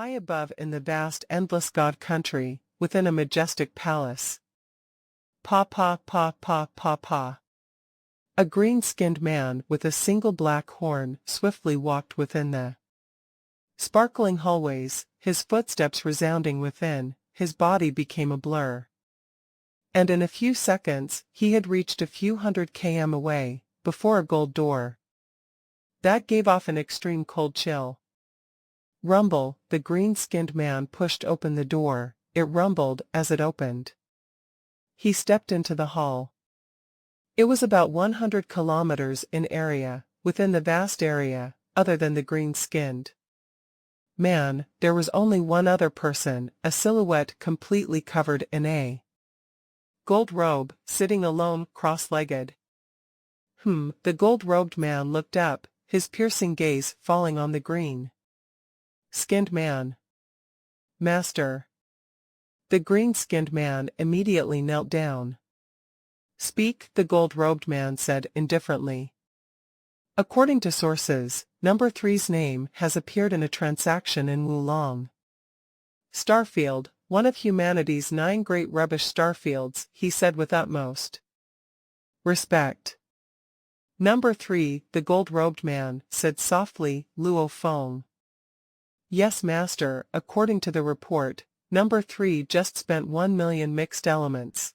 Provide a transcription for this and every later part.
high above in the vast endless god country, within a majestic palace. Pa pa pa pa pa pa. A green-skinned man with a single black horn swiftly walked within the sparkling hallways, his footsteps resounding within, his body became a blur. And in a few seconds, he had reached a few hundred km away, before a gold door that gave off an extreme cold chill. Rumble, the green-skinned man pushed open the door. It rumbled as it opened. He stepped into the hall. It was about 100 kilometers in area. Within the vast area, other than the green-skinned man, there was only one other person, a silhouette completely covered in a gold robe, sitting alone, cross-legged. The gold-robed man looked up, his piercing gaze falling on the green-skinned man. Master. The green-skinned man immediately knelt down. Speak, the gold-robed man said indifferently. According to sources, Number 3's name has appeared in a transaction in Wulong Starfield, one of humanity's 9 great rubbish starfields, he said with utmost respect. Number 3, the gold-robed man, said softly, Luo Feng. Yes, master, according to the report, Number 3 just spent 1 million mixed elements,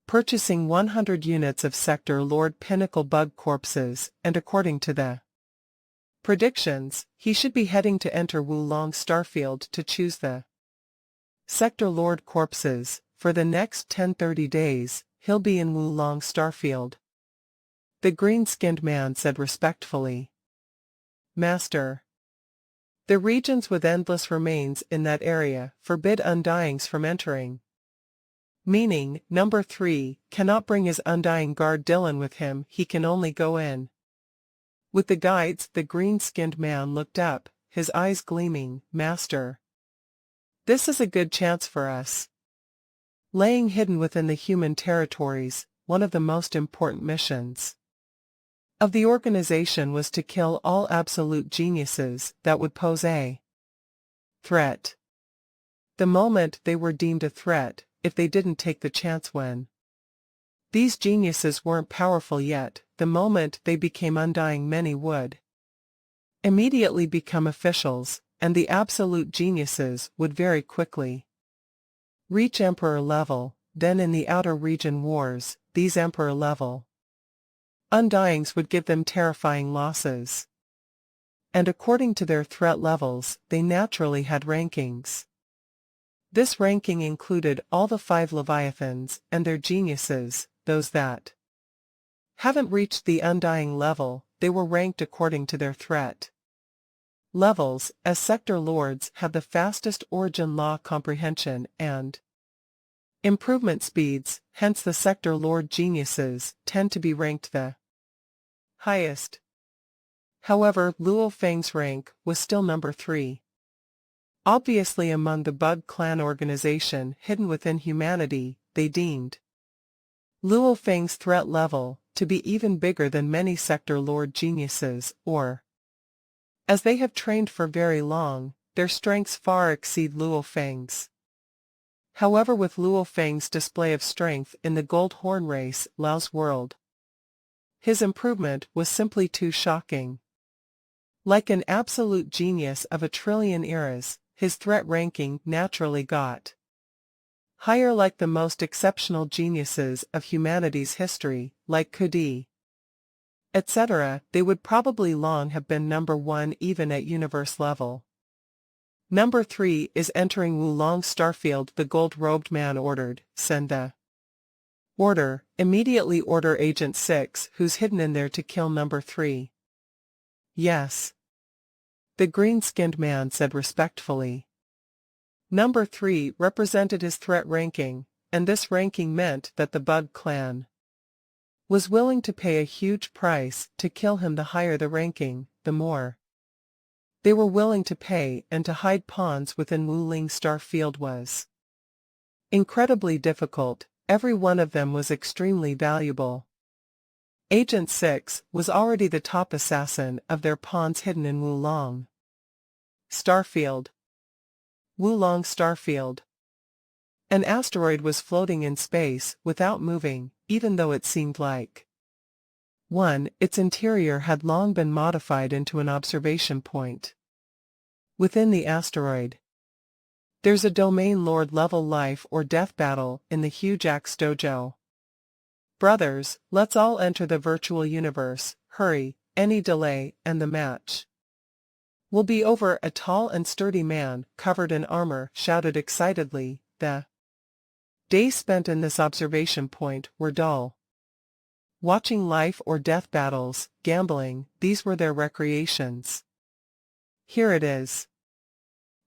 purchasing 100 units of Sector Lord Pinnacle bug corpses, and according to the predictions, he should be heading to enter Wulong Starfield to choose the Sector Lord corpses. For the next 10-30 days, he'll be in Wulong Starfield. The green-skinned man said respectfully. Master. The regions with endless remains in that area forbid undyings from entering. Meaning, Number 3 cannot bring his undying guard Dylan with him, he can only go in with the guides. The green-skinned man looked up, his eyes gleaming. Master. This is a good chance for us. Laying hidden within the human territories, one of the most important missions of the organization was to kill all absolute geniuses that would pose a threat. The moment they were deemed a threat, if they didn't take the chance when these geniuses weren't powerful yet, the moment they became undying, many would immediately become officials, and the absolute geniuses would very quickly reach emperor level. Then in the outer region wars, these emperor level undyings would give them terrifying losses. And according to their threat levels, they naturally had rankings. This ranking included all the 5 Leviathans and their geniuses. Those that haven't reached the undying level, they were ranked according to their threat levels, as sector lords have the fastest origin law comprehension and improvement speeds, hence the sector lord geniuses tend to be ranked the highest. However, Luo Feng's rank was still Number 3. Obviously among the Bug Clan organization hidden within humanity, they deemed Luo Feng's threat level to be even bigger than many sector lord geniuses, or as they have trained for very long, their strengths far exceed Luo Feng's. However, with Luo Feng's display of strength in the Gold Horn race, Lao's world, his improvement was simply too shocking. Like an absolute genius of a trillion eras, his threat ranking naturally got higher. Like the most exceptional geniuses of humanity's history, like Kudi, etc., they would probably long have been Number 1 even at universe level. Number 3 is entering Wulong Starfield, the gold-robed man ordered. Send the order. Immediately order Agent 6, who's hidden in there, to kill Number 3. Yes. The green-skinned man said respectfully. Number 3 represented his threat ranking, and this ranking meant that the Bug Clan was willing to pay a huge price to kill him. The higher the ranking, the more they were willing to pay, and to hide pawns within Wulong Starfield was incredibly difficult. Every one of them was extremely valuable. Agent 6 was already the top assassin of their pawns hidden in Wulong Starfield. Wulong Starfield. An asteroid was floating in space, without moving, even though it seemed like 1. Its interior had long been modified into an observation point. Within the asteroid, there's a domain lord-level life or death battle in the huge Axe Dojo. Brothers, let's all enter the virtual universe, hurry, any delay, and the match will be over. A tall and sturdy man, covered in armor, shouted excitedly. The days spent in this observation point were dull. Watching life or death battles, gambling, these were their recreations. Here it is.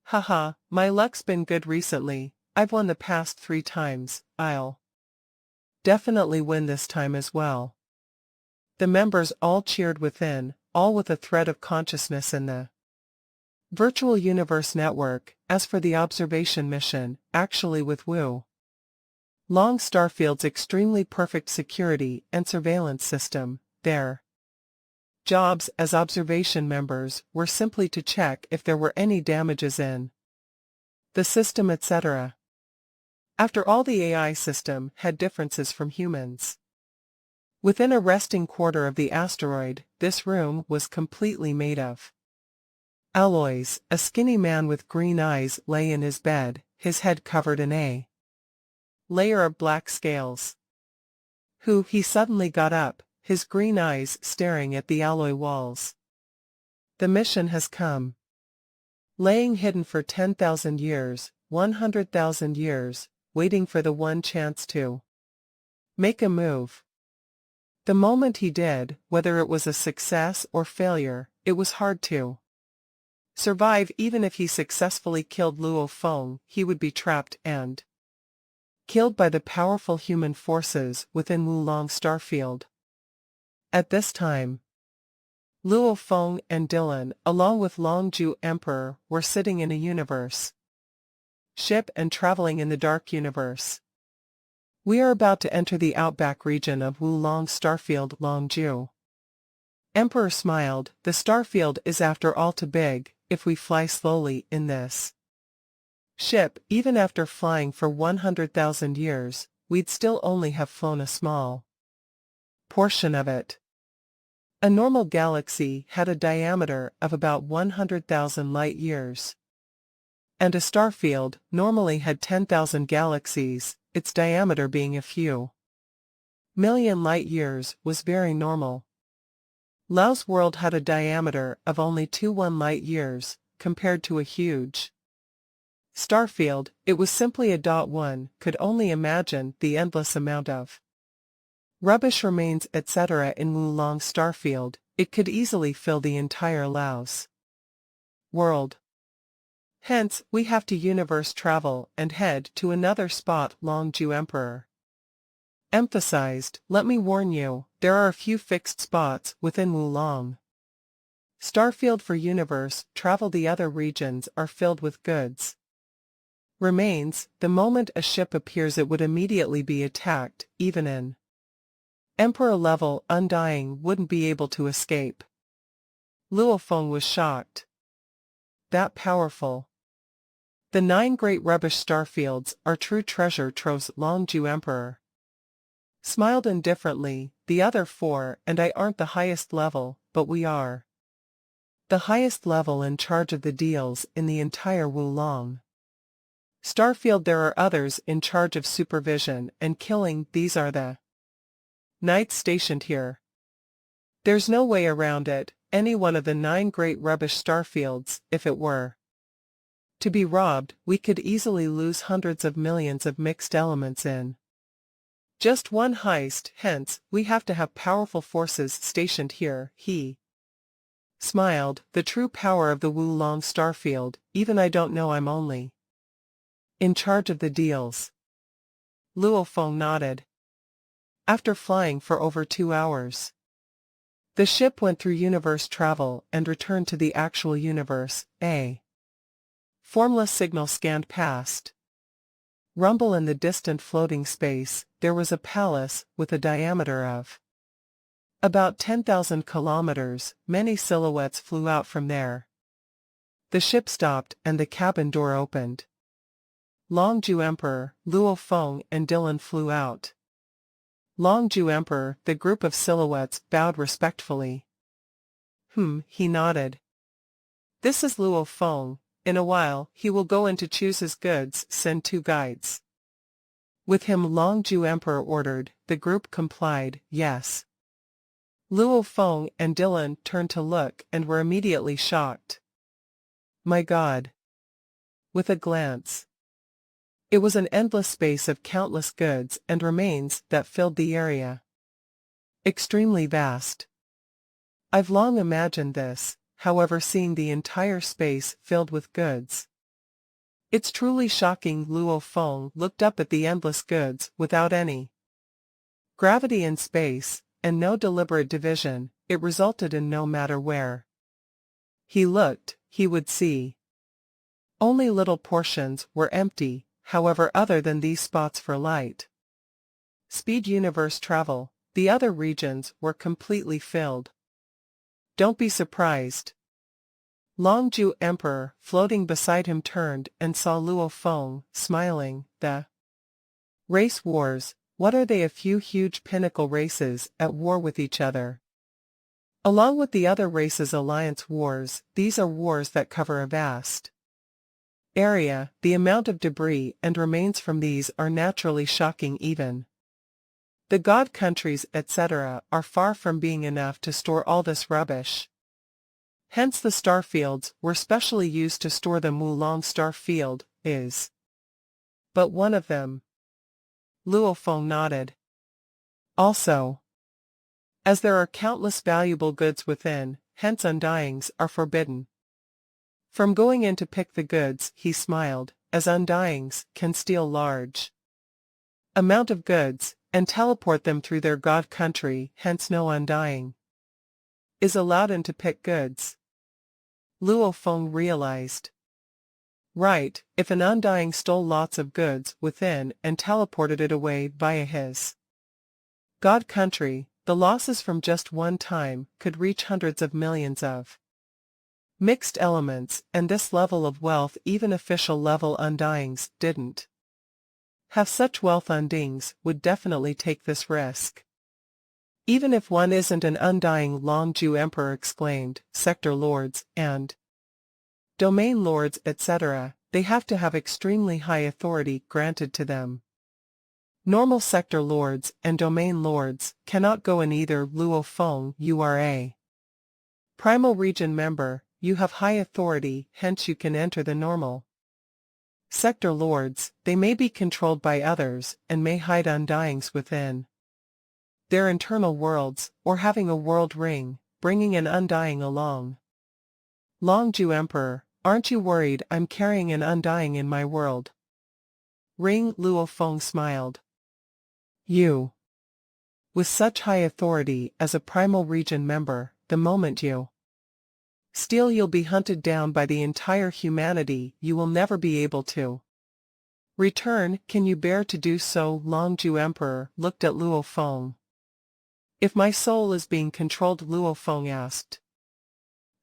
Haha, my luck's been good recently, I've won the past 3 times, I'll definitely win this time as well. The members all cheered within, all with a thread of consciousness in the virtual universe network. As for the observation mission, actually with Wulong Starfield's extremely perfect security and surveillance system, their jobs as observation members were simply to check if there were any damages in the system, etc. After all, the AI system had differences from humans. Within a resting quarter of the asteroid, this room was completely made of alloys. A skinny man with green eyes lay in his bed, his head covered in a layer of black scales. He suddenly got up, his green eyes staring at the alloy walls. The mission has come. Laying hidden for 10,000 years, 100,000 years, waiting for the one chance to make a move. The moment he did, whether it was a success or failure, it was hard to survive. Even if he successfully killed Wulong, he would be trapped and killed by the powerful human forces within Wulong Starfield. At this time, Wulong and Dylan, along with Longju Emperor, were sitting in a universe ship and traveling in the dark universe. We are about to enter the outback region of Wulong Starfield. Longju Emperor smiled. The starfield is after all too big. If we fly slowly in this ship, even after flying for 100,000 years, we'd still only have flown a small portion of it. A normal galaxy had a diameter of about 100,000 light-years. And a starfield normally had 10,000 galaxies, its diameter being a few million light-years was very normal. Lao's world had a diameter of only 21 light-years, compared to a huge starfield. It was simply a dot. One could only imagine the endless amount of rubbish, remains, etc. in Wulong Starfield. It could easily fill the entire Lao's world. Hence, we have to universe travel and head to another spot. Longju Emperor emphasized. Let me warn you, there are a few fixed spots within Wulong Starfield for universe travel. The other regions are filled with goods. Remains, the moment a ship appears it would immediately be attacked. Even in Emperor level, Undying wouldn't be able to escape. Wulong was shocked. That powerful? The 9 great rubbish starfields are true treasure troves. Longju Emperor smiled indifferently. The other 4 and I aren't the highest level, but we are the highest level in charge of the deals in the entire Wulong Starfield. There are others in charge of supervision and killing. These are the knights stationed here. There's no way around it. Any one of the 9 great rubbish starfields, if it were to be robbed, we could easily lose hundreds of millions of mixed elements in just one heist. Hence, we have to have powerful forces stationed here. He smiled. The true power of the Wulong Starfield. Even I don't know, I'm only in charge of the deals. Wulong nodded. After flying for over 2 hours, the ship went through universe travel and returned to the actual universe. A formless signal scanned past. Rumble in the distant floating space. There was a palace with a diameter of about 10,000 kilometers. Many silhouettes flew out from there. The ship stopped and the cabin door opened. Longju Emperor, Luo Feng and Dylan flew out. Longju Emperor, the group of silhouettes, bowed respectfully. He nodded. This is Luo Feng. In a while, he will go in to choose his goods, send 2 guides. With him Longju Emperor ordered, the group complied, yes. Luo Feng and Dylan turned to look and were immediately shocked. My God! With a glance. It was an endless space of countless goods and remains that filled the area. Extremely vast. I've long imagined this, however, seeing the entire space filled with goods. It's truly shocking. Luo Feng looked up at the endless goods without any gravity in space, and no deliberate division. It resulted in no matter where he looked, he would see. Only little portions were empty, however, other than these spots for light speed universe travel, the other regions were completely filled. Don't be surprised. Longju Emperor, floating beside him, turned and saw Luo Feng, smiling. The race wars, what are they? A few huge pinnacle races at war with each other. Along with the other races' alliance wars, these are wars that cover a vast area. The amount of debris and remains from these are naturally shocking. Even the god countries, etc., are far from being enough to store all this rubbish. Hence the starfields were specially used to store them. Wulong star field is but one of them. Luo Feng nodded. Also, as there are countless valuable goods within, hence undyings are forbidden from going in to pick the goods. He smiled, as undyings can steal large amount of goods and teleport them through their god country, hence no undying is allowed in to pick goods. Luo Feng realized. Right, if an undying stole lots of goods within and teleported it away via his god country, the losses from just one time could reach hundreds of millions of mixed elements, and this level of wealth even official level undyings didn't have such wealth. Undyings would definitely take this risk. Even if one isn't an undying, Longju Emperor exclaimed, sector lords and domain lords, etc., they have to have extremely high authority granted to them. Normal sector lords and domain lords cannot go in either. Luo Feng, you are a primal region member, you have high authority, hence you can enter. The normal sector lords, they may be controlled by others and may hide undyings within their internal worlds, or having a world ring, bringing an undying along. Longju Emperor, aren't you worried I'm carrying an undying in my world ring? Luo Feng smiled. You, with such high authority as a primal region member, the moment you steal, you'll be hunted down by the entire humanity. You will never be able to return. Can you bear to do so? Longju Emperor looked at Luo Feng. If my soul is being controlled, Luo Feng asked.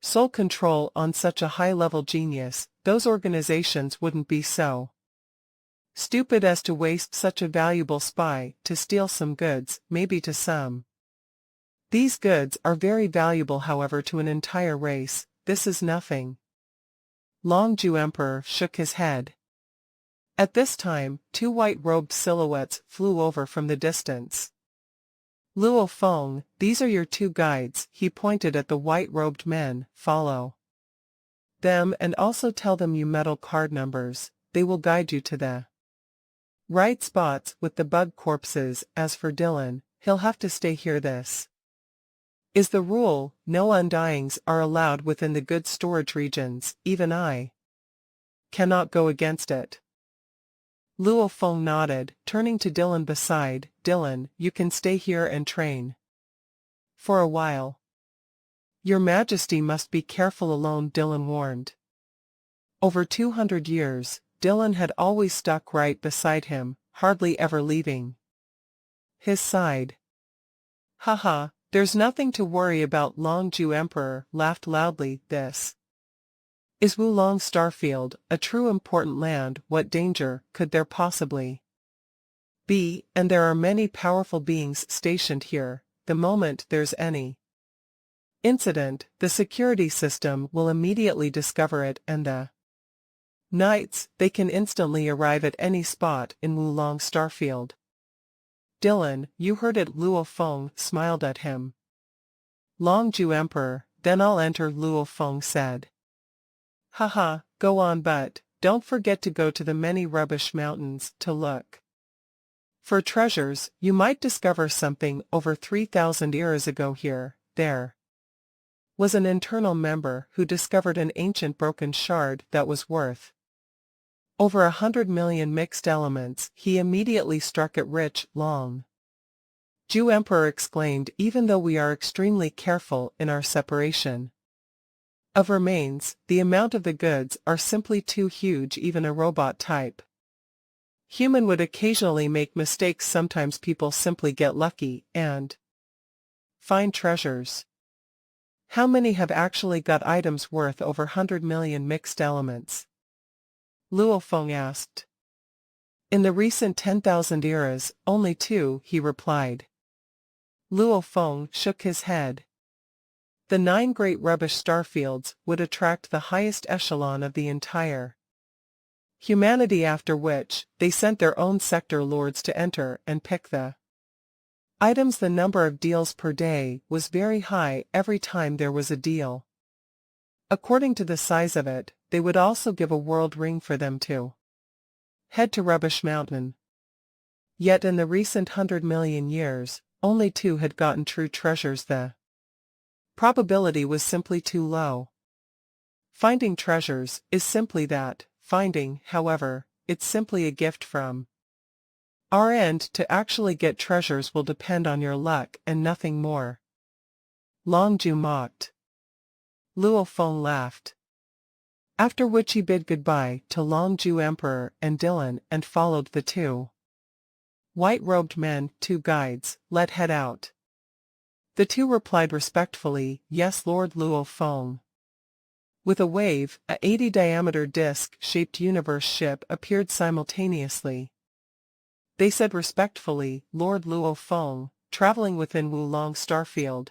Soul control on such a high-level genius, those organizations wouldn't be so stupid as to waste such a valuable spy to steal some goods. Maybe to some these goods are very valuable, however to an entire race, this is nothing. Longju Emperor shook his head. At this time, 2 white-robed silhouettes flew over from the distance. Luo Feng, these are your 2 guides. He pointed at the white-robed men. Follow them and also tell them you metal card numbers. They will guide you to the right spots with the bug corpses. As for Dylan, he'll have to stay here. This is the rule. No undyings are allowed within the goods storage regions. Even I cannot go against it. Luo Feng nodded, turning to Dylan beside. Dylan, you can stay here and train for a while. Your Majesty must be careful alone, Dylan warned. Over 200 years, Dylan had always stuck right beside him, hardly ever leaving his side. Haha, there's nothing to worry about. Longju Emperor laughed loudly. This Is Wulong Starfield a true important land? What danger could there possibly be? And there are many powerful beings stationed here. The moment there's any incident, the security system will immediately discover it, and the knights, they can instantly arrive at any spot in Wulong Starfield. Dylan, you heard it. Luo Feng smiled at him. Longju Emperor, then I'll enter, Luo Feng said. Haha, go on, but don't forget to go to the many rubbish mountains to look for treasures. You might discover something. Over 3,000 years ago here, there was an internal member who discovered an ancient broken shard that was worth over 100 million mixed elements. He immediately struck it rich. Long Ju Emperor exclaimed, even though we are extremely careful in our separation of remains, the amount of the goods are simply too huge. Even a robot type human would occasionally make mistakes. Sometimes people simply get lucky and find treasures. How many have actually got items worth over 100 million mixed elements? Luo Feng asked. In the recent 10,000 eras, only 2, he replied. Luo Feng shook his head. The 9 great rubbish starfields would attract the highest echelon of the entire humanity, after which, they sent their own sector lords to enter and pick the items. The number of deals per day was very high. Every time there was a deal, according to the size of it, they would also give a world ring for them to head to Rubbish Mountain. Yet in the recent 100 million years, only 2 had gotten true treasures. The probability was simply too low. Finding treasures is simply that. Finding, however, it's simply a gift from our end. To actually get treasures will depend on your luck and nothing more. Longju mocked. Luo Feng laughed. After which he bid goodbye to Longju Emperor and Dylan and followed the 2 white-robed men, 2 guides, let head out. The 2 replied respectfully, yes, Lord Luo Feng. With a wave, a 80-diameter disc-shaped universe ship appeared simultaneously. They said respectfully, Lord Luo Feng, traveling within Wulong Starfield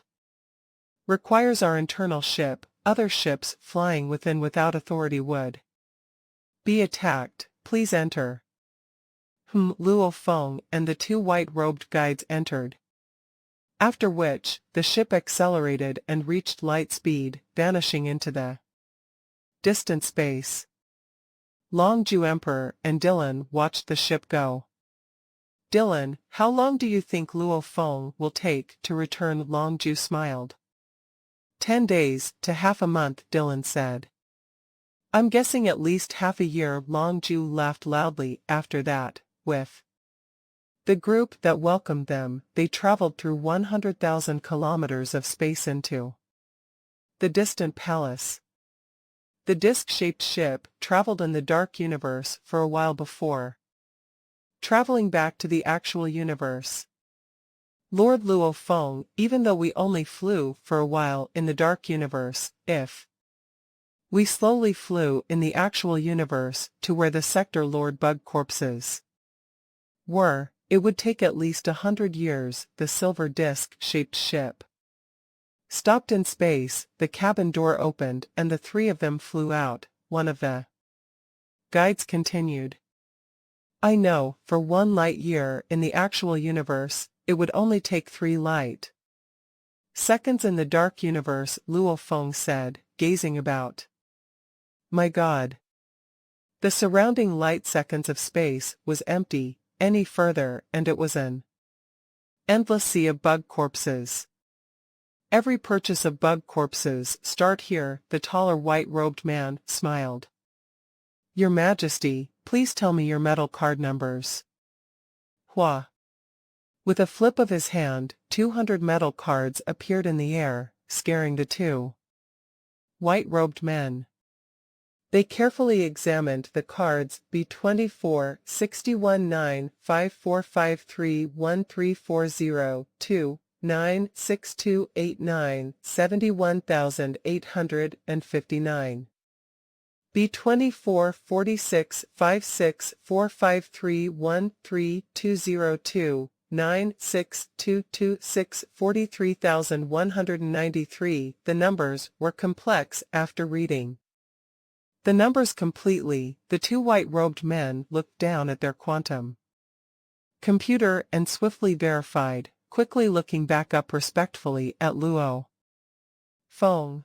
requires our internal ship. Other ships flying within without authority would be attacked. Please enter. Luo Feng and the 2 white-robed guides entered. After which, the ship accelerated and reached light speed, vanishing into the distant space. Longju Emperor and Dylan watched the ship go. Dylan, how long do you think Luo Feng will take to return? Longju smiled. 10 days to half a month, Dylan said. I'm guessing at least half a year. Longju laughed loudly. After that, with the group that welcomed them, they traveled through 100,000 kilometers of space into the distant palace. The disc-shaped ship traveled in the dark universe for a while before traveling back to the actual universe. Lord Luo Feng, even though we only flew for a while in the dark universe, if we slowly flew in the actual universe to where the sector lord bug corpses were, it would take at least 100 years. The silver disc-shaped ship stopped in space, the cabin door opened and the 3 of them flew out. One of the guides continued. I know, for 1 light year in the actual universe, it would only take 3 light seconds in the dark universe, Luo Feng said, gazing about. My God! The surrounding light seconds of space was empty any further, and it was an endless sea of bug corpses. Every purchase of bug corpses start here. The taller white-robed man smiled. Your Majesty, please tell me your metal card numbers. Hua. With a flip of his hand, 200 metal cards appeared in the air, scaring the 2 white-robed men. They carefully examined the cards. B24, 61 9, 5453 1340 2, 9, 6289, 71,859. B24 46 56 453 13202 96226 43193. The numbers were complex after reading the numbers completely. The two white-robed men looked down at their quantum computer and swiftly verified, quickly looking back up respectfully at Luo Feng.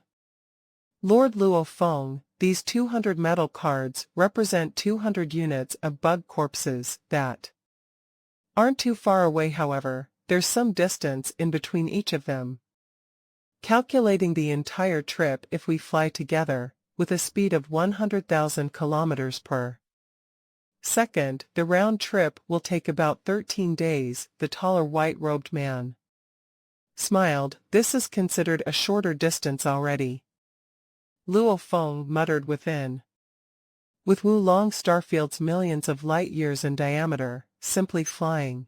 Lord Luo Feng, these 200 metal cards represent 200 units of bug corpses that aren't too far away. However, there's some distance in between each of them. Calculating the entire trip if we fly together, with a speed of 100,000 kilometers per second, the round trip will take about 13 days, the taller white-robed man smiled. This is considered a shorter distance already. Luo Feng muttered within. With Wulong starfields millions of light-years in diameter, simply flying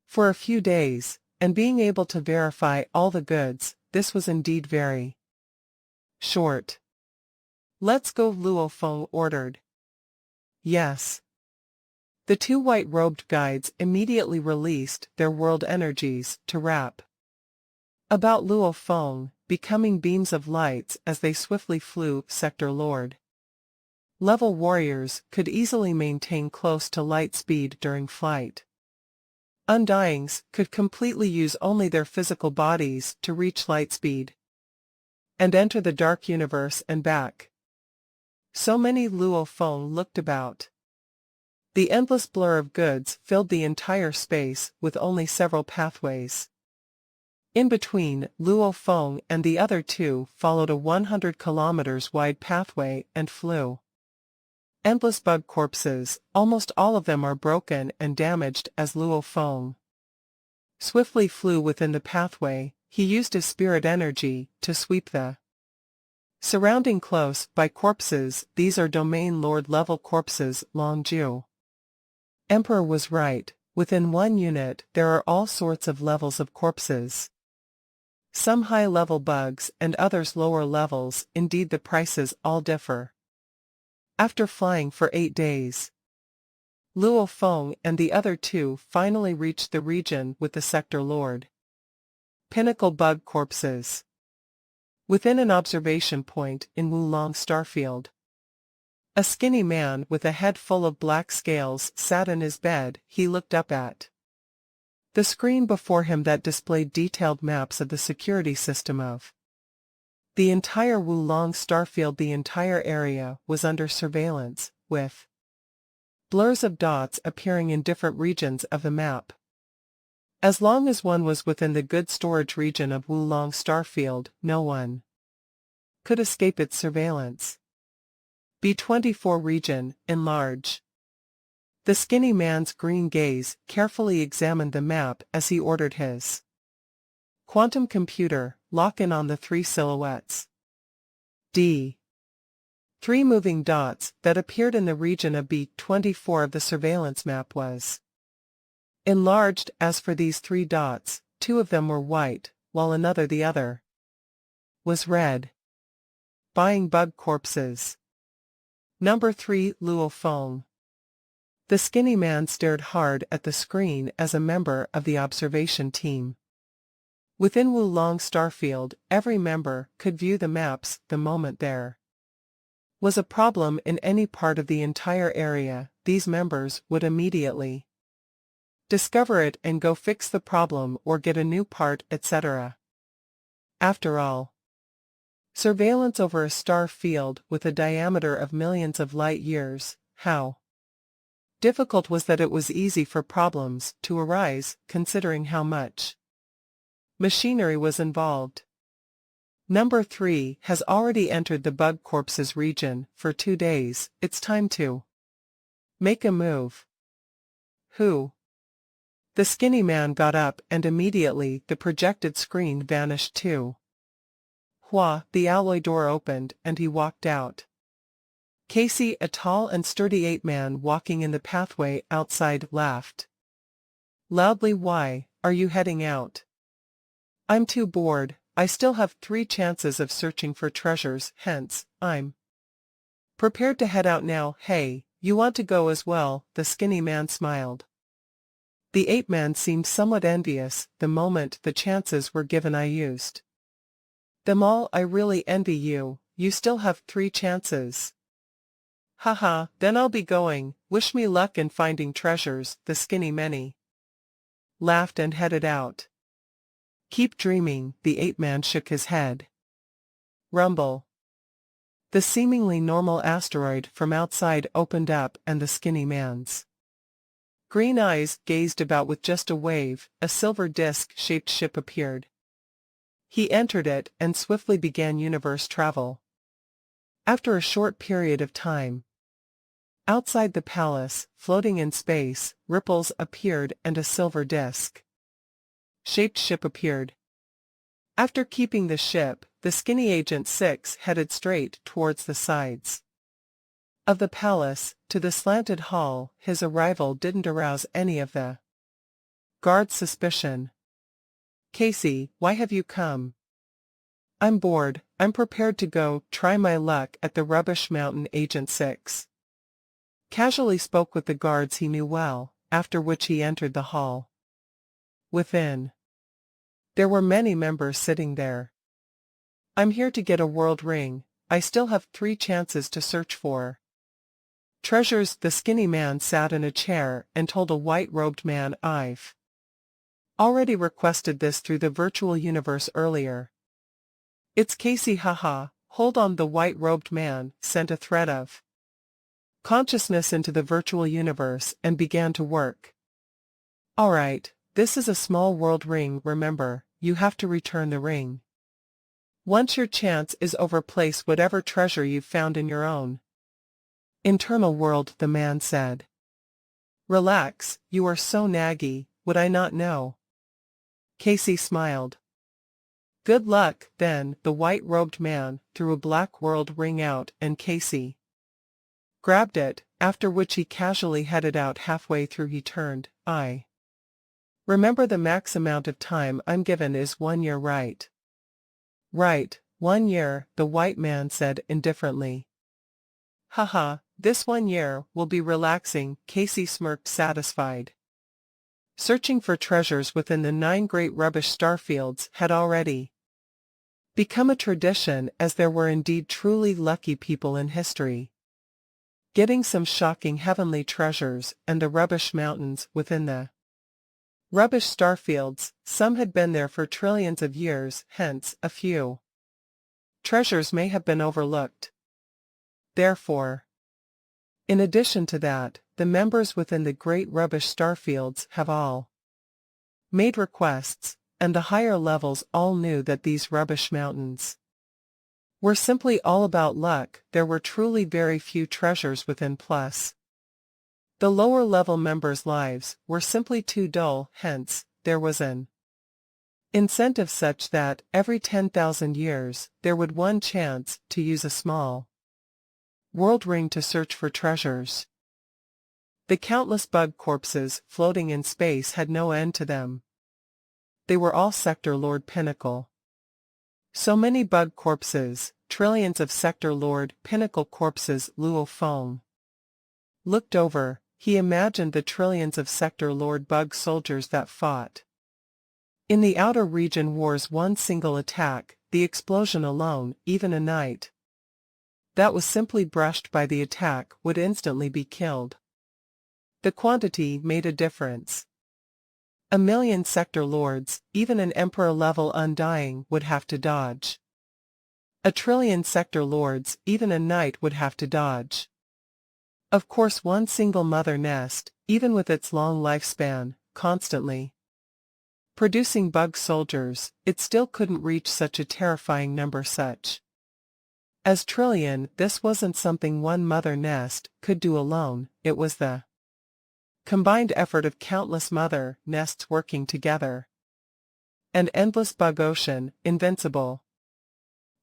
for a few days, and being able to verify all the goods, this was indeed very short. Let's go, Luo Feng ordered. Yes. The two white-robed guides immediately released their world energies to wrap about Luo Feng, becoming beams of lights as they swiftly flew. Sector Lord level warriors could easily maintain close to light speed during flight. Undyings could completely use only their physical bodies to reach light speed and enter the dark universe and back. So many. Luo Feng looked about. The endless blur of goods filled the entire space with only several pathways. In between, Luo Feng and the other two followed a 100 kilometers wide pathway and flew. Endless bug corpses, almost all of them are broken and damaged as Luo Feng swiftly flew within the pathway. He used his spirit energy to sweep the surrounding close by corpses. These are domain lord level corpses. Longju Emperor was right. Within one unit there are all sorts of levels of corpses. Some high-level bugs and others lower levels. Indeed, the prices all differ. After flying for 8 days, Luo Feng and the other two finally reached the region with the Sector Lord pinnacle bug corpses. Within an observation point in Wulong Starfield, a skinny man with a head full of black scales sat in his bed. He looked up at the screen before him that displayed detailed maps of the security system of the entire Wulong Starfield. The entire area was under surveillance, with blurs of dots appearing in different regions of the map. As long as one was within the good storage region of Wulong Starfield, no one could escape its surveillance. B24 region, enlarge. The skinny man's green gaze carefully examined the map as he ordered his quantum computer, lock in on the 3 silhouettes. D. 3 moving dots that appeared in the region of B24 of the surveillance map was enlarged. As for these 3 dots, 2 of them were white, while the other was red. Buying bug corpses. Number 3. Luo Feng. The skinny man stared hard at the screen as a member of the observation team. Within Wulong Starfield, every member could view the maps the moment there was a problem in any part of the entire area. These members would immediately discover it and go fix the problem or get a new part, etc. After all, surveillance over a star field with a diameter of millions of light years, how difficult was that? It was easy for problems to arise, considering how much machinery was involved. Number 3 has already entered the bug corpses region for 2 days. It's time to make a move. Who? The skinny man got up and immediately the projected screen vanished too. Hua, the alloy door opened and he walked out. Casey, a tall and sturdy ape-man walking in the pathway outside, laughed loudly. Why are you heading out? I'm too bored. I still have 3 chances of searching for treasures, hence, I'm Prepared to head out now. Hey, you want to go as well? The skinny man smiled. The ape-man seemed somewhat envious. The moment the chances were given I used them all. I really envy you. You still have 3 chances. Haha, then I'll be going. Wish me luck in finding treasures. The skinny many laughed and headed out. Keep dreaming. The ape-man shook his head. Rumble. The seemingly normal asteroid from outside opened up and the skinny man's green eyes gazed about. With just a wave, a silver disc-shaped ship appeared. He entered it and swiftly began universe travel. After a short period of time, outside the palace, floating in space, ripples appeared and a silver disc-shaped ship appeared. After keeping the ship, the skinny Agent 6 headed straight towards the sides of the palace, to the slanted hall. His arrival didn't arouse any of the guards' suspicion. Casey, why have you come? I'm bored. I'm prepared to go try my luck at the rubbish mountain. Agent 6 casually spoke with the guards he knew well, after which he entered the hall. Within, there were many members sitting there. I'm here to get a world ring. I still have 3 chances to search for treasures. The skinny man sat in a chair and told a white-robed man, I've already requested this through the virtual universe earlier. It's Casey. Haha, hold on. The white-robed man sent a thread of consciousness into the virtual universe and began to work. Alright, this is a small world ring. Remember, you have to return the ring. Once your chance is over, place whatever treasure you've found in your own internal world. The man said. Relax, you are so naggy. Would I not know? Casey smiled. Good luck, then. The white-robed man threw a black world ring out and Casey grabbed it, after which he casually headed out. Halfway through he turned. I remember the max amount of time I'm given is 1 year, right? Right, 1 year, the white man said indifferently. Haha, this 1 year will be relaxing. Casey smirked, satisfied. Searching for treasures within the 9 great rubbish starfields had already become a tradition, as there were indeed truly lucky people in history getting some shocking heavenly treasures, and the rubbish mountains within the rubbish starfields. Some had been there for trillions of years, hence, a few treasures may have been overlooked. Therefore, in addition to that, the members within the great rubbish starfields have all made requests, and the higher levels all knew that these rubbish mountains were simply all about luck. There were truly very few treasures within, plus the lower level members' lives were simply too dull, hence, there was an incentive such that, every 10,000 years, there would one chance to use a small world ring to search for treasures. The countless bug corpses floating in space had no end to them. They were all Sector Lord Pinnacle. So many bug corpses, trillions of Sector Lord Pinnacle corpses. Luo Feng looked over. He imagined the trillions of Sector Lord bug soldiers that fought in the outer region wars. One single attack, the explosion alone, even a knight that was simply brushed by the attack would instantly be killed. The quantity made a difference. 1 million Sector Lords, even an Emperor-level Undying, would have to dodge. 1 trillion Sector Lords, even a knight would have to dodge. Of course, one single mother nest, even with its long lifespan, constantly producing bug soldiers, it still couldn't reach such a terrifying number. Such as trillion, this wasn't something one mother nest could do alone. It was the combined effort of countless mother nests working together. An endless bug ocean, invincible.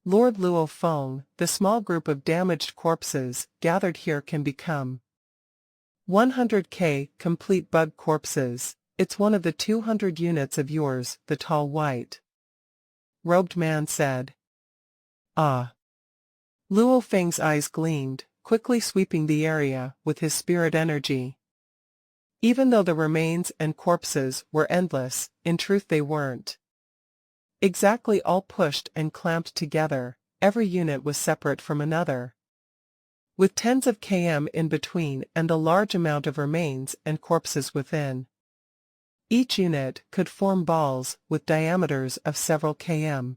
Lord Luo Feng, the small group of damaged corpses gathered here can become 100k complete bug corpses. It's one of the 200 units of yours, the tall white robed man said. Ah. Luo Feng's eyes gleamed. quickly sweeping the area with his spirit energy. Even though the remains and corpses were endless, in truth they weren't. Exactly all pushed and clamped together, every unit was separate from another, with tens of km in between and a large amount of remains and corpses within. Each unit could form balls with diameters of several km.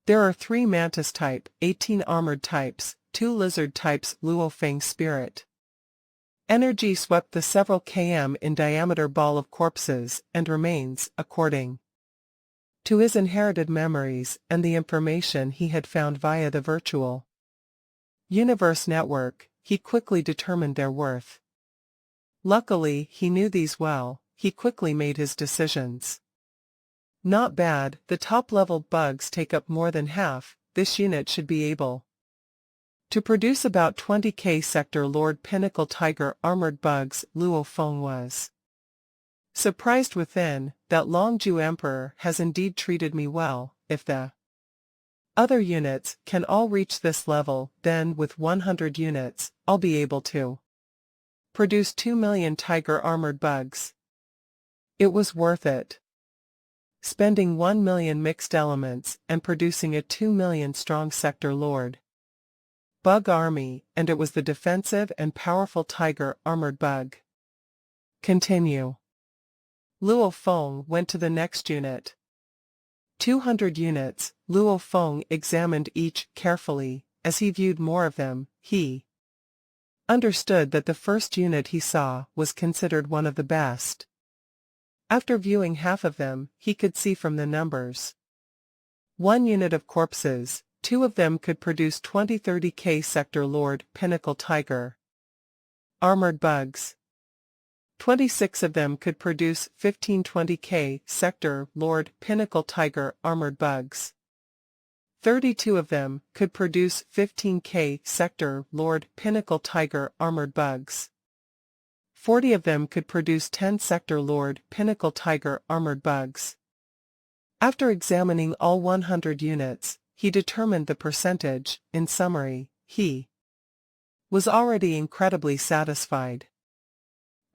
There are 3 mantis type, 18 armored types, 2 lizard types. Luo Feng spirit energy swept the several km in diameter ball of corpses and remains according to his inherited memories and the information he had found via the virtual universe network. He quickly determined their worth. Luckily, he knew these well. He quickly made his decisions. Not bad, the top-level bugs take up more than half. This unit should be able to produce about 20k Sector Lord Pinnacle Tiger armored bugs. Luo Feng was surprised within, that Longju Emperor has indeed treated me well. If the other units can all reach this level, then with 100 units, I'll be able to produce 2 million tiger armored bugs. It was worth it. Spending 1 million mixed elements and producing a 2 million strong Sector Lord bug army, and it was the defensive and powerful tiger armored bug. Continue. Luo Feng went to the next unit. 200 units. Luo Feng examined each carefully. As he viewed more of them, he understood that the first unit he saw was considered one of the best. After viewing half of them, he could see from the numbers. 1 unit of corpses, 2 of them could produce 20-30k Sector Lord Pinnacle Tiger armored bugs. 26 of them could produce 15-20k Sector Lord Pinnacle Tiger armored bugs. 32 of them could produce 15k Sector Lord Pinnacle Tiger armored bugs. 40 of them could produce 10 Sector Lord Pinnacle Tiger armored bugs. After examining all 100 units, he determined the percentage. In summary, he was already incredibly satisfied.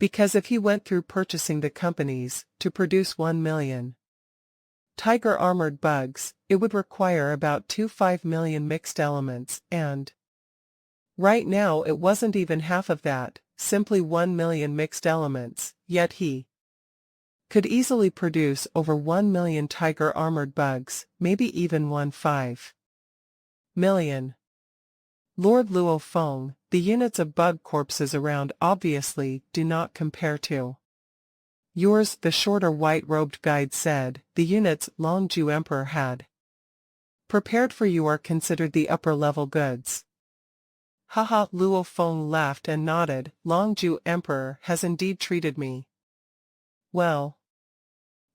Because if he went through purchasing the companies to produce 1 million tiger armored bugs, it would require about 25 million mixed elements, and right now it wasn't even half of that. Simply 1 million mixed elements, yet he could easily produce over 1 million tiger armored bugs, maybe even 1.5 million. Lord Luo Feng, the units of bug corpses around obviously do not compare to yours, the shorter white-robed guide said. The units Longju Emperor had prepared for you are considered the upper-level goods. Haha, Luo Feng laughed and nodded. Longju Emperor has indeed treated me well.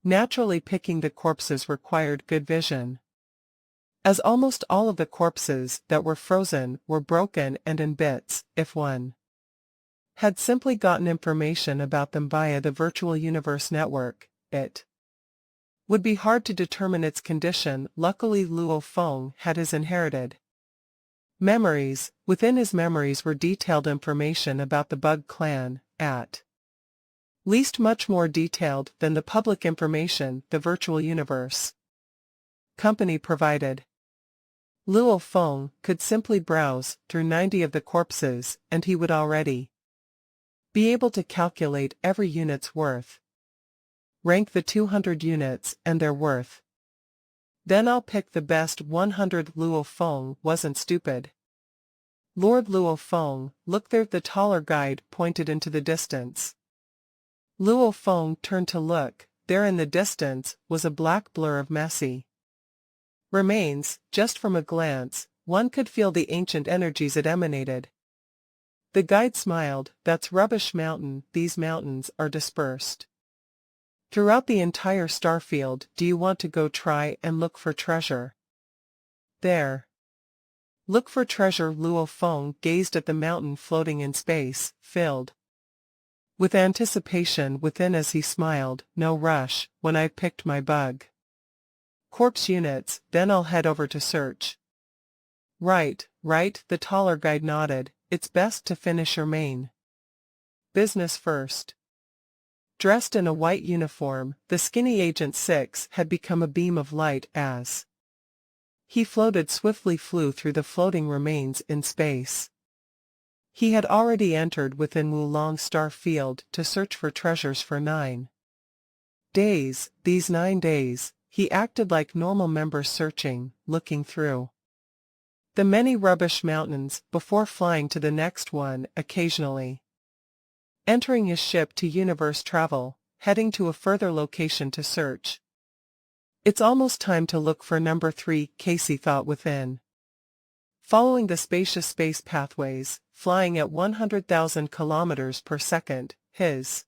Naturally, picking the corpses required good vision, as almost all of the corpses that were frozen were broken and in bits. If one had simply gotten information about them via the virtual universe network, it would be hard to determine its condition. Luckily, Luo Feng had his inherited memories. Within his memories were detailed information about the bug clan, at least much more detailed than the public information the virtual universe company provided. Luo Feng could simply browse through 90 of the corpses and he would already be able to calculate every unit's worth, rank the 200 units and their worth. Then I'll pick the best 100. Luo Feng wasn't stupid. Lord Luo Feng, look there, the taller guide pointed into the distance. Luo Feng turned to look. There in the distance was a black blur of messy remains. Just from a glance, one could feel the ancient energies it emanated. The guide smiled. That's Rubbish Mountain. These mountains are dispersed throughout the entire starfield. Do you want to go try and look for treasure there? Look for treasure. Luo Feng gazed at the mountain floating in space, filled with anticipation within as he smiled. No rush. When I've picked my bug corpse units, then I'll head over to search. Right, the taller guide nodded. it's best to finish your main business first. Dressed in a white uniform, the skinny Agent 6 had become a beam of light as he swiftly flew through the floating remains in space. He had already entered within Wulong's star field to search for treasures for 9 days. These 9 days, he acted like normal members searching, looking through the many rubbish mountains before flying to the next one, occasionally entering his ship to universe travel, heading to a further location to search. It's almost time to look for number 3, Casey thought within. Following the spacious space pathways, flying at 100,000 kilometers per second, his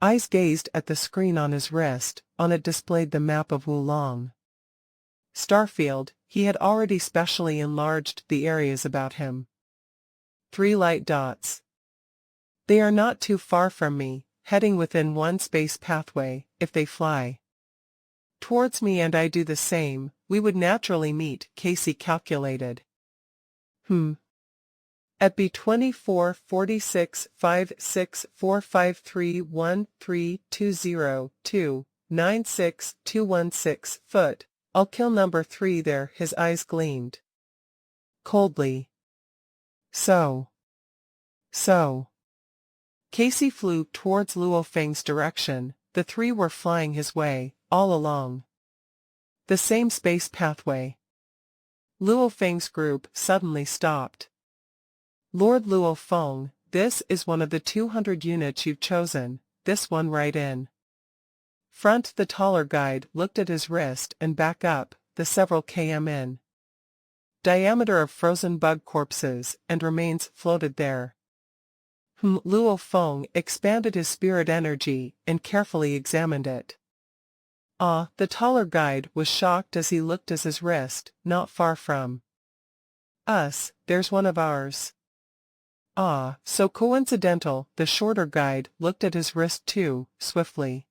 eyes gazed at the screen on his wrist. On it displayed the map of Wulong Starfield. He had already specially enlarged the areas about him. 3 light dots. They are not too far from me, heading within 1 space pathway. If they fly towards me and I do the same, we would naturally meet, Casey calculated. At B24 46 56 453 13 20 96 216 foot, I'll kill number 3 there. His eyes gleamed coldly. So. Casey flew towards Luo Feng's direction. The 3 were flying his way, all along the same space pathway. Luo Feng's group suddenly stopped. Lord Luo Feng, this is one of the 200 units you've chosen, this one right in front. The taller guide looked at his wrist and back up, the several km in diameter of frozen bug corpses and remains floated there. Luo Feng expanded his spirit energy and carefully examined it. The taller guide was shocked as he looked at his wrist. Not far from us, there's one of ours. So coincidental. The shorter guide looked at his wrist too, swiftly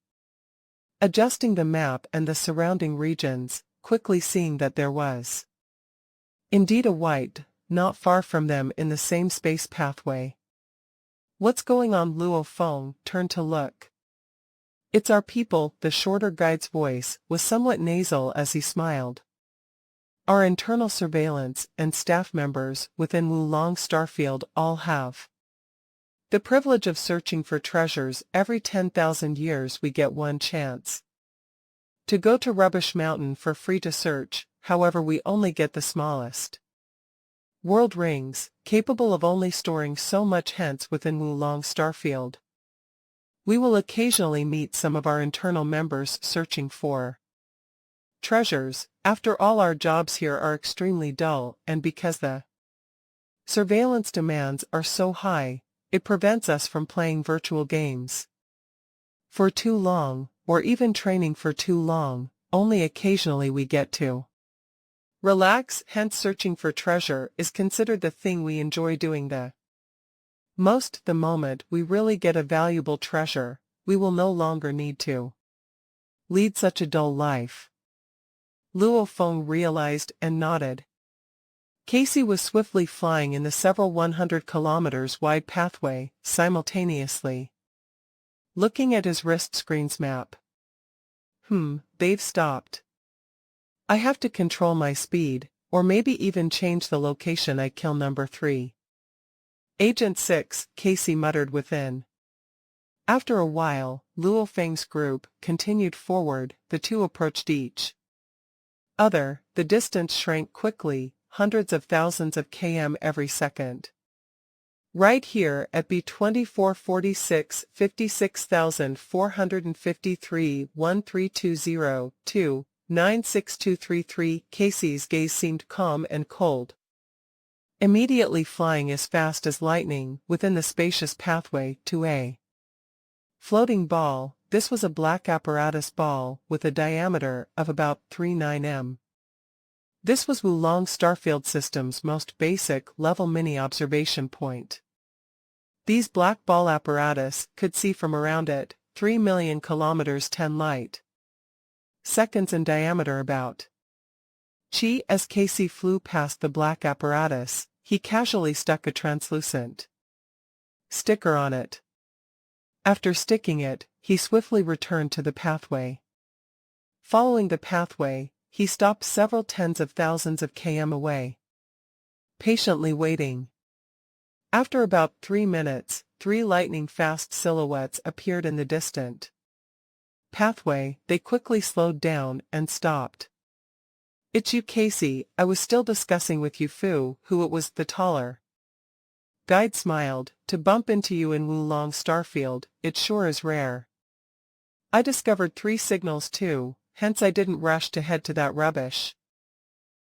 adjusting the map and the surrounding regions, quickly seeing that there was indeed a white, not far from them in the same space pathway. What's going on? Luo Feng turned to look. It's our people. The shorter guide's voice was somewhat nasal as he smiled. Our internal surveillance and staff members within Wulong Starfield all have the privilege of searching for treasures. Every 10,000 years we get 1 chance to go to Rubbish Mountain for free to search. However, we only get the smallest world rings, capable of only storing so much. Hence, within Wulong Starfield, we will occasionally meet some of our internal members searching for treasures. After all, our jobs here are extremely dull, and because the surveillance demands are so high, it prevents us from playing virtual games for too long, or even training for too long. Only occasionally we get to relax. Hence, searching for treasure is considered the thing we enjoy doing the most. The moment we really get a valuable treasure, we will no longer need to lead such a dull life. Luo Feng realized and nodded. Casey was swiftly flying in the several 100 kilometers wide pathway, simultaneously looking at his wrist screen's map. They've stopped. I have to control my speed, or maybe even change the location I kill number 3. Agent 6, Casey muttered within. After a while, Luo Feng's group continued forward. The 2 approached each other. The distance shrank quickly, hundreds of thousands of km every second. Right here at B24 46 56,453 1320 96233, Casey's gaze seemed calm and cold. Immediately flying as fast as lightning within the spacious pathway to a floating ball. This was a black apparatus ball with a diameter of about 39 m. This was Wulong Starfield System's most basic level mini observation point. These black ball apparatus could see from around it 3 million kilometers 10 light seconds in diameter about. As Casey flew past the black apparatus, he casually stuck a translucent sticker on it. After sticking it, he swiftly returned to the pathway. Following the pathway, he stopped several tens of thousands of km away, patiently waiting. After about 3 minutes, 3 lightning-fast silhouettes appeared in the distant pathway. They quickly slowed down and stopped. "It's you, Casey. I was still discussing with you who it was, the taller guide smiled. "To bump into you in Wulong Starfield, it sure is rare. I discovered 3 signals too, hence I didn't rush to head to that rubbish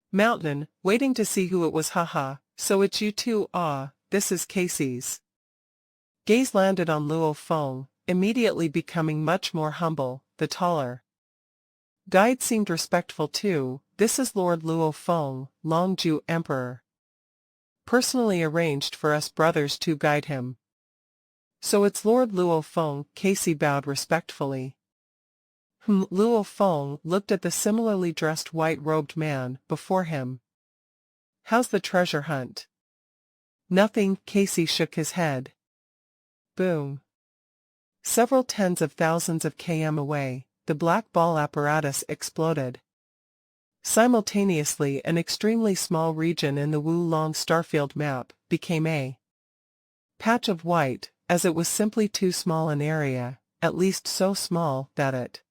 mountain, waiting to see who it was. Haha, so it's you too. Ah, this is Casey's." Gaze landed on Luo Feng, immediately becoming much more humble. The taller guide seemed respectful too. "This is Lord Luo Feng, Longju Emperor. Personally arranged for us brothers to guide him." "So it's Lord Luo Feng," Casey bowed respectfully. Luo Feng looked at the similarly dressed white-robed man before him. "How's the treasure hunt?" "Nothing," Casey shook his head. Boom. Several tens of thousands of km away, the black ball apparatus exploded. Simultaneously, an extremely small region in the Wulong Starfield map became a patch of white, as it was simply too small an area, at least so small that it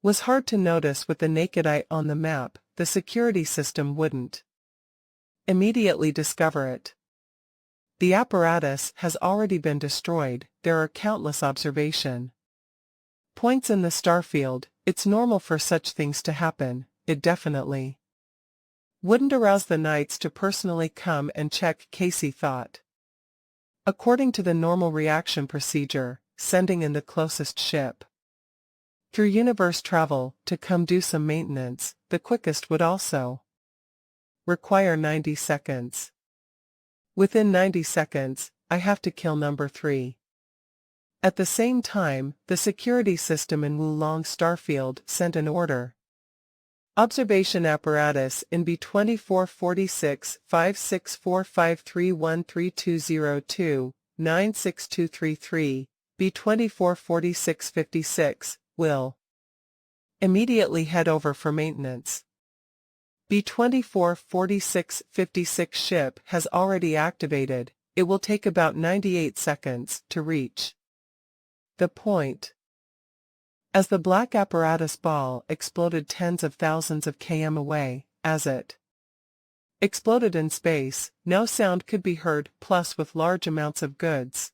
was hard to notice with the naked eye on the map. The security system wouldn't immediately discover it. "The apparatus has already been destroyed. There are countless observation points in the starfield. It's normal for such things to happen. It definitely wouldn't arouse the knights to personally come and check," Casey thought. According to the normal reaction procedure, sending in the closest ship through universe travel to come do some maintenance, the quickest, would also require 90 seconds. Within 90 seconds, I have to kill number 3. At the same time, the security system in Wulong Starfield sent an order. Observation apparatus in B2446 5645313202 96233 B244656 will immediately head over for maintenance. B244656 ship has already activated. It will take about 98 seconds to reach the point. As the black apparatus ball exploded tens of thousands of km away, as it exploded in space, no sound could be heard. Plus, with large amounts of goods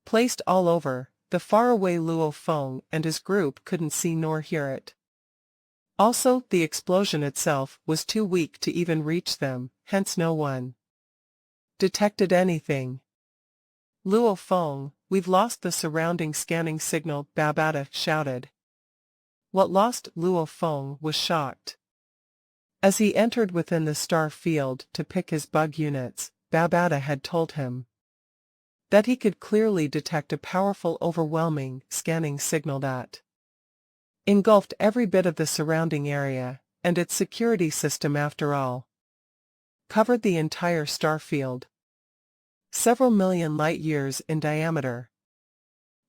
placed all over, the faraway Luo Feng and his group couldn't see nor hear it. Also, the explosion itself was too weak to even reach them, hence no one detected anything. "Luo Feng, we've lost the surrounding scanning signal," Babata shouted. "What lost?" Luo Feng was shocked. As he entered within the star field to pick his bug units, Babata had told him that he could clearly detect a powerful, overwhelming scanning signal that engulfed every bit of the surrounding area, and its security system, after all, covered the entire star field, several million light-years in diameter.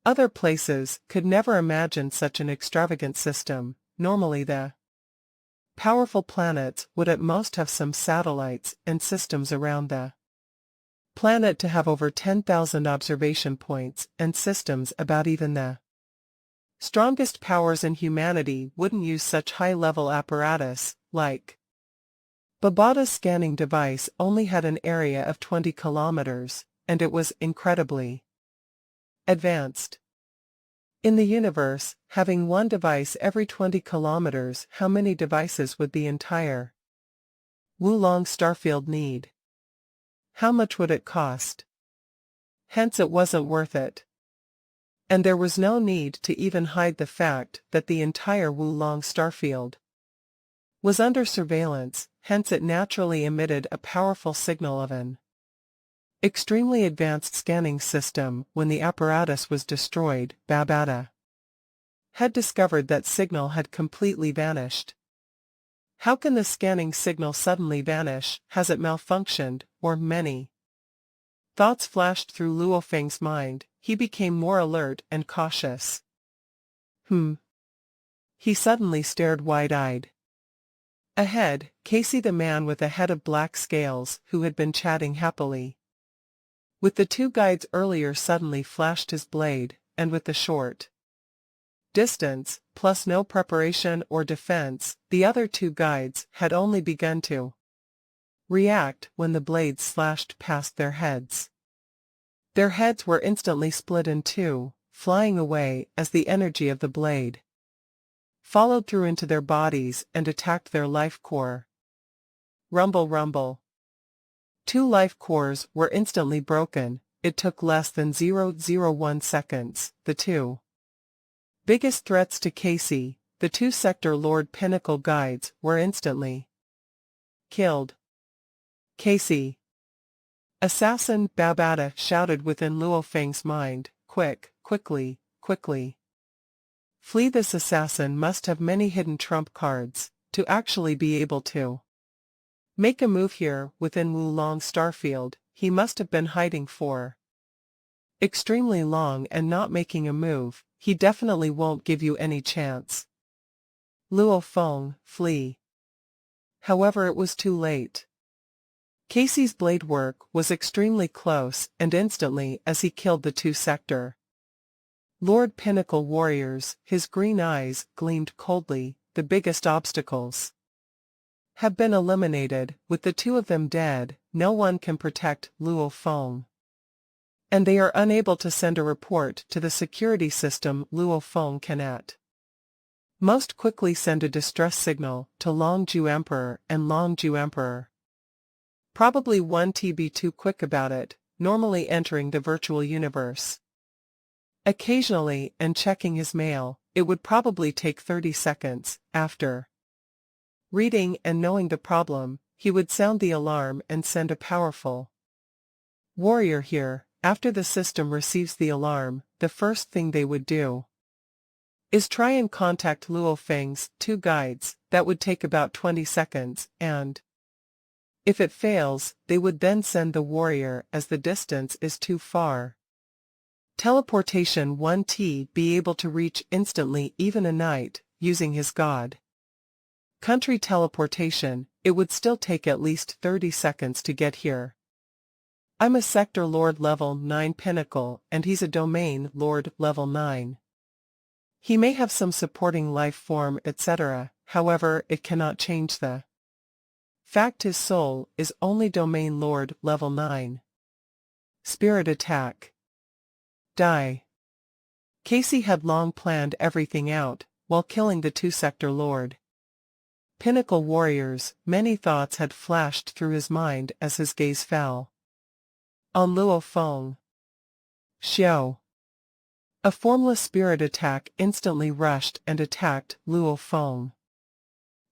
Other places could never imagine such an extravagant system. Normally the powerful planets would at most have some satellites and systems around the planet to have over 10,000 observation points and systems. About even the strongest powers in humanity wouldn't use such high-level apparatus. Like Babata's scanning device only had an area of 20 kilometers, and it was incredibly advanced. In the universe, having one device every 20 kilometers, how many devices would the entire Wulong Starfield need? How much would it cost? Hence it wasn't worth it. And there was no need to even hide the fact that the entire Wulong Starfield was under surveillance, hence it naturally emitted a powerful signal of an extremely advanced scanning system. When the apparatus was destroyed, Babata had discovered that signal had completely vanished. How can the scanning signal suddenly vanish? Has it malfunctioned, or many? Thoughts flashed through Luo Feng's mind. He became more alert and cautious. He suddenly stared wide-eyed. Ahead, Casey, the man with a head of black scales, who had been chatting happily with the two guides earlier, suddenly flashed his blade, and with the short distance, plus no preparation or defense, the other two guides had only begun to react when the blade slashed past their heads. Their heads were instantly split in two, flying away as the energy of the blade followed through into their bodies and attacked their life core. Rumble, rumble. 2 life cores were instantly broken. It took less than 0.01 seconds. The two biggest threats to Casey, the 2 Sector Lord Pinnacle guides, were instantly killed. Casey. Assassin, Babata shouted within Luo Feng's mind. Quickly. Flee! This assassin must have many hidden trump cards, to actually be able to make a move here within Wulong Starfield. He must have been hiding for extremely long and not making a move. He definitely won't give you any chance. Luo Feng, flee. However, it was too late. Casey's blade work was extremely close, and instantly as he killed the 2 Sector Lord Pinnacle warriors, his green eyes gleamed coldly. The biggest obstacles have been eliminated. With the 2 of them dead, no one can protect Luo Feng, and they are unable to send a report to the security system. Luo Feng can at most quickly send a distress signal to Longju Emperor, and Longju Emperor probably won't be too quick about it, normally entering the virtual universe occasionally and checking his mail. It would probably take 30 seconds. After reading and knowing the problem, he would sound the alarm and send a powerful warrior here. After the system receives the alarm, the first thing they would do is try and contact Luo Feng's 2 guides. That would take about 20 seconds, and if it fails, they would then send the warrior as the distance is too far. Teleportation 1T be able to reach instantly even a knight, using his god country teleportation. It would still take at least 30 seconds to get here. I'm a Sector Lord level 9 Pinnacle, and he's a Domain Lord level 9. He may have some supporting life form etc., however it cannot change the fact his soul is only Domain Lord level 9. Spirit attack. Die. Casey had long planned everything out, while killing the 2 Sector Lord Pinnacle warriors. Many thoughts had flashed through his mind as his gaze fell on Luo Feng. Xiao. A formless spirit attack instantly rushed and attacked Luo Feng.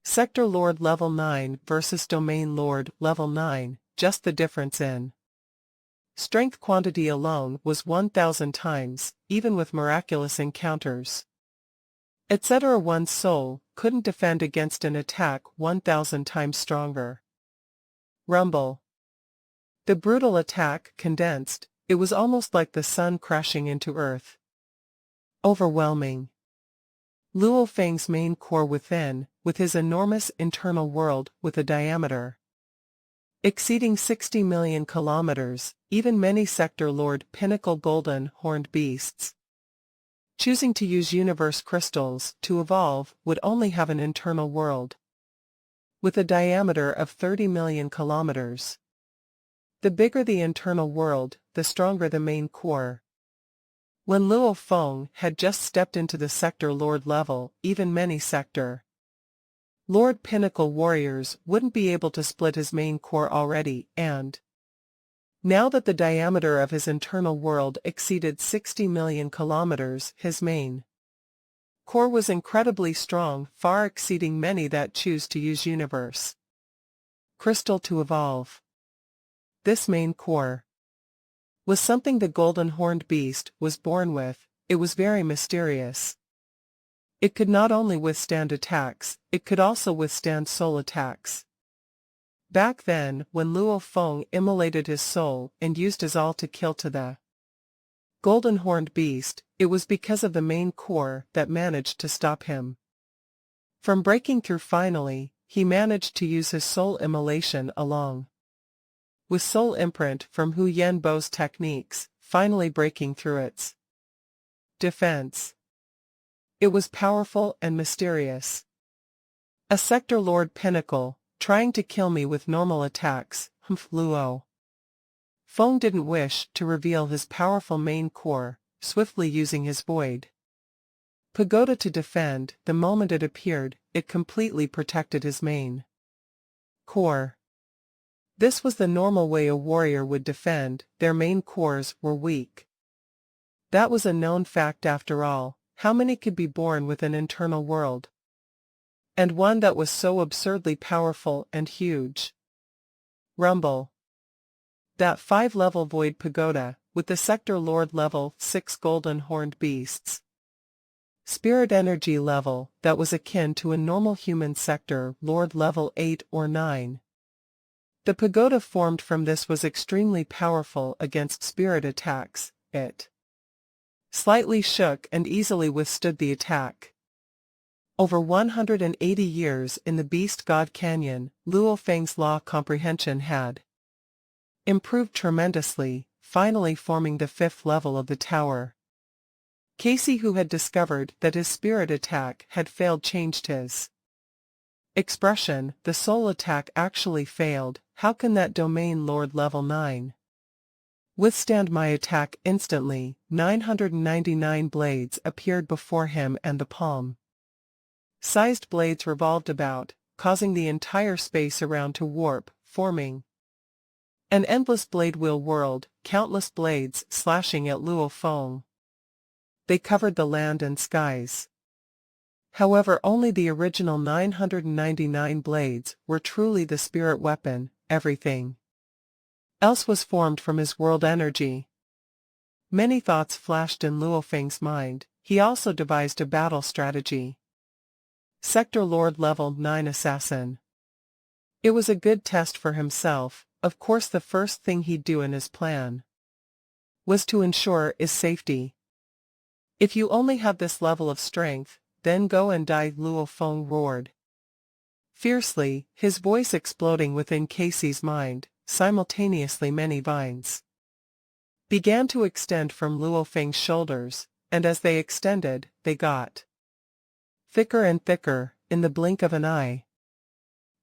Sector Lord level 9 versus Domain Lord level 9, just the difference in strength quantity alone was 1,000 times, even with miraculous encounters, etc. One's soul couldn't defend against an attack 1,000 times stronger. Rumble. The brutal attack condensed. It was almost like the sun crashing into earth. Overwhelming. Luo Feng's main core within, with his enormous internal world with a diameter exceeding 60 million kilometers, even many Sector Lord Pinnacle golden horned beasts choosing to use universe crystals to evolve would only have an internal world with a diameter of 30 million kilometers. The bigger the internal world, the stronger the main core. When Luo Feng had just stepped into the Sector Lord level, even many Sector Lord Pinnacle warriors wouldn't be able to split his main core already, and now that the diameter of his internal world exceeded 60 million kilometers, his main core was incredibly strong, far exceeding many that choose to use universe crystal to evolve. This main core was something the golden horned beast was born with. It was very mysterious. It could not only withstand attacks, it could also withstand soul attacks. Back then, when Luo Feng immolated his soul and used his all to kill to the golden horned beast, it was because of the main core that managed to stop him from breaking through. Finally, he managed to use his soul immolation along with soul imprint from Hu Yanbo's techniques, finally breaking through its defense. It was powerful and mysterious. A sector lord pinnacle, trying to kill me with normal attacks, Luo Feng didn't wish to reveal his powerful main core, swiftly using his void pagoda to defend. The moment it appeared, it completely protected his main core. This was the normal way a warrior would defend. Their main cores were weak. That was a known fact after all. How many could be born with an internal world? And one that was so absurdly powerful and huge. Rumble. That 5-level void pagoda, with the sector lord level 6 golden horned beasts. Spirit energy level, that was akin to a normal human sector lord level 8 or 9. The pagoda formed from this was extremely powerful against spirit attacks. It slightly shook and easily withstood the attack. Over 180 years in the Beast God Canyon, Luo Feng's law comprehension had improved tremendously, finally forming the 5th level of the tower. Casey, who had discovered that his spirit attack had failed, changed his expression. The soul attack actually failed. How can that domain lord level 9 withstand my attack instantly? 999 blades appeared before him and the palm-sized blades revolved about, causing the entire space around to warp, forming an endless blade wheel world, countless blades slashing at Luo Feng. They covered the land and skies. However, only the original 999 blades were truly the spirit weapon. Everything else was formed from his world energy. Many thoughts flashed in Luo Feng's mind. He also devised a battle strategy. Sector Lord Level 9 Assassin. It was a good test for himself. Of course, the first thing he'd do in his plan was to ensure his safety. If you only have this level of strength, then go and die, Luo Feng roared fiercely, his voice exploding within Casey's mind. Simultaneously many vines began to extend from Luo Feng's shoulders, and as they extended, they got thicker and thicker. In the blink of an eye,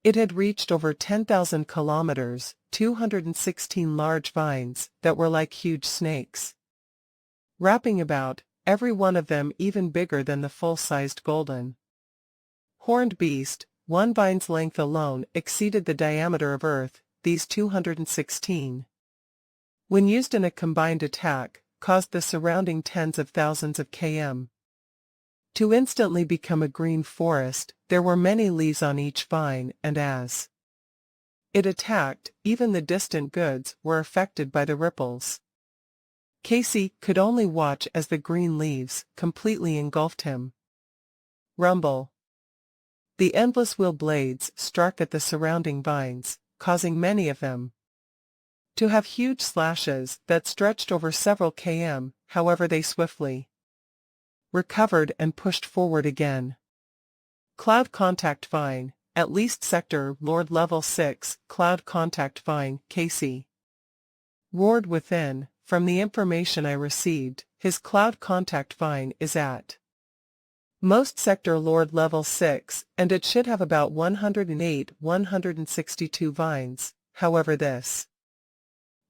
it had reached over 10,000 kilometers, 216 large vines that were like huge snakes wrapping about, every one of them even bigger than the full-sized golden horned beast. One vine's length alone exceeded the diameter of Earth. These 216, when used in a combined attack, caused the surrounding tens of thousands of km to instantly become a green forest. There were many leaves on each vine, and as it attacked, even the distant goods were affected by the ripples. Casey could only watch as the green leaves completely engulfed him. Rumble. The endless wheel blades struck at the surrounding vines, causing many of them to have huge slashes that stretched over several km. However, they swiftly recovered and pushed forward again. Cloud Contact Vine, at least Sector Lord Level 6, Cloud Contact Vine, Casey roared within. From the information I received, his Cloud Contact Vine is at most Sector Lord Level 6, and it should have about 108-162 vines. However, this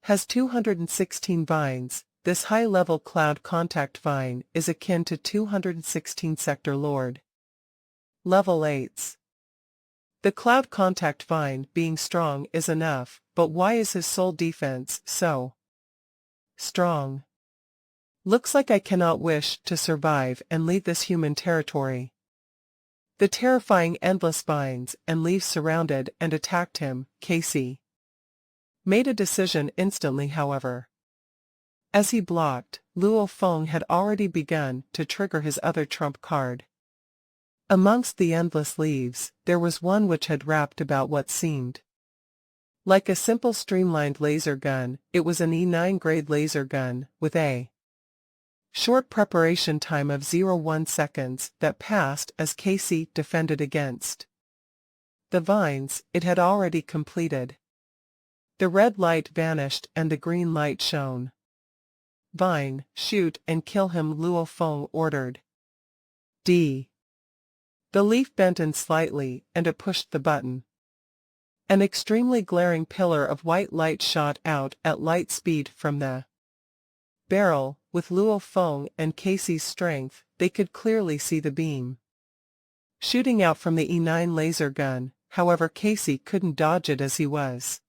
has 216 vines. This high-level Cloud Contact Vine is akin to 216 Sector Lord Level 8s. The Cloud Contact Vine being strong is enough, but why is his soul defense so strong? Looks like I cannot wish to survive and leave this human territory. The terrifying endless vines and leaves surrounded and attacked him. Casey made a decision instantly, however. As he blocked, Luo Feng had already begun to trigger his other trump card. Amongst the endless leaves, there was one which had wrapped about what seemed like a simple streamlined laser gun. It was an E9 grade laser gun, with a short preparation time of 0.1 seconds that passed as Casey defended against the vines. It had already completed. The red light vanished and the green light shone. "Vine, shoot and kill him," Luo Feng ordered. D. The leaf bent in slightly, and it pushed the button. An extremely glaring pillar of white light shot out at light speed from the barrel. With Luo Feng and Casey's strength, they could clearly see the beam shooting out from the E9 laser gun. However, Casey couldn't dodge it as he was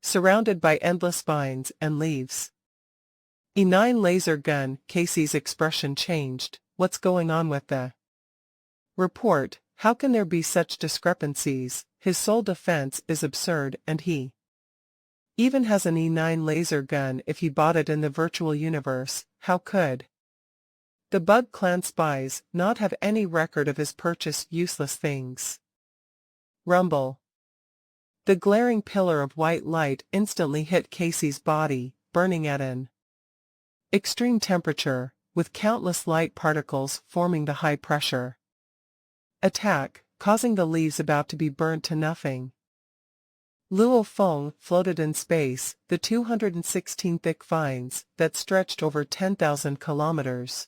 surrounded by endless vines and leaves. E9 laser gun. Casey's expression changed. "What's going on with the report? How can there be such discrepancies? His sole defense is absurd, and he even has an E9 laser gun. If he bought it in the virtual universe, how could the Bug Clan spies not have any record of his purchased useless things?" Rumble. The glaring pillar of white light instantly hit Casey's body, burning at an extreme temperature, with countless light particles forming the high-pressure attack, causing the leaves about to be burned to nothing. Luo Feng floated in space. The 216 thick vines, that stretched over 10,000 kilometers,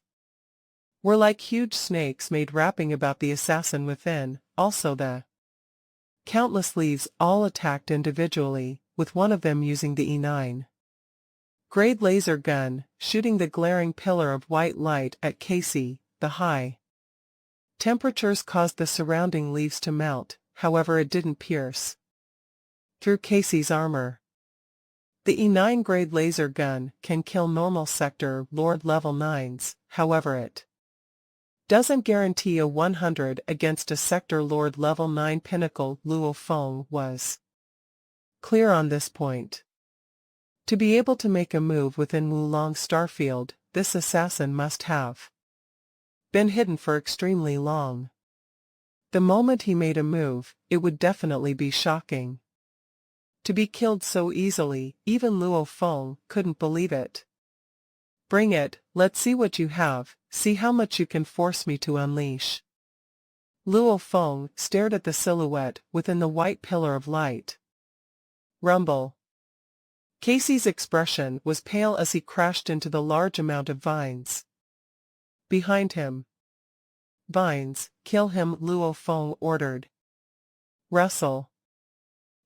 were like huge snakes made wrapping about the assassin within. Also the countless leaves all attacked individually, with one of them using the E9 grade laser gun, shooting the glaring pillar of white light at Casey. The high temperatures caused the surrounding leaves to melt. However, it didn't pierce through Casey's armor. The E9 grade laser gun can kill normal sector Lord level 9s, however it doesn't guarantee a 100 against a sector Lord level 9 pinnacle. Luo Feng was clear on this point. To be able to make a move within Wulong Starfield, this assassin must have been hidden for extremely long. The moment he made a move, it would definitely be shocking. To be killed so easily, even Luo Feng couldn't believe it. "Bring it, let's see what you have, see how much you can force me to unleash." Luo Feng stared at the silhouette within the white pillar of light. Rumble. Casey's expression was pale as he crashed into the large amount of vines behind him. "Vines, kill him," Luo Feng ordered. Rustle.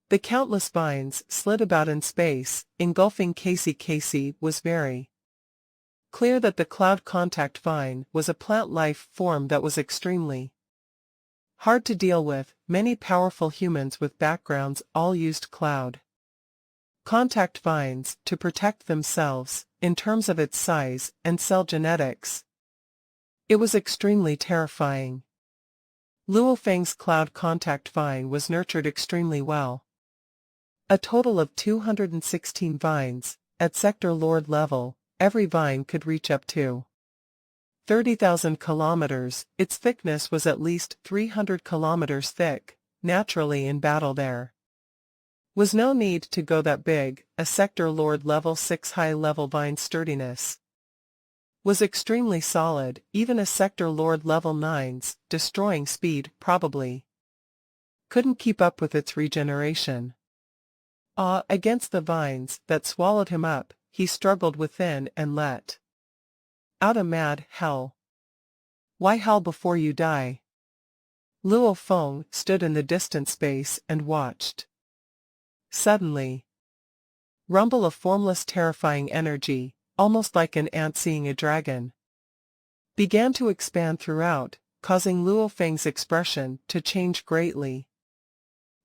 The countless vines slid about in space, engulfing Casey. Casey was very clear that the cloud contact vine was a plant life form that was extremely hard to deal with. Many powerful humans with backgrounds all used cloud contact vines to protect themselves. In terms of its size and cell genetics, it was extremely terrifying. Luo Feng's cloud contact vine was nurtured extremely well. A total of 216 vines, at sector lord level. Every vine could reach up to 30,000 kilometers. Its thickness was at least 300 kilometers thick. Naturally, in battle there was no need to go that big. A sector lord level 6 high-level vine sturdiness was extremely solid. Even a sector lord level 9's destroying speed probably couldn't keep up with its regeneration. Against the vines that swallowed him up, he struggled within and let out a mad hell. "Why howl before you die?" Luo Feng stood in the distant space and watched. Suddenly, rumble of formless terrifying energy, almost like an ant seeing a dragon, began to expand throughout, causing Luo Feng's expression to change greatly.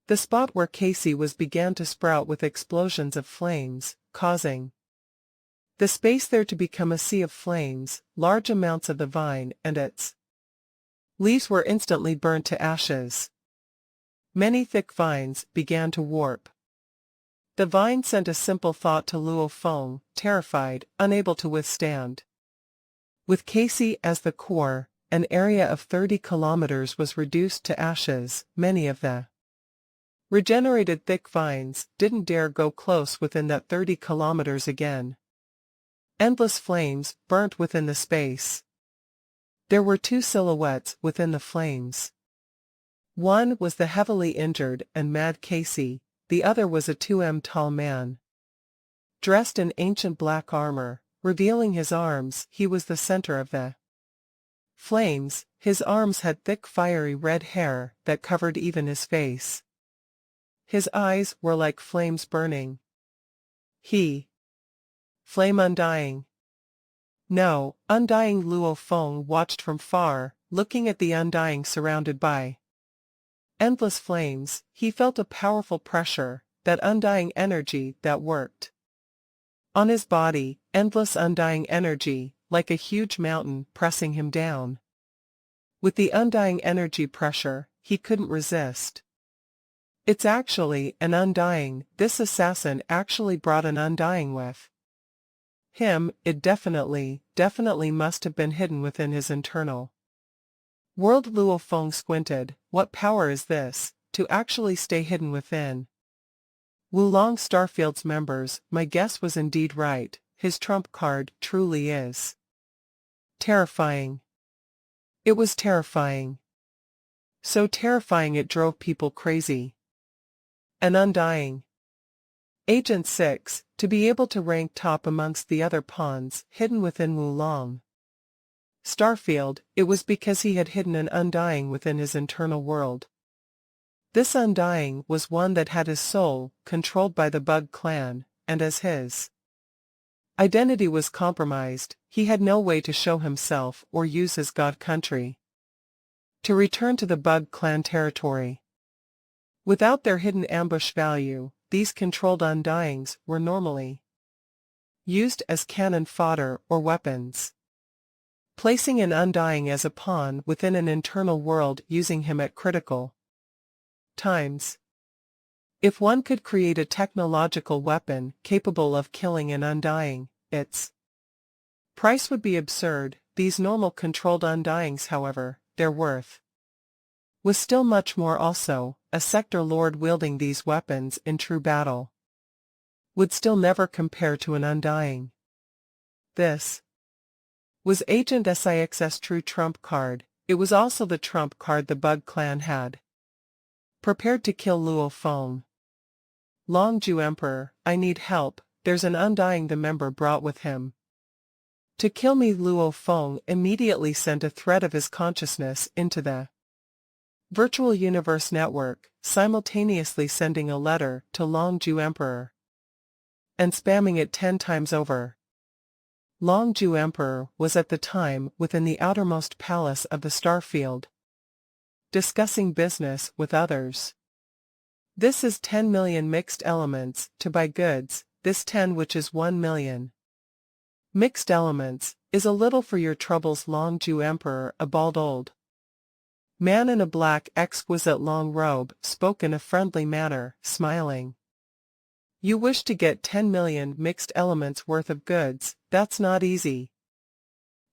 The spot where Casey was began to sprout with explosions of flames, causing the space there to become a sea of flames. Large amounts of the vine and its leaves were instantly burnt to ashes. Many thick vines began to warp. The vine sent a simple thought to Luo Feng, terrified, unable to withstand. With Casey as the core, an area of 30 kilometers was reduced to ashes. Many of the regenerated thick vines didn't dare go close within that 30 kilometers again. Endless flames burnt within the space. There were two silhouettes within the flames. One was the heavily injured and mad Casey, the other was a 2 m tall man. Dressed in ancient black armor, revealing his arms, he was the center of the flames. His arms had thick fiery red hair that covered even his face. His eyes were like flames burning. Flame undying. No, undying. Luo Feng watched from far, looking at the undying surrounded by endless flames. He felt a powerful pressure, that undying energy that worked on his body, endless undying energy, like a huge mountain pressing him down. With the undying energy pressure, he couldn't resist. It's actually an undying. This assassin actually brought an undying with him. It definitely must have been hidden within his internal world. Luo Feng squinted. What power is this, to actually stay hidden within Wulong Starfield's members? My guess was indeed right. His trump card truly is terrifying. It was terrifying. So terrifying it drove people crazy. An undying Agent 6, to be able to rank top amongst the other pawns hidden within Wulong Starfield, it was because he had hidden an undying within his internal world. This undying was one that had his soul controlled by the Bug clan, and as his identity was compromised, he had no way to show himself or use his god country to return to the Bug clan territory. Without their hidden ambush value, these controlled undyings were normally used as cannon fodder or weapons. Placing an undying as a pawn within an internal world, using him at critical times. If one could create a technological weapon capable of killing an undying, its price would be absurd. These normal controlled undyings, however, their worth was still much more. Also, a sector lord wielding these weapons in true battle would still never compare to an undying. This was Agent Six's true trump card. It was also the trump card the Bug clan had prepared to kill Luo Feng. Longju Emperor, I need help. There's an undying the member brought with him to kill me. Luo Feng immediately sent a thread of his consciousness into the virtual universe network, simultaneously sending a letter to Longju Emperor and spamming it 10 times over. Longju Emperor was at the time within the outermost palace of the Starfield, discussing business with others. This is 10 million mixed elements to buy goods. This 10, which is 1 million mixed elements, is a little for your troubles. Longju Emperor, a bald old man in a black exquisite long robe, spoke in a friendly manner, smiling. You wish to get 10 million mixed elements worth of goods? That's not easy.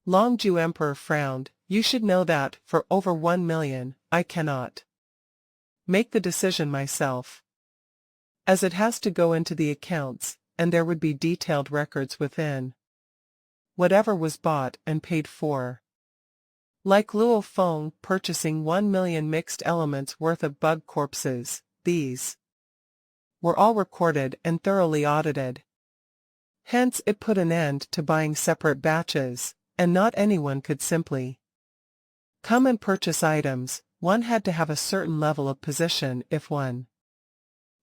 Longju Emperor frowned. You should know that, for over 1 million, I cannot make the decision myself, as it has to go into the accounts, and there would be detailed records within whatever was bought and paid for. Like Luo Feng purchasing 1 million mixed elements worth of bug corpses, these were all recorded and thoroughly audited. Hence it put an end to buying separate batches, and not anyone could simply come and purchase items. One had to have a certain level of position. If one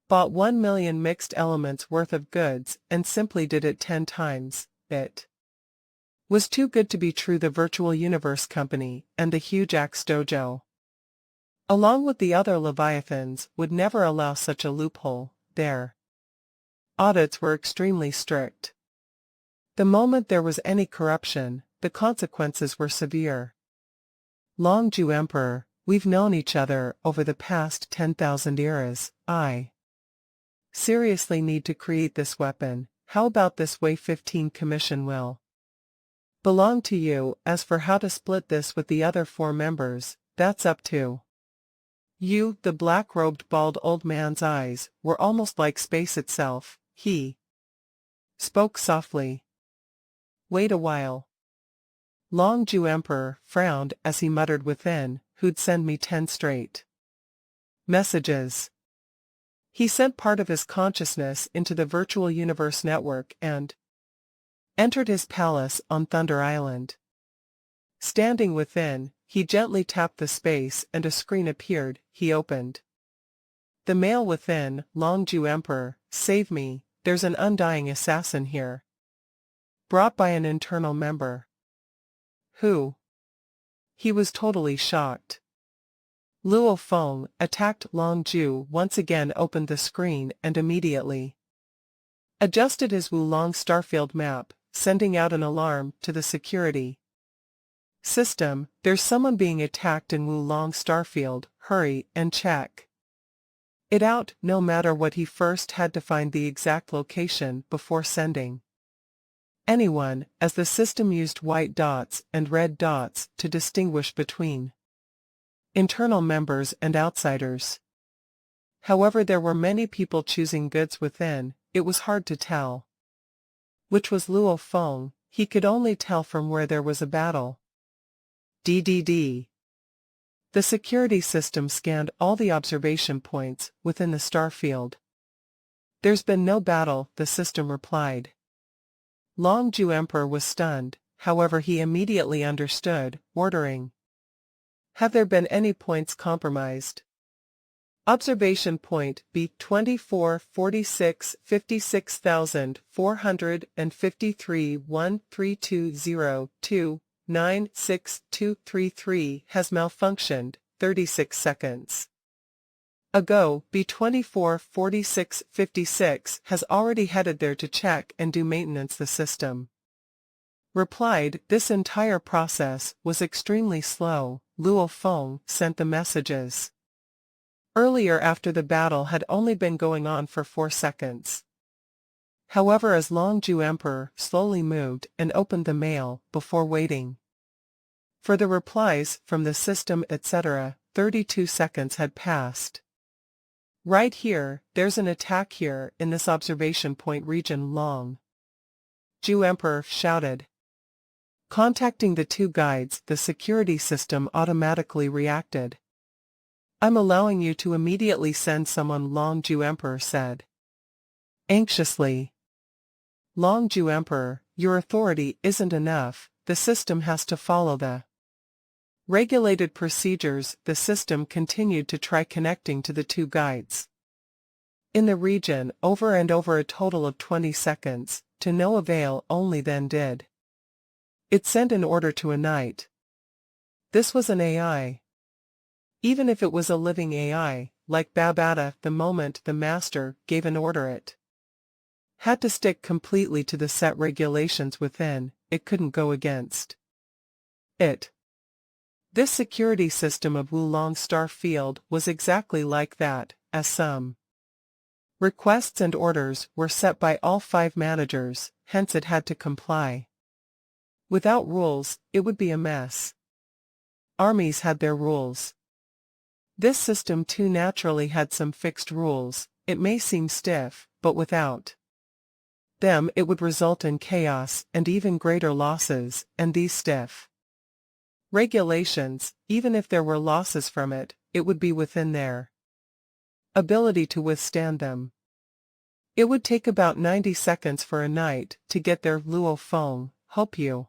bought 1 million mixed elements worth of goods and simply did it 10 times, it was too good to be true. The Virtual Universe Company and the huge Axe Dojo, along with the other Leviathans, would never allow such a loophole. Their audits were extremely strict. The moment there was any corruption, the consequences were severe. Longju Emperor, we've known each other over the past 10,000 eras. I seriously need to create this weapon. How about this way? 15 commission will belong to you. As for how to split this with the other 4 members, that's up to you. The black-robed bald old man's eyes were almost like space itself. He spoke softly. Wait a while. Long Ju Emperor frowned as he muttered within, who'd send me 10 straight messages. He sent part of his consciousness into the virtual universe network and entered his palace on Thunder Island. Standing within, he gently tapped the space and a screen appeared. He opened the mail within. Long Ju Emperor, save me, there's an undying assassin here. Brought by an internal member. Who? He was totally shocked. Luo Feng attacked. Long Ju once again opened the screen and immediately adjusted his Wulong starfield map, sending out an alarm to the security system. There's someone being attacked in Wulong starfield, hurry and check it out. No matter what, he first had to find the exact location before sending anyone, as the system used white dots and red dots to distinguish between internal members and outsiders. However, there were many people choosing goods within. It was hard to tell which was Luo Feng. He could only tell from where there was a battle. DDD. The security system scanned all the observation points within the starfield. There's been no battle, the system replied. Long Ju Emperor was stunned, however he immediately understood, ordering, have there been any points compromised? Observation point B 24 46 56,453 1320 96233 has malfunctioned. 36 seconds ago. B 24 46 56 has already headed there to check and do maintenance. The system replied. This entire process was extremely slow. Luo Feng sent the messages earlier after the battle had only been going on for 4 seconds. However, as Long Ju Emperor slowly moved and opened the mail before waiting for the replies from the system, etc., 32 seconds had passed. Right here, there's an attack here in this observation point region. Long Ju Emperor shouted. Contacting the 2 guides, the security system automatically reacted. I'm allowing you to immediately send someone, Long Ju Emperor said anxiously. Long Ju Emperor, your authority isn't enough. The system has to follow the regulated procedures. The system continued to try connecting to the 2 guides in the region over and over, a total of 20 seconds, to no avail. Only then did it sent an order to a knight. This was an AI. Even if it was a living AI, like Babata, the moment the master gave an order, it had to stick completely to the set regulations within. It couldn't go against it. This security system of Wulong Starfield was exactly like that, as some requests and orders were set by all 5 managers, hence it had to comply. Without rules, it would be a mess. Armies had their rules. This system too naturally had some fixed rules. It may seem stiff, but without them it would result in chaos and even greater losses, and these stiff regulations, even if there were losses from it, it would be within their ability to withstand them. It would take about 90 seconds for a knight to get there. Luo Feng, hope you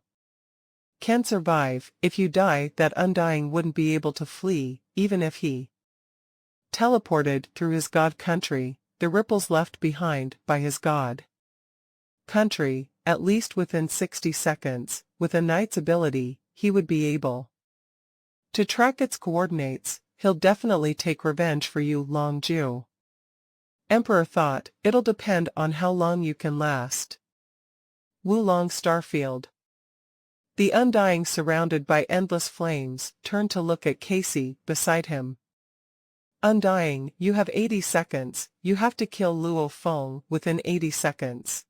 can survive. If you die, that undying wouldn't be able to flee, even if he teleported through his god country. The ripples left behind by his god country, at least within 60 seconds, with a knight's ability, he would be able to track its coordinates. He'll definitely take revenge for you, Long Ju Emperor thought. It'll depend on how long you can last. Wulong Starfield. The undying, surrounded by endless flames, turned to look at Casey beside him. Undying, you have 80 seconds. You have to kill Luo Feng within 80 seconds.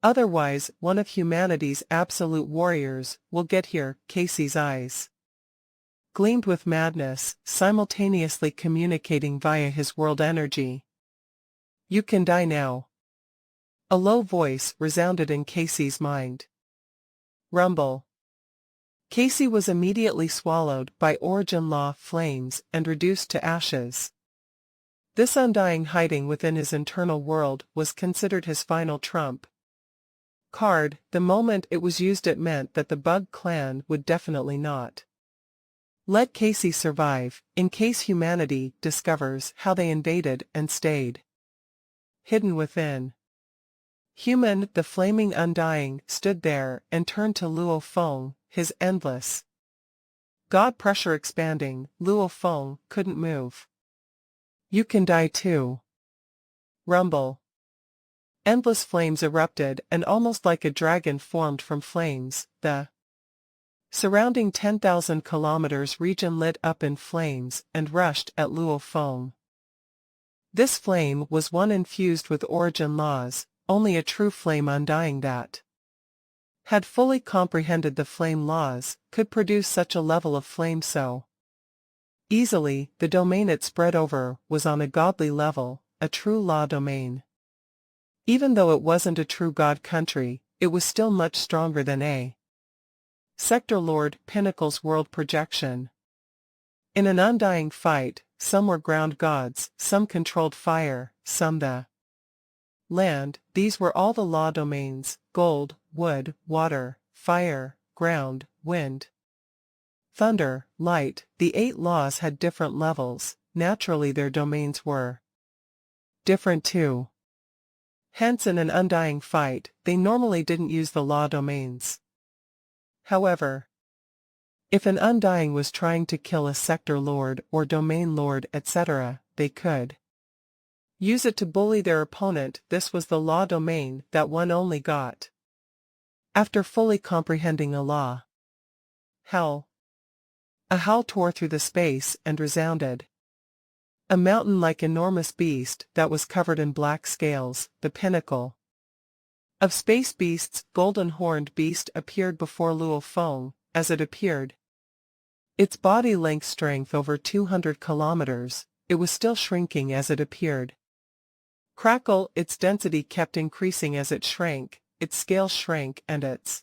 Otherwise, one of humanity's absolute warriors will get here. Casey's eyes gleamed with madness, simultaneously communicating via his world energy. You can die now. A low voice resounded in Casey's mind. Rumble. Casey was immediately swallowed by origin law flames and reduced to ashes. This undying hiding within his internal world was considered his final trump card. The moment it was used, it meant that the Bug clan would definitely not let Casey survive, in case humanity discovers how they invaded and stayed hidden within. Human, the flaming undying, stood there and turned to Luo Feng, his endless God pressure expanding. Luo Feng couldn't move. You can die too. Rumble. Endless flames erupted, and almost like a dragon formed from flames, the surrounding 10,000 kilometers region lit up in flames and rushed at Luo Feng. This flame was one infused with origin laws, only a true flame undying that had fully comprehended the flame laws could produce such a level of flame so easily. The domain it spread over was on a godly level, a true law domain. Even though it wasn't a true god country, it was still much stronger than a Sector Lord Pinnacle's world projection. In an undying fight, some were ground gods, some controlled fire, some the land. These were all the law domains: gold, wood, water, fire, ground, wind, thunder, light. The 8 laws had different levels, naturally their domains were different too. Hence in an undying fight, they normally didn't use the law domains. However, if an undying was trying to kill a sector lord or domain lord etc., they could use it to bully their opponent. This was the law domain that one only got after fully comprehending a law. Howl. A howl tore through the space and resounded. A mountain-like enormous beast that was covered in black scales, the pinnacle of space beasts, golden-horned beast, appeared before Luo Feng. As it appeared, its body length strength over 200 kilometers, it was still shrinking as it appeared. Crackle, its density kept increasing as it shrank, its scales shrank and its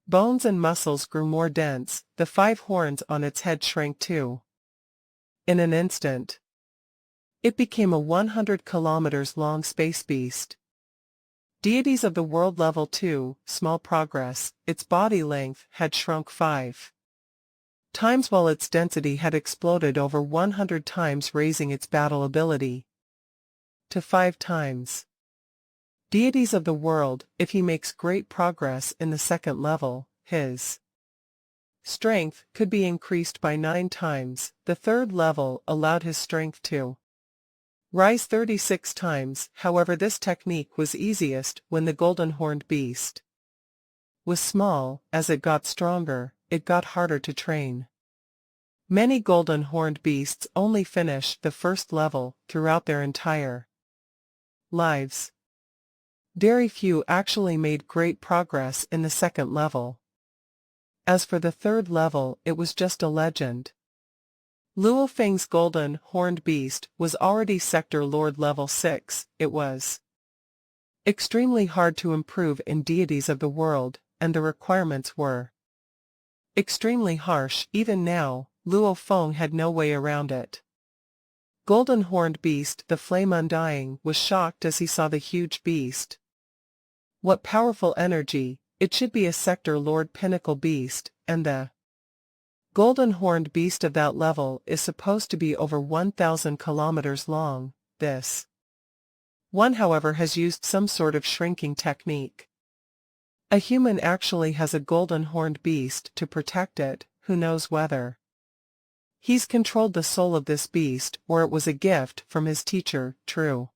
bones and muscles grew more dense. The 5 horns on its head shrank too. In an instant, it became a 100 kilometers long space beast. Deities of the world level 2, small progress. Its body length had shrunk 5 times while its density had exploded over 100 times, raising its battle ability to 5 times. Deities of the world, if he makes great progress in the 2nd level, his strength could be increased by 9 times. The 3rd level allowed his strength to rise 36 times. However, this technique was easiest when the golden-horned beast was small. As it got stronger, it got harder to train. Many golden-horned beasts only finish the 1st level throughout their entire lives. Very few actually made great progress in the 2nd level. As for the 3rd level, it was just a legend. Luo Feng's golden horned beast was already Sector Lord level 6. It was extremely hard to improve in deities of the world, and the requirements were extremely harsh. Even now, Luo Feng had no way around it. Golden horned beast, the flame undying, was shocked as he saw the huge beast. What powerful energy! It should be a Sector Lord Pinnacle beast, and the golden-horned beast of that level is supposed to be over 1,000 kilometers long. This one, however, has used some sort of shrinking technique. A human actually has a golden-horned beast to protect it. Who knows whether he's controlled the soul of this beast or it was a gift from his teacher. True.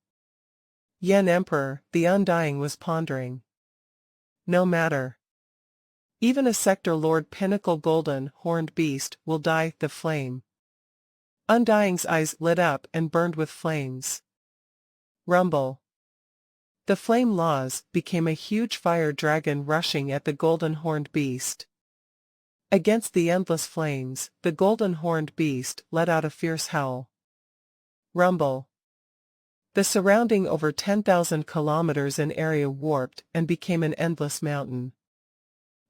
Yen Emperor, the Undying, was pondering. No matter. Even a Sector Lord Pinnacle golden-horned beast will die. The flame Undying's eyes lit up and burned with flames. Rumble. The flame laws became a huge fire dragon rushing at the golden-horned beast. Against the endless flames, the golden-horned beast let out a fierce howl. Rumble. The surrounding over 10,000 kilometers in area warped and became an endless mountain.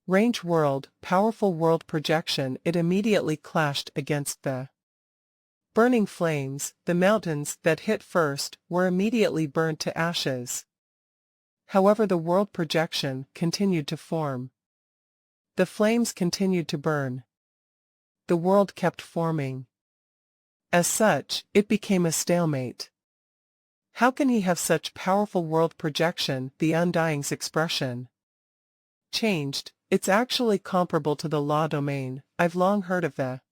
Range world, powerful world projection. It immediately clashed against the burning flames. The mountains that hit first were immediately burned to ashes. However, the world projection continued to form. The flames continued to burn. The world kept forming. As such, it became a stalemate. How can he have such powerful world projection? The Undying's expression changed. It's actually comparable to the law domain. I've long heard of the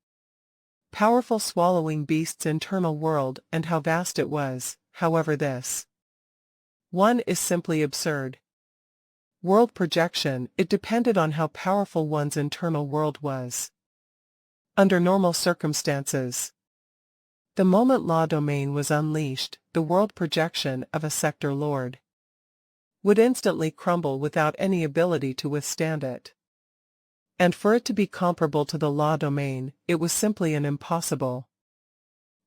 powerful swallowing beast's internal world and how vast it was. However, this one is simply absurd. World projection, it depended on how powerful one's internal world was. Under normal circumstances, the moment law domain was unleashed, the world projection of a sector lord would instantly crumble without any ability to withstand it. And for it to be comparable to the law domain, it was simply an impossible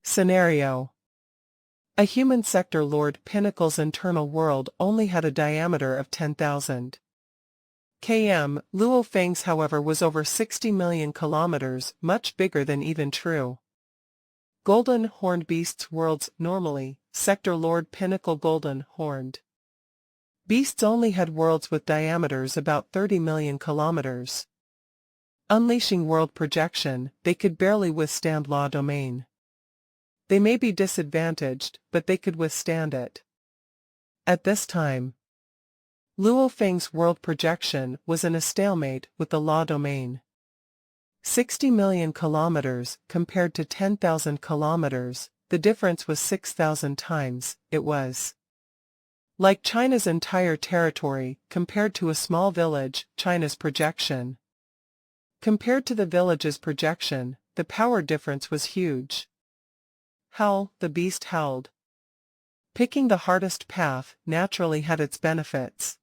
scenario. A human sector lord pinnacle's internal world only had a diameter of 10,000 km. Luo Feng's, however, was over 60 million kilometers, much bigger than even true golden horned beasts' worlds. Normally, sector lord pinnacle golden horned beasts only had worlds with diameters about 30 million kilometers. Unleashing world projection, they could barely withstand law domain. They may be disadvantaged, but they could withstand it. At this time, Luo Feng's world projection was in a stalemate with the law domain. 60 million kilometers compared to 10,000 kilometers, the difference was 6,000 times. It was like China's entire territory compared to a small village. China's projection compared to the village's projection, the power difference was huge. Howl, the beast howled. Picking the hardest path naturally had its benefits.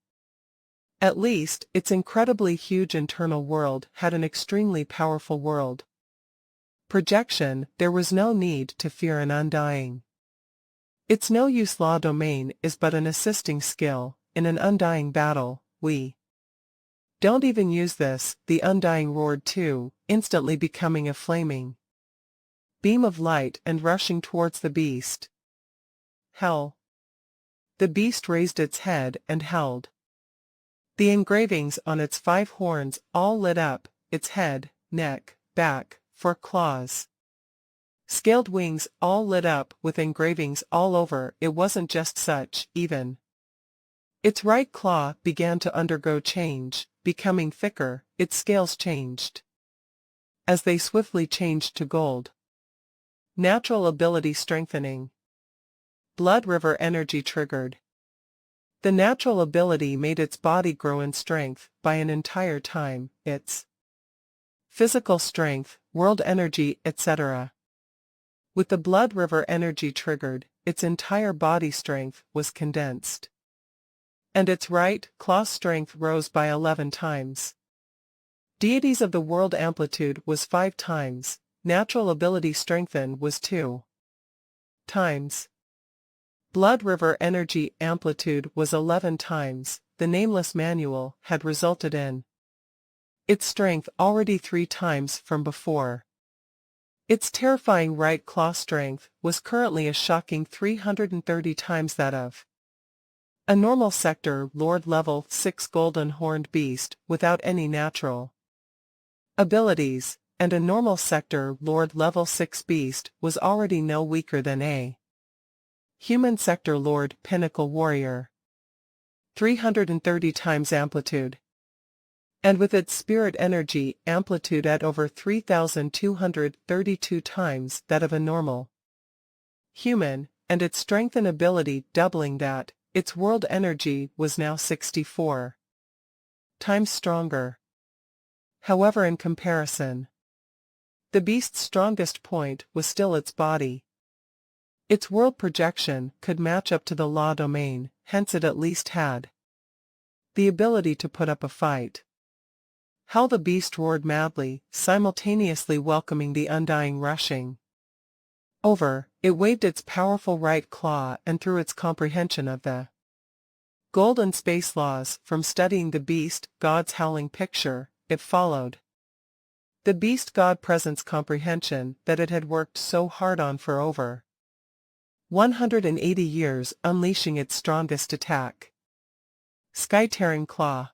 At least, its incredibly huge internal world had an extremely powerful world projection. There was no need to fear an undying. Its no use law domain is but an assisting skill. In an undying battle, we don't even use this. The undying roared too, instantly becoming a flaming beam of light and rushing towards the beast. Hell. The beast raised its head and howled. The engravings on its 5 horns all lit up, its head, neck, back, 4 claws, scaled wings all lit up with engravings all over. It wasn't just such, even its right claw began to undergo change, becoming thicker. Its scales changed as they swiftly changed to gold. Natural ability strengthening. Blood river energy triggered. The natural ability made its body grow in strength by an entire time. Its physical strength, world energy, etc. With the blood river energy triggered, its entire body strength was condensed. And its right claw strength rose by 11 times. Deities of the world amplitude was 5 times. Natural ability strengthen was 2 times. Blood river energy amplitude was 11 times. The nameless manual had resulted in its strength already 3 times from before. Its terrifying right claw strength was currently a shocking 330 times that of a normal sector lord level 6 golden horned beast without any natural abilities, and a normal sector lord level 6 beast was already no weaker than a human sector lord pinnacle warrior. 330 times amplitude. And with its spirit energy amplitude at over 3,232 times that of a normal human, and its strength and ability doubling that, its world energy was now 64 times stronger. However, in comparison, the beast's strongest point was still its body. Its world projection could match up to the law domain, hence it at least had the ability to put up a fight. How the beast roared madly, simultaneously welcoming the undying rushing over. It waved its powerful right claw, and through its comprehension of the golden space laws from studying the beast god's howling picture, it followed the beast god presence comprehension that it had worked so hard on for over 180 years, unleashing its strongest attack. Sky-tearing claw.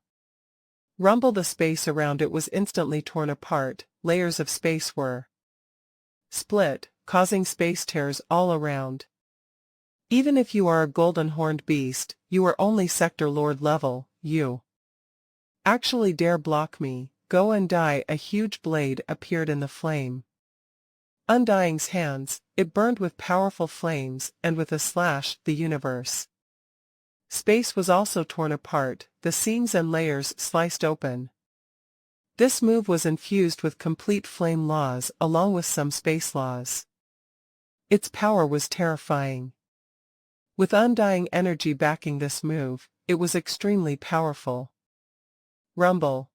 Rumble. The space around it was instantly torn apart, layers of space were split, causing space tears all around. Even if you are a golden horned beast, you are only sector lord level, you actually dare block me, go and die. A huge blade appeared in the flame. Undying's hands, it burned with powerful flames, and with a slash, the universe space was also torn apart, the seams and layers sliced open. This move was infused with complete flame laws along with some space laws. Its power was terrifying. With undying energy backing this move, it was extremely powerful. Rumble.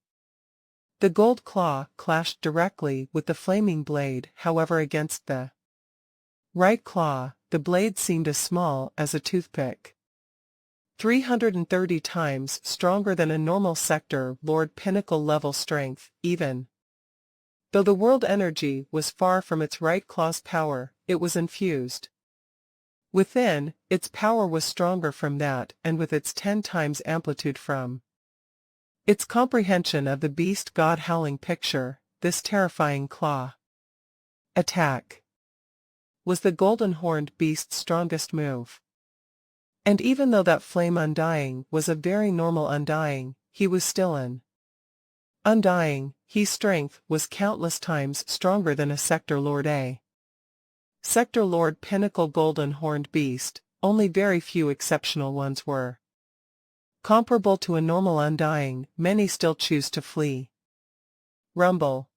The gold claw clashed directly with the flaming blade, however against the right claw, the blade seemed as small as a toothpick. 330 times stronger than a normal sector lord pinnacle level strength, even though the world energy was far from its right claw's power, it was infused within. Its power was stronger from that, and with its 10 times amplitude from its comprehension of the beast god howling picture. This terrifying claw attack was the golden horned beast's strongest move. And even though that flame undying was a very normal undying, he was still an undying. His strength was countless times stronger than a sector lord. A sector lord pinnacle golden horned beast, only very few exceptional ones were comparable to a normal undying. Many still choose to flee. Rumble.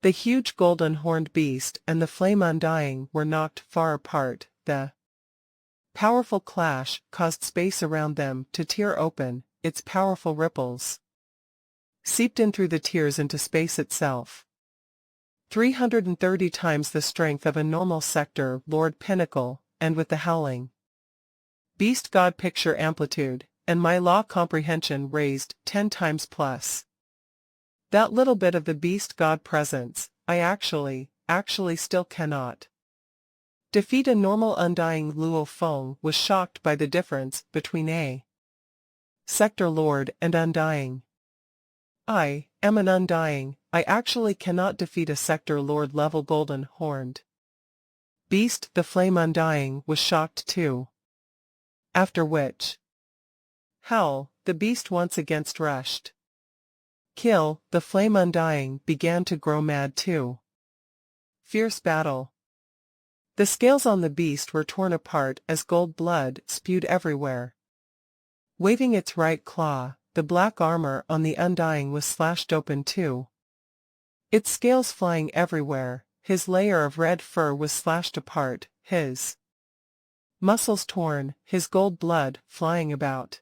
The huge golden horned beast and the flame undying were knocked far apart. The powerful clash caused space around them to tear open, its powerful ripples seeped in through the tears into space itself. 330 times the strength of a normal sector lord pinnacle, and with the howling beast god picture amplitude, and my law comprehension raised 10 times plus. That little bit of the beast god presence, I actually still cannot defeat a normal undying. Luo Feng was shocked by the difference between a sector lord and undying. I am an undying. I actually cannot defeat a sector lord level golden horned beast. The flame undying was shocked too. After which, howl, the beast once again rushed. Kill, the flame undying began to grow mad too. Fierce battle. The scales on the beast were torn apart as gold blood spewed everywhere. Waving its right claw, the black armor on the undying was slashed open too. Its scales flying everywhere, his layer of red fur was slashed apart, his muscles torn, his gold blood flying about.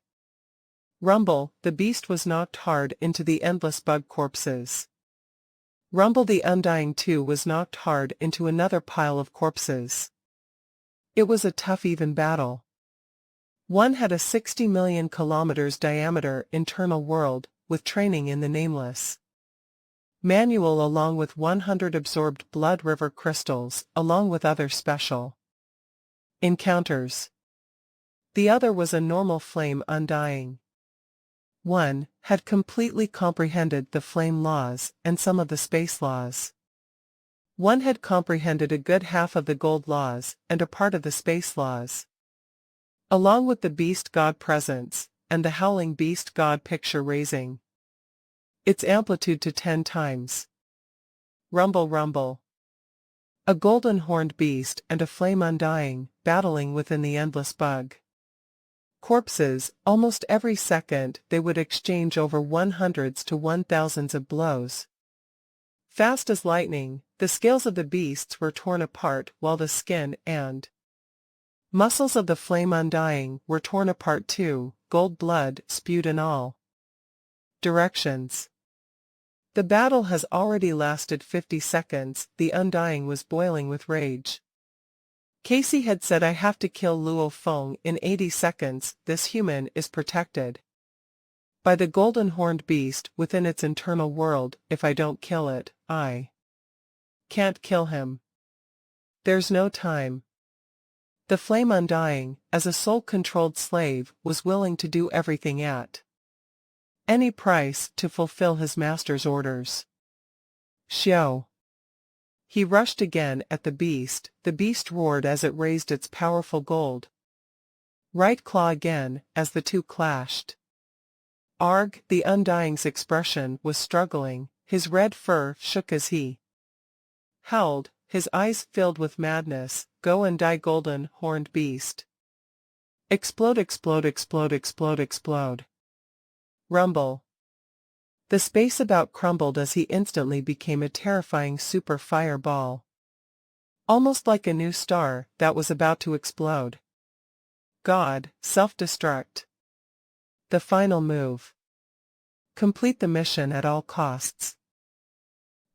Rumble, the beast was knocked hard into the endless bug corpses. Rumble the undying too was knocked hard into another pile of corpses. It was a tough even battle. One had a 60 million kilometers diameter internal world, with training in the nameless manual along with 100 absorbed blood river crystals, along with other special encounters. The other was a normal flame undying. One had completely comprehended the flame laws and some of the space laws. One had comprehended a good half of the gold laws and a part of the space laws. Along with the beast god presence, and the howling beast god picture raising its amplitude to 10 times. Rumble rumble. A golden horned beast and a flame undying, battling within the endless bug corpses. Almost every second they would exchange over 100s to 1000s of blows. Fast as lightning, the scales of the beasts were torn apart while the skin and Muscles of the flame undying were torn apart too, gold blood spewed and all directions. The battle has already lasted 50 seconds, the undying was boiling with rage. Casey had said I have to kill Luo Feng in 80 seconds, this human is protected by the golden horned beast within its internal world, if I don't kill it, I can't kill him. There's no time. The flame undying, as a soul-controlled slave, was willing to do everything at any price to fulfill his master's orders. Xiao. He rushed again at the beast roared as it raised its powerful gold right claw again, as the two clashed. Arg, the undying's expression was struggling, his red fur shook as he howled, his eyes filled with madness, go and die golden horned beast. Explode, explode, explode, explode, explode. Rumble. The space about crumbled as he instantly became a terrifying super fireball. Almost like a new star that was about to explode. God, self-destruct. The final move. Complete the mission at all costs.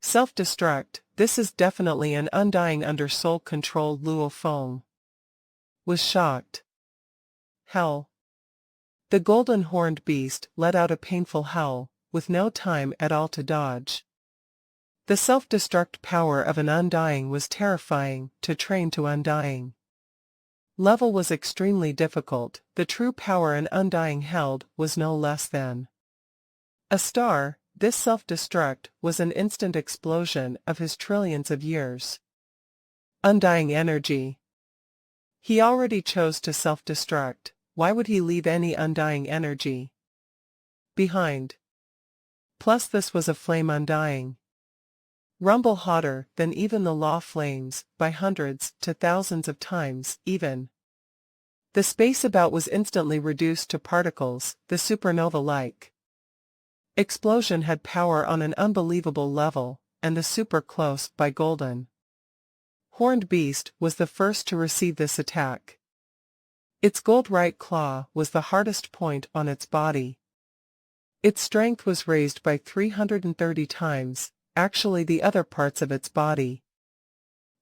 Self-destruct, this is definitely an undying under soul control. Luo Feng was shocked. Hell. The golden horned beast let out a painful howl, with no time at all to dodge. The self-destruct power of an undying was terrifying, to train to undying level was extremely difficult, the true power an undying held was no less than a star. This self-destruct was an instant explosion of his trillions of years. Undying energy. He already chose to self-destruct, why would he leave any undying energy behind? Plus this was a flame undying. Rumble hotter than even the law flames, by hundreds to thousands of times, even. The space about was instantly reduced to particles, the supernova-like explosion had power on an unbelievable level, and the super close by golden horned beast was the first to receive this attack. Its gold right claw was the hardest point on its body. Its strength was raised by 330 times, actually the other parts of its body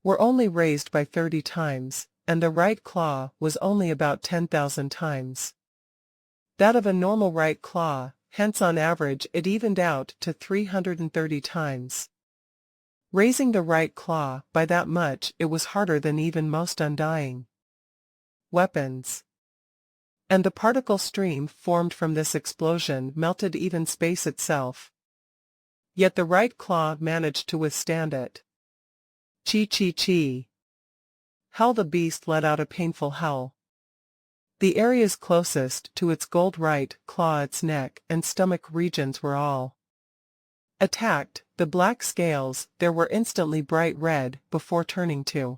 were only raised by 30 times, and the right claw was only about 10,000 times that of a normal right claw, hence on average it evened out to 330 times. Raising the right claw by that much, it was harder than even most undying weapons. And the particle stream formed from this explosion melted even space itself. Yet the right claw managed to withstand it. Chi. How the beast let out a painful howl. The areas closest to its gold right claw, its neck and stomach regions were all attacked. The black scales there were instantly bright red before turning to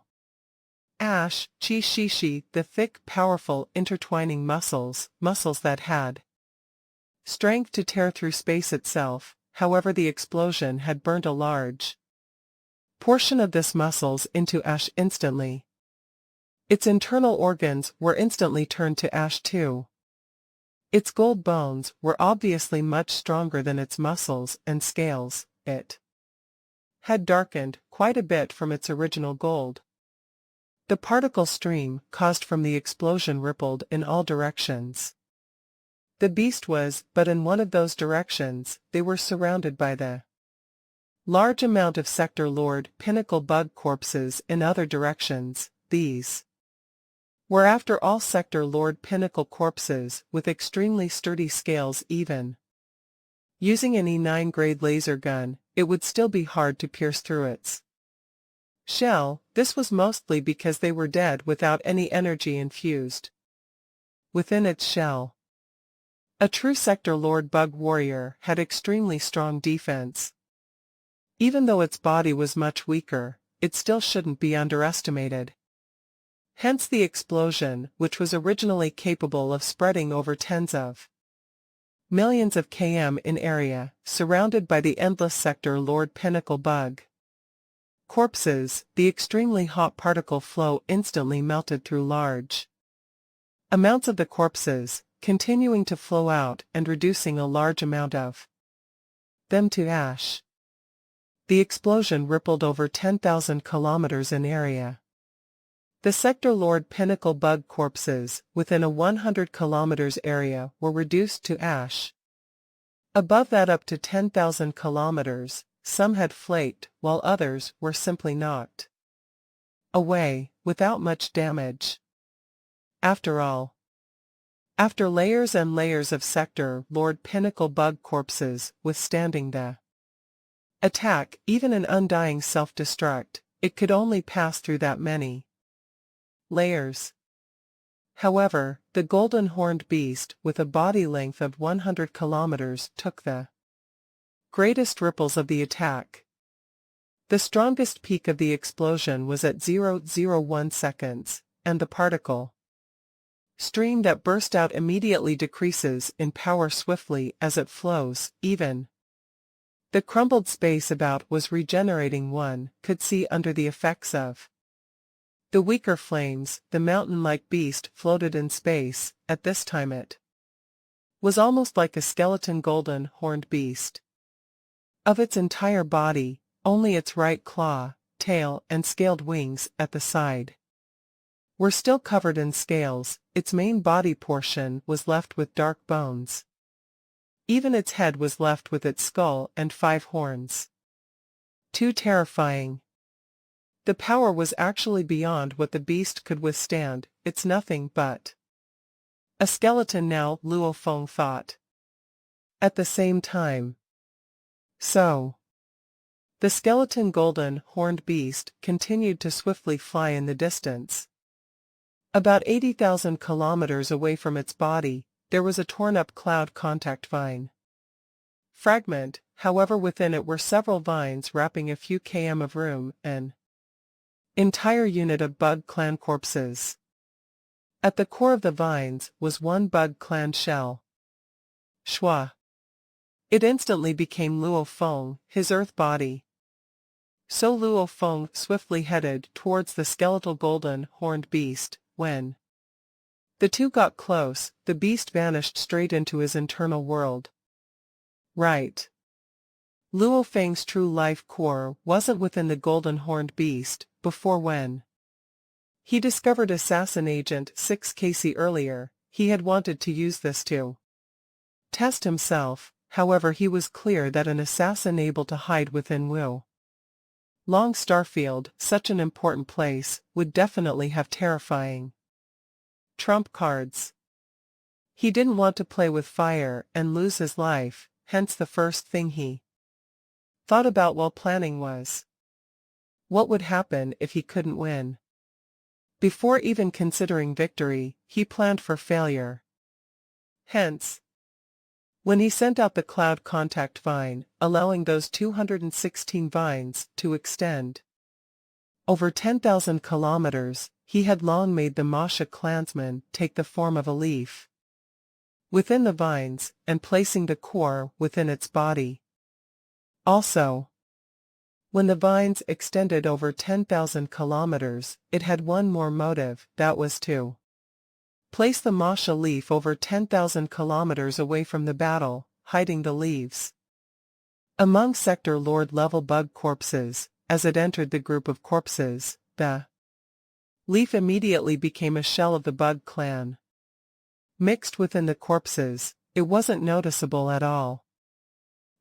ash. Chi, the thick, powerful, intertwining muscles that had strength to tear through space itself. However, the explosion had burnt a large portion of this muscles into ash instantly. Its internal organs were instantly turned to ash too. Its gold bones were obviously much stronger than its muscles and scales. It had darkened quite a bit from its original gold. The particle stream caused from the explosion rippled in all directions. The beast was but in one of those directions. They were surrounded by the large amount of Sector Lord Pinnacle bug corpses in other directions. These were after all Sector Lord Pinnacle corpses with extremely sturdy scales. Even using an E9 grade laser gun, it would still be hard to pierce through its shell. This was mostly because they were dead without any energy infused within its shell. A true Sector Lord bug warrior had extremely strong defense. Even though its body was much weaker, it still shouldn't be underestimated. Hence the explosion, which was originally capable of spreading over tens of millions of km in area, surrounded by the endless Sector Lord Pinnacle bug corpses, the extremely hot particle flow instantly melted through large amounts of the corpses, continuing to flow out and reducing a large amount of them to ash. The explosion rippled over 10,000 kilometers in area. The sector Lord Pinnacle bug corpses within a 100 kilometers area were reduced to ash. Above that, up to 10,000 kilometers, some had flaked while others were simply knocked away, without much damage. After all, after layers and layers of sector Lord Pinnacle bug corpses withstanding the attack, even an undying self-destruct, it could only pass through that many layers. However, the golden horned beast with a body length of 100 kilometers took the greatest ripples of the attack. The strongest peak of the explosion was at 0.01 seconds, and the particle stream that burst out immediately decreases in power swiftly as it flows. Even the crumbled space about was regenerating. One could see under the effects of the weaker flames. The mountain-like beast floated in space. At this time it was almost like a skeleton golden horned beast. Of its entire body, only its right claw, tail and scaled wings at the side were still covered in scales. Its main body portion was left with dark bones. Even its head was left with its skull and 5 horns. Too terrifying. The power was actually beyond what the beast could withstand. It's nothing but a skeleton now, Luo Feng thought. At the same time. So, the skeleton golden horned beast continued to swiftly fly in the distance. About 80,000 kilometers away from its body, there was a torn-up cloud contact vine fragment. However, within it were several vines wrapping a few km of room, an entire unit of bug clan corpses. At the core of the vines was one bug clan shell. Shua. It instantly became Luo Feng, his earth body. So Luo Feng swiftly headed towards the skeletal golden horned beast. When the two got close, the beast vanished straight into his internal world. Right. Luo Feng's true life core wasn't within the golden horned beast before. When he discovered Assassin Agent 6KC earlier, he had wanted to use this to test himself. However, he was clear that an assassin able to hide within Wu Long Starfield, such an important place, would definitely have terrifying trump cards. He didn't want to play with fire and lose his life, hence the first thing he thought about while planning was what would happen if he couldn't win. Before even considering victory, he planned for failure. Hence, when he sent out the cloud contact vine, allowing those 216 vines to extend over 10,000 kilometers, he had long made the Masha clansman take the form of a leaf within the vines, and placing the core within its body. Also, when the vines extended over 10,000 kilometers, it had one more motive, that was to place the Masha leaf over 10,000 kilometers away from the battle, hiding the leaves among Sector Lord level bug corpses. As it entered the group of corpses, the leaf immediately became a shell of the bug clan. Mixed within the corpses, it wasn't noticeable at all.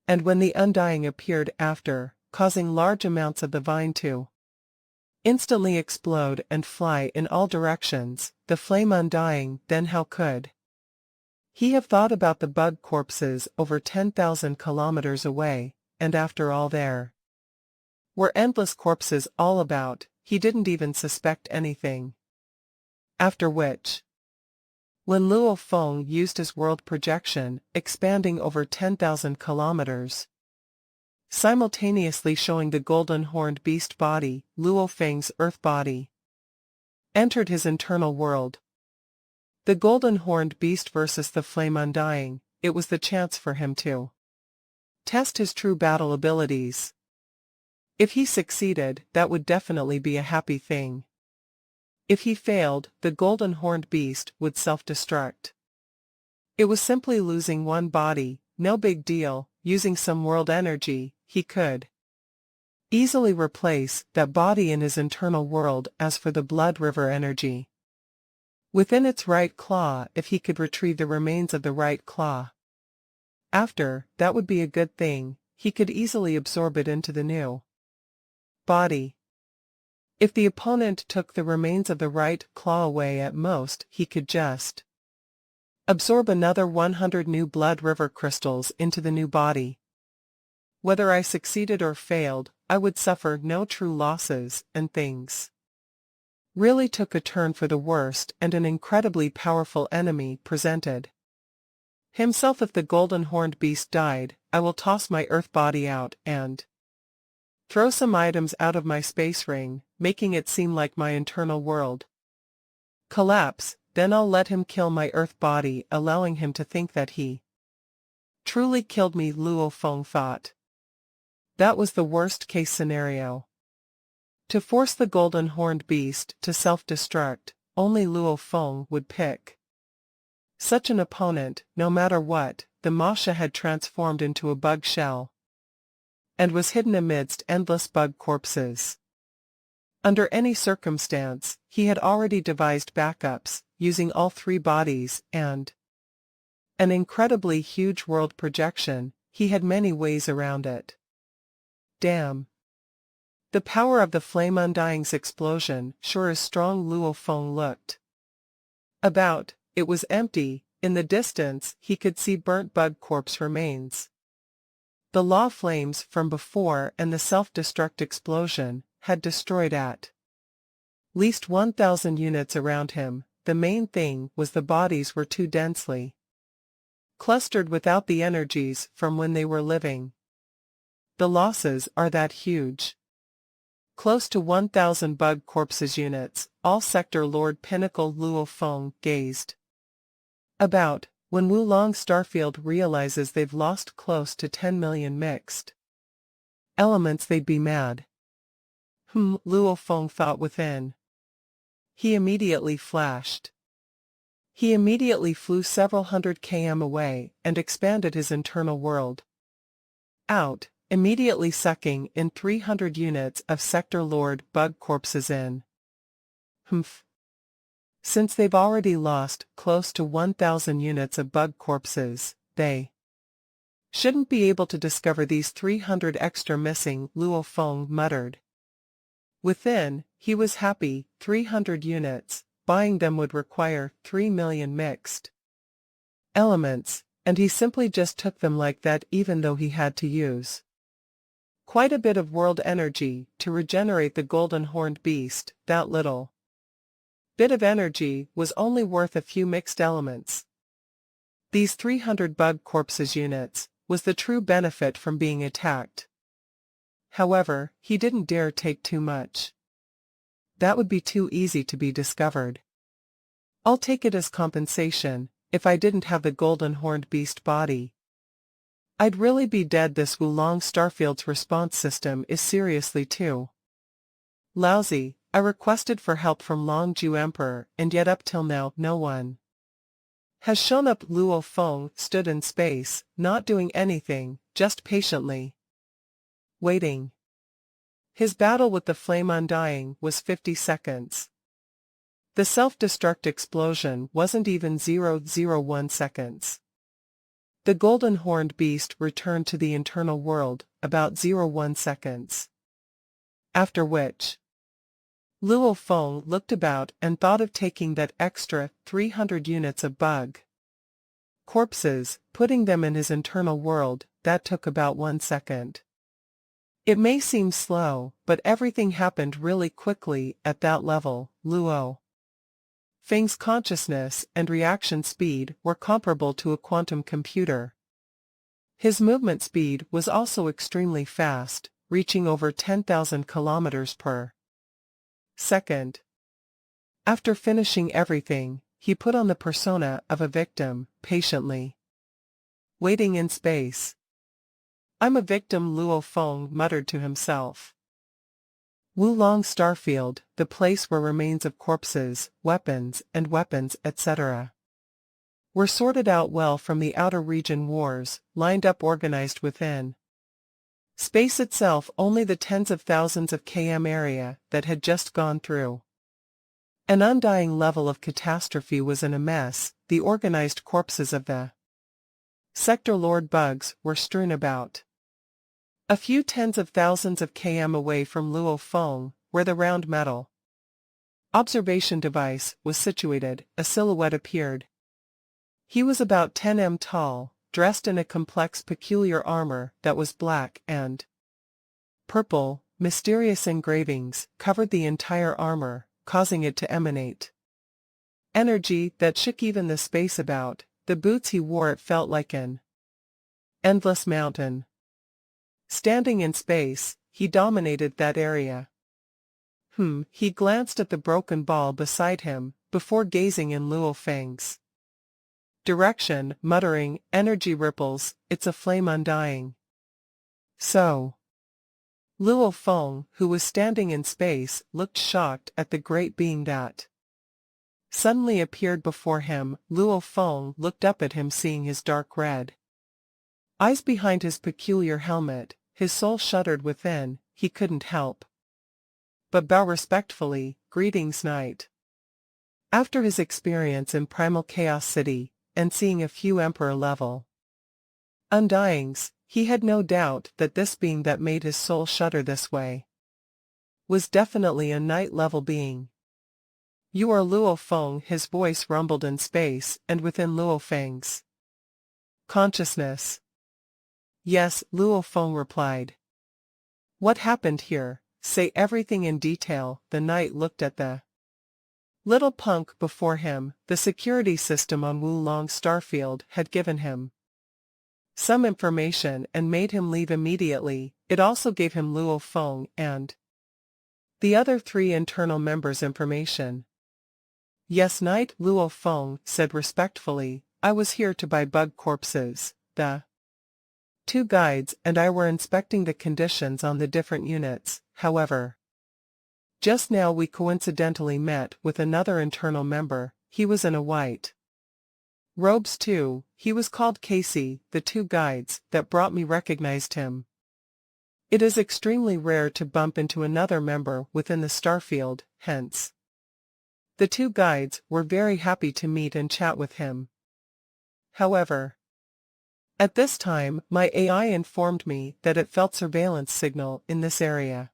And when the undying appeared after, causing large amounts of the vine to instantly explode and fly in all directions, the flame undying, then how could he have thought about the bug corpses over 10,000 kilometers away, and after all there were endless corpses all about, he didn't even suspect anything. After which, when Luo Feng used his world projection, expanding over 10,000 kilometers, simultaneously showing the golden horned beast body, Luo Feng's earth body entered his internal world. The golden horned beast versus the flame undying, it was the chance for him to test his true battle abilities. If he succeeded, that would definitely be a happy thing. If he failed, the golden horned beast would self-destruct. It was simply losing one body, no big deal. Using some world energy, he could easily replace that body in his internal world. As for the blood river energy within its right claw, if he could retrieve the remains of the right claw after, that would be a good thing. He could easily absorb it into the new body. If the opponent took the remains of the right claw away, at most he could just absorb another 100 new blood river crystals into the new body. Whether I succeeded or failed, I would suffer no true losses, and things really took a turn for the worst, and an incredibly powerful enemy presented himself. If the golden horned beast died, I will toss my earth body out and throw some items out of my space ring, making it seem like my internal world collapse. Then I'll let him kill my earth body, allowing him to think that he truly killed me, Luo Feng thought. That was the worst-case scenario. To force the golden horned beast to self-destruct, only Luo Feng would pick such an opponent. No matter what, the Masha had transformed into a bug shell and was hidden amidst endless bug corpses. Under any circumstance, he had already devised backups, using all three bodies and an incredibly huge world projection. He had many ways around it. Damn. The power of the flame undying's explosion sure is strong. Luo Feng looked about. It was empty. In the distance, he could see burnt bug corpse remains. The law flames from before and the self-destruct explosion had destroyed at least 1,000 units around him. The main thing was the bodies were too densely clustered without the energies from when they were living. The losses are that huge. Close to 1,000 bug corpses units, all Sector Lord Pinnacle. Luo Feng gazed about. When Wulong Starfield realizes they've lost close to 10 million mixed elements, they'd be mad. Luo Feng thought within. He immediately flashed. He immediately flew several hundred km away and expanded his internal world out, immediately sucking in 300 units of Sector Lord bug corpses in. Since they've already lost close to 1,000 units of bug corpses, they shouldn't be able to discover these 300 extra missing, Luo Feng muttered. Within, he was happy. 300 units, buying them would require 3 million mixed elements, and he simply just took them like that, even though he had to use quite a bit of world energy to regenerate the golden horned beast. That little bit of energy was only worth a few mixed elements. These 300 bug corpses units was the true benefit from being attacked. However, he didn't dare take too much. That would be too easy to be discovered. I'll take it as compensation. If I didn't have the golden horned beast body, I'd really be dead. This Wulong Starfield's response system is seriously too lousy. I requested for help from Longju Emperor, and yet up till now no one has shown up. Luo Feng stood in space, not doing anything, just patiently waiting. His battle with the flame undying was 50 seconds. The self-destruct explosion wasn't even 0.01 seconds. The golden horned beast returned to the internal world about 0.1 seconds. After which, Luo Feng looked about and thought of taking that extra 300 units of bug corpses, putting them in his internal world. That took about 1 second. It may seem slow, but everything happened really quickly at that level. Luo Feng's consciousness and reaction speed were comparable to a quantum computer. His movement speed was also extremely fast, reaching over 10,000 kilometers per second. After finishing everything, he put on the persona of a victim, patiently waiting in space. I'm a victim, Luo Feng muttered to himself. Wulong Starfield, the place where remains of corpses, weapons, etc. were sorted out well from the outer region wars, lined up organized within. Space itself only the tens of thousands of km area that had just gone through. An undying level of catastrophe was in a mess. The organized corpses of the Sector Lord bugs were strewn about. A few tens of thousands of km away from Luo Feng, where the round metal observation device was situated, a silhouette appeared. He was about 10 m tall, dressed in a complex peculiar armor that was black and purple. Mysterious engravings covered the entire armor, causing it to emanate energy that shook even the space about. The boots he wore, it felt like an endless mountain. Standing in space, he dominated that area. He glanced at the broken ball beside him, before gazing in Luo Feng's direction, muttering, "Energy ripples, it's a flame undying." So Luo Feng, who was standing in space, looked shocked at the great being that suddenly appeared before him. Luo Feng looked up at him, seeing his dark red eyes behind his peculiar helmet. His soul shuddered within. He couldn't help but bow respectfully. "Greetings, Knight." After his experience in Primal Chaos City, and seeing a few Emperor-level undyings, he had no doubt that this being that made his soul shudder this way was definitely a Knight-level being. "You are Luo Feng," his voice rumbled in space and within Luo Feng's consciousness. "Yes," Luo Feng replied. "What happened here? Say everything in detail." The Knight looked at the little punk before him. The security system on Wulong Starfield had given him some information and made him leave immediately. It also gave him Luo Feng and the other 3 internal members information. "Yes, Knight," Luo Feng said respectfully. "I was here to buy bug corpses. The 2 guides and I were inspecting the conditions on the different units. However, just now we coincidentally met with another internal member. He was in a white robes too. He was called Casey. The 2 guides that brought me recognized him. It is extremely rare to bump into another member within the Starfield, hence the 2 guides were very happy to meet and chat with him. However, at this time, my AI informed me that it felt surveillance signal in this area."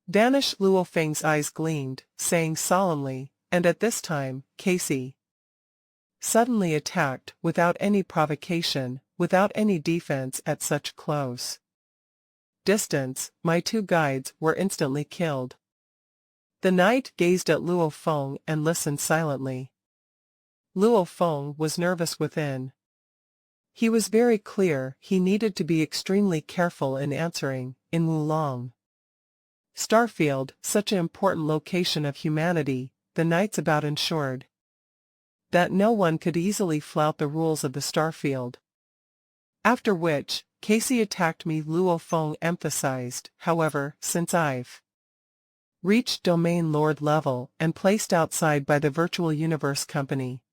Vanish. Luo Feng's eyes gleamed, saying solemnly, "And at this time, Casey suddenly attacked, without any provocation, without any defense at such close distance. My 2 guides were instantly killed." The Knight gazed at Luo Feng and listened silently. Luo Feng was nervous within. He was very clear he needed to be extremely careful in answering. In Wulong Starfield, such an important location of humanity, the Knight's about ensured that no one could easily flout the rules of the Starfield. "After which, Casey attacked me," Luo Feng emphasized. "However, since I've reached Domain Lord level and placed outside by the Virtual Universe Company,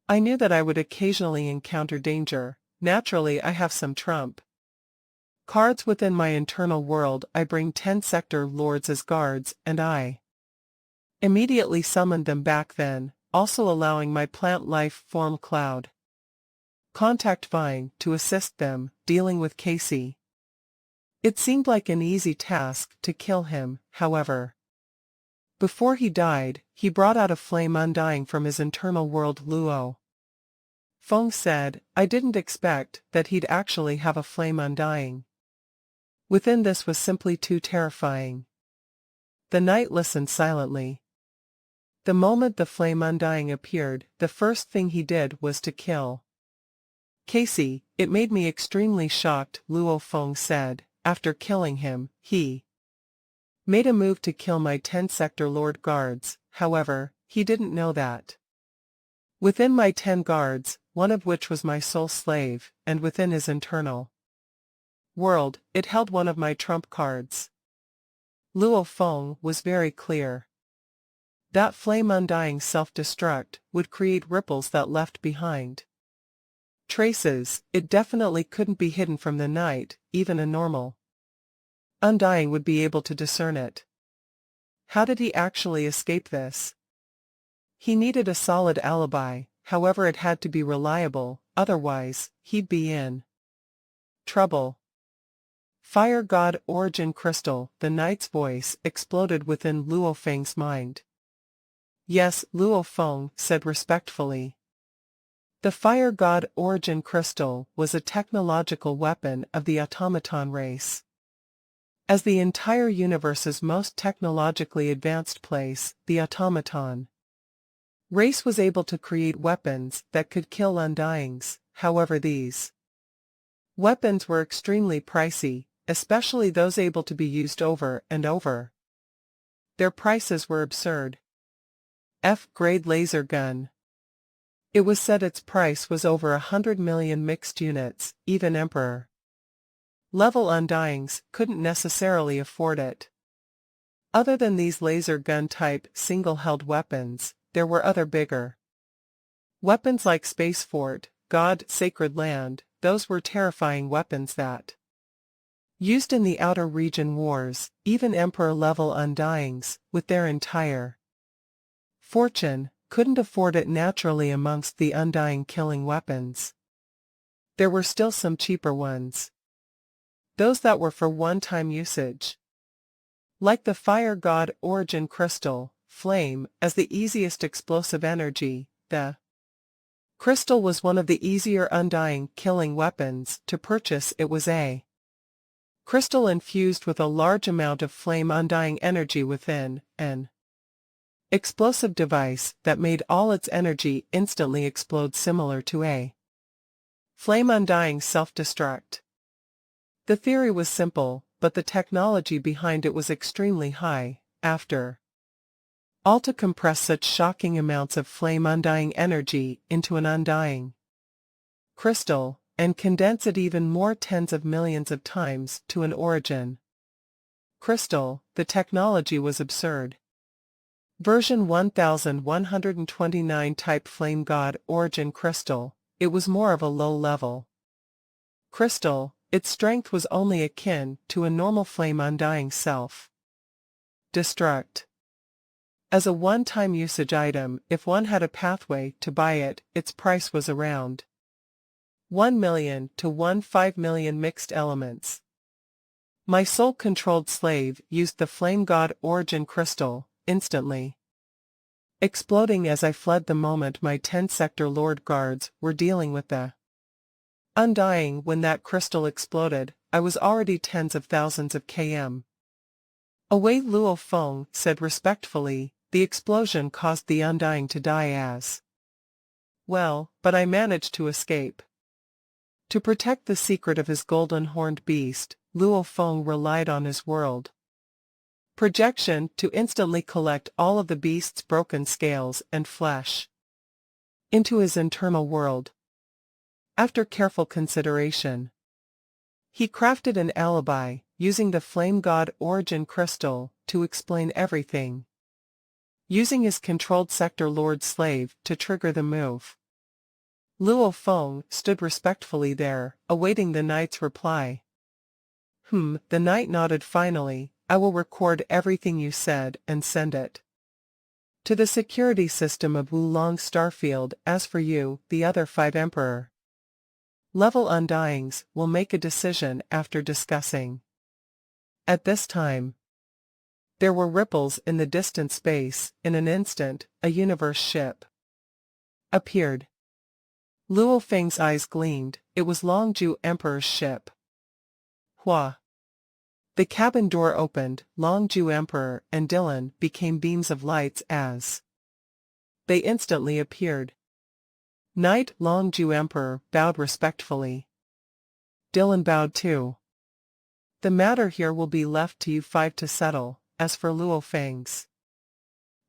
I knew that I would occasionally encounter danger. Naturally, I have some trump cards within my internal world. I bring 10 Sector Lords as guards, and I immediately summoned them back then, also allowing my plant life form Cloud Contact Vine to assist them, dealing with Casey. It seemed like an easy task to kill him. However, before he died, he brought out a flame undying from his internal world." Luo Feng said, "I didn't expect that he'd actually have a flame undying within. This was simply too terrifying." The Knight listened silently. The moment the flame undying appeared, the first thing he did was to kill Casey. "It made me extremely shocked," Luo Feng said. "After killing him, he made a move to kill my 10 Sector Lord guards. However, he didn't know that within my 10 guards, one of which was my soul slave, and within his internal world, it held one of my trump cards. Luo Feng was very clear. That flame undying self-destruct would create ripples that left behind traces. It definitely couldn't be hidden from the night, even a normal undying would be able to discern it. How did he actually escape this? He needed a solid alibi, however it had to be reliable, otherwise, he'd be in trouble. Fire God Origin Crystal, the knight's voice exploded within Luo Feng's mind. Yes, Luo Feng said respectfully. The Fire God Origin Crystal was a technological weapon of the automaton race. As the entire universe's most technologically advanced place, the automaton race was able to create weapons that could kill undyings. However, these weapons were extremely pricey, especially those able to be used over and over. Their prices were absurd. F-grade laser gun. It was said its price was over 100 million mixed units. Even Emperor level undyings couldn't necessarily afford it. Other than these laser gun type single-held weapons, there were other bigger weapons like Space Fort, God, Sacred Land. Those were terrifying weapons that used in the outer region wars. Even Emperor-level undyings, with their entire fortune, couldn't afford it naturally amongst the undying killing weapons. There were still some cheaper ones. Those that were for one-time usage. Like the Fire God Origin Crystal, flame, as the easiest explosive energy, the crystal was one of the easier undying killing weapons to purchase. It was a crystal infused with a large amount of flame undying energy within, an explosive device that made all its energy instantly explode, similar to a flame undying self-destruct. The theory was simple, but the technology behind it was extremely high. After all, to compress such shocking amounts of flame undying energy into an undying crystal, and condense it even more tens of millions of times to an origin crystal, the technology was absurd. Version 1129 type Flame God Origin Crystal, it was more of a low-level crystal. Its strength was only akin to a normal flame undying self-destruct. As a one-time usage item, if one had a pathway to buy it, its price was around 1 million to 15 million mixed elements. My soul-controlled slave used the Flame God Origin Crystal, instantly exploding as I fled the moment my 10-sector Lord Guards were dealing with the undying. When that crystal exploded, I was already tens of thousands of km away. Luo Feng said respectfully. The explosion caused the undying to die as well, but I managed to escape. To protect the secret of his golden horned beast, Luo Feng relied on his world projection to instantly collect all of the beast's broken scales and flesh into his internal world. After careful consideration, he crafted an alibi, using the Flame God Origin Crystal to explain everything, using his controlled sector Lord Slave to trigger the move. Luo Feng stood respectfully there, awaiting the knight's reply. The knight nodded. Finally, I will record everything you said and send it to the security system of Wulong Starfield. As for you, the other 5 Emperor level undyings will make a decision after discussing. At this time, there were ripples in the distant space. In an instant, a universe ship appeared. Luo Feng's eyes gleamed. It was Longju Emperor's ship. Hua. The cabin door opened. Longju Emperor and Dylan became beams of lights as they instantly appeared. Knight Longju Emperor bowed respectfully. Dylan bowed too. The matter here will be left to you 5 to settle. As for Luo Feng's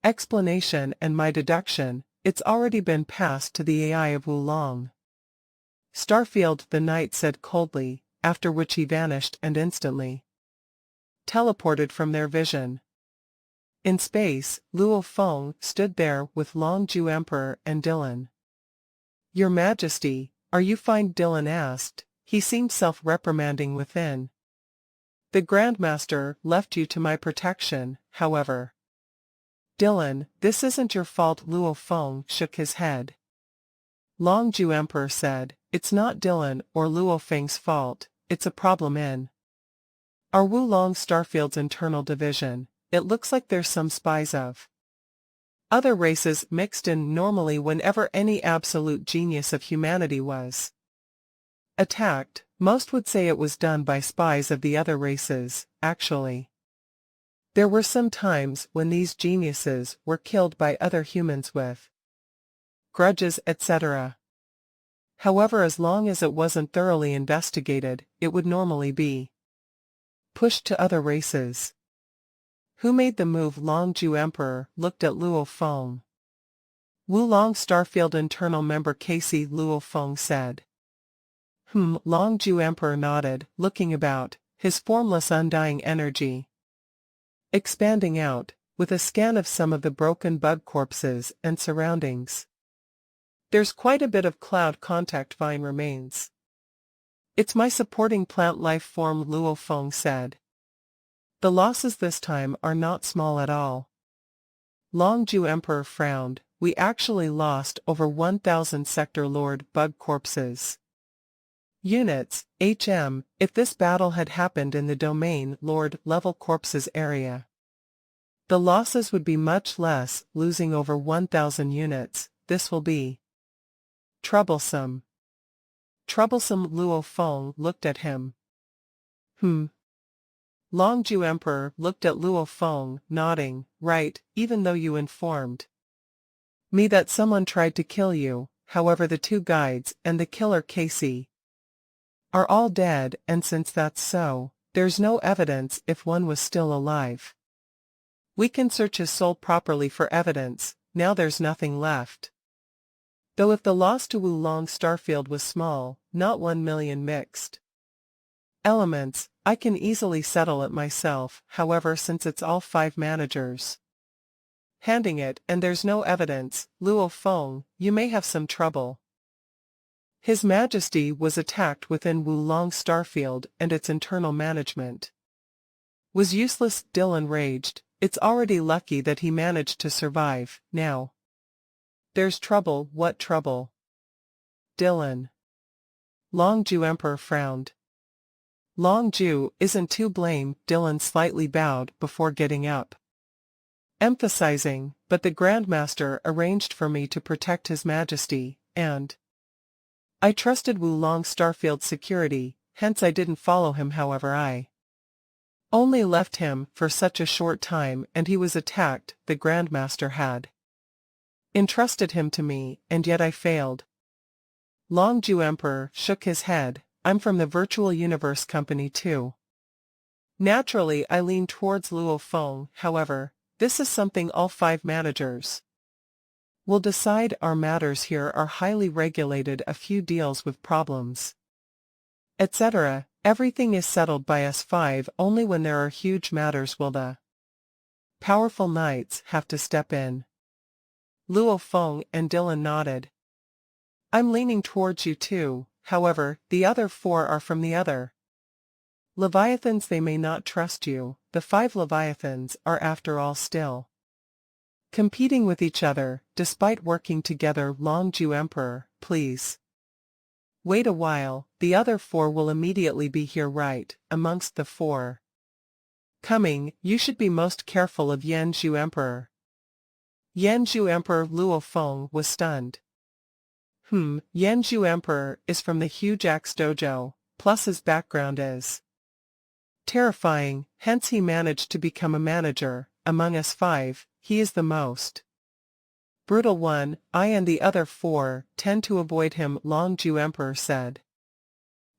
explanation and my deduction, it's already been passed to the AI of Wulong Starfield, the knight said coldly, after which he vanished and instantly teleported from their vision. In space, Luo Feng stood there with Long Ju Emperor and Dylan. "Your Majesty, are you fine?" Dylan asked. He seemed self-reprimanding within. "The Grandmaster left you to my protection, however." "Dylan, this isn't your fault." Luo Feng shook his head. Long Ju Emperor said, "It's not Dylan or Luo Feng's fault, it's a problem in our Wulong Starfield's internal division. It looks like there's some spies of other races mixed in. Normally whenever any absolute genius of humanity was attacked, most would say it was done by spies of the other races. Actually, there were some times when these geniuses were killed by other humans with grudges, etc. However, as long as it wasn't thoroughly investigated, it would normally be pushed to other races." "Who made the move?" Long Ju Emperor looked at Luo Feng. "Wulong Starfield internal member Casey," Luo Feng said. Long Ju Emperor nodded, looking about, his formless undying energy expanding out, with a scan of some of the broken bug corpses and surroundings. "There's quite a bit of cloud contact vine remains. It's my supporting plant life form," Luo Feng said. "The losses this time are not small at all." Long Ju Emperor frowned. "We actually lost over 1,000 Sector Lord bug corpses. Units, if this battle had happened in the Domain Lord level corpses area, the losses would be much less, losing over 1,000 units. This will be troublesome." "Troublesome?" Luo Feng looked at him. Long Ju Emperor looked at Luo Feng, nodding. "Right, even though you informed me that someone tried to kill you. However, the two guides and the killer Casey are all dead, and since that's so, there's no evidence if one was still alive. We can search his soul properly for evidence. Now there's nothing left. Though if the loss to Wulong Starfield was small, not 1 million mixed elements, I can easily settle it myself. However, since it's all 5 managers handing it and there's no evidence, Luo Feng, you may have some trouble." His Majesty was attacked within Wulong Starfield, and its internal management was useless. Dylan raged. "It's already lucky that he managed to survive. Now there's trouble." "What trouble?" Dylan. Long Ju Emperor frowned. "Long Ju isn't to blame." Dylan slightly bowed before getting up, emphasizing, "But the Grandmaster arranged for me to protect His Majesty, and I trusted Wulong Starfield's security, hence I didn't follow him. However, I only left him for such a short time and he was attacked. The Grandmaster had entrusted him to me, and yet I failed." Long Ju Emperor shook his head. "I'm from the Virtual Universe Company too." Naturally, I leaned towards Luo Feng. "However, this is something all 5 managers will decide. Our matters here are highly regulated. A few deals with problems, etc. Everything is settled by us 5. Only when there are huge matters will the powerful knights have to step in." Luo Feng and Dylan nodded. "I'm leaning towards you too. However, the other 4 are from the other Leviathans. They may not trust you. The 5 Leviathans are after all still competing with each other, despite working together." Long Ju Emperor, please wait a while. The other 4 will immediately be here. Right, amongst the 4 coming, you should be most careful of Yan Ju Emperor. Yan Ju Emperor. Luo Feng was stunned. Yan Ju Emperor is from the huge Axe Dojo, plus his background is terrifying, hence he managed to become a manager. Among us 5, he is the most brutal one. I and the other 4 tend to avoid him." Long Ju Emperor said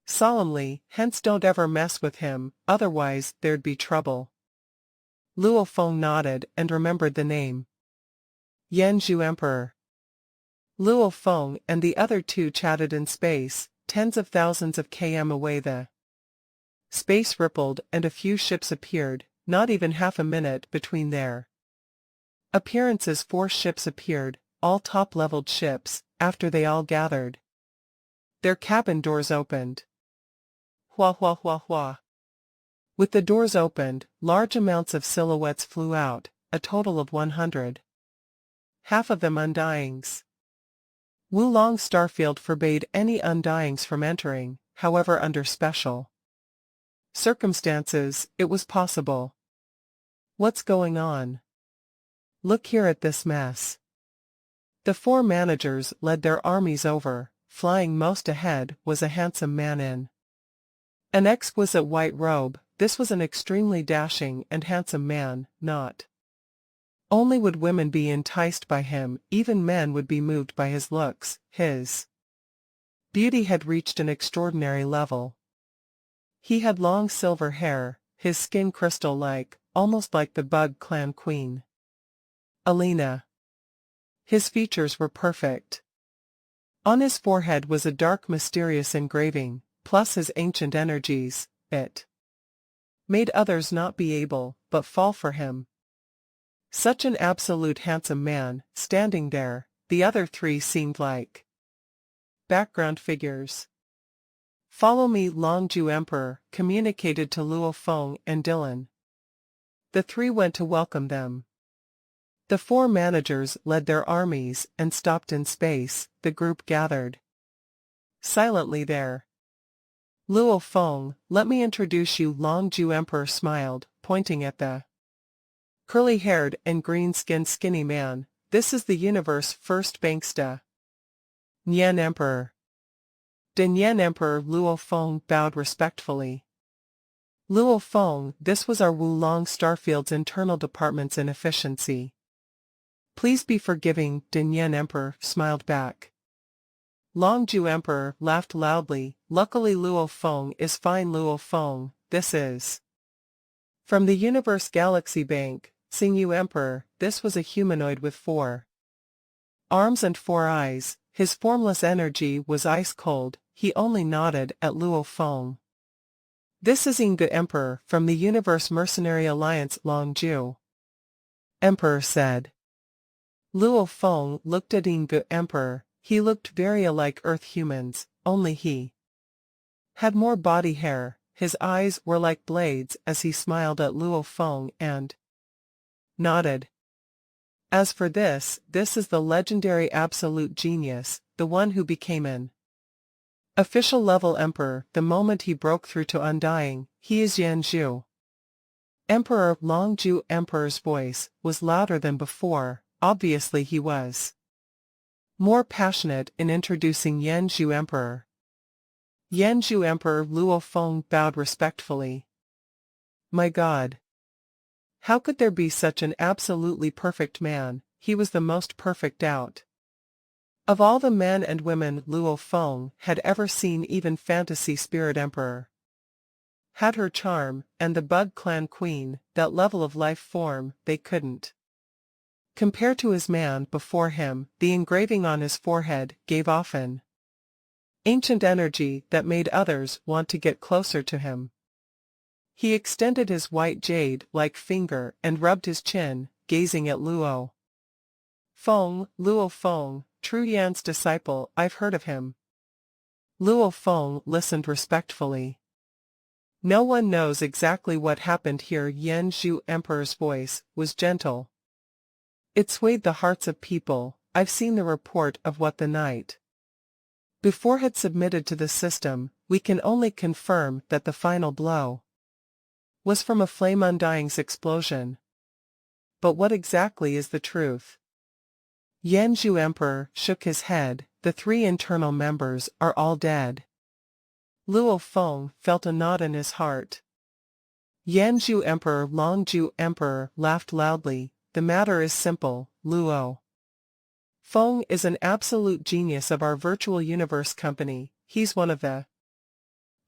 solemnly. "Hence don't ever mess with him, otherwise there'd be trouble." Luo Feng nodded and remembered the name. Yan Ju Emperor. Luo Feng and the other 2 chatted in space, tens of thousands of km away. The Space rippled and a few ships appeared, not even half a minute between their appearances. 4 ships appeared, all top-leveled ships, after they all gathered. Their cabin doors opened. Hua hua hua hua. With the doors opened, large amounts of silhouettes flew out, a total of 100. Half of them undyings. Wulong Starfield forbade any undyings from entering, however under special circumstances, it was possible. What's going on? Look here at this mess. The 4 managers led their armies over. Flying most ahead was a handsome man in an exquisite white robe. This was an extremely dashing and handsome man. Not only would women be enticed by him, even men would be moved by his looks. His beauty had reached an extraordinary level. He had long silver hair, his skin crystal-like, almost like the Bug Clan queen, Alina. His features were perfect. On his forehead was a dark mysterious engraving, plus his ancient energies. It made others not be able, but fall for him. Such an absolute handsome man, standing there, the other 3 seemed like background figures. Follow me, Longju Emperor communicated to Luo Feng and Dylan. The 3 went to welcome them. The 4 managers led their armies and stopped in space. The group gathered silently there. Luo Feng, let me introduce you. Longju Emperor smiled, pointing at the curly-haired and green-skinned skinny man. This is the universe's first banksta. Nian Emperor. Nian Emperor. Luo Feng bowed respectfully. Luo Feng, this was our Wulong Starfield's internal department's inefficiency. Please be forgiving. Nian Emperor smiled back. Longju Emperor laughed loudly. Luckily Luo Feng is fine. Luo Feng, this is from the Universe Galaxy Bank. Xingyu Emperor, this was a humanoid with 4 arms and 4 eyes. His formless energy was ice-cold. He only nodded at Luo Feng. This is Inge Emperor from the Universe Mercenary Alliance. Longju Emperor said. Luo Feng looked at Inge Emperor. He looked very alike Earth humans, only he had more body hair. His eyes were like blades as he smiled at Luo Feng and nodded. As for this is the legendary absolute genius, the one who became an official level emperor the moment he broke through to Undying. He is Yanzhu Emperor. Longju Emperor's voice was louder than before. Obviously he was more passionate in introducing Yanzhu Emperor. Yanzhu Emperor. Luo Feng bowed respectfully. My God! How could there be such an absolutely perfect man? He was the most perfect out of all the men and women Luo Feng had ever seen. Even Fantasy Spirit Emperor had her charm, and the Bug Clan Queen, that level of life form, they couldn't compare to his man before him. The engraving on his forehead gave off an ancient energy that made others want to get closer to him. He extended his white jade-like finger and rubbed his chin, gazing at Luo Feng. Luo Feng, true Yan's disciple. I've heard of him. Luo Feng listened respectfully. No one knows exactly what happened here. Yanzhu Emperor's voice was gentle. It swayed the hearts of people. I've seen the report of what the night before had submitted to the system. We can only confirm that the final blow was from a flame undying's explosion. But what exactly is the truth? Yanzhu Emperor shook his head. The 3 internal members are all dead. Luo Feng felt a knot in his heart. Yanzhu Emperor. Longju Emperor laughed loudly. The matter is simple. Luo Feng is an absolute genius of our virtual universe company. He's one of the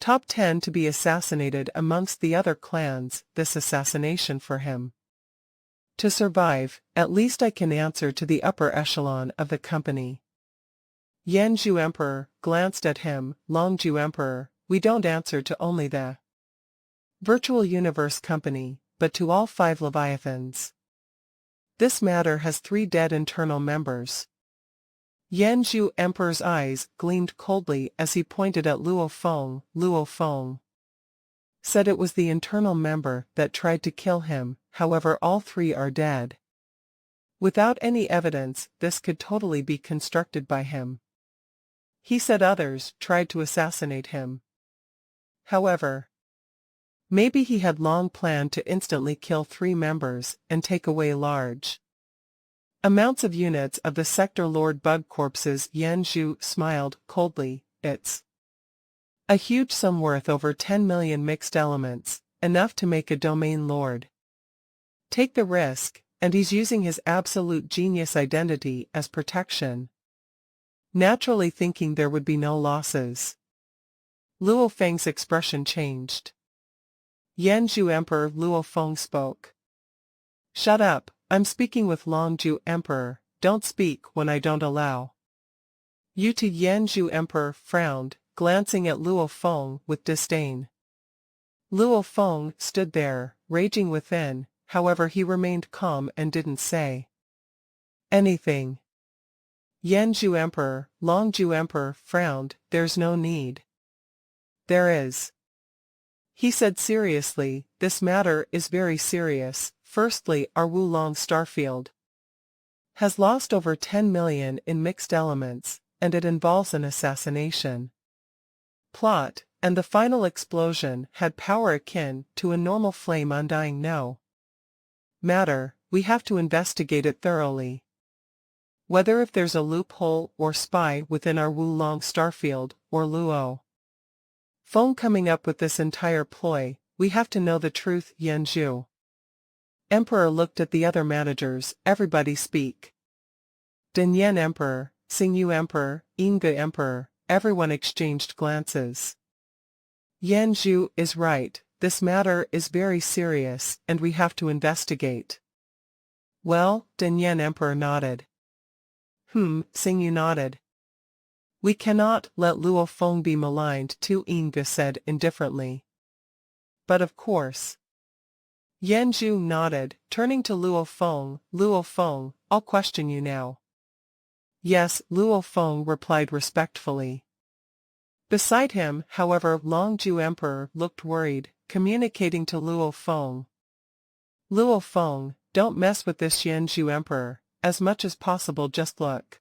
top 10 to be assassinated amongst the other clans. This assassination for him to survive, at least I can answer to the upper echelon of the company. Yanzhu Emperor glanced at him. Longju Emperor, we don't answer to only the virtual universe company, but to all 5 Leviathans. This matter has 3 dead internal members. Yanzhu Emperor's eyes gleamed coldly as he pointed at Luo Feng. Luo Feng said it was the internal member that tried to kill him, however all 3 are dead. Without any evidence, this could totally be constructed by him. He said others tried to assassinate him. However, maybe he had long planned to instantly kill 3 members and take away large amounts of units of the Sector Lord bug corpses. Yanzhu smiled coldly. It's a huge sum worth over 10 million mixed elements, enough to make a domain lord take the risk, and he's using his absolute genius identity as protection, naturally thinking there would be no losses. Luo Feng's expression changed. Yanzhu Emperor Luo Feng spoke. Shut up, I'm speaking with Longzhu Emperor, don't speak when I don't allow you to. Yanzhu Emperor frowned, glancing at Luo Feng with disdain. Luo Feng stood there, raging within, however he remained calm and didn't say anything. Yanzhu Emperor, Longzhu Emperor frowned. There's no need. There is, he said seriously. This matter is very serious. Firstly, our Wulong starfield has lost over 10 million in mixed elements, and it involves an assassination plot, and the final explosion had power akin to a normal flame undying. No matter, we have to investigate it thoroughly. Whether if there's a loophole or spy within our Wulong starfield, or Luo Feng coming up with this entire ploy, we have to know the truth. Yanzhu Emperor looked at the other managers. Everybody speak. Denyen Emperor, Xingyu Emperor, Inga Emperor, everyone exchanged glances. Yanzhu is right, this matter is very serious, and we have to investigate. Well, Denyen Emperor nodded. Xingyu nodded. We cannot let Luo Feng be maligned too, Inga said indifferently. But of course. Yanzhu nodded, turning to Luo Feng. Luo Feng, I'll question you now. Yes, Luo Feng replied respectfully. Beside him, however, Longzhu Emperor looked worried, communicating to Luo Feng. Luo Feng, don't mess with this. Yanzhu Emperor, as much as possible just look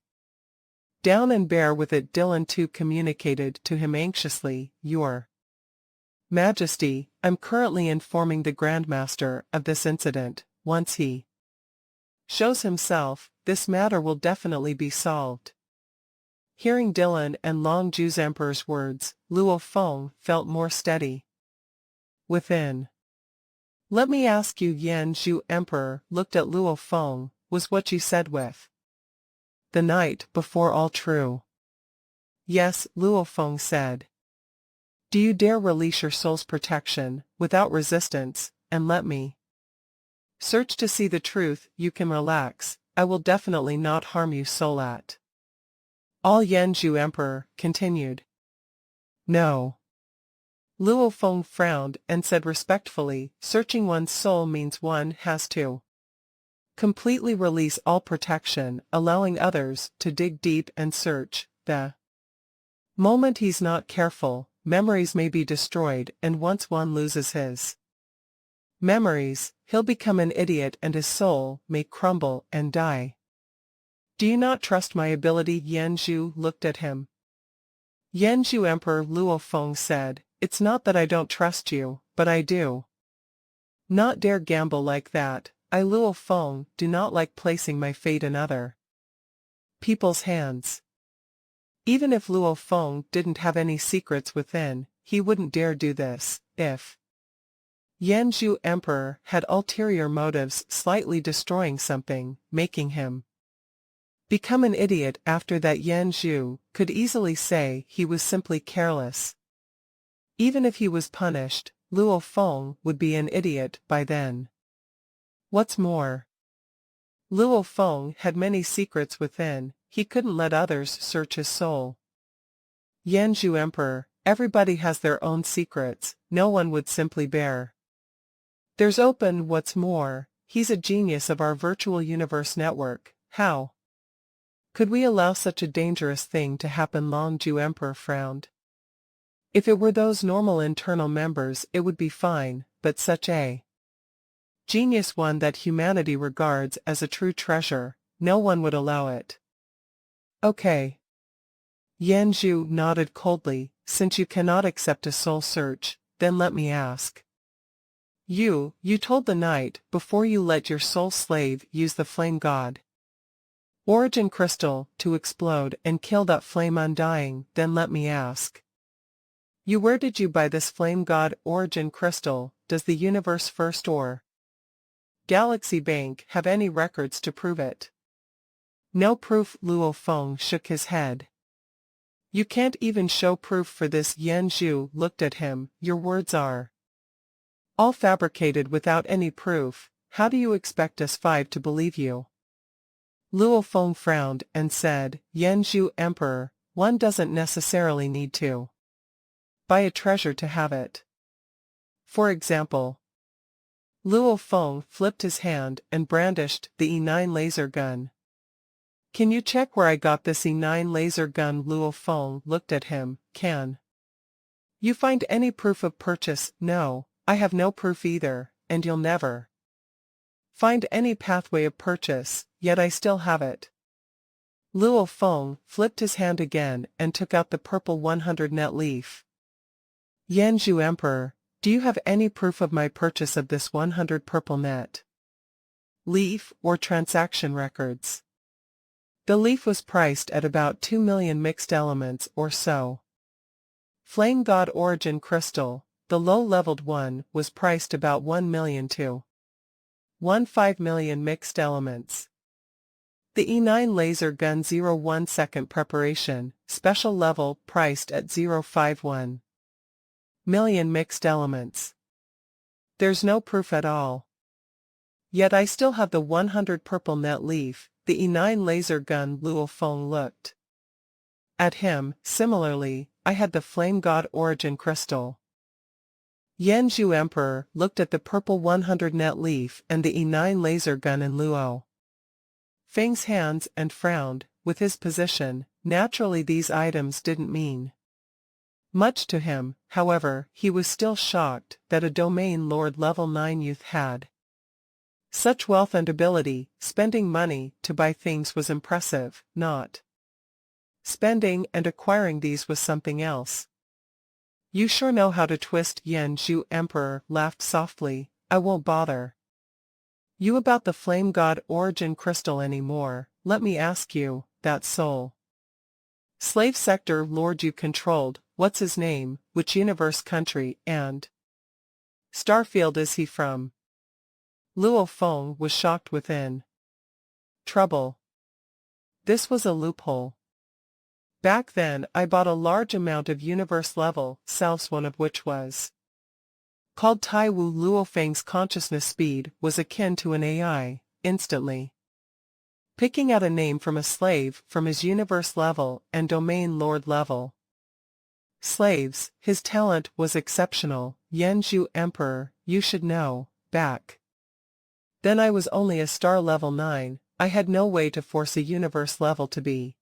down and bear with it. Dylan too communicated to him anxiously. Your Majesty, I'm currently informing the Grandmaster of this incident. Once he shows himself, this matter will definitely be solved. Hearing Dylan and Longzhu's Emperor's words, Luo Feng felt more steady within. Let me ask you, Yanzhu Emperor looked at Luo Feng, was what you said with the night before all true? Yes, Luo Feng said. Do you dare release your soul's protection, without resistance, and let me search to see the truth? You can relax, I will definitely not harm you. Soul at all. Yanzhu Emperor continued. No. Luo Feng frowned and said respectfully, searching one's soul means one has to completely release all protection, allowing others to dig deep and search. The moment he's not careful, memories may be destroyed, and once one loses his memories, he'll become an idiot and his soul may crumble and die. Do you not trust my ability? Yanzhu looked at him. Yanzhu Emperor Luo Feng said, it's not that I don't trust you, but I do not dare gamble like that. I, Luo Feng, do not like placing my fate in other people's hands. Even if Luo Feng didn't have any secrets within, he wouldn't dare do this. If Yanzhu Emperor had ulterior motives, slightly destroying something, making him become an idiot after that, Yanzhu could easily say he was simply careless. Even if he was punished, Luo Feng would be an idiot by then. What's more, Luo Feng had many secrets within, he couldn't let others search his soul. Yanzhu Emperor, Everybody has their own secrets, no one would simply bear. There's open, what's more, he's a genius of our virtual universe network. How could we allow such a dangerous thing to happen? Long Ju Emperor frowned. If it were those normal internal members it would be fine, but such a genius, one that humanity regards as a true treasure, no one would allow it. Okay. Yan Zhu nodded coldly. Since you cannot accept a soul search, then let me ask. You told the knight before you let your soul slave use the flame god origin crystal to explode and kill that flame undying, then let me ask. Where did you buy this flame god origin crystal? Does the universe first or Galaxy Bank have any records to prove it? No proof. Luo Feng shook his head. You can't even show proof for this. Yan Zhu looked at him. Your words are all fabricated without any proof. How do you expect us five to believe you? Luo Feng frowned and said, Yan Zhu Emperor, one doesn't necessarily need to buy a treasure to have it. For example, Luo Feng flipped his hand and brandished the E9 laser gun. Can you check where I got this E9 laser gun? Luo Feng looked at him. Can you find any proof of purchase? No, I have no proof either, and you'll never find any pathway of purchase, yet I still have it. Luo Feng flipped his hand again and took out the purple 100 net leaf. Yan Zhu Emperor, do you have any proof of my purchase of this 100 purple net leaf or transaction records? The leaf was priced at about 2 million mixed elements or so. Flame God Origin Crystal, the low-leveled one, was priced about 1 million to 1.5 million mixed elements. The E9 laser gun 0.1 second preparation, special level, priced at 0.51 million mixed elements. There's no proof at all. Yet I still have the 100 purple net leaf. The E9 laser gun. Luo Feng looked at him. Similarly, I had the Flame God Origin Crystal. Yan Zhu Emperor looked at the purple 100 net leaf and the E9 laser gun in Luo Feng's hands and frowned. With his position, naturally these items didn't mean much to him. However, he was still shocked that a domain lord level 9 youth had such wealth and ability. Spending money to buy things was impressive, not spending and acquiring these was something else. You sure know how to twist. Yan Zhu Emperor laughed softly. I won't bother you about the Flame God Origin Crystal anymore. Let me ask you, that soul slave sector lord you controlled, what's his name, which universe, country, and starfield is he from? Luo Feng was shocked within. Trouble. This was a loophole. Back then I bought a large amount of universe-level selves, one of which was called Taiwu. Luo Feng's consciousness speed was akin to an AI, instantly picking out a name from a slave from his universe level and domain lord level slaves. His talent was exceptional. Yan Zhu Emperor, you should know, back then I was only a star level 9, I had no way to force a universe level to be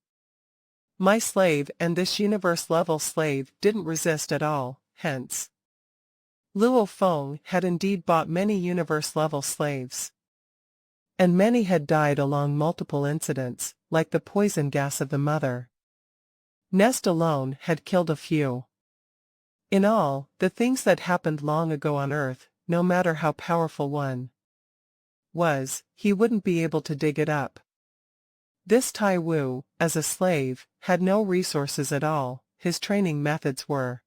my slave, and this universe level slave didn't resist at all. Hence, Luo Feng had indeed bought many universe level slaves, and many had died along multiple incidents, like the poison gas of the mother nest alone had killed a few. In all, the things that happened long ago on Earth, no matter how powerful one was, he wouldn't be able to dig it up. This Tai Wu, as a slave, had no resources at all. His training methods were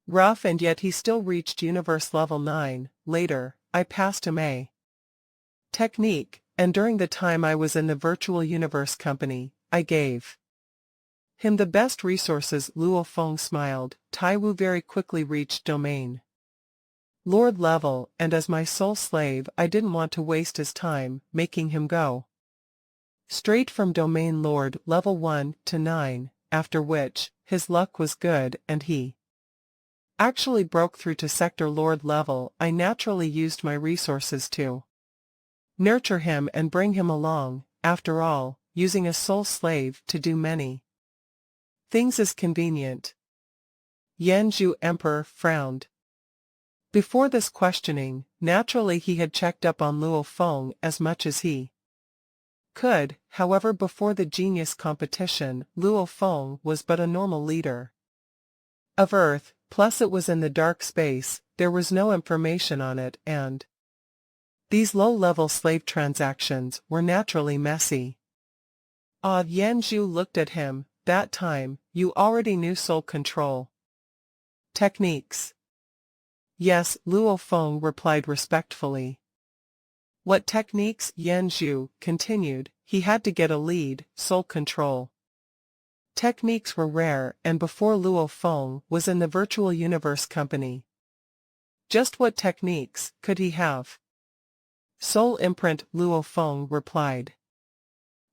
rough, and yet he still reached universe level 9. Later, I passed him a technique, and during the time I was in the virtual universe company, I gave him the best resources. Luo Feng smiled. Tai Wu very quickly reached domain lord level, and as my sole slave I didn't want to waste his time, making him go straight from domain lord level 1 to 9, after which, his luck was good and he actually broke through to sector lord level. I naturally used my resources to nurture him and bring him along. After all, using a soul slave to do many things is convenient. Yanzhu Emperor frowned. Before this questioning, naturally he had checked up on Luo Feng as much as he could. However, before the genius competition, Luo Feng was but a normal leader of Earth, plus it was in the dark space, there was no information on it, and these low-level slave transactions were naturally messy. Yanzhu looked at him. That time, you already knew soul control techniques. Yes, Luo Feng replied respectfully. What techniques? Yanzhu continued. He had to get a lead. Soul control techniques were rare, and before Luo Feng was in the virtual universe company, just what techniques could he have? Soul imprint, Luo Feng replied.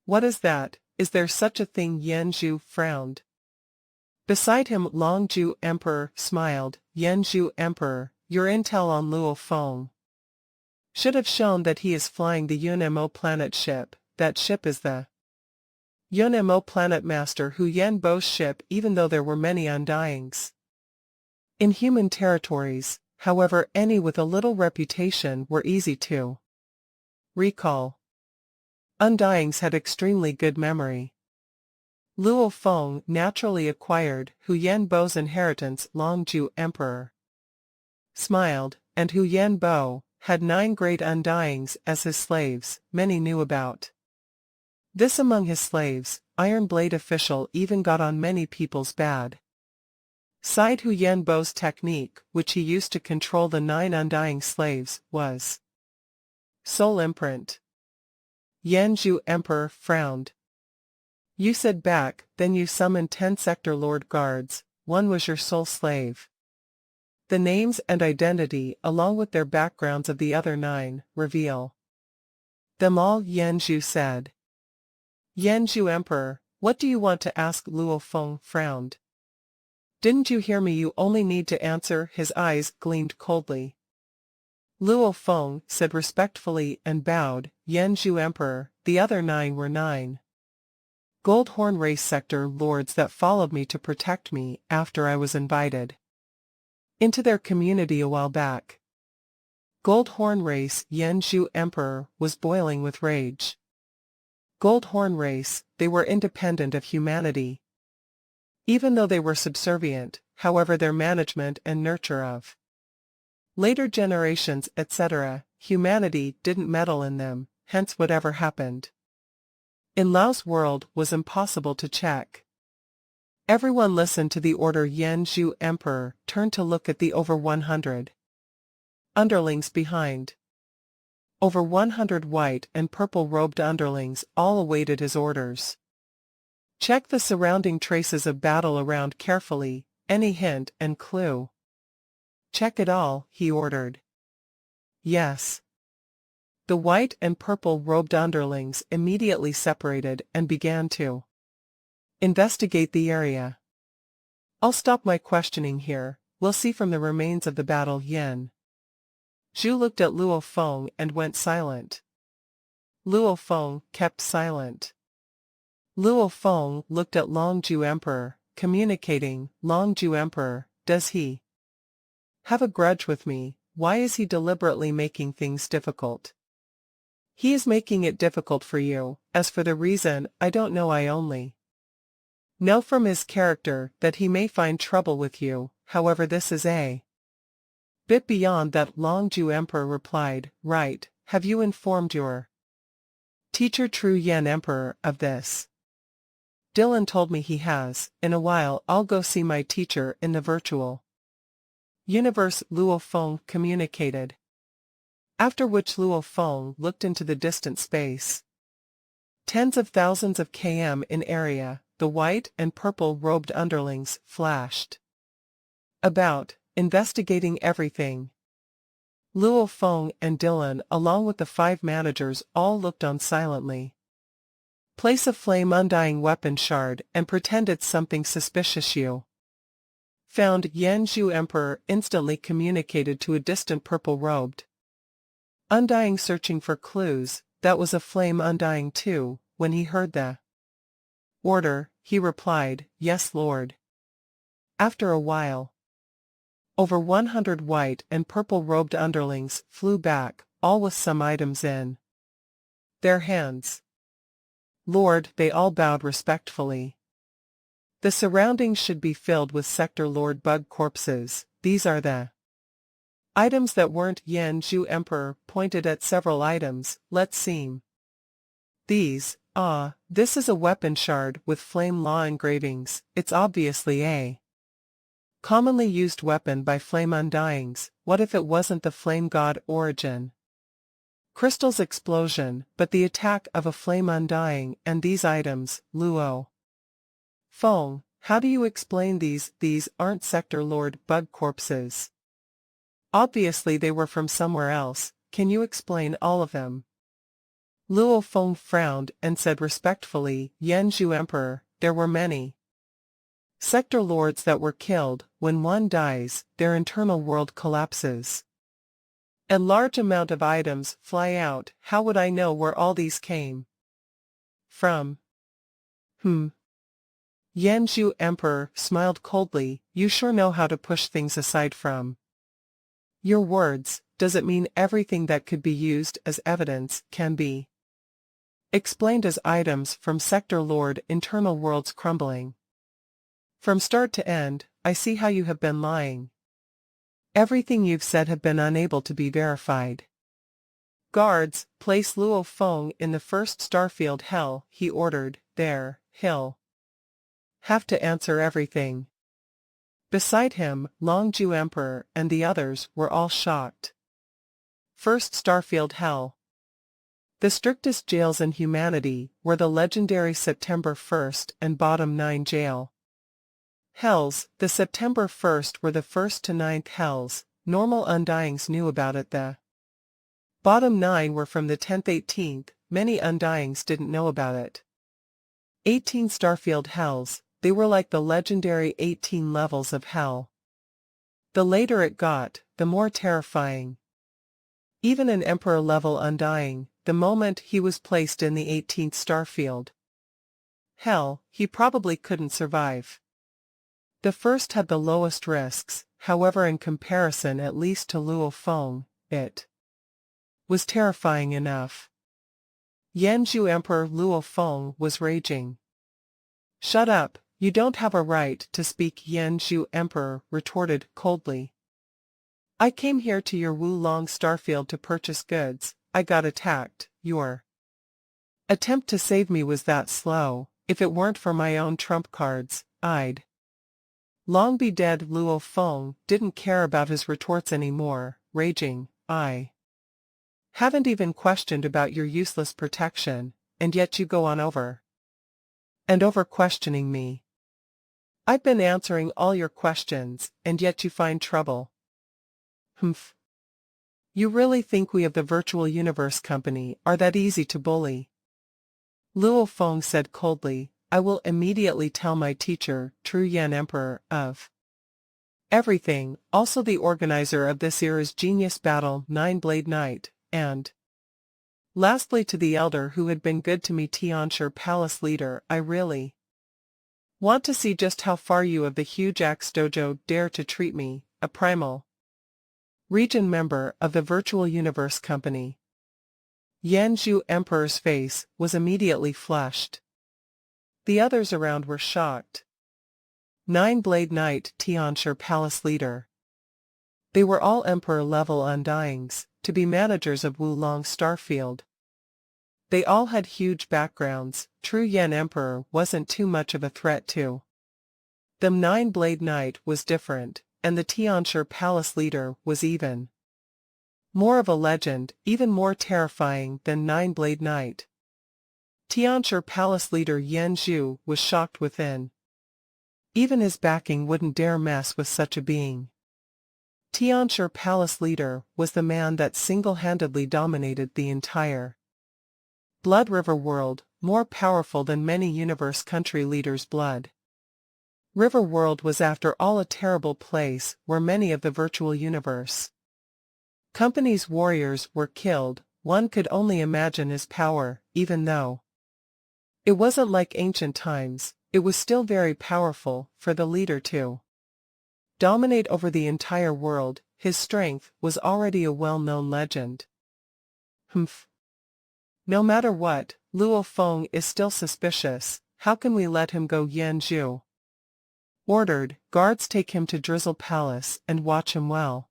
What is that? Is there such a thing? Yanzhu frowned. Beside him, Longzhu Emperor smiled. Yanzhu Emperor, your intel on Luo Feng should have shown that he is flying the Yunmo planet ship. That ship is the Yunmo planet master Hu Yanbo's ship, even though there were many undyings in human territories. However, any with a little reputation were easy to recall. Undyings had extremely good memory. Luo Feng naturally acquired Hu Yanbo's inheritance. Longzhu Emperor smiled, and Hu Yanbo had 9 great undyings as his slaves. Many knew about this among his slaves. Iron Blade official even got on many people's bad side. Hu Yanbo's technique, which he used to control the 9 undying slaves, was soul imprint. Yanzhu Emperor frowned. You said back then you summoned 10 sector lord guards. One was your soul slave. The names and identity, along with their backgrounds of the other 9, reveal them all, Yanzhu said. Yanzhu Emperor, what do you want to ask? Luo Feng frowned. Didn't you hear me? You only need to answer. His eyes gleamed coldly. Luo Feng said respectfully and bowed. Yanzhu Emperor, the other 9 were 9 Gold Horn race sector lords that followed me to protect me after I was invited into their community a while back. Gold Horn race. Yanzhu Emperor was boiling with rage. Gold Horn race, they were independent of humanity. Even though they were subservient, however, their management and nurture of later generations, etc., humanity didn't meddle in them, hence whatever happened in Lao's world was impossible to check. Everyone listened to the order. Yanzhu Emperor turned to look at the over 100 underlings behind. Over 100 white and purple-robed underlings all awaited his orders. Check the surrounding traces of battle around carefully, any hint and clue. Check it all, he ordered. Yes. The white and purple-robed underlings immediately separated and began to investigate the area. I'll stop my questioning here. We'll see from the remains of the battle. Yan Zhu looked at Luo Feng and went silent. Luo Feng kept silent. Luo Feng looked at Longzhu Emperor, communicating. Longzhu Emperor, does he have a grudge with me? Why is he deliberately making things difficult? He is making it difficult for you. As for the reason, I don't know. I only know from his character that he may find trouble with you. However, this is a bit beyond that. Longzhu Emperor replied. Right, have you informed your teacher True Yan Emperor of this? Dylan told me he has. In a while I'll go see my teacher in the virtual universe, Luo Feng communicated. After which Luo Feng looked into the distant space. Tens of thousands of km in area, the white and purple-robed underlings flashed about, investigating everything. Luo Feng and Dylan, along with the 5 managers, all looked on silently. Place a flame undying weapon shard and pretend it's something suspicious. You Found Yanzhu Emperor instantly communicated to a distant purple-robed Undying searching for clues. That was a flame Undying too. When he heard the order, he replied, "Yes, Lord." After a while, over 100 white and purple-robed underlings flew back, all with some items in their hands. "Lord," they all bowed respectfully. "The surroundings should be filled with Sector Lord bug corpses. These are the items that weren't." Yanzhu Emperor pointed at several items. "Let's see. These, this is a weapon shard with flame law engravings. It's obviously a commonly used weapon by flame undyings. What if it wasn't the flame god origin? Crystal's explosion, but the attack of a flame undying, and these items, Luo Feng, how do you explain these? These aren't Sector Lord bug corpses. Obviously they were from somewhere else. Can you explain all of them?" Luo Feng frowned and said respectfully, "Yanzhu Emperor, there were many Sector Lords that were killed. When one dies, their internal world collapses. A large amount of items fly out. How would I know where all these came from?" Yanzhu Emperor smiled coldly. "You sure know how to push things aside from your words. Does it mean everything that could be used as evidence can be explained as items from Sector Lord internal worlds crumbling? From start to end, I see how you have been lying. Everything you've said have been unable to be verified." "Guards, place Luo Feng in the first starfield hell," he ordered. "There, he'll have to answer everything." Beside him, Longju Emperor and the others were all shocked. First starfield hell. The strictest jails in humanity were the legendary September 1st and Bottom 9 jail hells. The September 1st were the 1st to 9th hells. Normal undyings knew about it. The Bottom 9 were from the 10th 18th. Many undyings didn't know about it. 18 starfield hells. They were like the legendary 18 levels of hell. The later it got, the more terrifying. Even an Emperor-level undying, the moment he was placed in the 18th starfield hell, he probably couldn't survive. The first had the lowest risks, however, in comparison at least to Luo Feng, it was terrifying enough. Yanzhu Emperor Luo Feng was raging. "Shut up, you don't have a right to speak," Yanzhu Emperor retorted coldly. "I came here to your Wulong starfield to purchase goods. I got attacked. Your attempt to save me was that slow. If it weren't for my own trump cards, I'd long be dead." Luo Feng didn't care about his retorts anymore, raging, "I haven't even questioned about your useless protection, and yet you go on over questioning me. I've been answering all your questions, and yet you find trouble. Humph. You really think we of the Virtual Universe Company are that easy to bully?" Luo Feng said coldly, "I will immediately tell my teacher, True Yan Emperor, of everything, also the organizer of this era's genius battle, Nine-Blade Knight, and lastly to the elder who had been good to me, Tianshi Palace Leader. I really want to see just how far you of the huge Axe Dojo dare to treat me, a primal region member of the Virtual Universe Company." Yanzhu Emperor's face was immediately flushed. The others around were shocked. Nine-Blade Knight, Tianshi Palace Leader. They were all Emperor-level undyings, to be managers of Wulong Starfield. They all had huge backgrounds. True Yan Emperor wasn't too much of a threat to them. Nine-Blade Knight was different, and the Tianshi Palace Leader was even more of a legend, even more terrifying than Nine-Blade Knight. Tianshi Palace Leader Yanzhu was shocked within. Even his backing wouldn't dare mess with such a being. Tianshi Palace Leader was the man that single-handedly dominated the entire Blood River world, more powerful than many universe country leaders' blood River World was after all a terrible place where many of the virtual universe company's warriors were killed. One could only imagine his power, even though it wasn't like ancient times, it was still very powerful for the leader to dominate over the entire world. His strength was already a well-known legend. Humph. No matter what, Luo Feng is still suspicious. How can we let him go? Yan Zhu ordered. Guards, take him to Drizzle Palace and watch him well.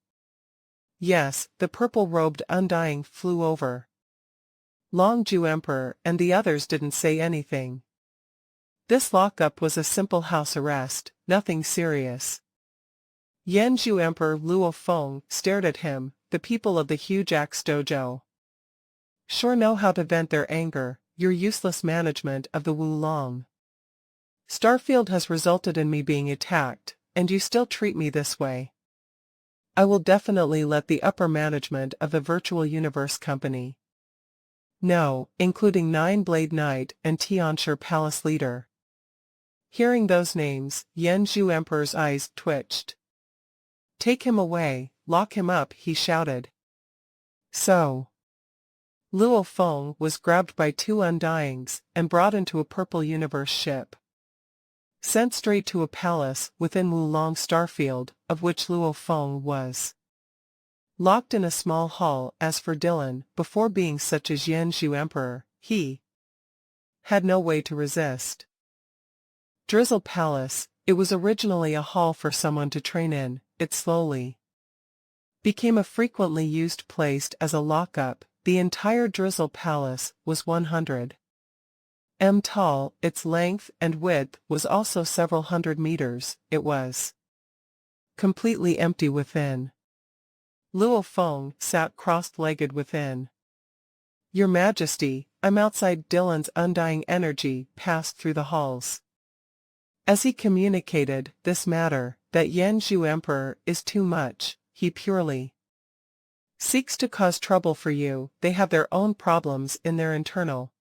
Yes, the purple-robed Undying flew over Longju Emperor, and the others didn't say anything. This lockup was a simple house arrest, nothing serious. Yanzhu Emperor Luo Feng stared at him. The people of the huge axe dojo sure know how to vent their anger. Your useless management of the Wulong Starfield has resulted in me being attacked, and you still treat me this way. I will definitely let the upper management of the Virtual Universe Company know, including Nine-Blade Knight and Tianshi Palace Leader. Hearing those names, Yanzhu Emperor's eyes twitched. Take him away, lock him up, he shouted. So Luo Feng was grabbed by two Undyings and brought into a Purple Universe ship, sent straight to a palace within Wulong Starfield, of which Luo Feng was locked in a small hall. As for Dylan, before being such as Yanzhu Emperor, he had no way to resist. Drizzle Palace, it was originally a hall for someone to train in. It slowly became a frequently used place as a lockup. The entire Drizzle Palace was 100 m tall, its length and width was also several hundred meters. It was completely empty within. Luo Feng sat cross-legged within. Your Majesty, I'm outside. Dylan's undying energy passed through the halls as he communicated this matter, that Yanzhu Emperor is too much. He purely seeks to cause trouble for you. They have their own problems in their internal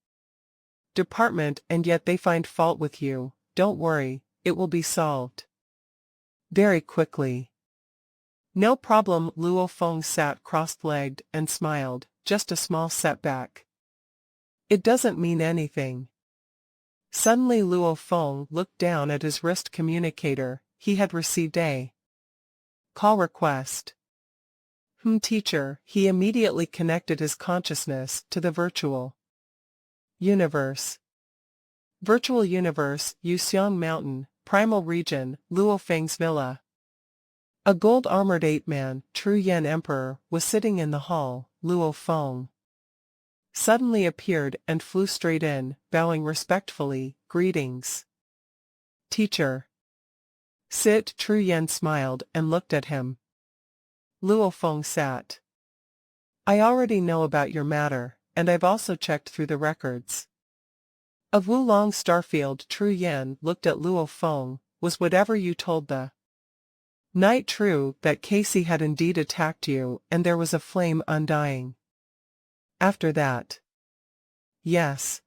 department, and yet they find fault with you. Don't worry, it will be solved very quickly. No problem. Luo Feng sat cross-legged and smiled. Just a small setback. It doesn't mean anything. Suddenly Luo Feng looked down at his wrist communicator. He had received a call request. Teacher. He immediately connected his consciousness to the virtual universe. Virtual Universe, Yuxiang Mountain, Primal Region, Luo Feng's villa. A gold-armored ape-man, True Yen Emperor, was sitting in the hall. Luo Feng suddenly appeared and flew straight in, bowing respectfully. Greetings, teacher. Sit. True Yen smiled and looked at him. Luo Feng sat. I already know about your matter, and I've also checked through the records of Wulong Starfield. True Yen looked at Luo Feng. Was whatever you told the Knight true, that Casey had indeed attacked you and there was a flame undying after that? Yes.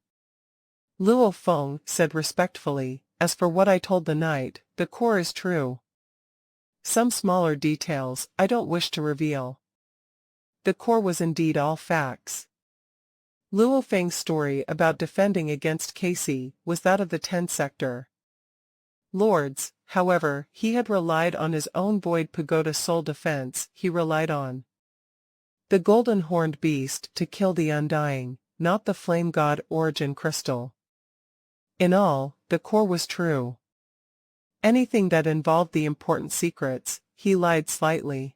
Luo Feng said respectfully. As for what I told the Knight, the core is true. Some smaller details I don't wish to reveal. The core was indeed all facts. Luo Feng's story about defending against Casey was that of the 10 sector lords. However, he had relied on his own Void Pagoda soul defense. He relied on the golden horned beast to kill the Undying, not the flame god origin crystal. In all, the core was true. Anything that involved the important secrets, he lied slightly.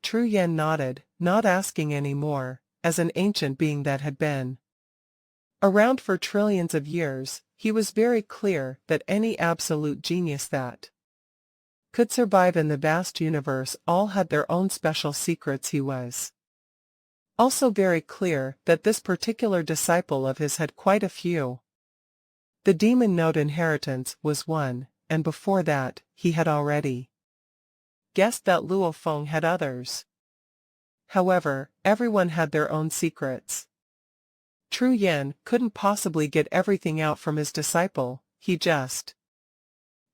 True Yen nodded, not asking any more. As an ancient being that had been around for trillions of years, he was very clear that any absolute genius that could survive in the vast universe all had their own special secrets. He was also very clear that this particular disciple of his had quite a few. The demon node inheritance was one, and before that, he had already guessed that Luo Feng had others. However, everyone had their own secrets. True Yen couldn't possibly get everything out from his disciple. He just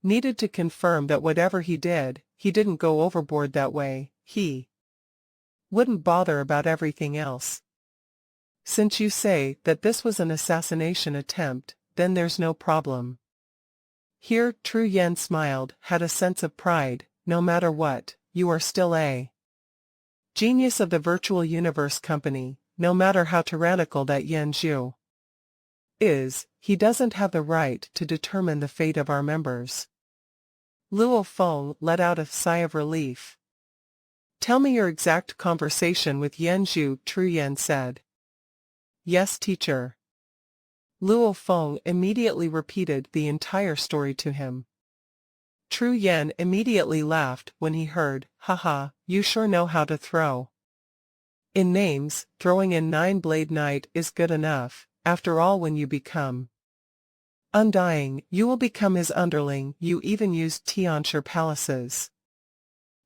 Needed to confirm that whatever he did, he didn't go overboard that way, he wouldn't bother about everything else. Since you say that this was an assassination attempt, then there's no problem. Here, Tru Yen smiled, had a sense of pride. No matter what, you are still a genius of the virtual universe company, no matter how tyrannical that Yen Zhu is. He doesn't have the right to determine the fate of our members. Luo Feng let out a sigh of relief. Tell me your exact conversation with Yen Zhu, Tru Yen said. Yes, teacher. Luo Feng immediately repeated the entire story to him. Tru Yen immediately laughed when he heard, haha, you sure know how to throw. In names, throwing in Nine-Blade Knight is good enough. After all, when you become undying, you will become his underling. You even used Tianshi Palace's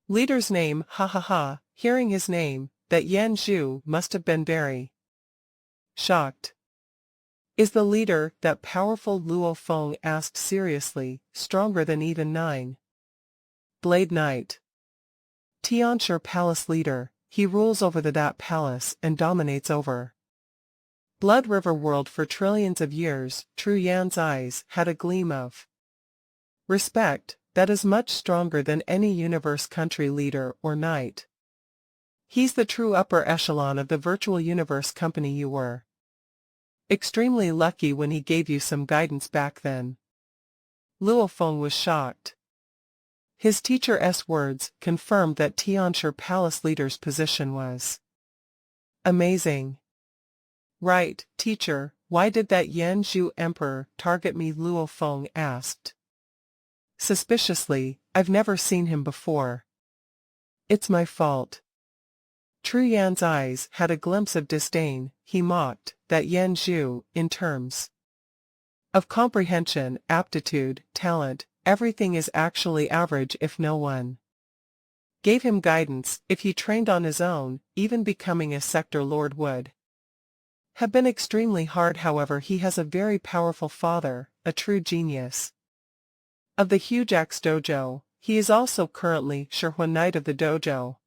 leader's name, ha ha ha. Hearing his name, that Yen Zhu must have been very shocked. Is the leader that powerful? Luo Feng asked seriously, stronger than even Nine-Blade Knight? Tianshi Palace leader, he rules over that palace and dominates over Blood River world for trillions of years. Tru Yan's eyes had a gleam of respect that is much stronger than any universe country leader or knight. He's the true upper echelon of the virtual universe company. You were extremely lucky when he gave you some guidance back then. Luo Feng was shocked. His teacher's words confirmed that Tianshi Palace leader's position was amazing. Right, teacher, why did that Yen Zhu emperor target me? Luo Feng asked suspiciously. I've never seen him before. It's my fault. Tru Yan's eyes had a glimpse of disdain. He mocked that Yen Zhu, in terms of comprehension, aptitude, talent, everything is actually average. If no one gave him guidance, if he trained on his own, even becoming a sector lord would have been extremely hard. However, he has a very powerful father, a true genius of the huge Axe Dojo. He is also currently Shihua Knight of the dojo.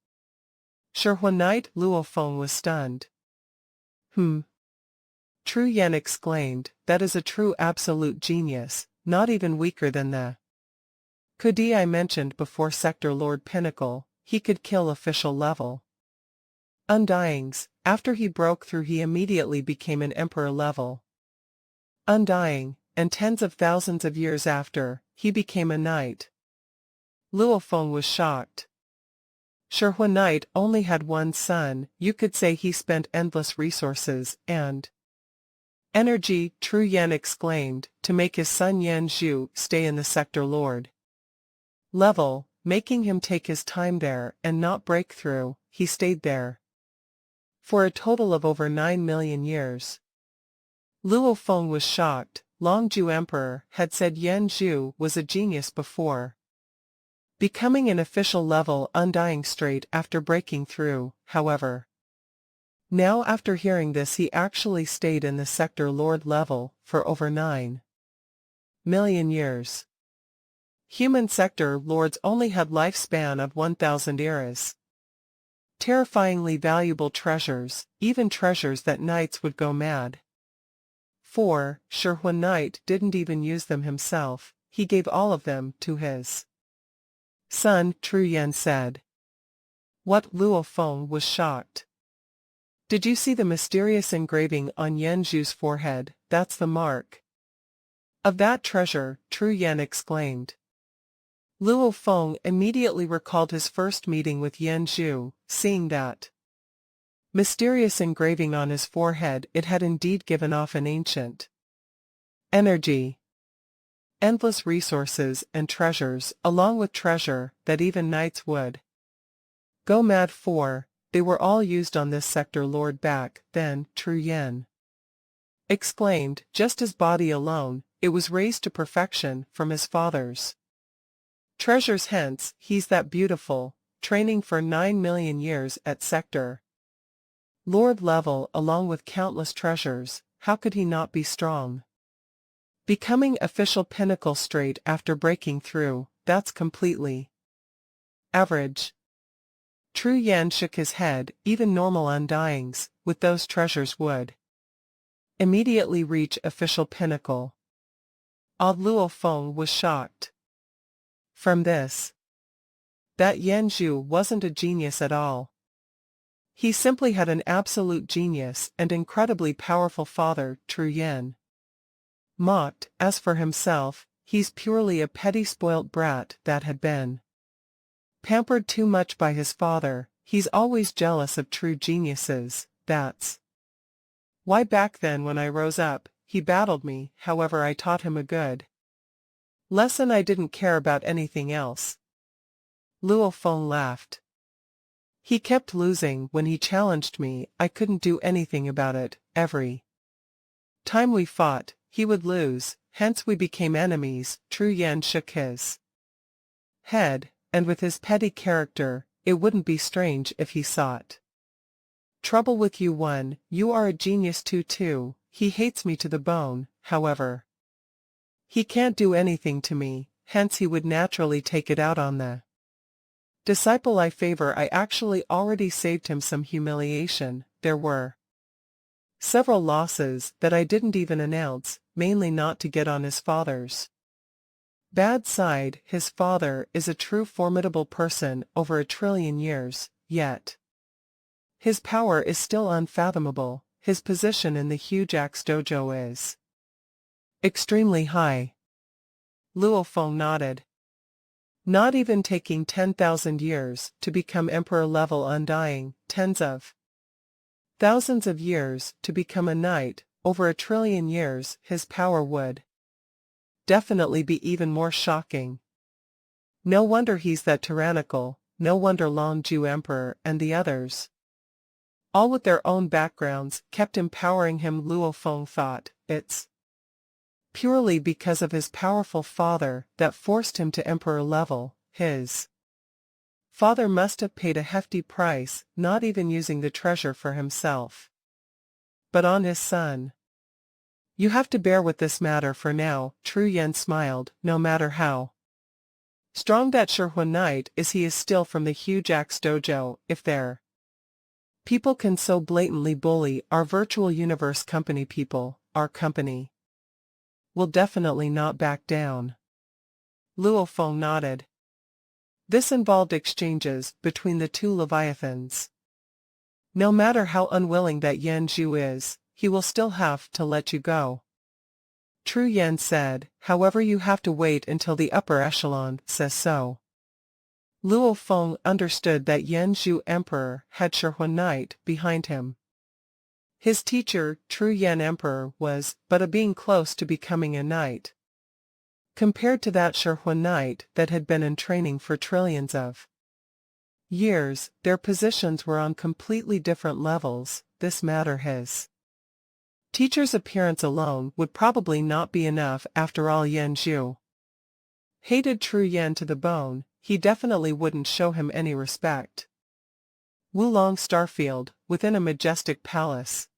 Shihua Knight? Luo Feng was stunned. Tru Yen exclaimed, that is a true absolute genius, not even weaker than the Kudi I mentioned before. Sector Lord Pinnacle, he could kill official level undyings. After he broke through, he immediately became an emperor level undying, and tens of thousands of years after, he became a knight. Luo Feng was shocked. Shihua Knight only had one son. You could say he spent endless resources and energy, Tru Yen exclaimed, to make his son Yen Zhu stay in the sector lord level, making him take his time there and not break through. He stayed there for a total of over 9 million years. Luo Feng was shocked. Longzhu Emperor had said Yen Zhu was a genius before becoming an official level undying straight after breaking through. However, now after hearing this, he actually stayed in the sector lord level for over 9 million years. Human sector lords only had lifespan of 1,000 eras. Terrifyingly valuable treasures, even treasures that knights would go mad for. Shihua Knight didn't even use them himself, he gave all of them to his son, Tru Yen said. What? Luo Feng was shocked. Did you see the mysterious engraving on Yen Zhu's forehead? That's the mark of that treasure, Tru Yen exclaimed. Luo Feng immediately recalled his first meeting with Yen Zhu. Seeing that mysterious engraving on his forehead, it had indeed given off an ancient energy. Endless resources and treasures, along with treasure that even knights would go mad for, they were all used on this sector lord back then. Tru Yen exclaimed, just his body alone, it was raised to perfection from his father's treasures. Hence, he's that beautiful, training for 9 million years at sector lord level along with countless treasures. How could he not be strong? Becoming official pinnacle straight after breaking through, that's completely average. True Yan shook his head. Even normal undyings, with those treasures would immediately reach official pinnacle. Old Luo Feng was shocked. From this, that Yan Zhu wasn't a genius at all. He simply had an absolute genius and incredibly powerful father, True Yan. Mocked. As for himself, he's purely a petty spoilt brat that had been pampered too much by his father. He's always jealous of true geniuses. That's why back then when I rose up, he battled me. However, I taught him a good lesson. I didn't care about anything else. Luo Feng laughed. He kept losing when he challenged me. I couldn't do anything about it. Every time we fought, he would lose, hence we became enemies. True Yan shook his head, and with his petty character, it wouldn't be strange if he sought trouble with you. One, you are a genius too. He hates me to the bone, however. He can't do anything to me, hence he would naturally take it out on the disciple I favor. I actually already saved him some humiliation. There were several losses that I didn't even announce, mainly not to get on his father's bad side. His father is a true formidable person over 1 trillion years, yet his power is still unfathomable. His position in the huge Axe dojo is extremely high. Luo Feng nodded. Not even taking 10,000 years to become emperor level undying, tens of thousands of years to become a knight, over 1 trillion years, his power would definitely be even more shocking. No wonder he's that tyrannical. No wonder Long Ju Emperor and the others, all with their own backgrounds, kept empowering him. Luo Feng thought, it's purely because of his powerful father that forced him to emperor level. His father must have paid a hefty price, not even using the treasure for himself, but on his son. You have to bear with this matter for now. True Yan smiled. No matter how strong that Shihua Knight is, he is still from the huge Axe dojo. If their people can so blatantly bully our virtual universe company people, our company will definitely not back down. Luo Feng nodded. This involved exchanges between the two leviathans. No matter how unwilling that Yan Zhu is, he will still have to let you go. True Yan said, however, you have to wait until the upper echelon says so. Luo Feng understood that Yan Zhu Emperor had Shihua Knight behind him. His teacher, True Yan Emperor, was but a being close to becoming a knight. Compared to that Shihua Knight that had been in training for trillions of years, their positions were on completely different levels. This matter, his teacher's appearance alone would probably not be enough. After all, Yan Zhu hated True Yan to the bone. He definitely wouldn't show him any respect. Wulong Starfield, within a majestic palace.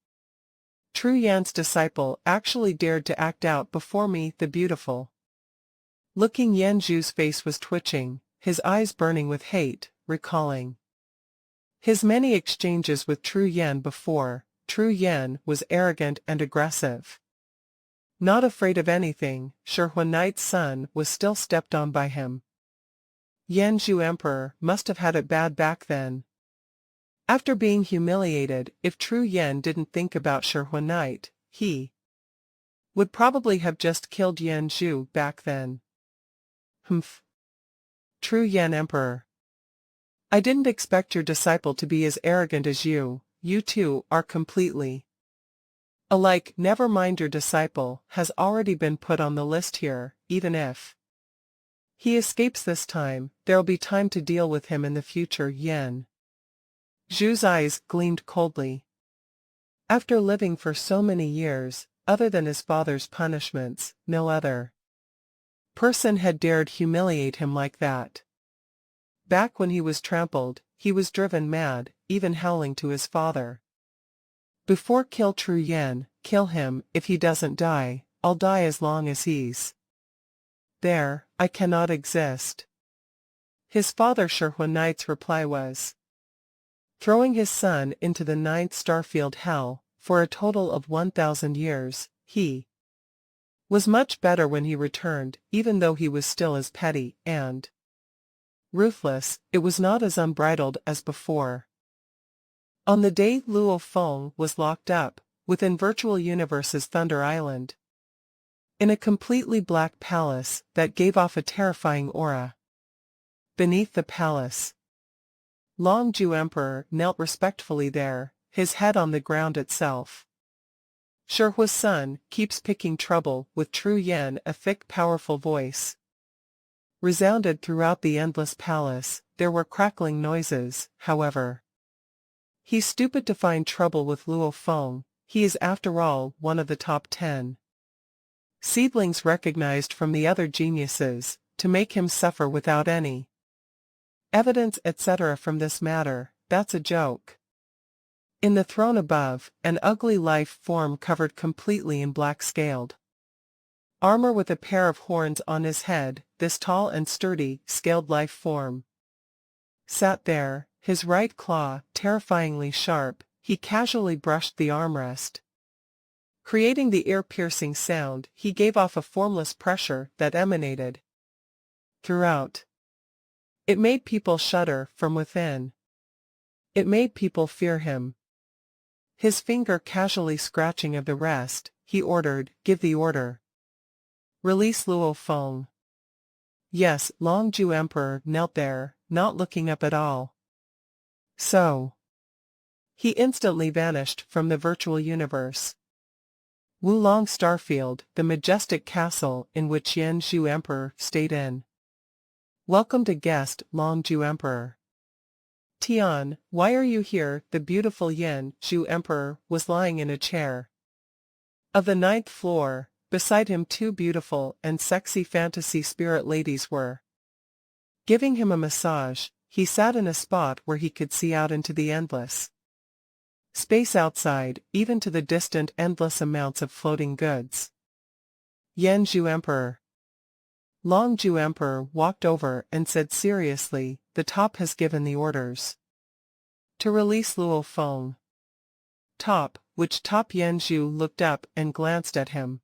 True Yan's disciple actually dared to act out before me. The beautiful looking Yan Zhu's face was twitching, his eyes burning with hate, recalling his many exchanges with True Yan before. True Yan was arrogant and aggressive, not afraid of anything. Shihua Knight's son was still stepped on by him. Yan Zhu Emperor must have had it bad back then. After being humiliated, if True Yan didn't think about Shihua Knight, he would probably have just killed Yan Zhu back then. Humph. True Yan Emperor. I didn't expect your disciple to be as arrogant as you. You two are completely alike. Never mind, your disciple has already been put on the list here. Even if he escapes this time, there'll be time to deal with him in the future. Yan Zhu's eyes gleamed coldly. After living for so many years, other than his father's punishments, no other person had dared humiliate him like that. Back when he was trampled, he was driven mad, even howling to his father. Before, kill True Yan, kill him. If he doesn't die, I'll die as long as he's there, I cannot exist. His father Sherhua Knight's reply was, throwing his son into the 9th starfield hell, for a total of 1,000 years, he was much better when he returned, even though he was still as petty and ruthless, it was not as unbridled as before. On the day Luo Feng was locked up, within Virtual Universe's Thunder Island, in a completely black palace that gave off a terrifying aura. Beneath the palace, Longju Emperor knelt respectfully there, his head on the ground itself. Sherhua's son keeps picking trouble with True Yen, a thick powerful voice resounded throughout the endless palace. There were crackling noises, however. He's stupid to find trouble with Luo Feng, he is after all one of the top 10 seedlings recognized from the other geniuses, to make him suffer without any evidence etc. from this matter, that's a joke. In the throne above, an ugly life form covered completely in black scaled armor with a pair of horns on his head, this tall and sturdy, scaled life form sat there, his right claw terrifyingly sharp. He casually brushed the armrest, creating the ear-piercing sound. He gave off a formless pressure that emanated throughout. It made people shudder from within. It made people fear him. His finger casually scratching of the rest, he ordered, give the order. Release Luo Feng. Yes, Longju Emperor knelt there, not looking up at all. So he instantly vanished from the virtual universe. Wulong Starfield, the majestic castle in which Yen Zhu Emperor stayed in. Welcomed a guest, Longju Emperor. Tian, why are you here? The beautiful Yen Zhu Emperor was lying in a chair of the 9th floor. Beside him 2 beautiful and sexy fantasy spirit ladies were giving him a massage. He sat in a spot where he could see out into the endless space outside, even to the distant endless amounts of floating goods. Yen Zhu Emperor. Longju Emperor walked over and said seriously, the top has given the orders to release Luo Feng. Top, which top? Yen Zhu looked up and glanced at him.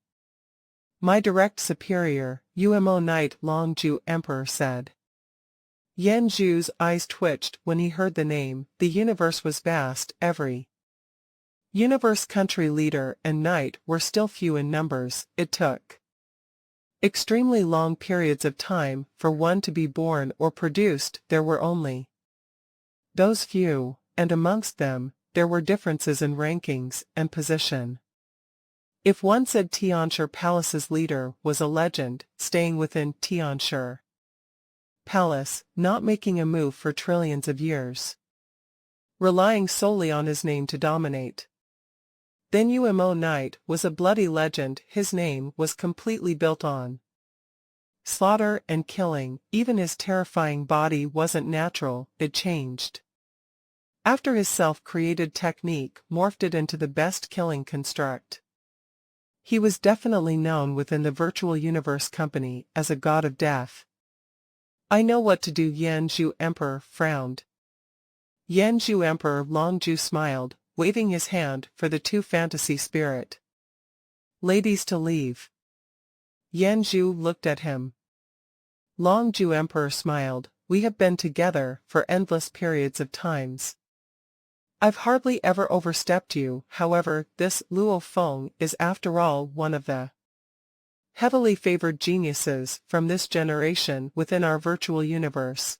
My direct superior, Umo Knight, Longju Emperor said. Yen Zhu's eyes twitched when he heard the name. The universe was vast, every universe country leader and knight were still few in numbers. It took extremely long periods of time for one to be born or produced. There were only those few, and amongst them, there were differences in rankings and position. If one said Tianshi Palace's leader was a legend, staying within Tianshi Palace, not making a move for trillions of years, relying solely on his name to dominate, then Umo Knight was a bloody legend. His name was completely built on slaughter and killing. Even his terrifying body wasn't natural, it changed after his self-created technique morphed it into the best killing construct. He was definitely known within the virtual universe company as a god of death. I know what to do. Yen Zhu Emperor frowned. Yen Zhu Emperor Longju smiled, waving his hand for the 2 fantasy spirit ladies to leave. Yen Zhu looked at him. Longju Emperor smiled, we have been together for endless periods of times. I've hardly ever overstepped you. However, this Luo Feng is after all one of the heavily favored geniuses from this generation within our virtual universe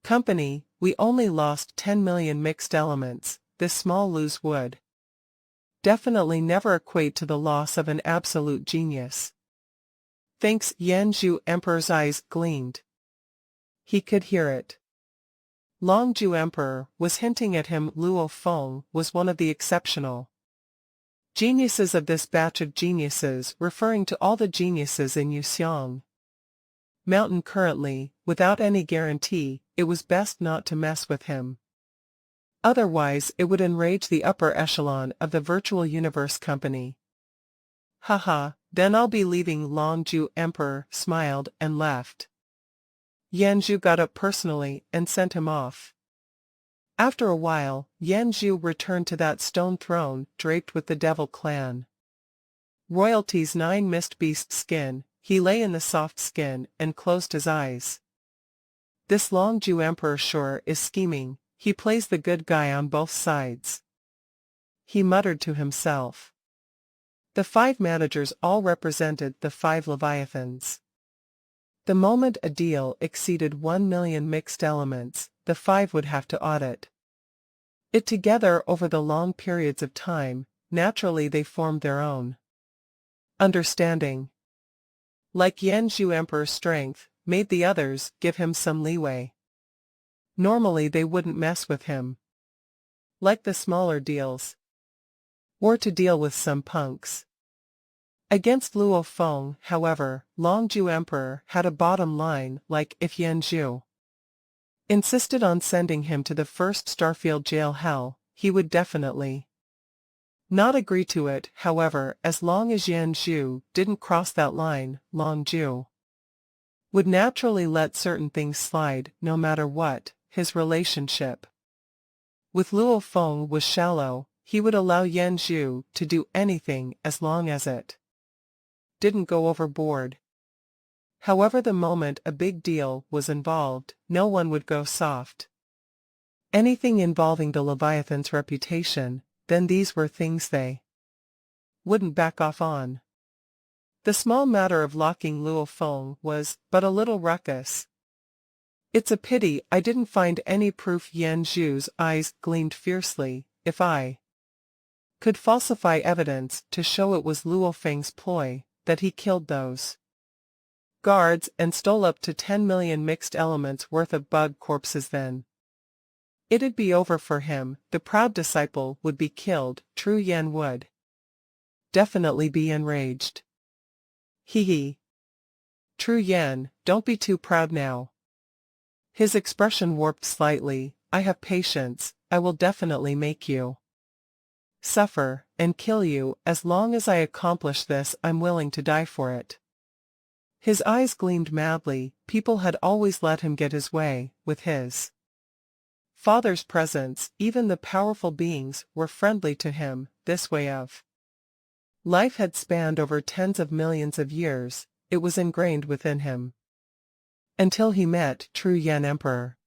company. We only lost 10 million mixed elements. This small lose would definitely never equate to the loss of an absolute genius. Thanks. Yen Zhu Emperor's eyes gleamed. He could hear it. Longju Emperor was hinting at him. Luo Feng was one of the exceptional geniuses of this batch of geniuses, referring to all the geniuses in Yuxiang Mountain currently. Without any guarantee, it was best not to mess with him. Otherwise it would enrage the upper echelon of the virtual universe company. Haha, then I'll be leaving. Longzhu Emperor smiled and left. Yanzhu got up personally and sent him off. After a while, Yanzhu returned to that stone throne draped with the devil clan. Royalty's 9 mist beast skin, he lay in the soft skin and closed his eyes. This Longzhu Emperor sure is scheming, he plays the good guy on both sides. He muttered to himself. The 5 managers all represented the 5 Leviathans. The moment a deal exceeded 1 million mixed elements, the 5 would have to audit it together over the long periods of time. Naturally they formed their own understanding. Like Yanzhu Emperor's strength made the others give him some leeway. Normally they wouldn't mess with him. Like the smaller deals. Or to deal with some punks. Against Luo Feng, however, Longzhu Emperor had a bottom line. Like if Yanzhu insisted on sending him to the first Starfield jail hell, he would definitely not agree to it. However, as long as Yanzhu didn't cross that line, Longzhu would naturally let certain things slide no matter what. His relationship with Luo Feng was shallow. He would allow Yanzhu to do anything as long as it didn't go overboard. However, the moment a big deal was involved, no one would go soft. Anything involving the Leviathan's reputation, then these were things they wouldn't back off on. The small matter of locking Luo Feng was but a little ruckus. It's a pity I didn't find any proof. Yanzhu's eyes gleamed fiercely. If I could falsify evidence to show it was Luo Feng's ploy, that he killed those guards and stole up to 10 million mixed elements worth of bug corpses, then it'd be over for him. The proud disciple would be killed. True Yan would definitely be enraged. Hee hee. True Yan, don't be too proud now. His expression warped slightly. I have patience. I will definitely make you suffer and kill you. As long as I accomplish this, I'm willing to die for it. His eyes gleamed madly. People had always let him get his way. With his father's presence, even the powerful beings were friendly to him. This way of life had spanned over tens of millions of years. It was ingrained within him. Until he met True Yan Emperor.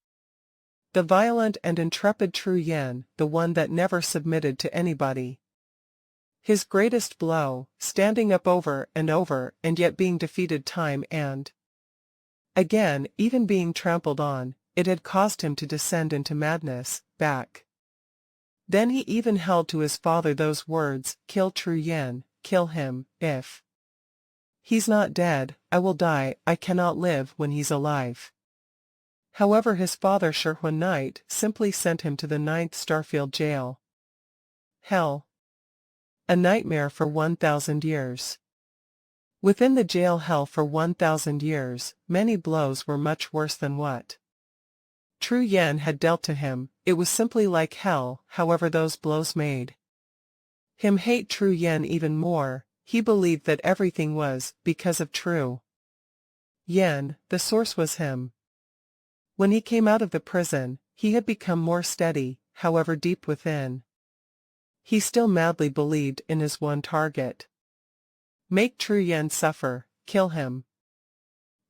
The violent and intrepid True Yan, the one that never submitted to anybody. His greatest blow, standing up over and yet being defeated time and again, even being trampled on, it had caused him to descend into madness. Back then he even held to his father those words, kill True Yan, kill him. If he's not dead, I will die. I cannot live when he's alive. However, his father Shihun Knight simply sent him to the 9th Starfield jail. Hell. A nightmare for 1,000 years. Within the jail hell for 1,000 years, many blows were much worse than what True Yan had dealt to him. It was simply like hell. However, those blows made him hate True Yan even more. He believed that everything was because of True Yan. The source was him. When he came out of the prison, he had become more steady. However, deep within, he still madly believed in his one target. Make True Yan suffer, kill him.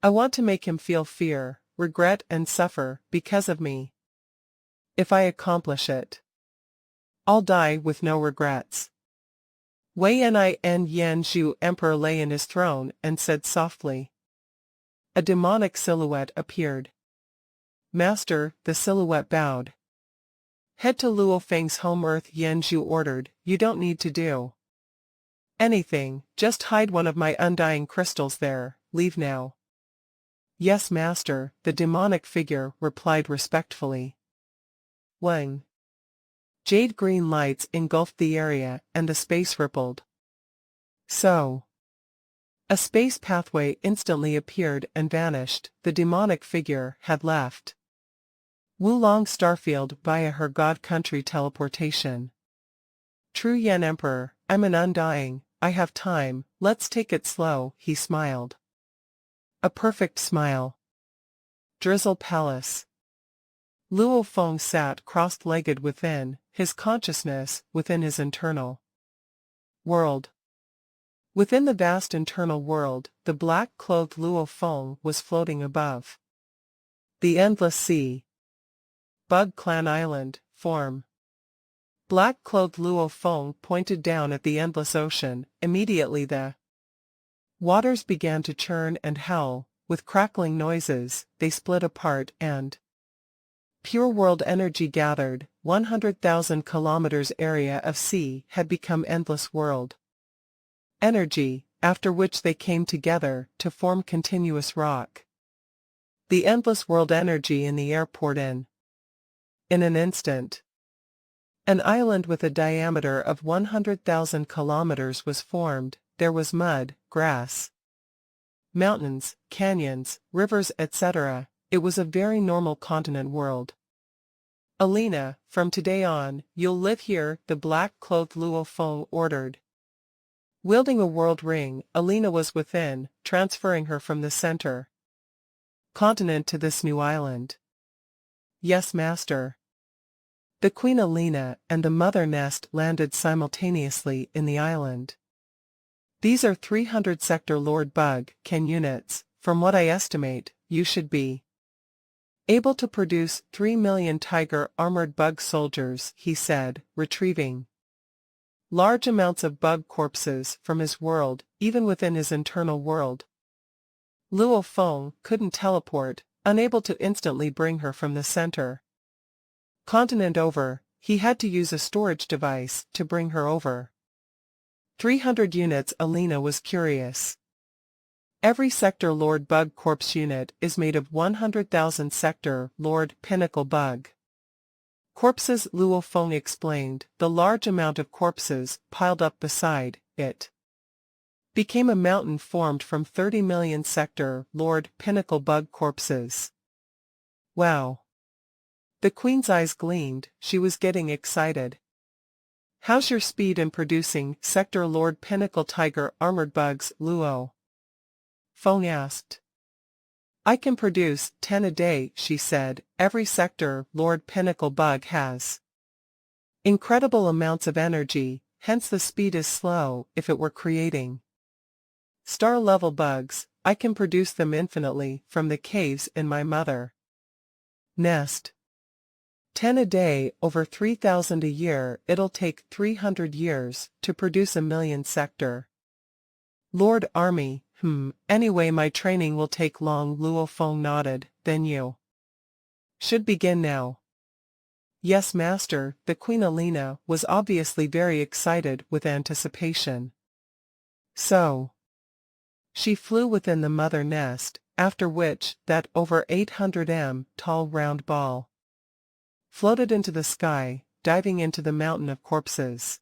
I want to make him feel fear, regret and suffer because of me. If I accomplish it, I'll die with no regrets. Wei Yanzhu Emperor lay in his throne and said softly. A demonic silhouette appeared. Master, the silhouette bowed. Head to Luo Feng's home Earth. Yanzhu ordered. You don't need to do anything, just hide one of my undying crystals there. Leave now. Yes, master, the demonic figure replied respectfully. Wang. Jade green lights engulfed the area and the space rippled. So. A space pathway instantly appeared and vanished. The demonic figure had left Wulong Starfield via her god country teleportation. True Yan Emperor, I'm an undying. I have time, let's take it slow, he smiled. A perfect smile. Drizzle Palace. Luo Feng sat cross-legged within, his consciousness within his internal world. Within the vast internal world, the black-clothed Luo Feng was floating above. The endless sea. Bug Clan Island, form. Black-clothed Luo Feng pointed down at the endless ocean. Immediately the waters began to churn and howl. With crackling noises, they split apart and pure world energy gathered. 100,000 kilometers area of sea had become endless world energy, after which they came together to form continuous rock. The endless world energy in the air poured in an instant. An island with a diameter of 100,000 kilometers was formed. There was mud, grass, mountains, canyons, rivers, etc. It was a very normal continent world. Alina, from today on, you'll live here, the black-clothed Luo Feng ordered. Wielding a world ring, Alina was within, transferring her from the center continent to this new island. Yes, master. The Queen Alina and the Mother Nest landed simultaneously in the island. These are 300 Sector Lord Bug Can units. From what I estimate, you should be able to produce 3 million Tiger Armored Bug soldiers, he said, retrieving large amounts of bug corpses from his world, even within his internal world. Luo Feng couldn't teleport, unable to instantly bring her from the center continent over. He had to use a storage device to bring her over. 300 units. Alina was curious. Every Sector Lord Bug Corpse unit is made of 100,000 Sector Lord Pinnacle Bug corpses, Luo Feng explained. The large amount of corpses piled up beside it became a mountain formed from 30 million Sector Lord Pinnacle Bug corpses. Wow! The Queen's eyes gleamed. She was getting excited. How's your speed in producing Sector Lord Pinnacle Tiger Armored Bugs, Luo Feng asked. I can produce 10 a day, she said. Every Sector Lord Pinnacle Bug has incredible amounts of energy, hence the speed is slow. If it were creating star-level bugs, I can produce them infinitely from the caves in my mother nest. 10 a day, over 3,000 a year. It'll take 300 years to produce a million Sector Lord Army. Anyway, my training will take long. Luo Feng nodded. Then you should begin now. Yes, master. The Queen Alina was obviously very excited with anticipation. So she flew within the mother nest, after which that over 800 m tall round ball floated into the sky, diving into the mountain of corpses.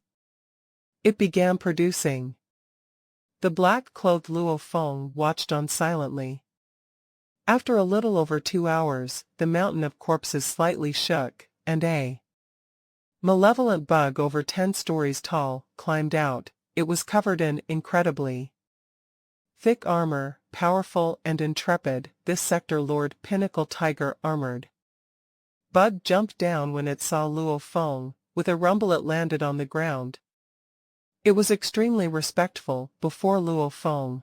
It began producing. The black-clothed Luo Feng watched on silently. After a little over 2 hours, the mountain of corpses slightly shook, and a malevolent bug over 10 stories tall climbed out. It was covered in incredibly thick armor, powerful and intrepid. This Sector Lord Pinnacle Tiger Armored Bug jumped down when it saw Luo Feng. With a rumble it landed on the ground. It was extremely respectful before Luo Feng.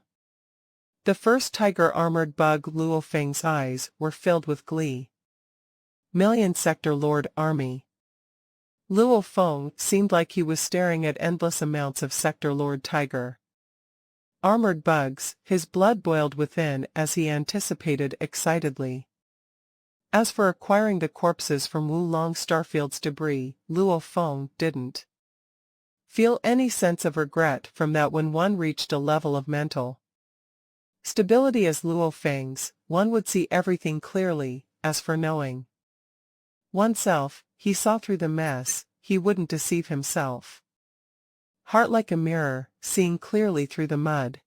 The first Tiger Armored Bug. Luo Feng's eyes were filled with glee. Million Sector Lord Army. Luo Feng seemed like he was staring at endless amounts of Sector Lord Tiger Armored Bugs. His blood boiled within as he anticipated excitedly. As for acquiring the corpses from Wulong Starfield's debris, Luo Feng didn't feel any sense of regret from that when one reached a level of mental stability as Luo Feng's. One would see everything clearly. As for knowing oneself, he saw through the mess. He wouldn't deceive himself. Heart like a mirror, seeing clearly through the mud.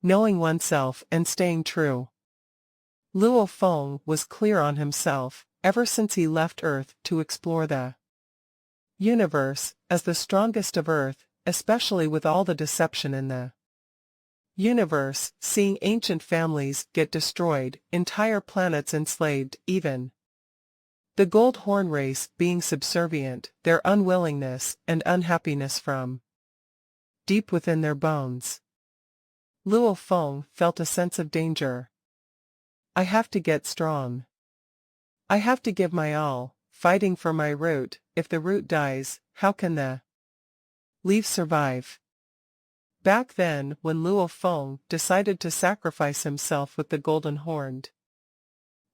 Knowing oneself and staying true. Luo Feng was clear on himself, ever since he left Earth to explore the universe, as the strongest of Earth, especially with all the deception in the universe, seeing ancient families get destroyed, entire planets enslaved, even the Gold Horn race being subservient, their unwillingness and unhappiness from deep within their bones. Luo Feng felt a sense of danger. I have to get strong. I have to give my all, fighting for my root. If the root dies, how can the leaves survive? Back then, when Luo Feng decided to sacrifice himself with the golden horned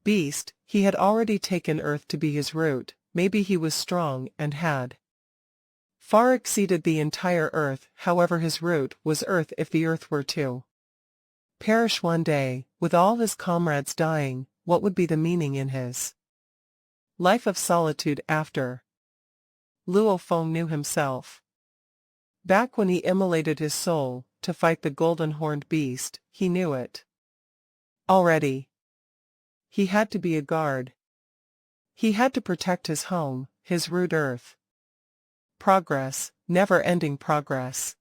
beast, he had already taken Earth to be his root. Maybe he was strong and had far exceeded the entire Earth. However, his root was Earth. If the Earth were to perish one day, with all his comrades dying, what would be the meaning in his life of solitude after? Luo Feng knew himself. Back when he immolated his soul to fight the golden horned beast, he knew it already. He had to be a guard. He had to protect his home, his root Earth. Progress, never-ending progress.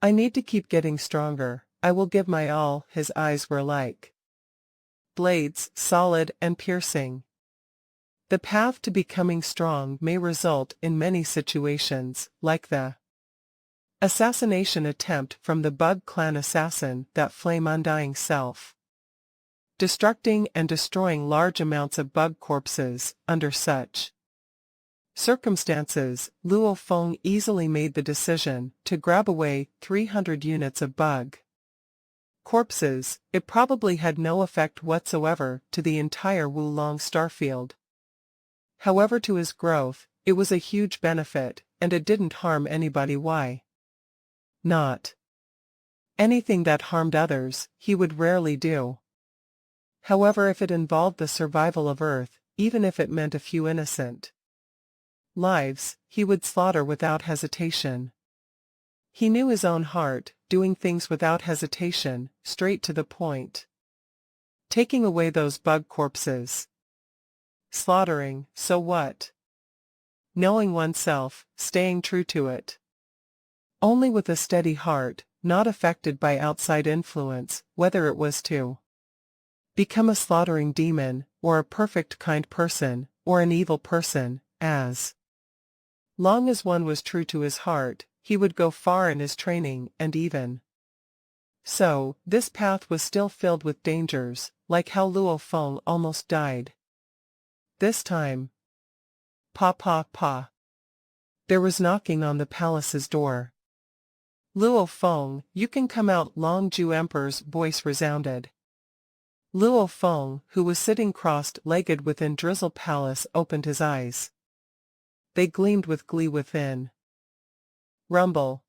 I need to keep getting stronger. I will give my all. His eyes were like blades, solid and piercing. The path to becoming strong may result in many situations, like the assassination attempt from the Bug Clan assassin, that flame undying self destructing and destroying large amounts of bug corpses. Under such circumstances, Luo Feng easily made the decision to grab away 300 units of bug corpses. It probably had no effect whatsoever to the entire Wulong starfield. However, to his growth, it was a huge benefit, and it didn't harm anybody. Why not? Anything that harmed others, he would rarely do. However, if it involved the survival of Earth, even if it meant a few innocent lives, he would slaughter without hesitation. He knew his own heart, doing things without hesitation, straight to the point. Taking away those bug corpses. Slaughtering, so what? Knowing oneself, staying true to it. Only with a steady heart, not affected by outside influence, whether it was to become a slaughtering demon, or a perfect kind person, or an evil person. As long as one was true to his heart, he would go far in his training, and even so, this path was still filled with dangers, like how Luo Feng almost died. This time, pa. There was knocking on the palace's door. Luo Feng, you can come out. Longju Emperor's voice resounded. Luo Feng, who was sitting crossed-legged within Drizzle Palace, opened his eyes. They gleamed with glee within. Rumble.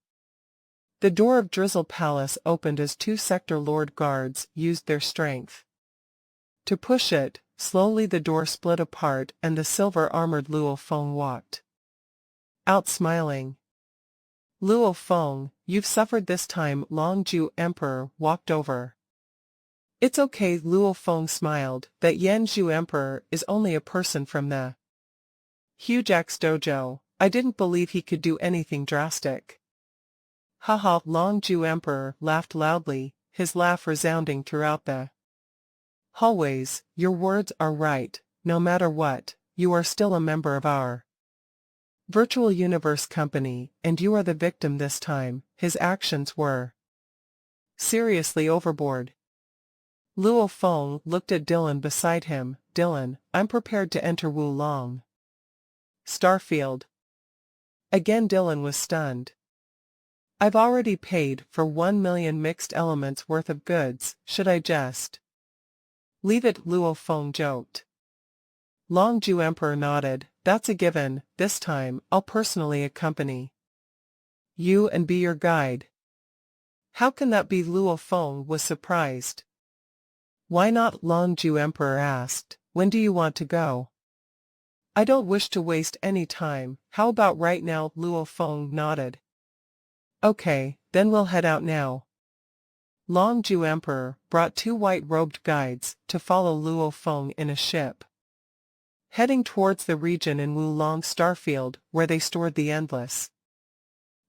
The door of Drizzle Palace opened as two Sector Lord guards used their strength to push it. Slowly the door split apart and the silver-armored Luo Feng walked out smiling. Luo Feng, you've suffered this time. Longju Emperor walked over. It's okay. Luo Feng smiled. That Yanzhu Emperor is only a person from the huge Axe Dojo. I didn't believe he could do anything drastic. Haha. Longju Emperor laughed loudly, his laugh resounding throughout the hallways. Your words are right. No matter what, you are still a member of our virtual universe company, and you are the victim this time. His actions were seriously overboard. Luo Feng looked at Dylan beside him. Dylan, I'm prepared to enter Wulong Starfield. Again Dylan was stunned. I've already paid for 1 million mixed elements worth of goods. Should I just leave it? Luo Feng joked. Longju Emperor nodded. That's a given. This time, I'll personally accompany you and be your guide. How can that be? Luo Feng was surprised. Why not? Longju Emperor asked. When do you want to go? I don't wish to waste any time. How about right now? Luo Feng nodded. Okay, then we'll head out now. Longju Emperor brought two white-robed guides to follow Luo Feng in a ship, heading towards the region in Wulong Starfield where they stored the endless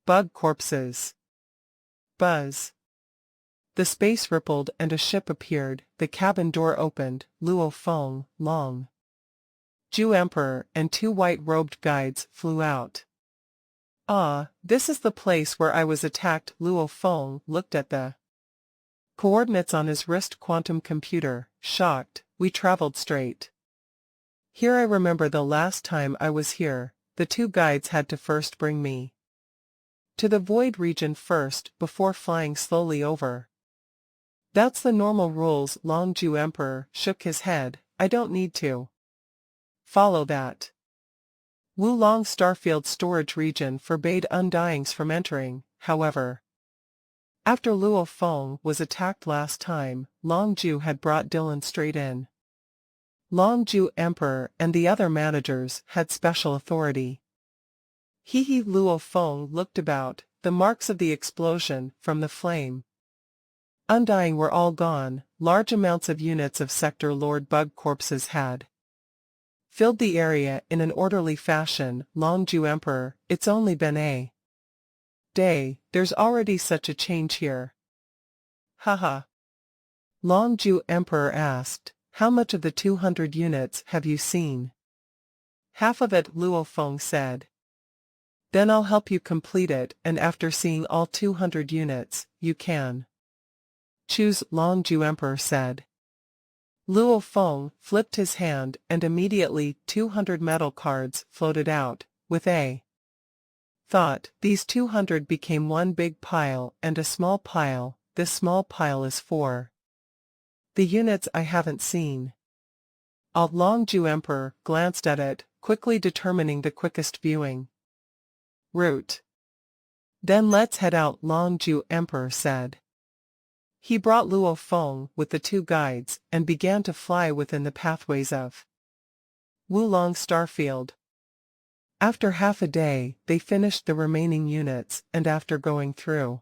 Bug corpses. Buzz. The space rippled and a ship appeared, the cabin door opened, Luo Feng, Long Ju Emperor, and two white-robed guides flew out. Ah, this is the place where I was attacked. Luo Feng looked at the coordinates on his wrist quantum computer, shocked. We traveled straight. Here I remember the last time I was here, the two guides had to first bring me to the void region first, before flying slowly over. That's the normal rules. Long Ju Emperor shook his head. I don't need to follow that. Wulong Starfield storage region forbade undyings from entering, however. After Luo Feng was attacked last time, Long Ju had brought Dylan straight in. Long Ju Emperor and the other managers had special authority. He Luo Feng looked about, the marks of the explosion from the flame undying were all gone. Large amounts of units of Sector Lord Bug corpses had filled the area in an orderly fashion. Long Ju Emperor, it's only been a day, there's already such a change here. Haha. Long Ju Emperor asked, how much of the 200 units have you seen? Half of it, Luo Feng said. Then I'll help you complete it, and after seeing all 200 units, you can choose. Long Ju Emperor said. Luo Feng flipped his hand and immediately 200 metal cards floated out, with a thought. These 200 became one big pile and a small pile. This small pile is for the units I haven't seen. Long Ju Emperor glanced at it, quickly determining the quickest viewing route. Then let's head out, Long Ju Emperor said. He brought Luo Feng with the two guides and began to fly within the pathways of Wulong Starfield. After half a day, they finished the remaining units, and after going through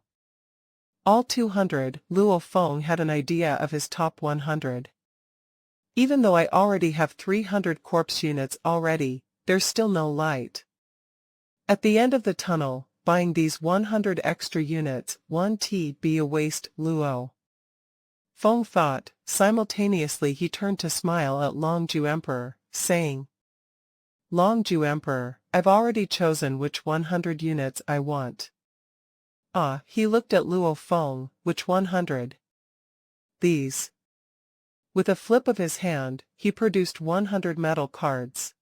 all 200, Luo Feng had an idea of his top 100. Even though I already have 300 corpse units already, there's still no light at the end of the tunnel. Buying these 100 extra units won't be a waste, Luo Feng thought. Simultaneously he turned to smile at Long Ju Emperor, saying, Long Ju Emperor, I've already chosen which 100 units I want. Ah, he looked at Luo Feng, which 100? These. With a flip of his hand, he produced 100 metal cards.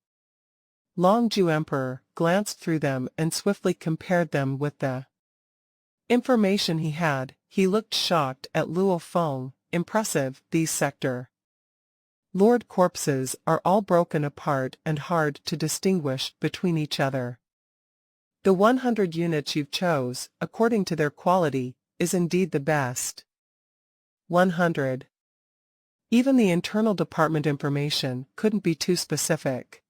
Long Ju Emperor glanced through them and swiftly compared them with the information he had. He looked shocked at Luo Feng. Impressive. These Sector Lord corpses are all broken apart and hard to distinguish between each other. The 100 units you've chose, according to their quality, is indeed the best. 100. Even the internal department information couldn't be too specific.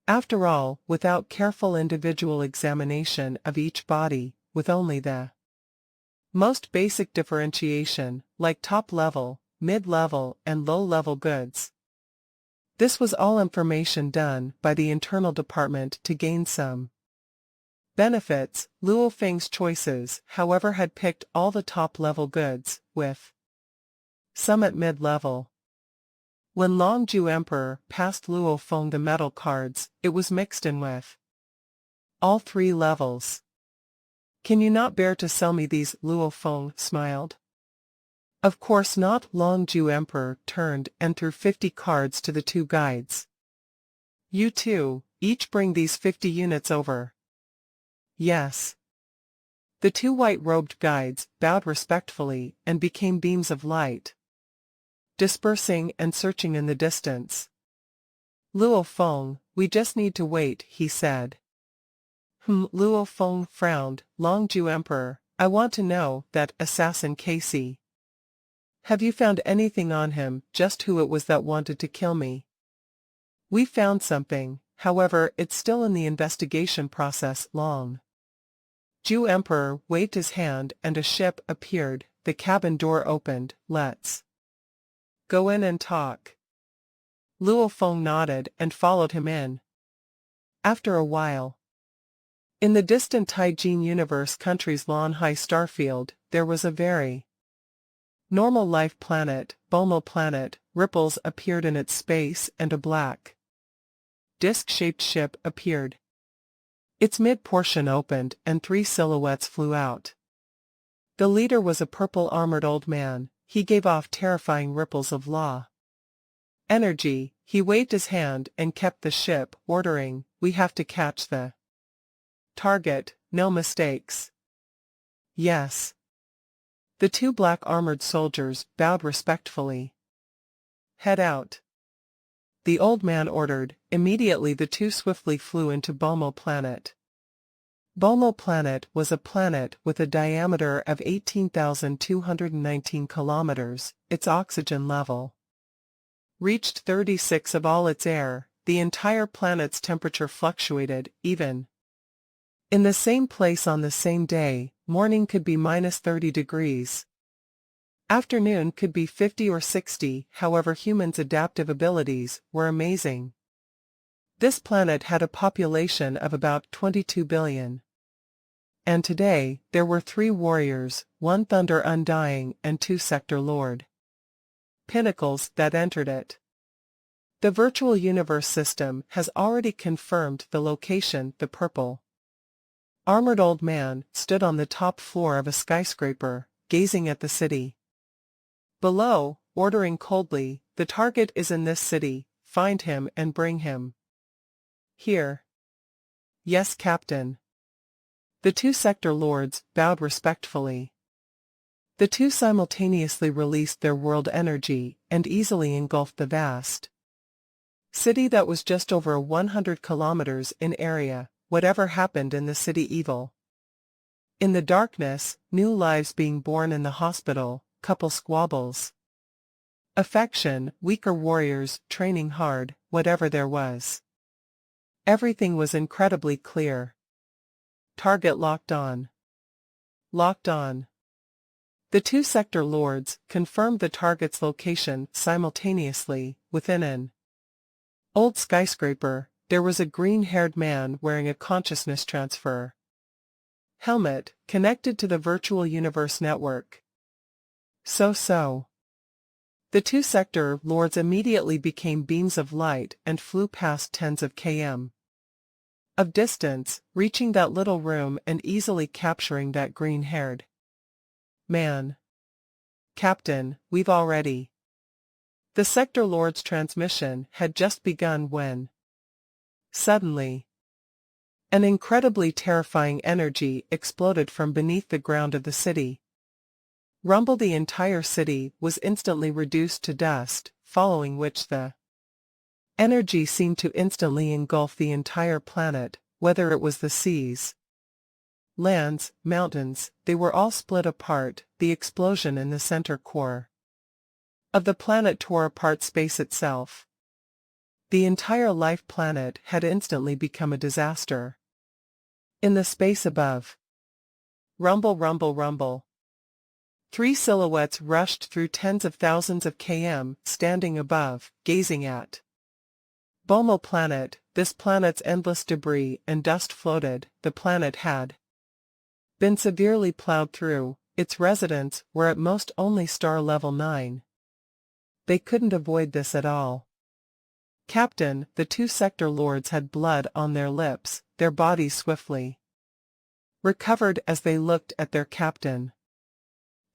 After all, without careful individual examination of each body, with only the most basic differentiation, like top-level, mid-level, and low-level goods. This was all information done by the internal department to gain some benefits. Luo Feng's choices, however, had picked all the top-level goods, with some at mid-level. When Long Ju Emperor passed Luo Feng the metal cards, it was mixed in with all three levels. Can you not bear to sell me these? Luo Feng smiled. Of course not. Long Ju Emperor turned and threw 50 cards to the two guides. You two, each bring these 50 units over. Yes. The two white-robed guides bowed respectfully and became beams of light, dispersing and searching in the distance. Luo Feng, we just need to wait, he said. Luo Feng frowned. Long Ju Emperor, I want to know that assassin Casey. Have you found anything on him? Just who it was that wanted to kill me? We found something, however, it's still in the investigation process. Long Ju Emperor waved his hand and a ship appeared. The cabin door opened. Let's go in and talk. Luo Feng nodded and followed him in. After a while, In the distant Taijin universe country's Lanhai starfield, there was a very normal life planet, Bomo planet. Ripples appeared in its space and a black, disc-shaped ship appeared. Its mid-portion opened and 3 silhouettes flew out. The leader was a purple-armored old man. He gave off terrifying ripples of law energy. He waved his hand and kept the ship, ordering, "We have to catch the target, no mistakes." Yes. The 2 black armored soldiers bowed respectfully. "Head out," the old man ordered. Immediately the 2 swiftly flew into Bomo planet. Bomo planet was a planet with a diameter of 18,219 kilometers. Its oxygen level reached 36 of all its air. The entire planet's temperature fluctuated, even in the same place on the same day. Morning could be -30 degrees. Afternoon could be 50 or 60. However, humans' adaptive abilities were amazing. This planet had a population of about 22 billion. And today, there were 3 warriors, 1 Thunder Undying and 2 Sector Lord Pinnacles that entered it. The virtual universe system has already confirmed the location. The purple armored old man stood on the top floor of a skyscraper, gazing at the city below, ordering coldly, "The target is in this city. Find him and bring him here." "Yes, Captain." The 2 sector lords bowed respectfully. The 2 simultaneously released their world energy and easily engulfed the vast city that was just over 100 kilometers in area. Whatever happened in the city, evil in the darkness, new lives being born in the hospital, couple squabbles, affection, weaker warriors training hard. Whatever there was, everything was incredibly clear. Target locked on. Locked on. The 2 sector lords confirmed the target's location simultaneously. Within an old skyscraper, there was a green-haired man wearing a consciousness transfer helmet, connected to the virtual universe network. So. The 2 sector lords immediately became beams of light and flew past tens of km of distance, reaching that little room and easily capturing that green-haired man. "Captain, we've already..." The sector lord's transmission had just begun when suddenly an incredibly terrifying energy exploded from beneath the ground of the city. Rumble. The entire city was instantly reduced to dust, following which the energy seemed to instantly engulf the entire planet, whether it was the seas, lands, mountains. They were all split apart. The explosion in the center core of the planet tore apart space itself. The entire life planet had instantly become a disaster. In the space above, rumble, rumble, rumble. 3 silhouettes rushed through tens of thousands of km, standing above, gazing at Bomo planet. This planet's endless debris and dust floated. The planet had been severely plowed through. Its residents were at most only star level 9. They couldn't avoid this at all. "Captain," the 2 sector lords had blood on their lips. Their bodies swiftly recovered as they looked at their captain.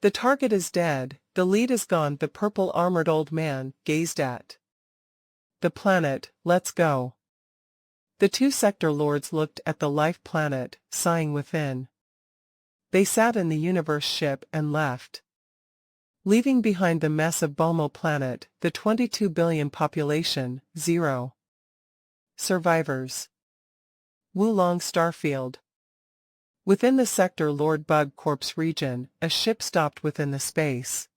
"The target is dead. The lead is gone." The purple armored old man gazed at the planet. "Let's go." The 2 sector lords looked at the life planet, sighing within. They sat in the universe ship and left, leaving behind the mess of Bomo planet, the 22 billion population, 0 survivors. Wulong Starfield. Within the sector Lord Bug Corp's region, a ship stopped within the space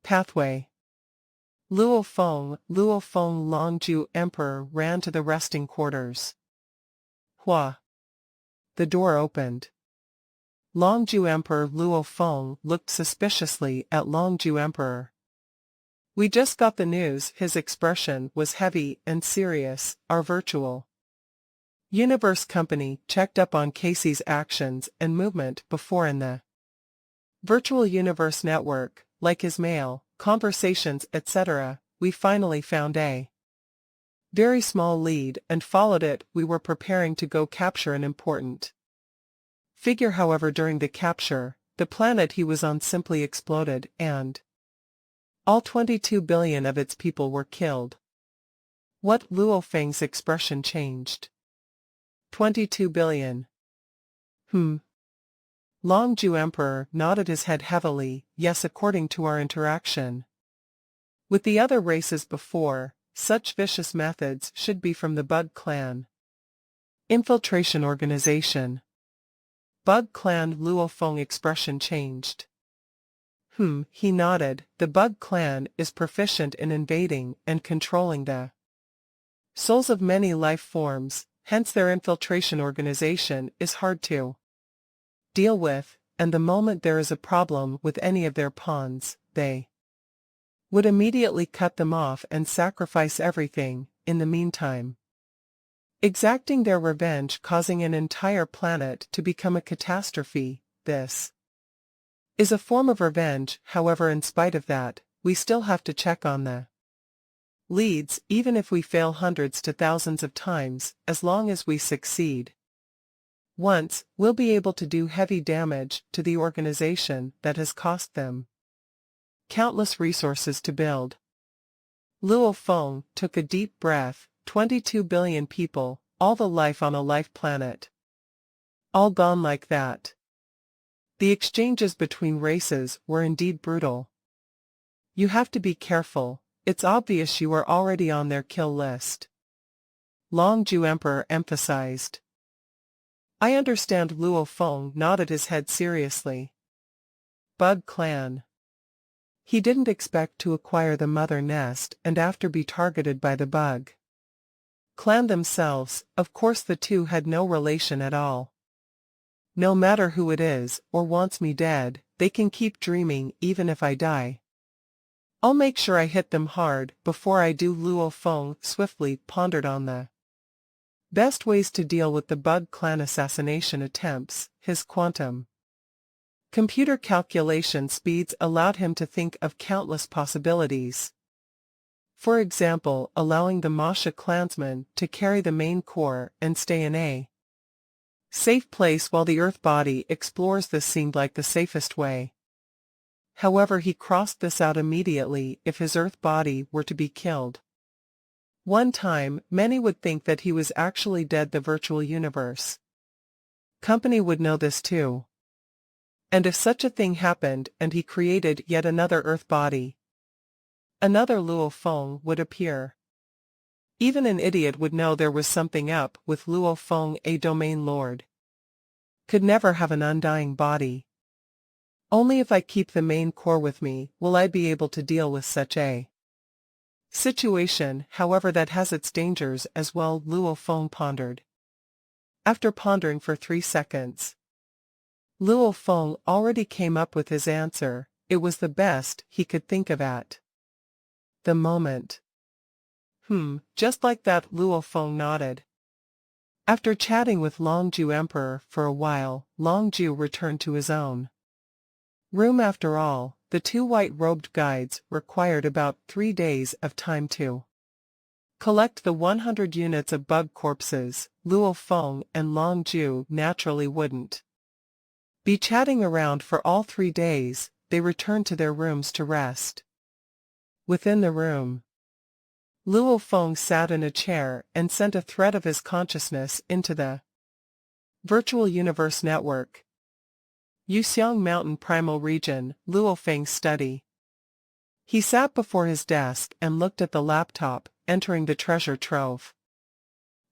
pathway. Luofeng Longju Emperor ran to the resting quarters. Hua. The door opened. Longju Emperor Luofeng looked suspiciously at Longju Emperor. "We just got the news." His expression was heavy and serious. "Our virtual Universe Company checked up on Casey's actions and movement before in the virtual universe network, like his mail, conversations, etc. We finally found a very small lead and followed it. We were preparing to go capture an important figure. However, during the capture, the planet he was on simply exploded and all 22 billion of its people were killed. What? Luo Feng's expression changed. 22 billion. Long Ju Emperor nodded his head heavily. Yes, according to our interaction with the other races before, such vicious methods should be from the Bug Clan infiltration organization. Bug Clan. Luo Feng expression changed. He nodded. The Bug Clan is proficient in invading and controlling the souls of many life forms, hence their infiltration organization is hard to deal with, and the moment there is a problem with any of their pawns, they would immediately cut them off and sacrifice everything, in the meantime exacting their revenge, causing an entire planet to become a catastrophe. This is a form of revenge. However, in spite of that, we still have to check on the leads, even if we fail hundreds to thousands of times. As long as we succeed once, we'll be able to do heavy damage to the organization that has cost them countless resources to build. Luo Feng took a deep breath. 22 billion people, all the life on a life planet, all gone like that. The exchanges between races were indeed brutal. You have to be careful. It's obvious you are already on their kill list. Long Ju Emperor emphasized. I understand. Luo Feng nodded his head seriously. Bug Clan. He didn't expect to acquire the mother nest and after be targeted by the Bug Clan themselves. Of course the two had no relation at all. No matter who it is or wants me dead, they can keep dreaming even if I die. I'll make sure I hit them hard before I do. Luo Feng swiftly pondered on the best ways to deal with the Bug Clan assassination attempts. His quantum computer calculation speeds allowed him to think of countless possibilities. For example, allowing the Masha clansmen to carry the main core and stay in a safe place while the Earth body explores. This seemed like the safest way. However, he crossed this out immediately. If his Earth body were to be killed one time, many would think that he was actually dead. The virtual universe company would know this too. And if such a thing happened and he created yet another Earth body, another Luo Feng would appear. Even an idiot would know there was something up with Luo Feng. A domain lord could never have an undying body. Only if I keep the main core with me will I be able to deal with such a situation. However, that has its dangers as well. Luo Feng pondered. After pondering for 3 seconds, Luo Feng already came up with his answer. It was the best he could think of at the moment. Just like that. Luo Feng nodded. After chatting with Long Ju Emperor for a while, Long Ju returned to his own room. After all, the two white-robed guides required about 3 days of time to collect the 100 units of bug corpses. Luo Feng and Long Ju naturally wouldn't be chatting around for all 3 days. They returned to their rooms to rest. Within the room, Luo Feng sat in a chair and sent a thread of his consciousness into the virtual universe network. Yuxiang Mountain Primal Region, Luo Feng's study. He sat before his desk and looked at the laptop, entering the treasure trove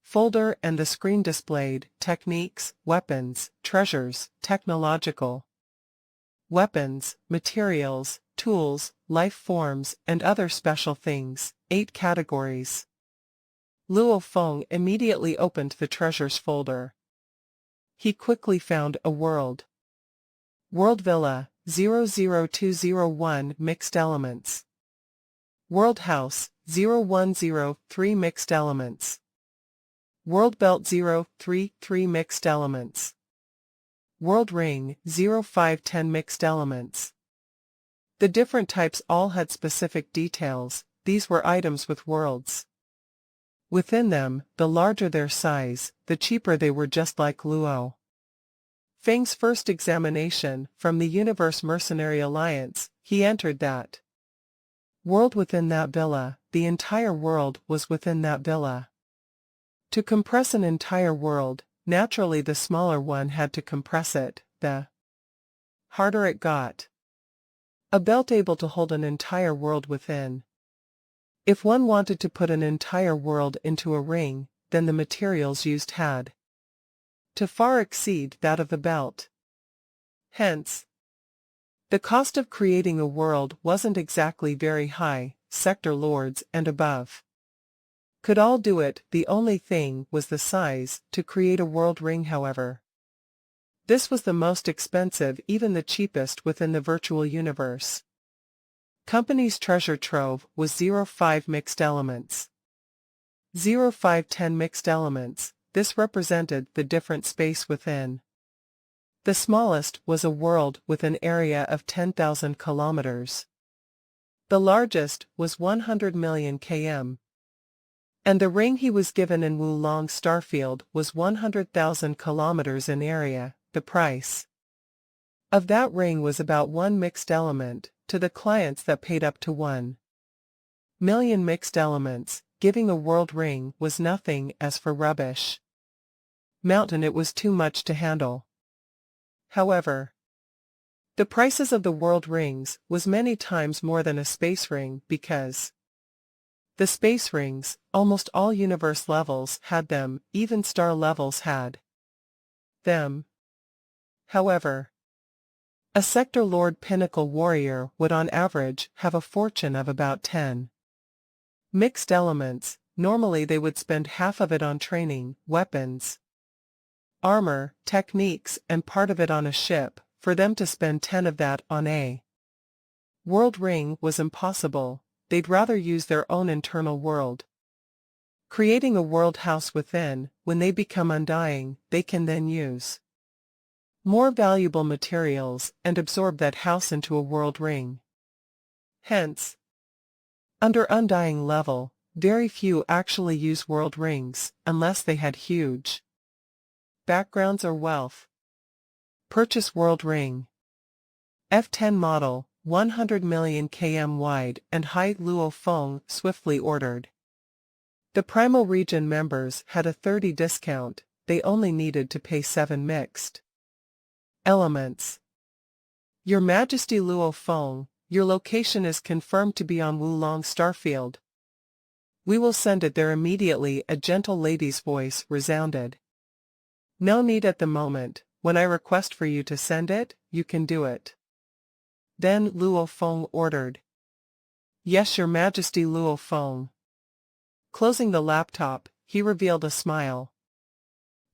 folder, and the screen displayed techniques, weapons, treasures, technological weapons, materials, tools, life forms, and other special things. 8 categories. Luo Feng immediately opened the treasures folder. He quickly found a world. World Villa, 00201 Mixed Elements. World House, 0103 Mixed Elements. World Belt 033 mixed elements. World Ring 0510 mixed elements. The different types all had specific details. These were items with worlds within them. The larger their size, the cheaper they were, just like Luo Feng's first examination from the Universe Mercenary Alliance. He entered that world within that villa. The entire world was within that villa. To compress an entire world, naturally the smaller one had to compress it, the harder it got. A belt able to hold an entire world within. If one wanted to put an entire world into a ring, then the materials used had to far exceed that of the belt. Hence, the cost of creating a world wasn't exactly very high. Sector lords and above could all do it. The only thing was the size to create a world ring. However, this was the most expensive, even the cheapest within the virtual universe. Company's treasure trove was 05 mixed elements. 0510 mixed elements. This represented the different space within. The smallest was a world with an area of 10,000 kilometers. The largest was 100 million km. And the ring he was given in Wulong Starfield was 100,000 kilometers in area. The price of that ring was about 1 mixed element, to the clients that paid up to 1 million mixed elements. Giving a world ring was nothing. As for rubbish mountain, it was too much to handle. However, the prices of the world rings was many times more than a space ring, because the space rings, almost all universe levels had them, even star levels had them. However, a sector lord pinnacle warrior would on average have a fortune of about 10 mixed elements. Normally they would spend half of it on training, weapons, armor, techniques, and part of it on a ship. For them to spend 10 of that on a world ring was impossible. They'd rather use their own internal world, creating a world house within. When they become undying, they can then use more valuable materials and absorb that house into a world ring. Hence, under undying level, very few actually use world rings, unless they had huge backgrounds or wealth. Purchase world ring. F10 model, 100 million km wide and height. Luo Feng swiftly ordered. The Primal Region members had a 30 discount. They only needed to pay 7 mixed elements. Your Majesty Luo Feng, your location is confirmed to be on Wulong Starfield. We will send it there immediately. A gentle lady's voice resounded. No need at the moment. When I request for you to send it, you can do it. Then Luo Feng ordered. Yes, Your Majesty. Luo Feng. Closing the laptop, he revealed a smile.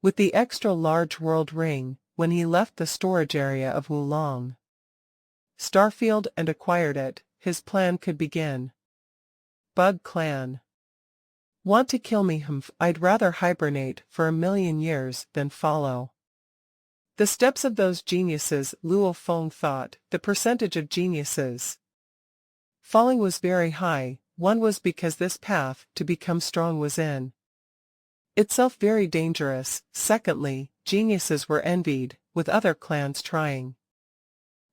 With the extra large world ring, when he left the storage area of Wulong Starfield and acquired it, his plan could begin. Bug Clan. Want to kill me? I'd rather hibernate for 1,000,000 years than follow the steps of those geniuses. Luo Feng thought. The percentage of geniuses falling was very high. One was because this path to become strong was in itself very dangerous. Secondly, geniuses were envied, with other clans trying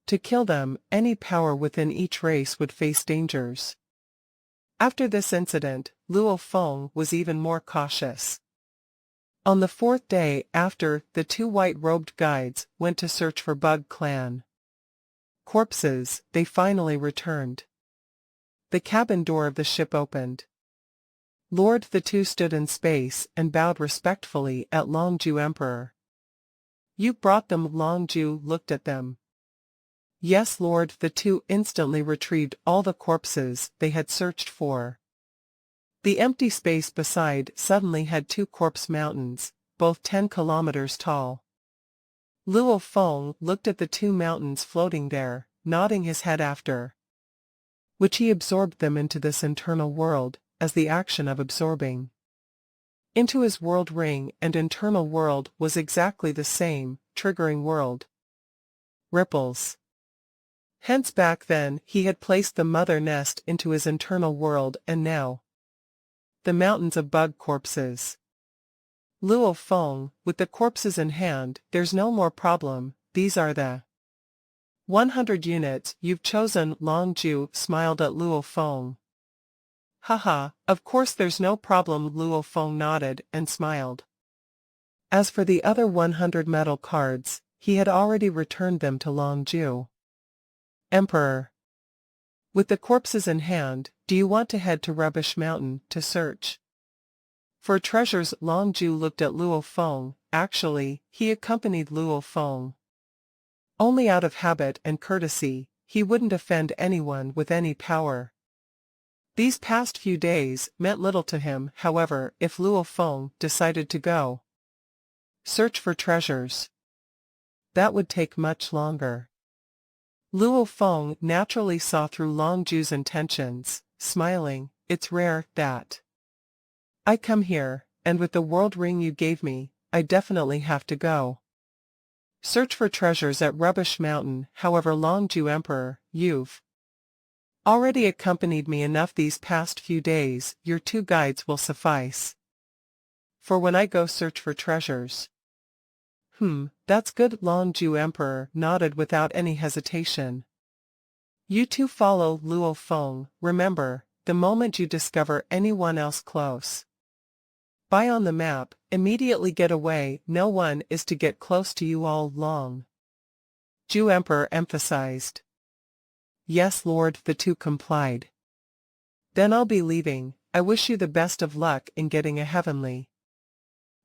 to kill them. Any power within each race would face dangers. After this incident, Luo Feng was even more cautious. On the 4th day after, the 2 white-robed guides went to search for Bug Clan corpses. They finally returned. The cabin door of the ship opened. Lord, the 2 stood in space and bowed respectfully at Longju Emperor. You brought them? Longju looked at them. Yes, Lord. The 2 instantly retrieved all the corpses they had searched for. The empty space beside suddenly had 2 corpse mountains, both 10 kilometers tall. Luo Feng looked at the 2 mountains floating there, nodding his head, after which he absorbed them into this internal world, as the action of absorbing Into his world ring and internal world was exactly the same, triggering world. Ripples. Hence back then he had placed the mother nest into his internal world and now. The mountains of bug corpses. Luo Feng, with the corpses in hand, there's no more problem, these are the 100 units you've chosen. Long Ju smiled at Luo Feng. Haha, of course there's no problem. Luo Feng nodded and smiled. As for the other 100 metal cards, he had already returned them to Long Ju. Emperor. With the corpses in hand, do you want to head to Rubbish Mountain to search for treasures? Long Ju looked at Luo Feng. Actually, he accompanied Luo Feng only out of habit and courtesy. He wouldn't offend anyone with any power. These past few days meant little to him, however, if Luo Feng decided to go search for treasures, that would take much longer. Luo Feng naturally saw through Long Ju's intentions, smiling, it's rare that I come here, and with the world ring you gave me, I definitely have to go search for treasures at Rubbish Mountain. However, Long Ju Emperor, you've already accompanied me enough these past few days. Your 2 guides will suffice for when I go search for treasures. That's good. Long Ju Emperor nodded without any hesitation. You 2 follow Luo Feng. Remember, the moment you discover anyone else close by on the map, immediately get away. No one is to get close to you. All Long Ju Emperor emphasized. Yes, Lord. The 2 complied. Then I'll be leaving. I wish you the best of luck in getting a heavenly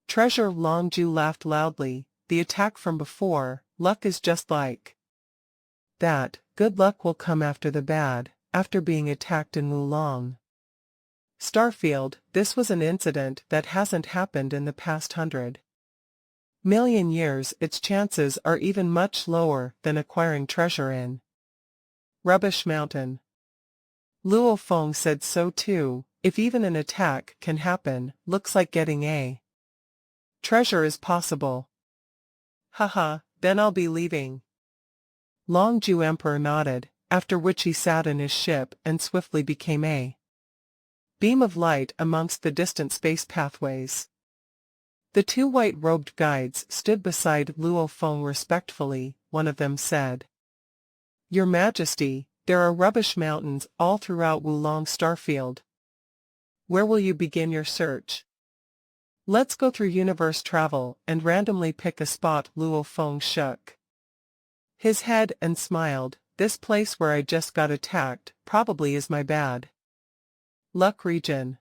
treasure. Long Ju laughed loudly. The attack from before, luck is just like that. Good luck will come after the bad, after being attacked in Wulong Starfield. This was an incident that hasn't happened in the past 100 million years. Its chances are even much lower than acquiring treasure in Rubbish Mountain. Luo Feng said so too. If even an attack can happen, looks like getting a treasure is possible. Haha, then I'll be leaving. Long Ju Emperor nodded, after which he sat in his ship and swiftly became a beam of light amongst the distant space pathways. The 2 white-robed guides stood beside Luo Feng respectfully. One of them said, Your Majesty, there are rubbish mountains all throughout Wulong Starfield. Where will you begin your search? Let's go through universe travel and randomly pick a spot. Luo Feng shook his head and smiled. This place where I just got attacked probably is my bad luck region.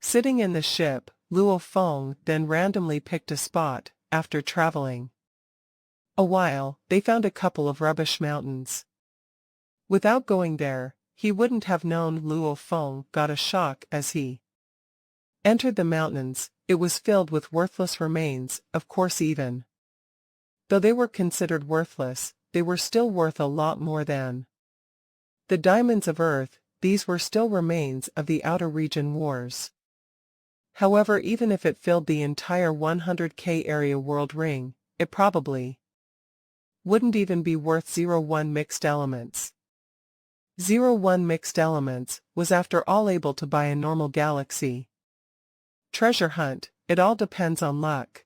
Sitting in the ship, Luo Feng then randomly picked a spot. After traveling a while, they found a couple of rubbish mountains. Without going there, he wouldn't have known. Luo Feng got a shock as he entered the mountains. It was filled with worthless remains. Of course, even though they were considered worthless, they were still worth a lot more than the diamonds of Earth. These were still remains of the Outer Region Wars. However, even if it filled the entire 100K area world ring, it probably wouldn't even be worth 01 mixed elements. 01 mixed elements was after all able to buy a normal galaxy treasure hunt. It all depends on luck.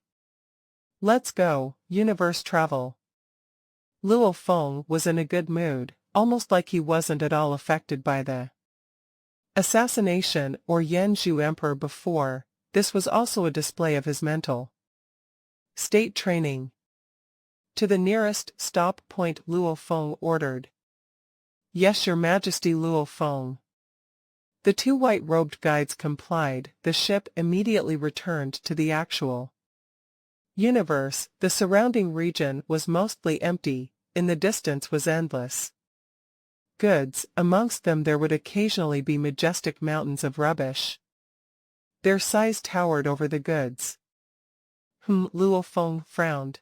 Let's go, universe travel. Luo Feng was in a good mood, almost like he wasn't at all affected by the assassination or Yan Zhu Emperor before. This was also a display of his mental state training. To the nearest stop point, Luo Feng ordered. Yes, Your Majesty. Luo Feng. The 2 white-robed guides complied. The ship immediately returned to the actual universe. The surrounding region was mostly empty. In the distance was endless goods. Amongst them there would occasionally be majestic mountains of rubbish. Their size towered over the goods. Luo Feng frowned.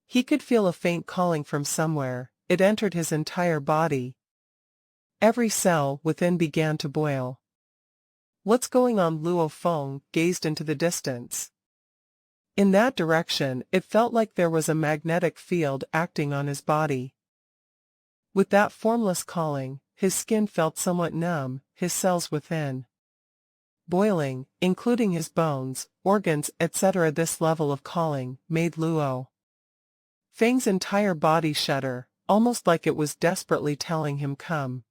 He could feel a faint calling from somewhere. It entered his entire body. Every cell within began to boil. What's going on? Luo Feng gazed into the distance. In that direction, it felt like there was a magnetic field acting on his body. With that formless calling, his skin felt somewhat numb, his cells within boiling, including his bones, organs, etc. This level of calling made Luo Feng's entire body shudder, almost like it was desperately telling him, come.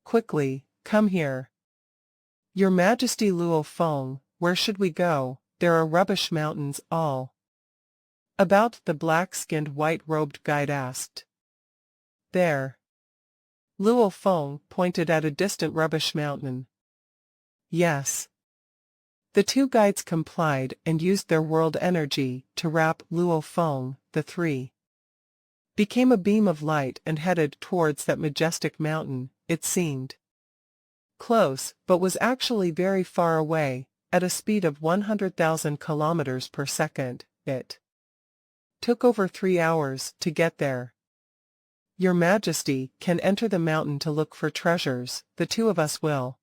Quickly, come here. Your Majesty. Luo Feng, where should we go? There are rubbish mountains all about, the black-skinned white-robed guide asked. There. Luo Feng pointed at a distant rubbish mountain. Yes. The two guides complied and used their world energy to wrap Luo Feng. The three became a beam of light and headed towards that majestic mountain. It seemed close, but was actually very far away, at a speed of 100,000 kilometers per second. It took over 3 hours to get there. Your Majesty can enter the mountain to look for treasures. The two of us will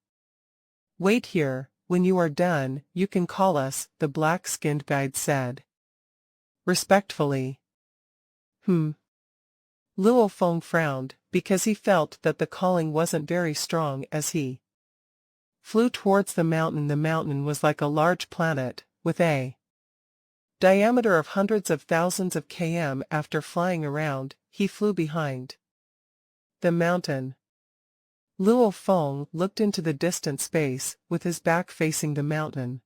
wait here. When you are done, you can call us, the black-skinned guide said respectfully. Luo Feng frowned, because he felt that the calling wasn't very strong as he flew towards the mountain. The mountain was like a large planet, with a diameter of hundreds of thousands of km. After flying around, he flew behind the mountain. Luo Feng looked into the distant space, with his back facing the mountain.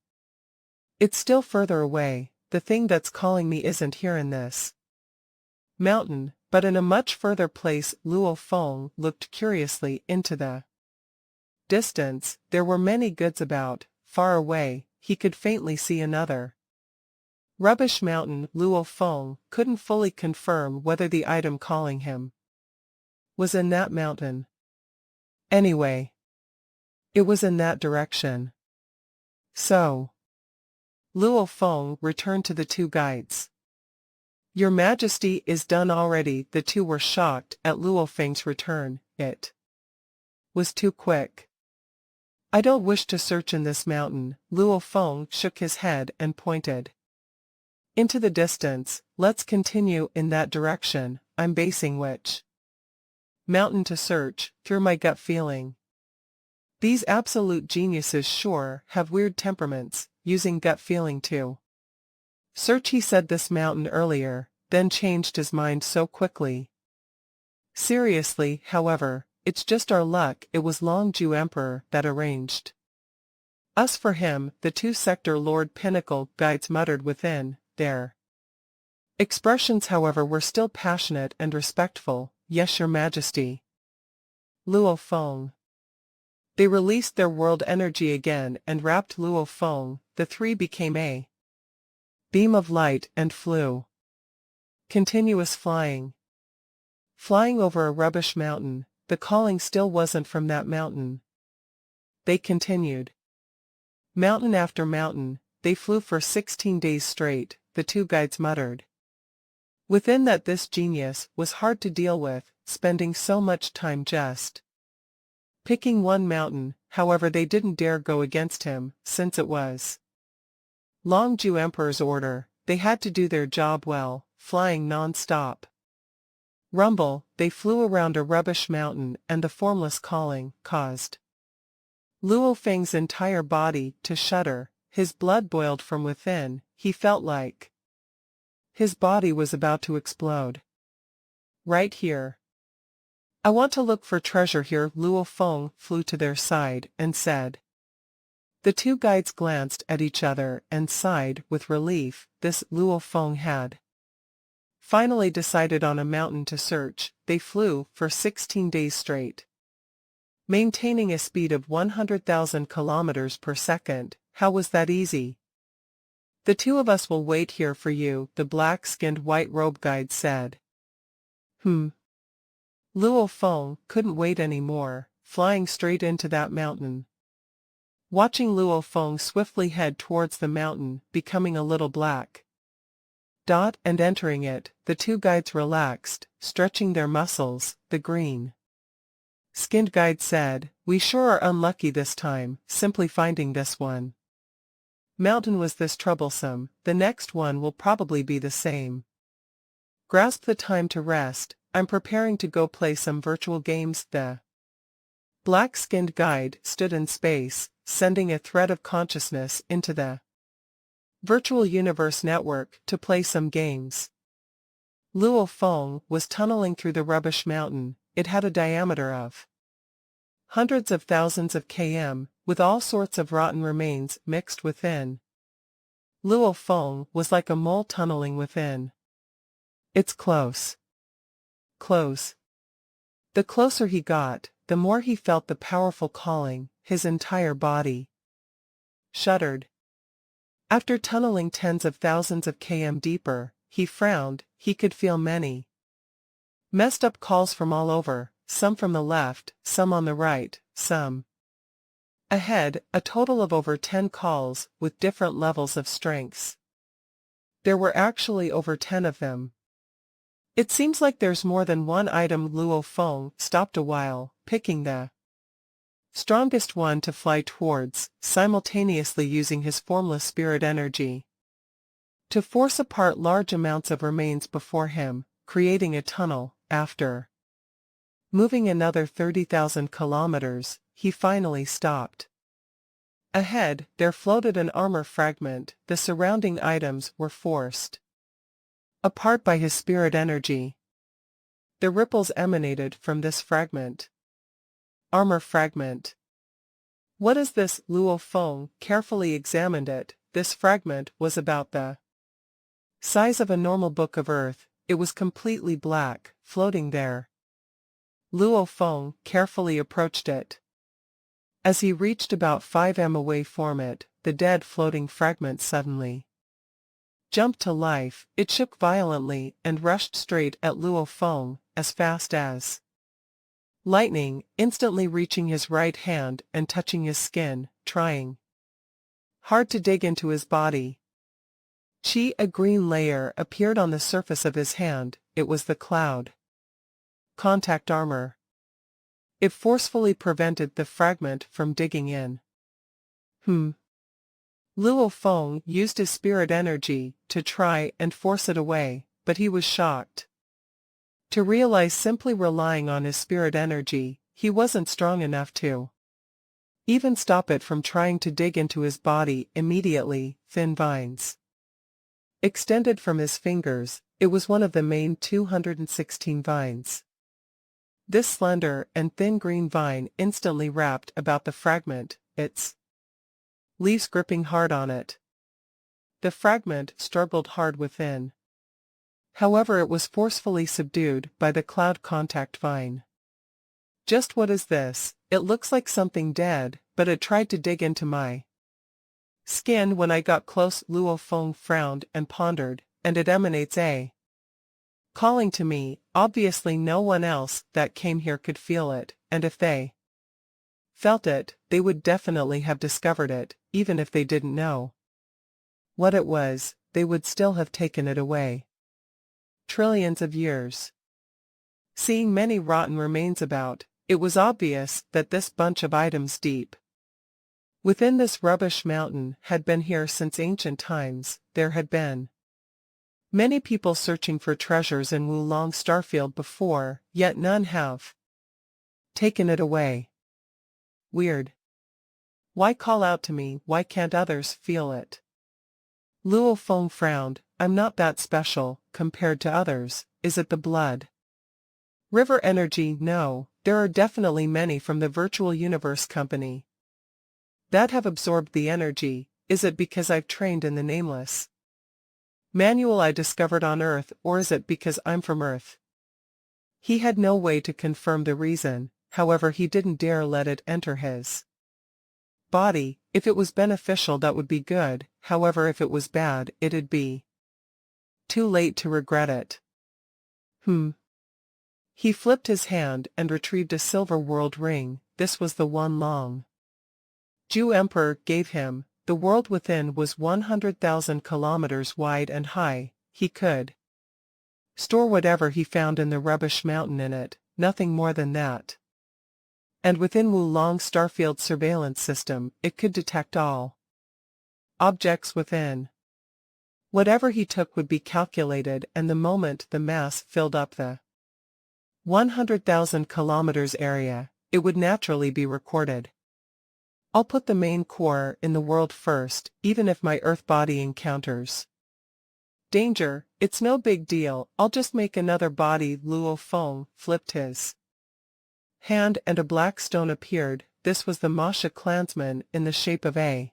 It's still further away. The thing that's calling me isn't here in this mountain, but in a much further place. Luo Feng looked curiously into the distance. There were many goods about. Far away, he could faintly see another rubbish mountain. Luo Feng couldn't fully confirm whether the item calling him was in that mountain. Anyway, it was in that direction. So, Luo Feng returned to the two guides. Your Majesty is done already. The two were shocked at Luo Feng's return. It was too quick. I don't wish to search in this mountain. Luo Feng shook his head and pointed into the distance. Let's continue in that direction. I'm basing which mountain to search, through my gut feeling. These absolute geniuses sure have weird temperaments, using gut feeling to search. He said this mountain earlier, then changed his mind so quickly. Seriously, however, it's just our luck it was Longju Emperor that arranged us for him. The two Sector Lord Pinnacle guides muttered within their expressions, however, were still passionate and respectful. Yes, Your Majesty. Luo Feng. They released their world energy again and wrapped Luo Feng. The three became a beam of light and flew. Continuous flying. Flying over a rubbish mountain. The calling still wasn't from that mountain. They continued. Mountain after mountain, they flew for 16 days straight, the two guides muttered. Within that, this genius was hard to deal with, spending so much time just picking one mountain. However, they didn't dare go against him, since it was Longju Emperor's order. They had to do their job well, flying non-stop. Rumble, they flew around a rubbish mountain, and the formless calling caused Luo Feng's entire body to shudder. His blood boiled from within. He felt like his body was about to explode. Right here. I want to look for treasure here. Luo Feng flew to their side and said. The two guides glanced at each other and sighed with relief. This Luo Feng had finally decided on a mountain to search. They flew for 16 days straight, maintaining a speed of 100,000 kilometers per second. How was that easy? The two of us will wait here for you, the black-skinned white-robe guide said. Luo Feng couldn't wait anymore, flying straight into that mountain. Watching Luo Feng swiftly head towards the mountain, becoming a little black dot and entering it, the two guides relaxed, stretching their muscles. The green Skinned Guide said, "We sure are unlucky this time, simply finding this one. Mountain was this troublesome, the next one will probably be the same. Grasp the time to rest, I'm preparing to go play some virtual games." The black-skinned guide stood in space, sending a thread of consciousness into the virtual universe network to play some games. Luo Feng was tunneling through the rubbish mountain. It had a diameter of hundreds of thousands of km, with all sorts of rotten remains mixed within. Luo Feng was like a mole tunneling within. It's close. Close. The closer he got, the more he felt the powerful calling. His entire body shuddered. After tunneling tens of thousands of km deeper, he frowned. He could feel many messed up calls from all over, some from the left, some on the right, some ahead, a total of over 10 calls, with different levels of strengths. There were actually over 10 of them. It seems like there's more than one item. Luo Feng stopped a while, picking the strongest one to fly towards, simultaneously using his formless spirit energy to force apart large amounts of remains before him, creating a tunnel. After moving another 30,000 kilometers, he finally stopped. Ahead, there floated an armor fragment. The surrounding items were forced apart by his spirit energy. The ripples emanated from this fragment. Armor fragment. What is this? Luo Feng carefully examined it. This fragment was about the size of a normal book of earth. It was completely black, floating there. Luo Feng carefully approached it. As he reached about 5 m away from it, the dead floating fragment suddenly jumped to life. It shook violently and rushed straight at Luo Feng, as fast as lightning, instantly reaching his right hand and touching his skin, trying hard to dig into his body. A green layer appeared on the surface of his hand. It was the cloud contact armor. It forcefully prevented the fragment from digging in. Luo Feng used his spirit energy to try and force it away, but he was shocked to realize simply relying on his spirit energy, he wasn't strong enough to even stop it from trying to dig into his body. Immediately, thin vines extended from his fingers. It was one of the main 216 vines. This slender and thin green vine instantly wrapped about the fragment, its leaves gripping hard on it. The fragment struggled hard within. However, it was forcefully subdued by the cloud contact vine. Just what is this? It looks like something dead, but it tried to dig into my skin when I got close. Luo Feng frowned and pondered, and it emanates a calling to me. Obviously no one else that came here could feel it, and if they felt it, they would definitely have discovered it. Even if they didn't know what it was, they would still have taken it away. Trillions of years. Seeing many rotten remains about, it was obvious that this bunch of items deep within this rubbish mountain had been here since ancient times. There had been many people searching for treasures in Wulong Starfield before, yet none have taken it away. Weird. Why call out to me? Why can't others feel it? Luo Feng frowned. I'm not that special, compared to others. Is it the blood river energy? No, there are definitely many from the Virtual Universe Company that have absorbed the energy. Is it because I've trained in the nameless manual I discovered on Earth, or is it because I'm from Earth? He had no way to confirm the reason, however he didn't dare let it enter his body. If it was beneficial, that would be good, however if it was bad, it'd be too late to regret it. He flipped his hand and retrieved a silver world ring. This was the one Long Ju Emperor gave him. The world within was 100,000 kilometers wide and high. He could store whatever he found in the rubbish mountain in it, nothing more than that. And within Wulong Starfield surveillance system, it could detect all objects within. Whatever he took would be calculated, and the moment the mass filled up the 100,000 kilometers area, it would naturally be recorded. I'll put the main core in the world first, even if my Earth body encounters danger. It's no big deal, I'll just make another body. Luo Feng flipped his hand and a black stone appeared. This was the Masha clansman in the shape of a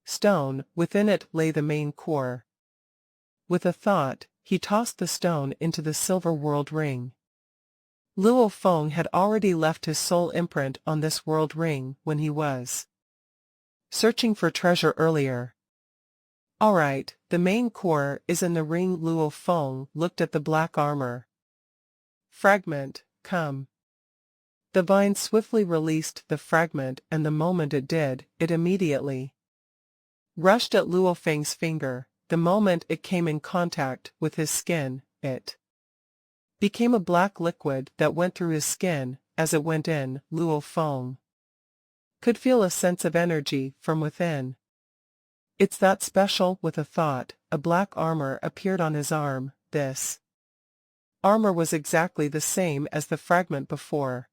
stone. Within it lay the main core. With a thought, he tossed the stone into the silver world ring. Luo Feng had already left his soul imprint on this world ring when he was searching for treasure earlier. Alright, the main core is in the ring. Luo Feng looked at the black armor fragment. Come. The vine swiftly released the fragment, and the moment it did, it immediately rushed at Luo Feng's finger. The moment it came in contact with his skin, it became a black liquid that went through his skin. As it went in, Luo Feng could feel a sense of energy from within. It's that special. With a thought, a black armor appeared on his arm. This armor was exactly the same as the fragment before.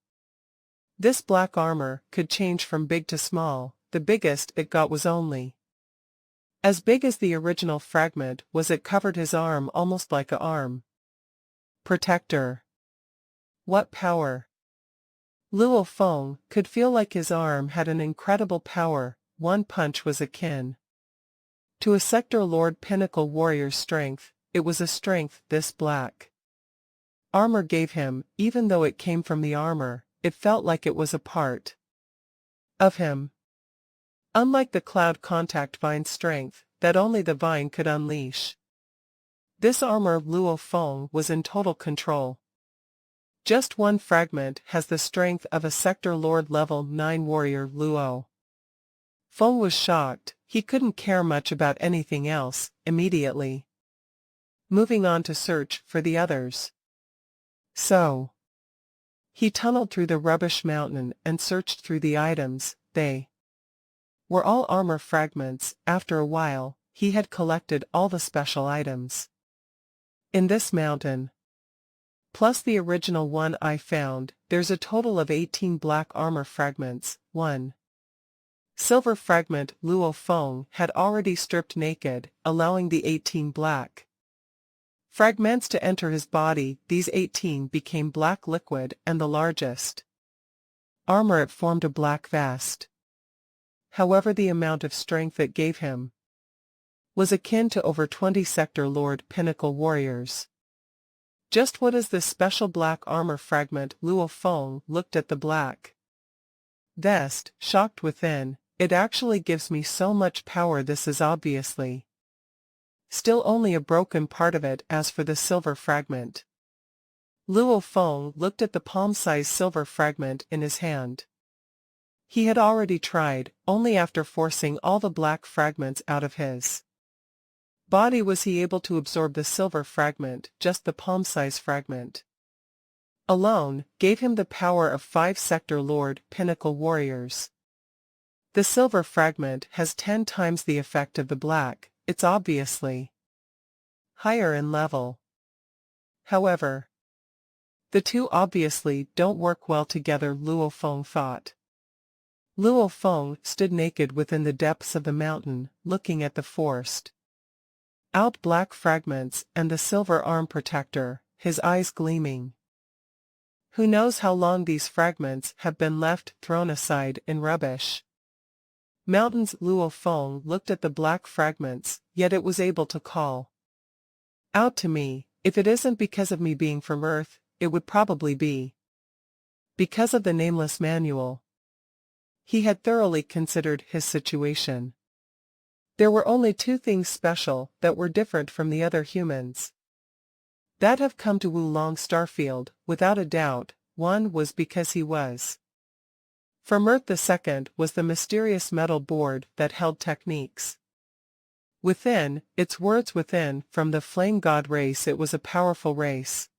This black armor could change from big to small. The biggest it got was only as big as the original fragment was. It covered his arm almost like a arm protector. What power! Luo Feng could feel like his arm had an incredible power. One punch was akin to a Sector Lord Pinnacle warrior's strength. It was a strength this black armor gave him. Even though it came from the armor, it felt like it was a part of him. Unlike the cloud contact vine strength that only the vine could unleash, this armor Luo Feng was in total control. Just one fragment has the strength of a Sector Lord level 9 warrior. Luo Feng was shocked. He couldn't care much about anything else, immediately moving on to search for the others. So he tunneled through the rubbish mountain and searched through the items. They were all armor fragments. After a while, he had collected all the special items in this mountain, plus the original one I found. There's a total of 18 black armor fragments. 1 silver fragment Luo Feng had already stripped naked, allowing the 18 black fragments to enter his body. These 18 became black liquid, and the largest armor it formed a black vest. However, the amount of strength it gave him was akin to over 20 Sector Lord Pinnacle warriors. Just what is this special black armor fragment? Luo Feng looked at the black vest, shocked within. It actually gives me so much power. This is obviously still only a broken part of it. As for the silver fragment, Luo Feng looked at the palm-sized silver fragment in his hand. He had already tried. Only after forcing all the black fragments out of his body was he able to absorb the silver fragment. Just the palm-sized fragment alone gave him the power of 5 Sector Lord Pinnacle warriors. The silver fragment has 10 times the effect of the black. It's obviously higher in level. However, the two obviously don't work well together, Luo Feng thought. Luo Feng stood naked within the depths of the mountain, looking at the forced out black fragments and the silver arm protector, his eyes gleaming. Who knows how long these fragments have been left thrown aside in rubbish mountains. Luo Feng looked at the black fragments, yet it was able to call out to me. If it isn't because of me being from Earth, it would probably be because of the nameless manual. He had thoroughly considered his situation. There were only 2 things special that were different from the other humans that have come to Wulong Starfield, without a doubt. One was because he was from Earth. The second was the mysterious metal board that held techniques within, its words within. From the flame god race, it was a powerful race,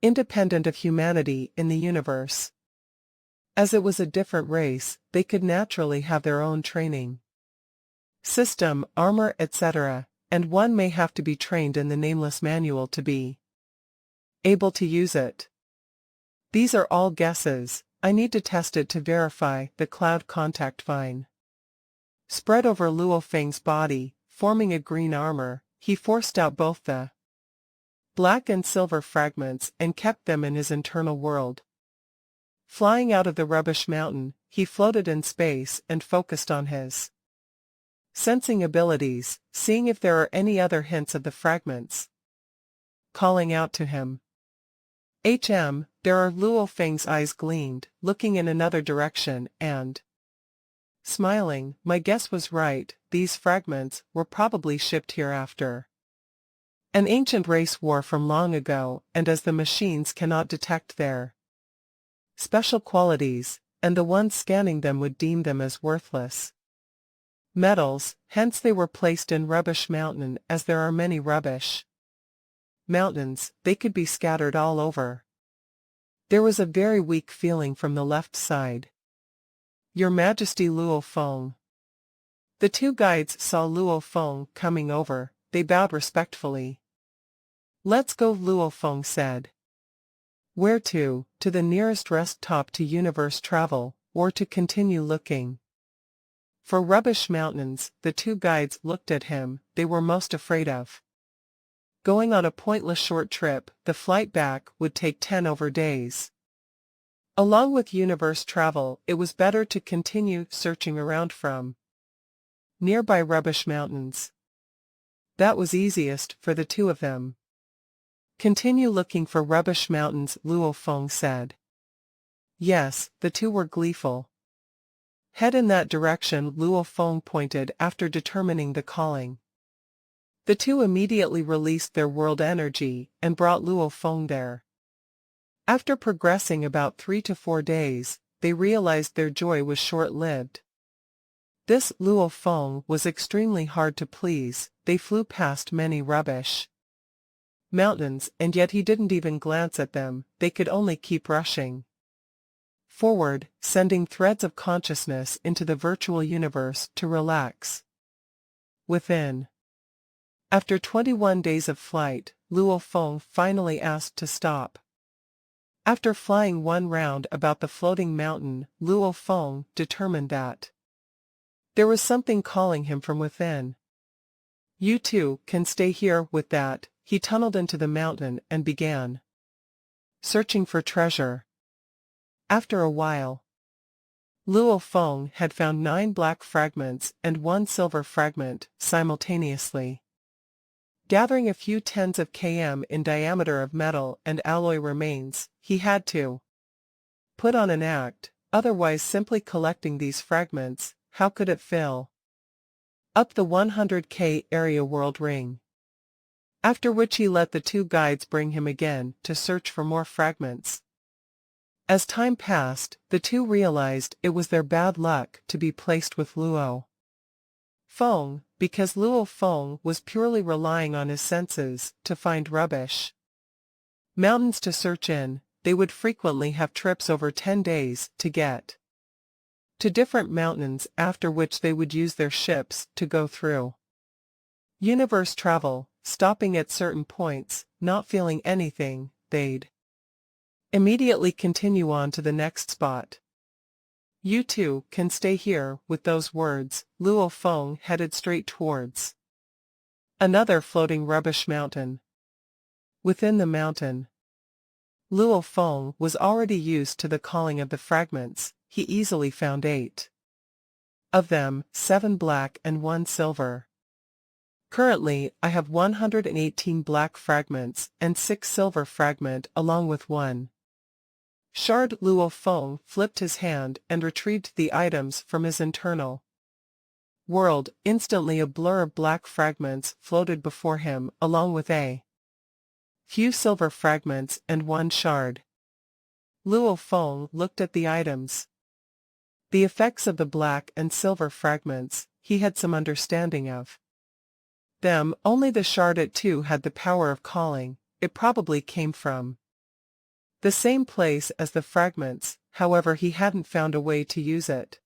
independent of humanity in the universe. As it was a different race, they could naturally have their own training system, armor, etc., and one may have to be trained in the nameless manual to be able to use it. These are all guesses. I need to test it to verify. The cloud contact vine spread over Luo Feng's body, forming a green armor. He forced out both the black and silver fragments and kept them in his internal world. Flying out of the rubbish mountain, he floated in space and focused on his sensing abilities, seeing if there are any other hints of the fragments calling out to him. There are Luo Feng's eyes gleamed, looking in another direction and smiling. My guess was right, these fragments were probably shipped here after an ancient race war from long ago, and as the machines cannot detect their special qualities, and the ones scanning them would deem them as worthless metals, hence they were placed in Rubbish Mountain. As there are many rubbish mountains, they could be scattered all over. There was a very weak feeling from the left side. Your Majesty, Luo Feng. The two guides saw Luo Feng coming over. They bowed respectfully. Let's go, Luo Feng said. Where to? To the nearest rest stop to universe travel, or to continue looking for rubbish mountains? The two guides looked at him. They were most afraid of going on a pointless short trip. The flight back would take 10 over days. Along with universe travel, it was better to continue searching around from nearby rubbish mountains. That was easiest for the two of them. Continue looking for rubbish mountains, Luo Feng said. Yes, the two were gleeful. Head in that direction, Luo Feng pointed after determining the calling. The two immediately released their world energy and brought Luo Feng there. After progressing about 3 to 4 days, they realized their joy was short-lived. This Luo Feng was extremely hard to please. They flew past many rubbish mountains, and yet he didn't even glance at them. They could only keep rushing forward, sending threads of consciousness into the virtual universe to relax within. After 21 days of flight, Luo Feng finally asked to stop. After flying one round about the floating mountain, Luo Feng determined that there was something calling him from within. You two can stay here. With that, he tunneled into the mountain and began searching for treasure. After a while, Luo Feng had found 9 black fragments and 1 silver fragment simultaneously. Gathering a few tens of km in diameter of metal and alloy remains, he had to put on an act, otherwise simply collecting these fragments, how could it fill up the 100k area world ring? After which he let the two guides bring him again to search for more fragments. As time passed, the two realized it was their bad luck to be placed with Luo Feng, because Luo Feng was purely relying on his senses to find rubbish mountains to search in. They would frequently have trips over 10 days to get to different mountains, after which they would use their ships to go through universe travel, stopping at certain points, not feeling anything. They'd immediately continue on to the next spot. You two can stay here. With those words, Luo Feng headed straight towards another floating rubbish mountain. Within the mountain, Luo Feng was already used to the calling of the fragments. He easily found 8 of them, 7 black and 1 silver. Currently, I have 118 black fragments and 6 silver fragment along with 1 shard. Luo Feng flipped his hand and retrieved the items from his internal world. Instantly a blur of black fragments floated before him, along with a few silver fragments and 1 shard. Luo Feng looked at the items. The effects of the black and silver fragments, he had some understanding of them. Only the shard at 2 had the power of calling. It probably came from the same place as the fragments. however he hadn't found a way to use it.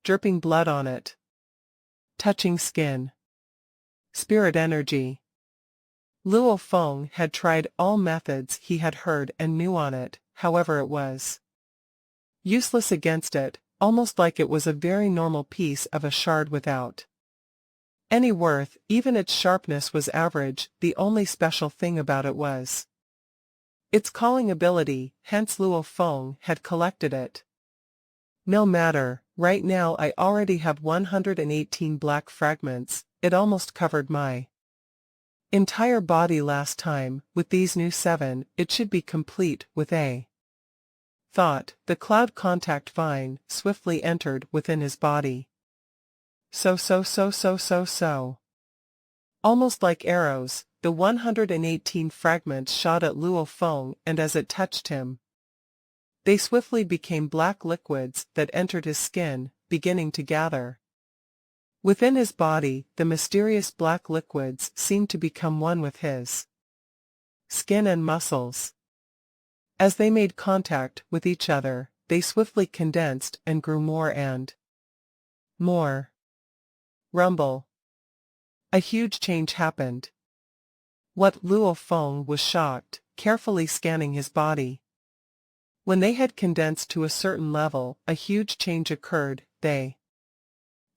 Dripping blood on it. Touching skin. Spirit energy. Luo Feng had tried all methods he had heard and knew on it, however it was useless against it, almost like it was a very normal piece of a shard without any worth. Even its sharpness was average. The only special thing about it was its calling ability, hence Luo Feng had collected it. No matter, right now I already have 118 black fragments, it almost covered my entire body last time. With these new 7, it should be complete. With a thought, the cloud contact vine swiftly entered within his body. So. Almost like arrows, the 118 fragments shot at Luo Feng, and as it touched him, they swiftly became black liquids that entered his skin, beginning to gather within his body. The mysterious black liquids seemed to become one with his skin and muscles. As they made contact with each other, they swiftly condensed and grew more and more. Rumble. A huge change happened. What? Luo Feng was shocked, carefully scanning his body. When they had condensed to a certain level, a huge change occurred. They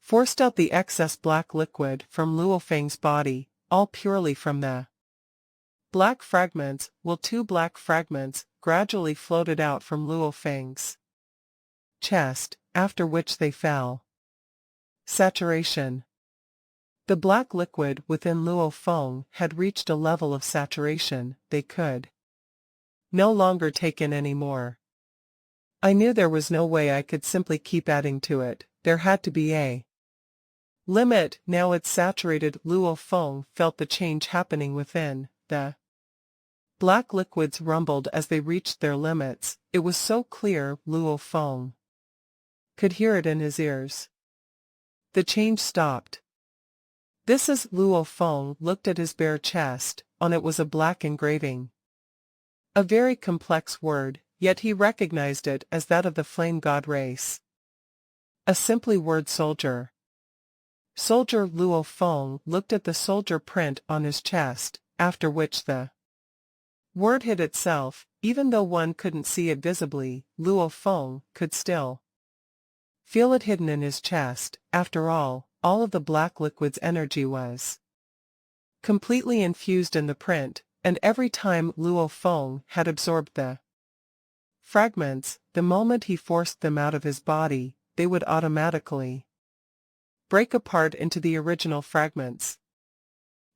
forced out the excess black liquid from Luo Feng's body, all purely from the black fragments, while 2 black fragments gradually floated out from Luo Feng's chest, after which they fell. Saturation. The black liquid within Luo Feng had reached a level of saturation they could no longer take in any more. I knew there was no way I could simply keep adding to it. There had to be a limit. Now it's saturated. Luo Feng felt the change happening within. The black liquids rumbled as they reached their limits. It was so clear Luo Feng could hear it in his ears. The change stopped. This is Luo Feng looked at his bare chest. On it was a black engraving. A very complex word, yet he recognized it as that of the flame god race. A simply word soldier. Soldier. Luo Feng looked at the soldier print on his chest, after which the word hid itself. Even though one couldn't see it visibly, Luo Feng could still feel it hidden in his chest. After all of the black liquid's energy was completely infused in the print, and every time Luo Feng had absorbed the fragments, the moment he forced them out of his body, they would automatically break apart into the original fragments.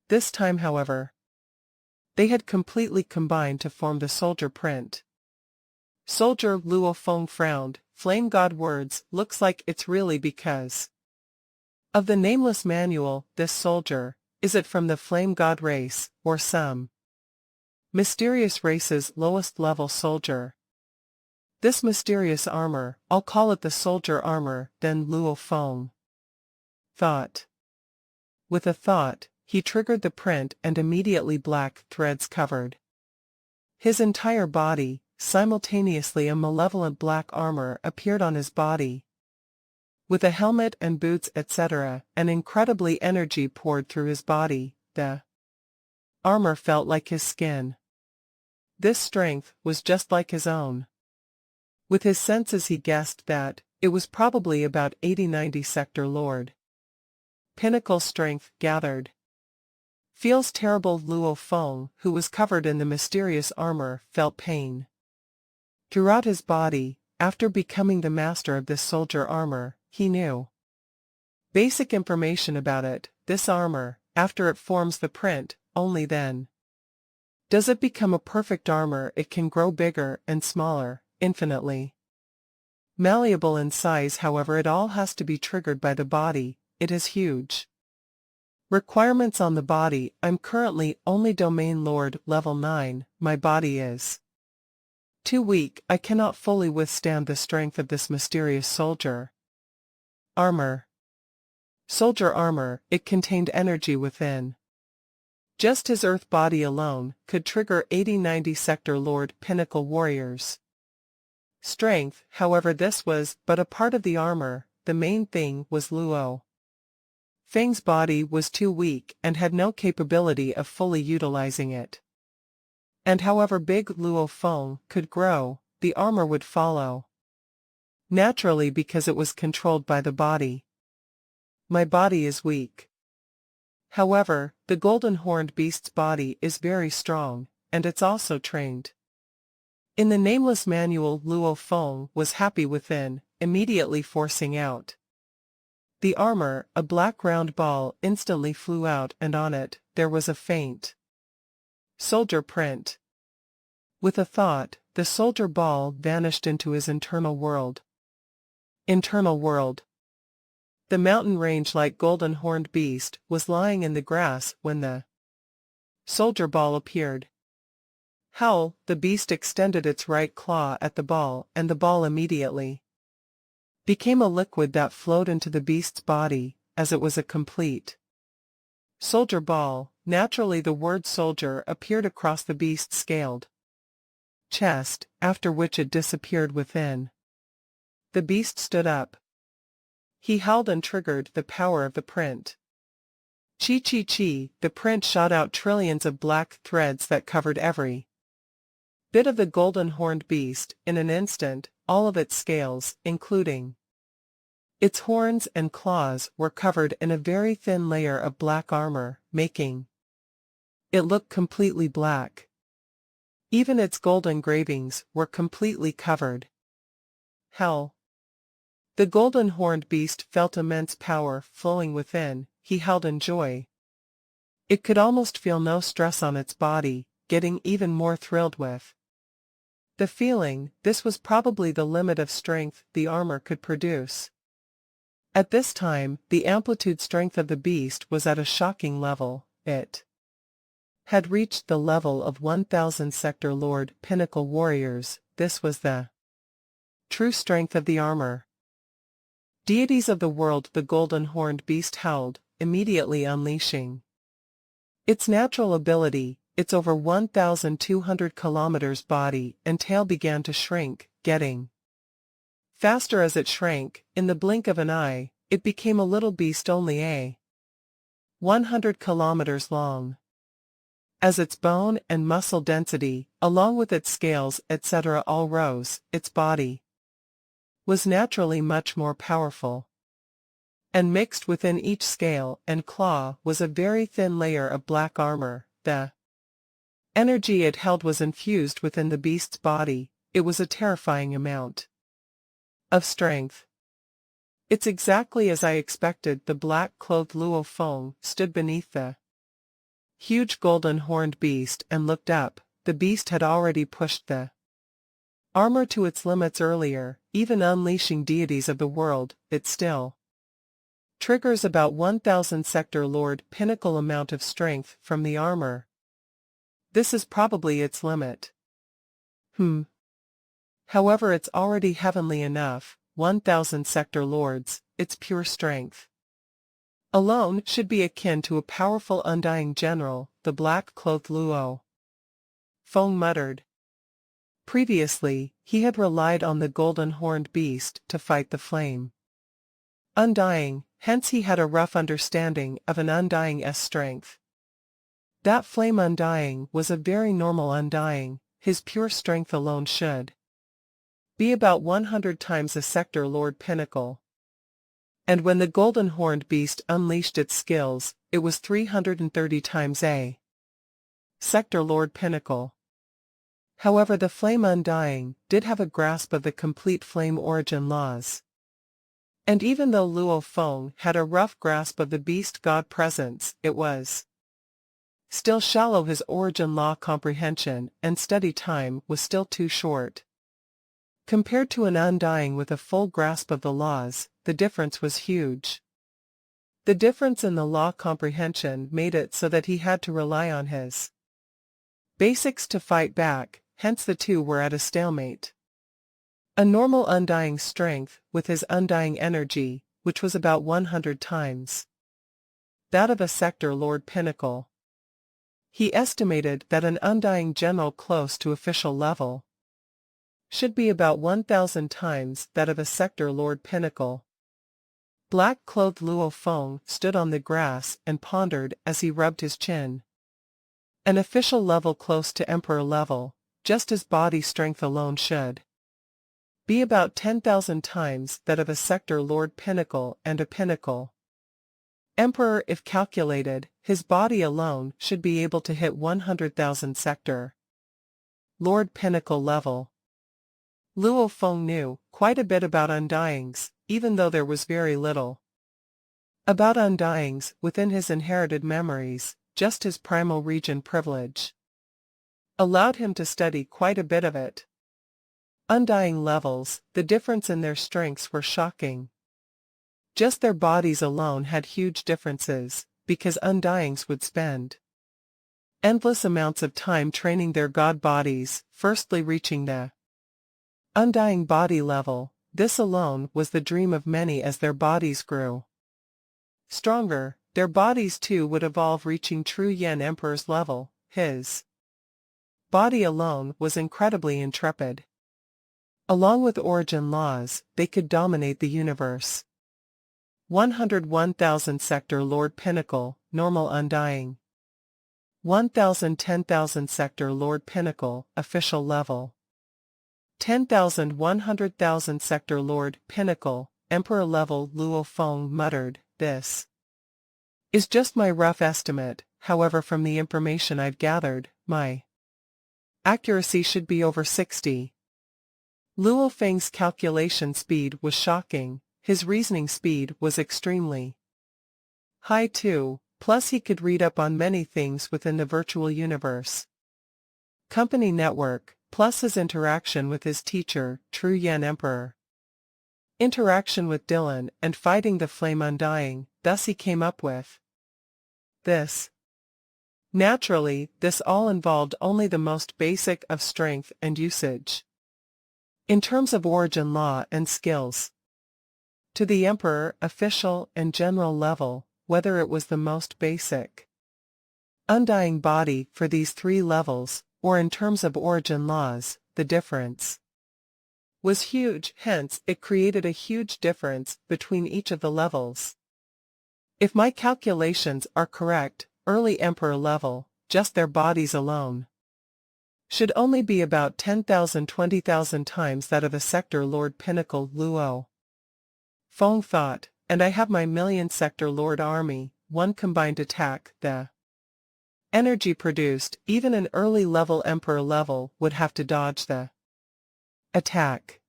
This time, however, they had completely combined to form the soldier print. Soldier. Luo Feng frowned. Flame god words. Looks like it's really because of the nameless manual. This soldier, is it from the flame god race, or some mysterious race's lowest level soldier? This mysterious armor, I'll call it the soldier armor. Then Luo Feng thought. With a thought, he triggered the print, and immediately black threads covered his entire body. Simultaneously a malevolent black armor appeared on his body. With a helmet and boots etc., an incredibly energy poured through his body. The armor felt like his skin. This strength was just like his own. With his senses he guessed that it was probably about 80-90 sector lord. Pinnacle strength gathered. Feels terrible. Luo Feng, who was covered in the mysterious armor, felt pain throughout his body. After becoming the master of this soldier armor, he knew basic information about it. This armor, after it forms the print, only then does it become a perfect armor. It can grow bigger and smaller, infinitely malleable in size. However, it all has to be triggered by the body. It is huge. Requirements on the body. I'm currently only Domain Lord level 9. My body is too weak. I cannot fully withstand the strength of this mysterious soldier armor. Soldier armor. It contained energy within. Just his earth body alone could trigger 80-90 sector lord pinnacle warriors. Strength, however, this was but a part of the armor. The main thing was Luo Feng's body was too weak and had no capability of fully utilizing it. And however big Luo Feng could grow, the armor would follow. Naturally, because it was controlled by the body. My body is weak. However, the golden horned beast's body is very strong, and it's also trained. In the nameless manual, Luo Feng was happy within, immediately forcing out the armor. A black round ball instantly flew out, and on it, there was a faint soldier print. With a thought, the soldier ball vanished into his internal world. Internal world. The mountain range-like golden horned beast was lying in the grass when the soldier ball appeared. Howl, the beast extended its right claw at the ball, and the ball immediately became a liquid that flowed into the beast's body, as it was a complete soldier ball. Naturally, the word soldier appeared across the beast's scaled chest, after which it disappeared within. The beast stood up. He howled and triggered the power of the print. Chi, the print shot out trillions of black threads that covered every bit of the golden horned beast. In an instant, all of its scales, including its horns and claws, were covered in a very thin layer of black armor, making it look completely black. Even its gold engravings were completely covered. Hell! The golden horned beast felt immense power flowing within. He howled in joy. It could almost feel no stress on its body, getting even more thrilled with the feeling. This was probably the limit of strength the armor could produce. At this time, the amplitude strength of the beast was at a shocking level. It had reached the level of 1,000 Sector Lord Pinnacle warriors. This was the true strength of the armor. Deities of the world, the golden horned beast howled, immediately unleashing its natural ability. Its over 1,200 kilometers body and tail began to shrink, getting faster as it shrank. In the blink of an eye, it became a little beast only 100 kilometers long. As its bone and muscle density, along with its scales, etc., all rose, its body was naturally much more powerful. And mixed within each scale and claw was a very thin layer of black armor. The energy it held was infused within the beast's body. It was a terrifying amount of strength. It's exactly as I expected. The black-clothed Luo Feng stood beneath the huge golden horned beast and looked up. The beast had already pushed the armor to its limits earlier, even unleashing deities of the world. It still triggers about 1,000 Sector Lord Pinnacle amount of strength from the armor. This is probably its limit. However, it's already heavenly enough. 1,000 Sector Lords, its pure strength alone should be akin to a powerful undying general, the black-clothed Luo Feng muttered. Previously, he had relied on the golden horned beast to fight the flame undying, hence he had a rough understanding of an undying's strength. That flame undying was a very normal undying. His pure strength alone should be about 100 times a Sector Lord Pinnacle. And when the golden horned beast unleashed its skills, it was 330 times a Sector Lord Pinnacle. However, the flame undying did have a grasp of the complete flame origin laws. And even though Luo Feng had a rough grasp of the beast god presence, it was still shallow. His origin law comprehension and study time was still too short. Compared to an undying with a full grasp of the laws, the difference was huge. The difference in the law comprehension made it so that he had to rely on his basics to fight back, hence the two were at a stalemate. A normal undying strength, with his undying energy, which was about 100 times that of a Sector Lord Pinnacle. He estimated that an undying general close to official level should be about 1,000 times that of a sector lord pinnacle. Black-clothed Luo Feng stood on the grass and pondered as he rubbed his chin. An official level close to emperor level, just as body strength alone should be about 10,000 times that of a sector lord pinnacle and a pinnacle. Emperor, if calculated, his body alone should be able to hit 100,000 sector lord pinnacle level. Luo Feng knew quite a bit about undyings, even though there was very little about undyings within his inherited memories. Just his primal region privilege allowed him to study quite a bit of it. Undying levels, the difference in their strengths were shocking. Just their bodies alone had huge differences, because undyings would spend endless amounts of time training their god bodies, firstly reaching the undying body level. This alone was the dream of many. As their bodies grew stronger, their bodies too would evolve, reaching true Yan Emperor's level. His body alone was incredibly intrepid. Along with origin laws, they could dominate the universe. 101,000 sector lord pinnacle, normal undying. 1,000 10,000 sector lord pinnacle, official level. 10,000 100,000 sector lord pinnacle, emperor level. Luo Feng muttered, "This is just my rough estimate, however from the information I've gathered, my accuracy should be over 60. Luo Feng's calculation speed was shocking, his reasoning speed was extremely high too, plus he could read up on many things within the virtual universe company network, plus his interaction with his teacher, True Yan Emperor. Interaction with Dylan and fighting the flame undying, thus he came up with this. Naturally, this all involved only the most basic of strength and usage. In terms of origin law and skills, to the emperor, official, and general level, whether it was the most basic undying body for these three levels, or in terms of origin laws, the difference was huge. Hence, it created a huge difference between each of the levels. If my calculations are correct, early emperor level, just their bodies alone, should only be about 10,000 20,000 times that of a sector lord pinnacle. Luo Feng thought, and I have my million sector lord army, one combined attack. The energy produced, even an early level emperor level would have to dodge the attack.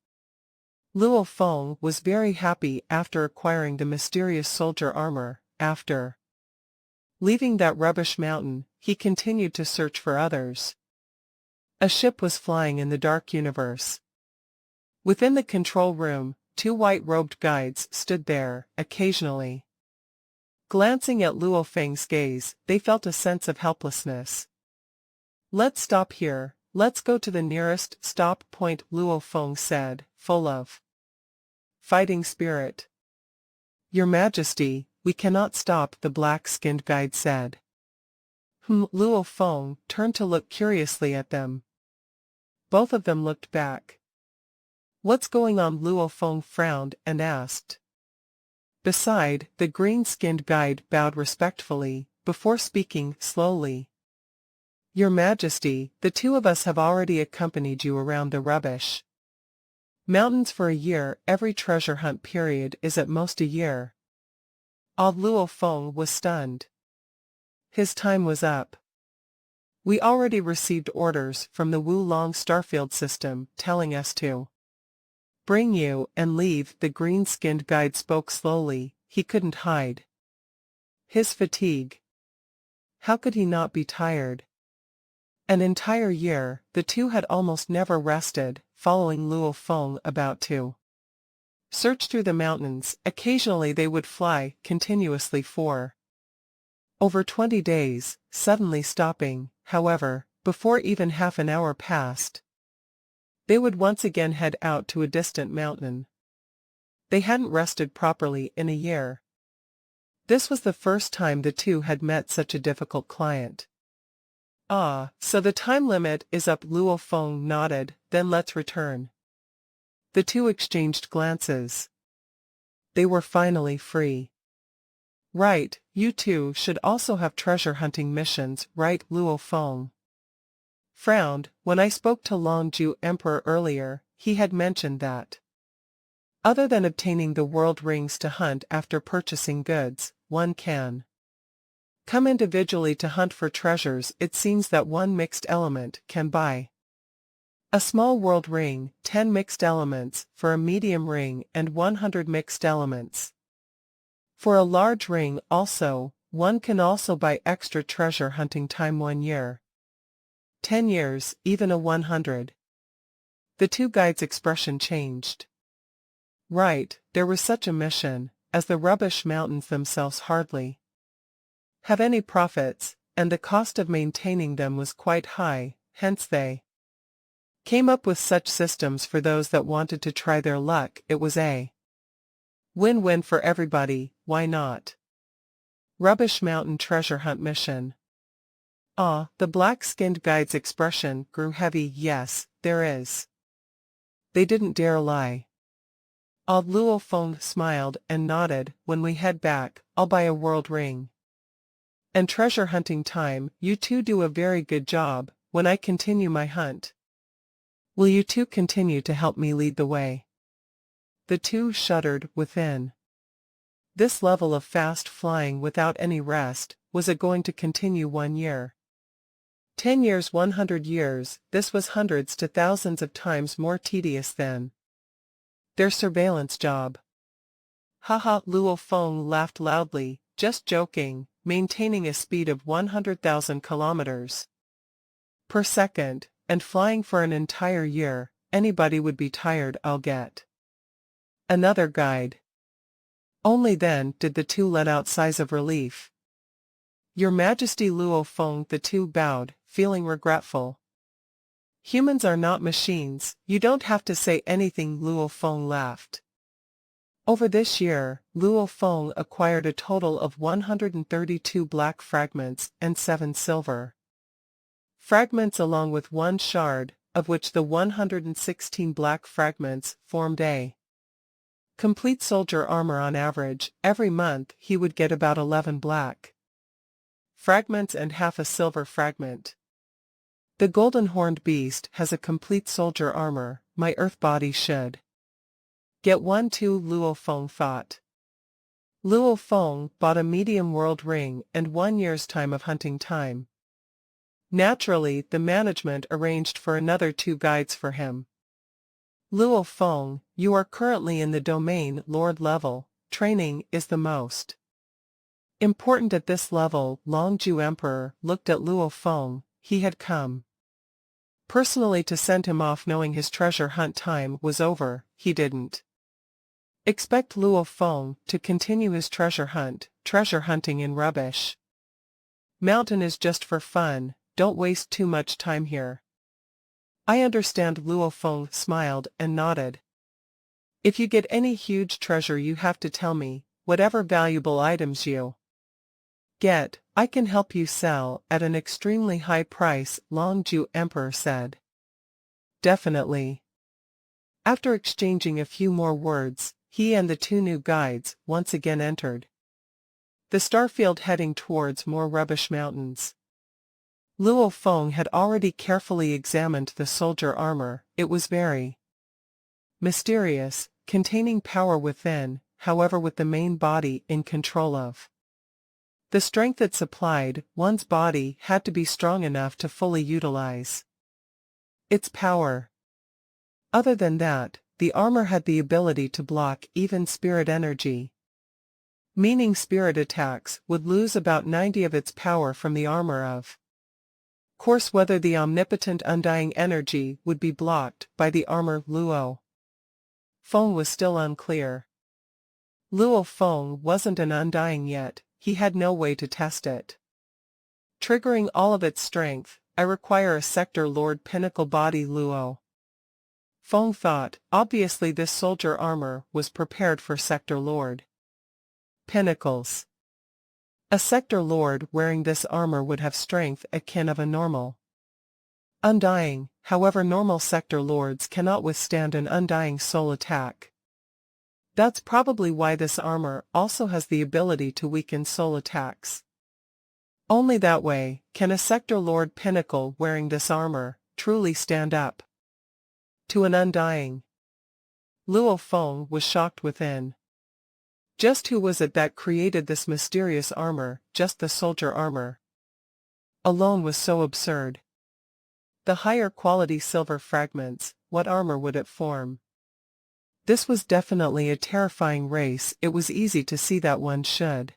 Luo Feng was very happy after acquiring the mysterious soldier armor. After leaving that rubbish mountain, he continued to search for others. A ship was flying in the dark universe. Within the control room, two white-robed guides stood there. Occasionally glancing at Luo Feng's gaze, they felt a sense of helplessness. "Let's stop here, let's go to the nearest stop point," Luo Feng said, full of fighting spirit. "Your Majesty, we cannot stop," the black-skinned guide said. Luo Feng turned to look curiously at them. Both of them looked back. "What's going on?" Luo Feng frowned and asked. Beside, the green-skinned guide bowed respectfully, before speaking slowly. "Your Majesty, the two of us have already accompanied you around the rubbish mountains for a year. Every treasure hunt period is at most a year." Luo Feng was stunned. His time was up. "We already received orders from the Wulong Starfield system telling us to bring you and leave." The green-skinned guide spoke slowly. He couldn't hide his fatigue. How could he not be tired? An entire year, the two had almost never rested, following Luo Feng about to search through the mountains. Occasionally they would fly continuously for over 20 days, suddenly stopping, however, before even half an hour passed. They would once again head out to a distant mountain. They hadn't rested properly in a year. This was the first time the two had met such a difficult client. "Ah, so the time limit is up." Luo Feng nodded. "Then let's return." The two exchanged glances. They were finally free. Right, you two should also have treasure hunting missions, right? Luo Feng frowned. When I spoke to Longju Emperor earlier, he had mentioned that other than obtaining the world rings to hunt after purchasing goods, one can come individually to hunt for treasures. It seems that one mixed element can buy a small world ring, 10 mixed elements for a medium ring, and 100 mixed elements for a large ring. Also, one can also buy extra treasure hunting time, 1 year, 10 years, even a 100. The two guides' expression changed. Right, there was such a mission, as the rubbish mountains themselves hardly have any profits, and the cost of maintaining them was quite high, hence they came up with such systems for those that wanted to try their luck. It was a win-win for everybody. Why not? Rubbish Mountain Treasure Hunt Mission. Ah, the black-skinned guide's expression grew heavy. Yes, there is. They didn't dare lie. Old Luo Feng smiled and nodded. When we head back, I'll buy a world ring and treasure hunting time. You two do a very good job. When I continue my hunt, will you two continue to help me lead the way? The two shuddered within. This level of fast flying without any rest, was it going to continue 1 year? 10 years, 100 years? This was hundreds to thousands of times more tedious than their surveillance job. Haha, Luo Feng laughed loudly, just joking. Maintaining a speed of 100,000 kilometers per second, and flying for an entire year, anybody would be tired. I'll get another guide. Only then did the two let out sighs of relief. Your Majesty, Luo Feng. The two bowed, feeling regretful. Humans are not machines. You don't have to say anything. Luo Feng laughed. Over this year, Luo Feng acquired a total of 132 black fragments and 7 silver fragments, along with 1 shard, of which the 116 black fragments formed a complete soldier armor. On average, every month he would get about 11 black fragments and half a silver fragment. The golden horned beast has a complete soldier armor. My earth body should get one too, Luo Feng thought. Luo Feng bought a medium world ring and 1 year's time of hunting time. Naturally, the management arranged for another 2 guides for him. Luo Feng, you are currently in the domain Lord level. Training is the most important at this level. Longju Emperor looked at Luo Feng. He had come personally to send him off, knowing his treasure hunt time was over. He didn't expect Luo Feng to continue his treasure hunting in Rubbish Mountain is just for fun. Don't waste too much time here. I understand. Luo Feng smiled and nodded. If you get any huge treasure, you have to tell me. Whatever valuable items you get, I can help you sell at an extremely high price, Longju Emperor said. Definitely. After exchanging a few more words, he and the 2 new guides once again entered the starfield, heading towards more Rubbish Mountains. Luo Feng had already carefully examined the soldier armor. It was very mysterious, containing power within, however, with the main body in control of the strength it supplied. One's body had to be strong enough to fully utilize its power. Other than that, the armor had the ability to block even spirit energy, meaning spirit attacks would lose about 90 of its power from the armor. Of course, whether the omnipotent undying energy would be blocked by the armor, Luo Feng was still unclear. Luo Feng wasn't an undying yet. He had no way to test it. Triggering all of its strength, I require a Sector Lord pinnacle body, Luo Feng thought. Obviously this soldier armor was prepared for Sector Lord pinnacles. A Sector Lord wearing this armor would have strength akin of a normal undying. however normal sector lords cannot withstand an undying soul attack. That's probably why this armor also has the ability to weaken soul attacks. Only that way can a sector lord pinnacle wearing this armor truly stand up to an undying. Luo Feng was shocked within. Just who was it that created this mysterious armor? Just the soldier armor alone was so absurd. The higher quality silver fragments, what armor would it form? This was definitely a terrifying race. It was easy to see that one should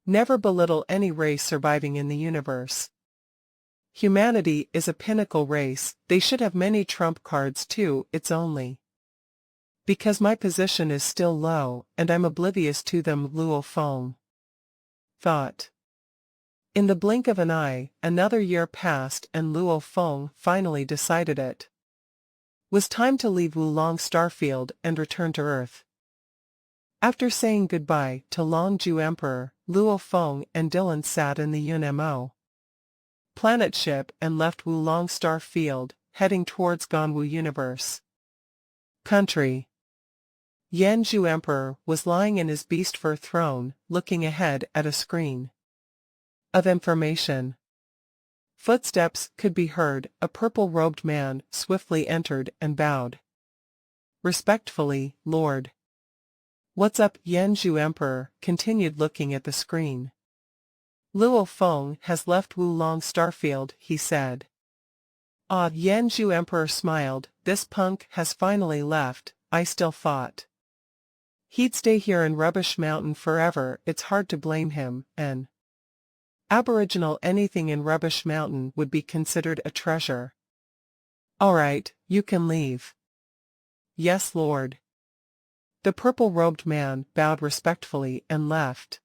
never belittle any race surviving in the universe. Humanity is a pinnacle race. They should have many trump cards too. It's only because my position is still low, and I'm oblivious to them, Luo Feng thought. In the blink of an eye, another year passed and Luo Feng finally decided it was time to leave Wulong Starfield and return to Earth. After saying goodbye to Longju Emperor, Luo Feng and Dylan sat in the UNMO planet ship and left Wulong Starfield, heading towards Ganwu Universe country. Yanzhu Emperor was lying in his beast fur throne, looking ahead at a screen of information. Footsteps could be heard. A purple-robed man swiftly entered and bowed respectfully. Lord. What's up? Yanzhu Emperor continued looking at the screen. Luo Feng has left Wulong Starfield, he said. Ah, Yanzhu Emperor smiled. This punk has finally left. I still thought he'd stay here in Rubbish Mountain forever. It's hard to blame him. An Aboriginal, anything in Rubbish Mountain would be considered a treasure. All right, you can leave. Yes, Lord. The purple-robed man bowed respectfully and left.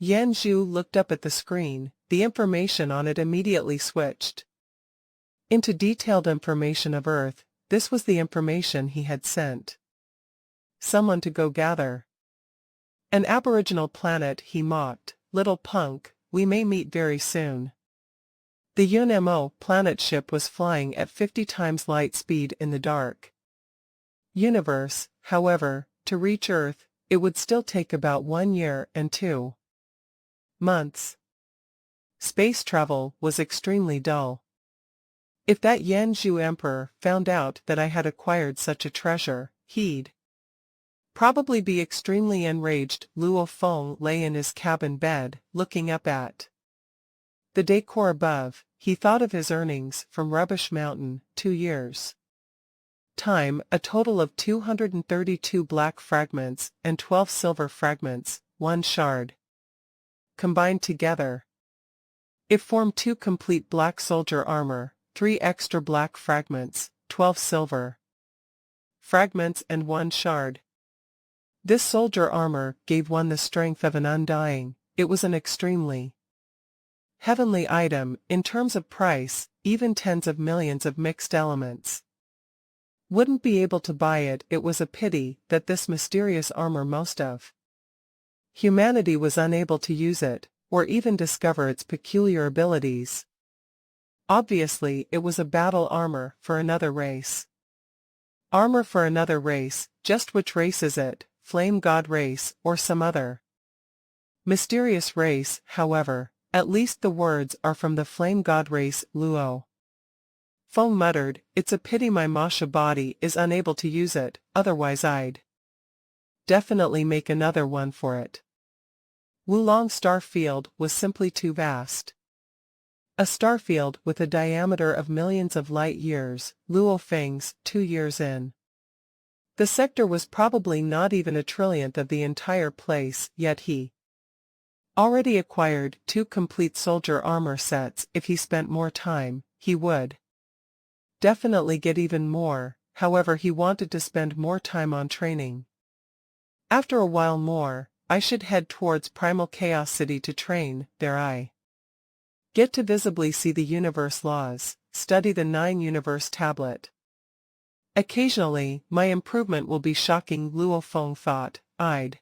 Yanzhu looked up at the screen. The information on it immediately switched into detailed information of Earth. This was the information he had sent someone to go gather. An Aboriginal planet, he mocked. Little punk, we may meet very soon. The UNMO planet ship was flying at 50 times light speed in the dark universe. However, to reach Earth, it would still take about 1 year and 2 months. Space travel was extremely dull. If that Yanzhu Emperor found out that I had acquired such a treasure, he'd probably be extremely enraged. Luo Feng lay in his cabin bed, looking up at the decor above. He thought of his earnings from Rubbish Mountain, 2 years' time, a total of 232 black fragments and 12 silver fragments, 1 shard. Combined together, it formed 2 complete black soldier armor, 3 extra black fragments, 12 silver fragments and 1 shard. This soldier armor gave one the strength of an undying. It was an extremely heavenly item. In terms of price, even tens of millions of mixed elements wouldn't be able to buy it. It was a pity that this mysterious armor, most of humanity was unable to use it, or even discover its peculiar abilities. Obviously, it was a battle armor for another race. Armor for another race. Just which race is it? Flame God race, or some other mysterious race? However, at least the words are from the Flame God race. Luo Feng muttered, it's a pity my Masha body is unable to use it, otherwise I'd definitely make another one for it. Wulong Starfield was simply too vast. A starfield with a diameter of millions of light years. Luo Feng's 2 years in the sector was probably not even a trillionth of the entire place, yet he already acquired 2 complete soldier armor sets. If he spent more time, he would definitely get even more. However, he wanted to spend more time on training. After a while more, I should head towards Primal Chaos City to train. There I get to visibly see the universe laws, study the 9 universe tablet. Occasionally, my improvement will be shocking. Luo Feng thought. I'd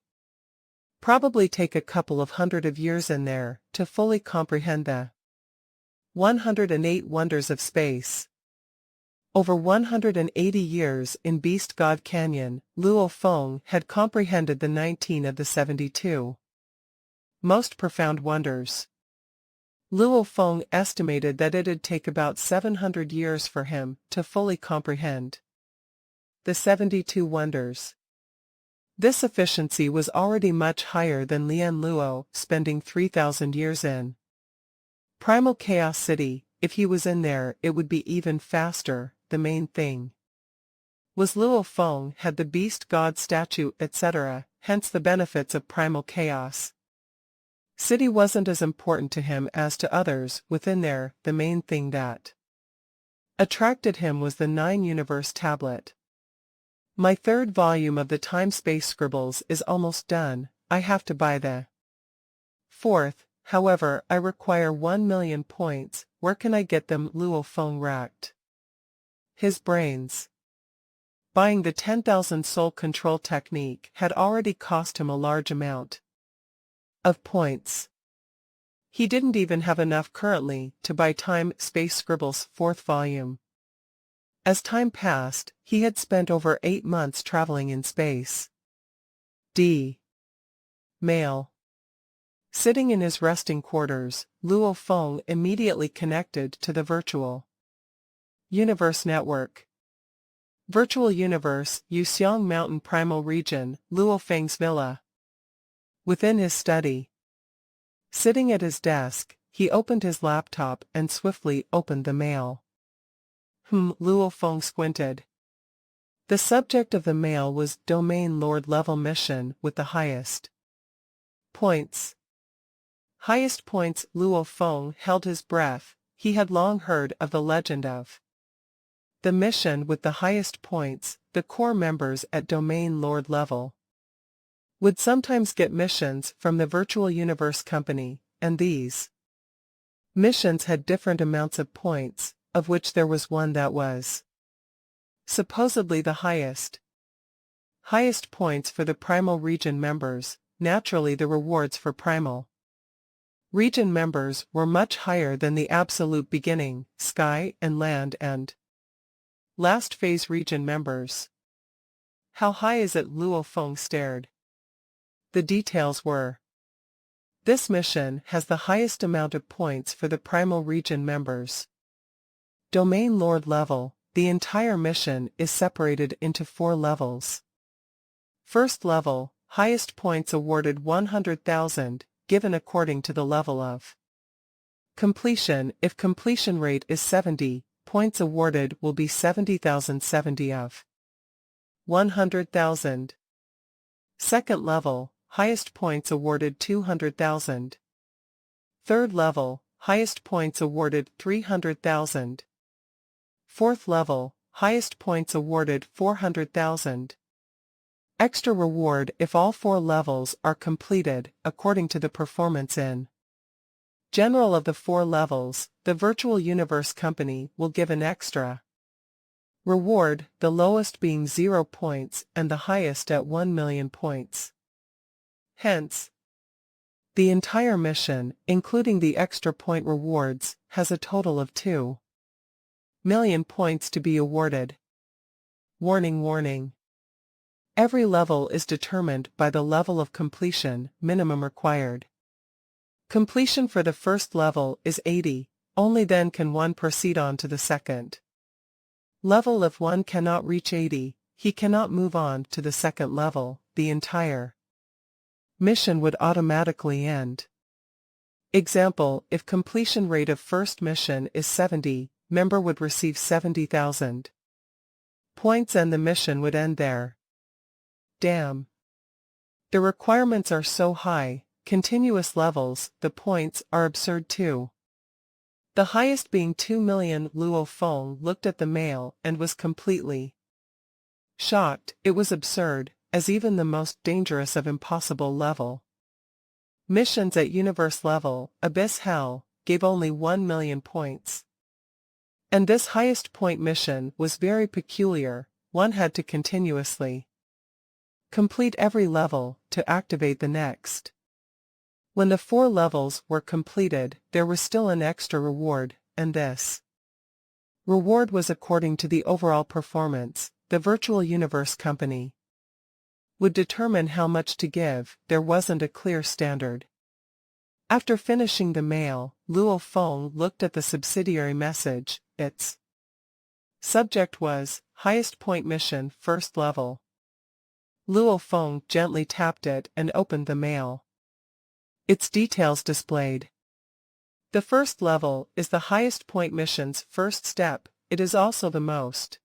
probably take a couple of hundred of years in there to fully comprehend the 108 wonders of space. Over 180 years in Beast God Canyon, Luo Feng had comprehended the 19 of the 72 most profound wonders. Luo Feng estimated that it'd take about 700 years for him to fully comprehend the 72 wonders. This efficiency was already much higher than Lian Luo spending 3,000 years in Primal Chaos City. If he was in there, it would be even faster. The main thing was Luo Feng had the beast god statue, etc., hence the benefits of primal chaos. City wasn't as important to him as to others within there. The main thing that attracted him was the 9-universe tablet. My third volume of the time-space scribbles is almost done. I have to buy the fourth. However, I require 1 million points. Where can I get them? Luo Feng racked his brains. Buying the 10,000 soul control technique had already cost him a large amount of points. He didn't even have enough currently to buy Time Space Scribbles' 4th volume. As time passed, he had spent over 8 months traveling in space. Mail. Sitting in his resting quarters, Luo Feng immediately connected to the virtual universe network. Virtual universe, Yuxiang Mountain Primal Region, Luo Feng's villa. Within his study, sitting at his desk, he opened his laptop and swiftly opened the mail. Luo Feng squinted. The subject of the mail was Domain Lord level mission with the highest points. Highest points. Luo Feng held his breath. He had long heard of the legend of the mission with the highest points. The core members at Domain Lord level would sometimes get missions from the Virtual Universe Company, and these missions had different amounts of points, of which there was one that was supposedly the highest. Highest points for the Primal Region members. Naturally, the rewards for Primal Region members were much higher than the absolute beginning, sky and land and last phase region members. How high is it? Luo Feng stared. The details were: this mission has the highest amount of points for the Primal Region members. Domain Lord level. The entire mission is separated into 4 levels. First level, highest points awarded 100,000, given according to the level of completion. If completion rate is 70, points awarded will be 70,000. 70 of 100,000. Second level, highest points awarded 200,000. Third level, highest points awarded 300,000. Fourth level, highest points awarded 400,000. Extra reward if all 4 levels are completed, according to the performance in general of the 4 levels. The Virtual Universe Company will give an extra reward, the lowest being 0 points and the highest at 1 million points. Hence, the entire mission, including the extra point rewards, has a total of 2 million points to be awarded. Warning, warning. Every level is determined by the level of completion, minimum required. Completion for the first level is 80, only then can one proceed on to the second level. If one cannot reach 80, he cannot move on to the second level. The entire mission would automatically end. Example: if completion rate of first mission is 70, member would receive 70,000 points and the mission would end there. Damn. The requirements are so high, continuous levels, the points are absurd too. The highest being 2 million. Luo Feng looked at the mail and was completely shocked. It was absurd, as even the most dangerous of impossible level missions at universe level, Abyss Hell, gave only 1 million points. And this highest point mission was very peculiar. One had to continuously complete every level to activate the next. When the 4 levels were completed, there was still an extra reward, and this Reward was according to the overall performance. The virtual universe company would determine how much to give. There wasn't a clear standard. After finishing the mail, Luo Feng looked at the subsidiary message. Its subject was, Highest Point Mission, First Level. Luo Feng gently tapped it and opened the mail. Its details displayed. The first level is the highest point mission's first step. It is also the most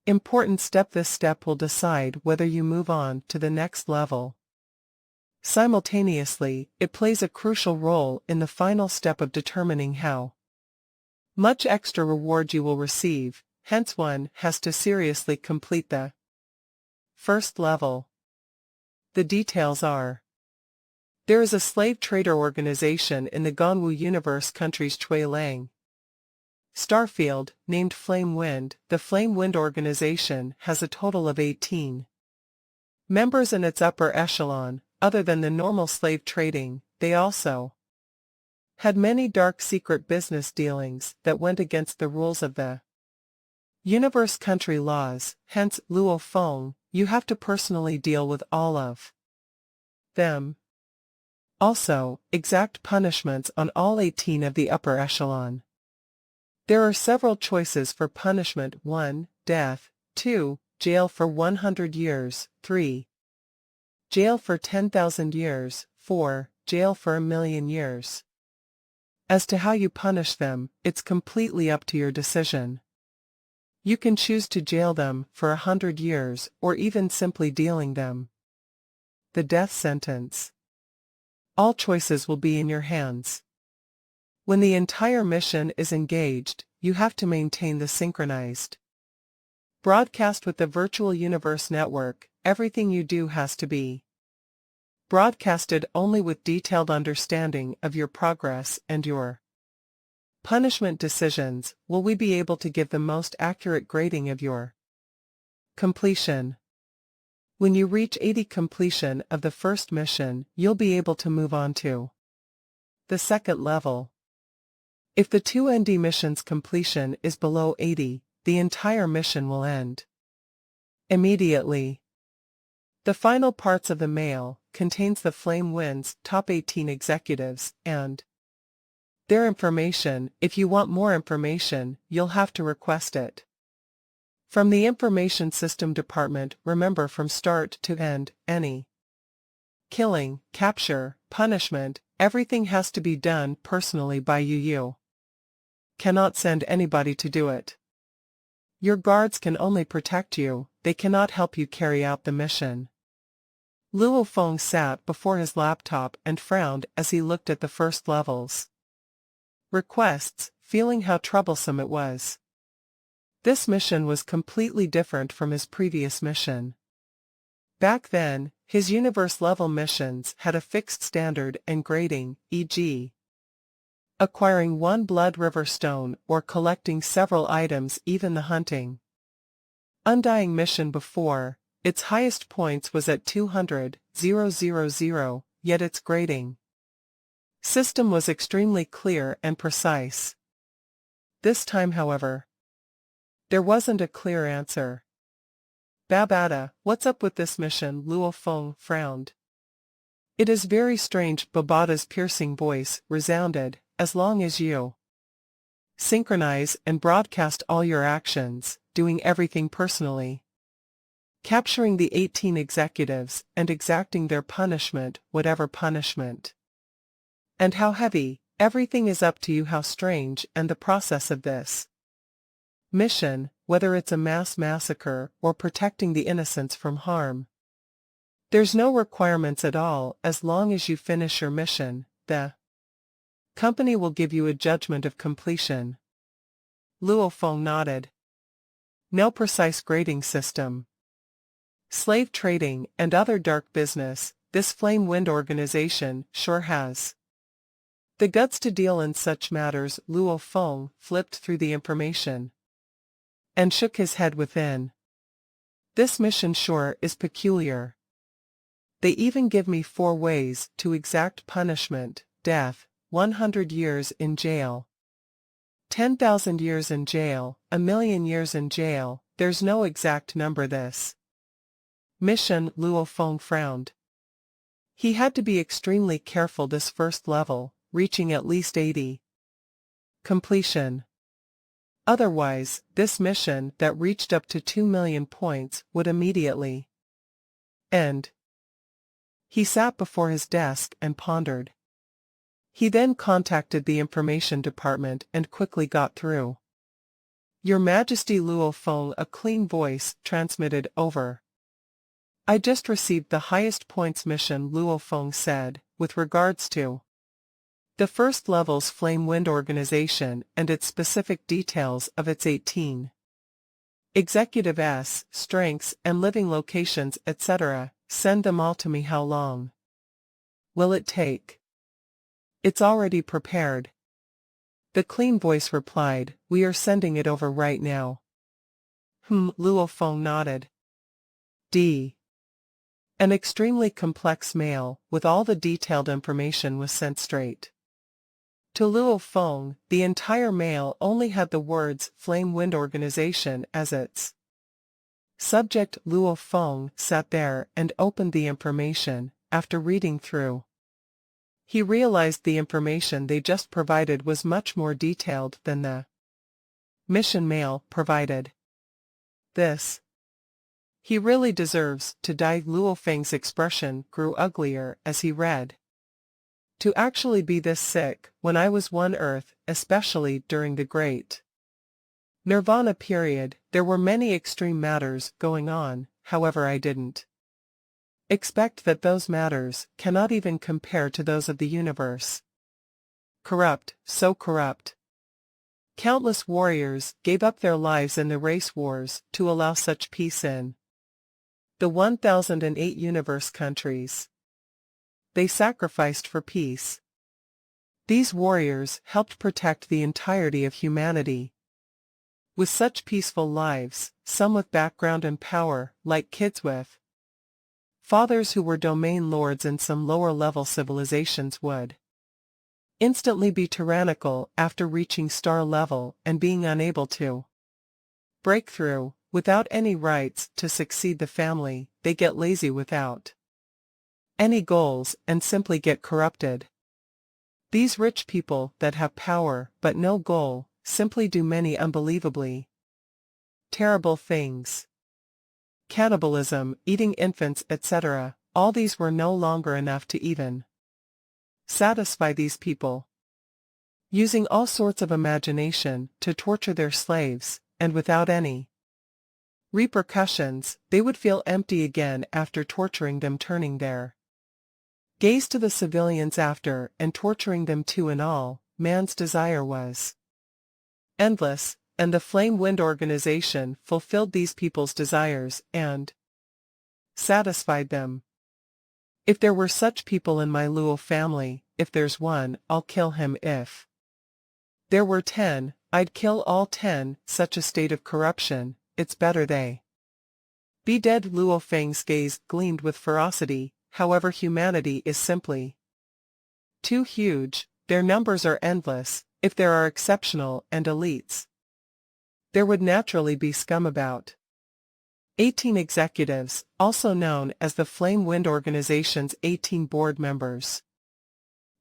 important step. This step will decide whether you move on to the next level. Simultaneously, it plays a crucial role in the final step of determining how much extra reward you will receive, hence one has to seriously complete the first level. The details are: there is a slave trader organization in the Ganwu universe countries Lang Starfield, named Flame Wind. The Flame Wind organization has a total of 18 members in its upper echelon. Other than the normal slave trading, they also had many dark secret business dealings that went against the rules of the universe country laws. Hence, Luo Feng, you have to personally deal with all of them. Also, exact punishments on all 18 of the upper echelon. There are several choices for punishment: 1. Death, 2. Jail for 100 years, 3. Jail for 10,000 years, 4. Jail for 1,000,000 years. As to how you punish them, it's completely up to your decision. You can choose to jail them for 100 years, or even simply dealing them the death sentence. All choices will be in your hands. When the entire mission is engaged, you have to maintain the synchronized broadcast with the virtual universe network. Everything you do has to be broadcasted only with detailed understanding of your progress and your punishment decisions. Will we be able to give the most accurate grading of your completion? When you reach 80 completion of the first mission, you'll be able to move on to the second level. If the 2ND mission's completion is below 80, the entire mission will end immediately. The final parts of the mail contains the Flame Wind's top 18 executives and their information. If you want more information, you'll have to request it from the Information System Department. Remember, from start to end, any killing, capture, punishment, everything has to be done personally by you. You cannot send anybody to do it. Your guards can only protect you, they cannot help you carry out the mission. Luo Feng sat before his laptop and frowned as he looked at the first level's requests, feeling how troublesome it was. This mission was completely different from his previous mission. Back then, his universe-level missions had a fixed standard and grading, e.g., acquiring 1 Blood River Stone or collecting several items. Even the hunting Undying mission before, its highest points was at 200,000, yet its grading system was extremely clear and precise. This time, however, there wasn't a clear answer. Babada, what's up with this mission? Luo Feng frowned. It is very strange. Babada's piercing voice resounded. As long as you synchronize and broadcast all your actions, doing everything personally, capturing the 18 executives and exacting their punishment, whatever punishment, and how heavy, everything is up to you. How strange. And the process of this mission, whether it's a mass massacre or protecting the innocents from harm, there's no requirements at all. As long as you finish your mission, the company will give you a judgment of completion. Luo Feng nodded. No precise grading system. Slave trading and other dark business, this Flame Wind organization sure has the guts to deal in such matters. Luo Feng flipped through the information and shook his head within. This mission sure is peculiar. They even give me 4 ways to exact punishment: death, 100 years in jail, 10,000 years in jail, 1,000,000 years in jail, there's no exact number this. Mission, Luo Feng frowned. He had to be extremely careful this first level, reaching at least 80. Completion. Otherwise, this mission that reached up to 2 million points would immediately end. He sat before his desk and pondered. He then contacted the information department and quickly got through. Your Majesty, Luo Feng, a clean voice transmitted over. I just received the highest points mission, Luo Feng said, with regards to the first level's Flame Wind organization and its specific details of its 18 Executive S, strengths and living locations, etc. Send them all to me. How long will it take? It's already prepared. The clean voice replied, we are sending it over right now. Luo Feng nodded. D. An extremely complex mail, with all the detailed information, was sent straight to Luo Feng. The entire mail only had the words Flame Wind Organization as its subject. Luo Feng sat there and opened the information. After reading through, he realized the information they just provided was much more detailed than the mission mail provided. This. He really deserves to die. Luo Feng's expression grew uglier as he read. To actually be this sick, when I was one Earth, especially during the Great Nirvana period, there were many extreme matters going on, however I didn't expect that those matters cannot even compare to those of the universe. Corrupt, so corrupt. Countless warriors gave up their lives in the race wars to allow such peace in the 1008 universe countries. They sacrificed for peace. These warriors helped protect the entirety of humanity. With such peaceful lives, some with background and power, like kids with fathers who were domain lords in some lower-level civilizations, would instantly be tyrannical after reaching star level and being unable to break through. Without any rights to succeed the family, they get lazy without any goals and simply get corrupted. These rich people that have power but no goal simply do many unbelievably terrible things. Cannibalism, eating infants, etc. All these were no longer enough to even satisfy these people. Using all sorts of imagination to torture their slaves, and without any repercussions, they would feel empty again after torturing them, turning their gaze to the civilians after and torturing them too. In all, man's desire was endless, and the Flame Wind Organization fulfilled these people's desires and satisfied them. If there were such people in my Luo family, if there's one, I'll kill him. If there were 10, I'd kill all 10. Such a state of corruption, it's better they be dead. Luo Feng's gaze gleamed with ferocity. However, humanity is simply too huge. Their numbers are endless. If there are exceptional and elites, there would naturally be scum about. 18 executives, also known as the Flame Wind Organization's 18 board members.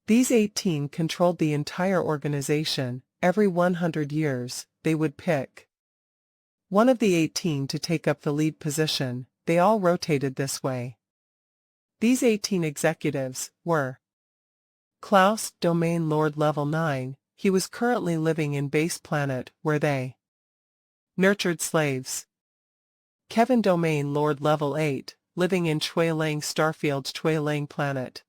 These 18 controlled the entire organization. Every 100 years, they would pick one of the 18 to take up the lead position. They all rotated this way. These 18 executives were Klaus, Domain Lord Level 9. He was currently living in Base Planet, where they nurtured slaves. Kevin, Domain Lord Level 8, living in Chuilang Starfield's Chuilang Planet.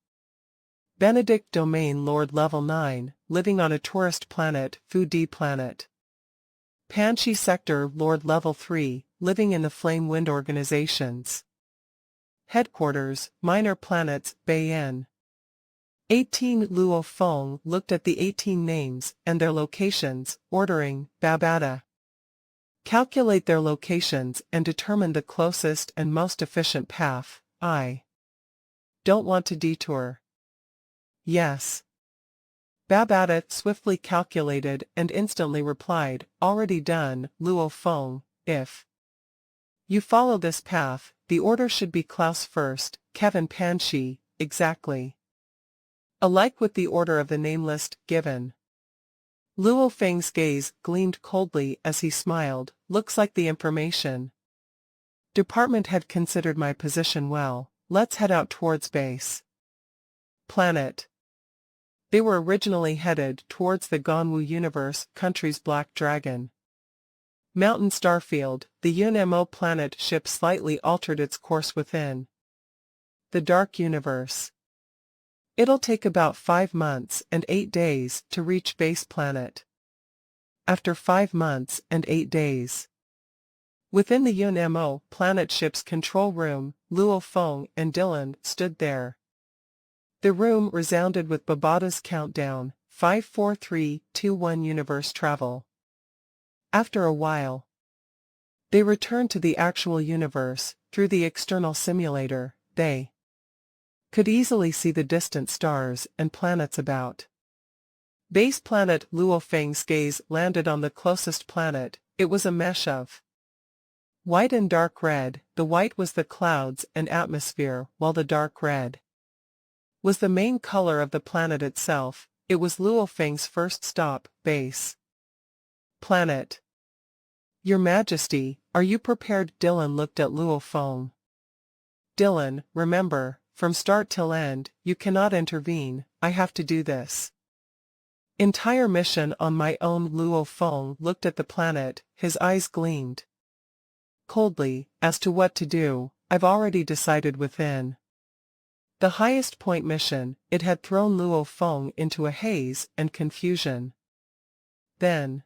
Benedict, Domain Lord Level 9, living on a tourist planet, Fu D Planet. Panchi Sector Lord Level 3, living in the Flame Wind Organization's headquarters, Minor Planets, Bayan. 18 Luo Feng looked at the 18 names and their locations, ordering Babada calculate their locations and determine the closest and most efficient path. I don't want to detour. Yes. Babada swiftly calculated and instantly replied, already done, Luo Feng, if you follow this path, the order should be Klaus first, Kevin Panshi, exactly. Alike with the order of the name list given. Luo Feng's gaze gleamed coldly as he smiled, looks like the information department had considered my position well, let's head out towards base. Planet. They were originally headed towards the Ganwu universe, country's Black Dragon. Mountain Starfield, the UNMO planet ship slightly altered its course within the Dark Universe. It'll take about 5 months and 8 days to reach base planet. After 5 months and 8 days. Within the UNMO planet ship's control room, Luo Feng and Dylan stood there. The room resounded with Babada's countdown, 5 4 3 2 1 universe travel. After a while, they returned to the actual universe. Through the external simulator, they could easily see the distant stars and planets about. Base planet. Luo Feng's gaze landed on the closest planet. It was a mesh of white and dark red. The white was the clouds and atmosphere, while the dark red was the main color of the planet itself. It was Luo Feng's first stop, base planet. Your Majesty, are you prepared? Dylan looked at Luo Feng. Dylan, remember, from start till end, you cannot intervene, I have to do this entire mission on my own. Luo Feng looked at the planet, his eyes gleamed coldly. As to what to do, I've already decided within the highest point mission. It had thrown Luo Feng into a haze and confusion. Then,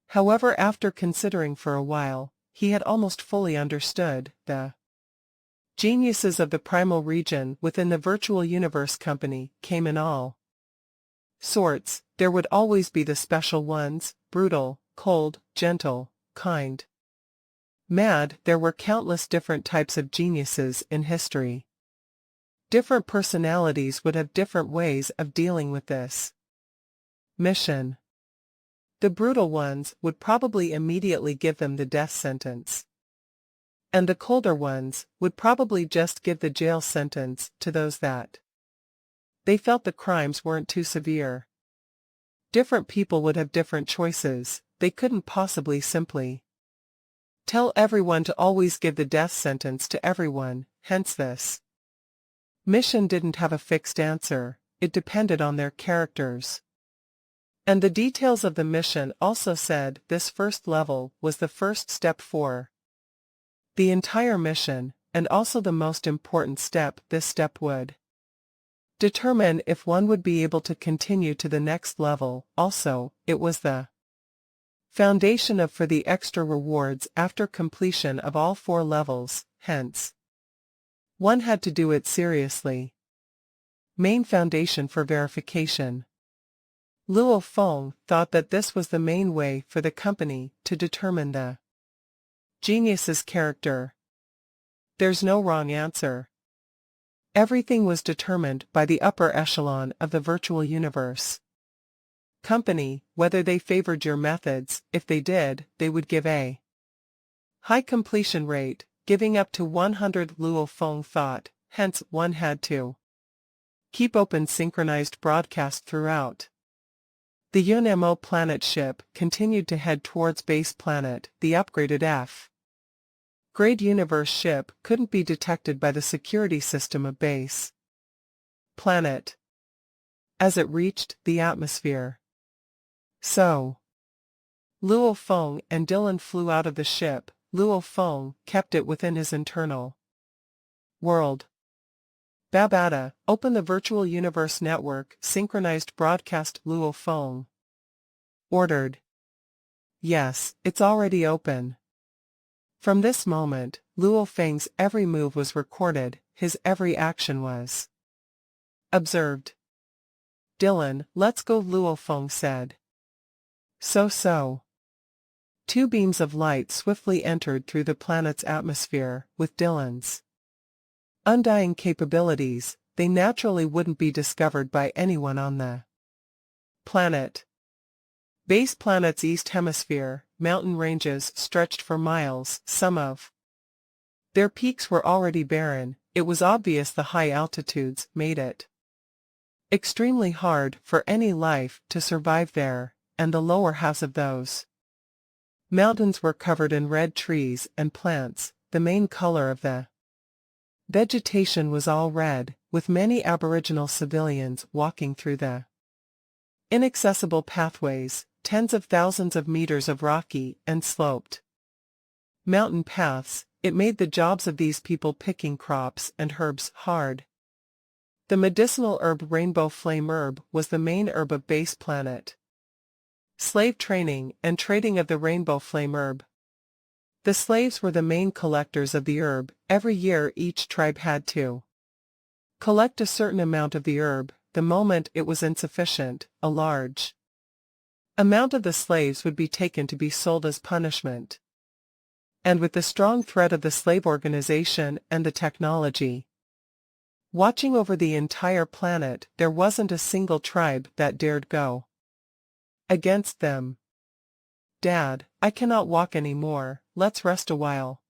however, after considering for a while, he had almost fully understood the geniuses of the primal region within the virtual universe company came in all sorts. There would always be the special ones, brutal, cold, gentle, kind, mad. There were countless different types of geniuses in history. Different personalities would have different ways of dealing with this mission. The brutal ones would probably immediately give them the death sentence. And the colder ones would probably just give the jail sentence to those that they felt the crimes weren't too severe. Different people would have different choices. They couldn't possibly simply tell everyone to always give the death sentence to everyone, hence this mission didn't have a fixed answer. It depended on their characters. And the details of the mission also said this first level was the first step for the entire mission, and also the most important step. This step would determine if one would be able to continue to the next level. Also, it was the foundation for the extra rewards after completion of all 4 levels, hence one had to do it seriously. Main foundation for verification. Luo Feng thought that this was the main way for the company to determine the genius's character. There's no wrong answer. Everything was determined by the upper echelon of the virtual universe company, whether they favored your methods. If they did, they would give a high completion rate, giving up to 100. Luo Feng thought, hence one had to keep open synchronized broadcast throughout. The UNMO planet ship continued to head towards base planet. The upgraded F-grade universe ship couldn't be detected by the security system of base planet as it reached the atmosphere. So, Luo Feng and Dylan flew out of the ship. Luo Feng kept it within his internal world. Babada, open the virtual universe network synchronized broadcast. Luo Feng ordered. Yes, it's already open. From this moment, Luo Feng's every move was recorded, his every action was observed. Dylan, let's go, Luo Feng said. So. 2 beams of light swiftly entered through the planet's atmosphere. With Dylan's undying capabilities, they naturally wouldn't be discovered by anyone on the Planet. Base planet's east hemisphere, mountain ranges stretched for miles, some of their peaks were already barren. It was obvious the high altitudes made it extremely hard for any life to survive there, and the lower halves of those mountains were covered in red trees and plants. The main color of the vegetation was all red, with many Aboriginal civilians walking through the inaccessible pathways, tens of thousands of meters of rocky and sloped mountain paths. It made the jobs of these people picking crops and herbs hard. The medicinal herb rainbow flame herb was the main herb of Base Planet. Slave training and trading of the rainbow flame herb. The slaves were the main collectors of the herb. Every year each tribe had to collect a certain amount of the herb. The moment it was insufficient, a large amount of the slaves would be taken to be sold as punishment. And with the strong threat of the slave organization and the technology watching over the entire planet, there wasn't a single tribe that dared go against them. "Dad, I cannot walk anymore, let's rest a while."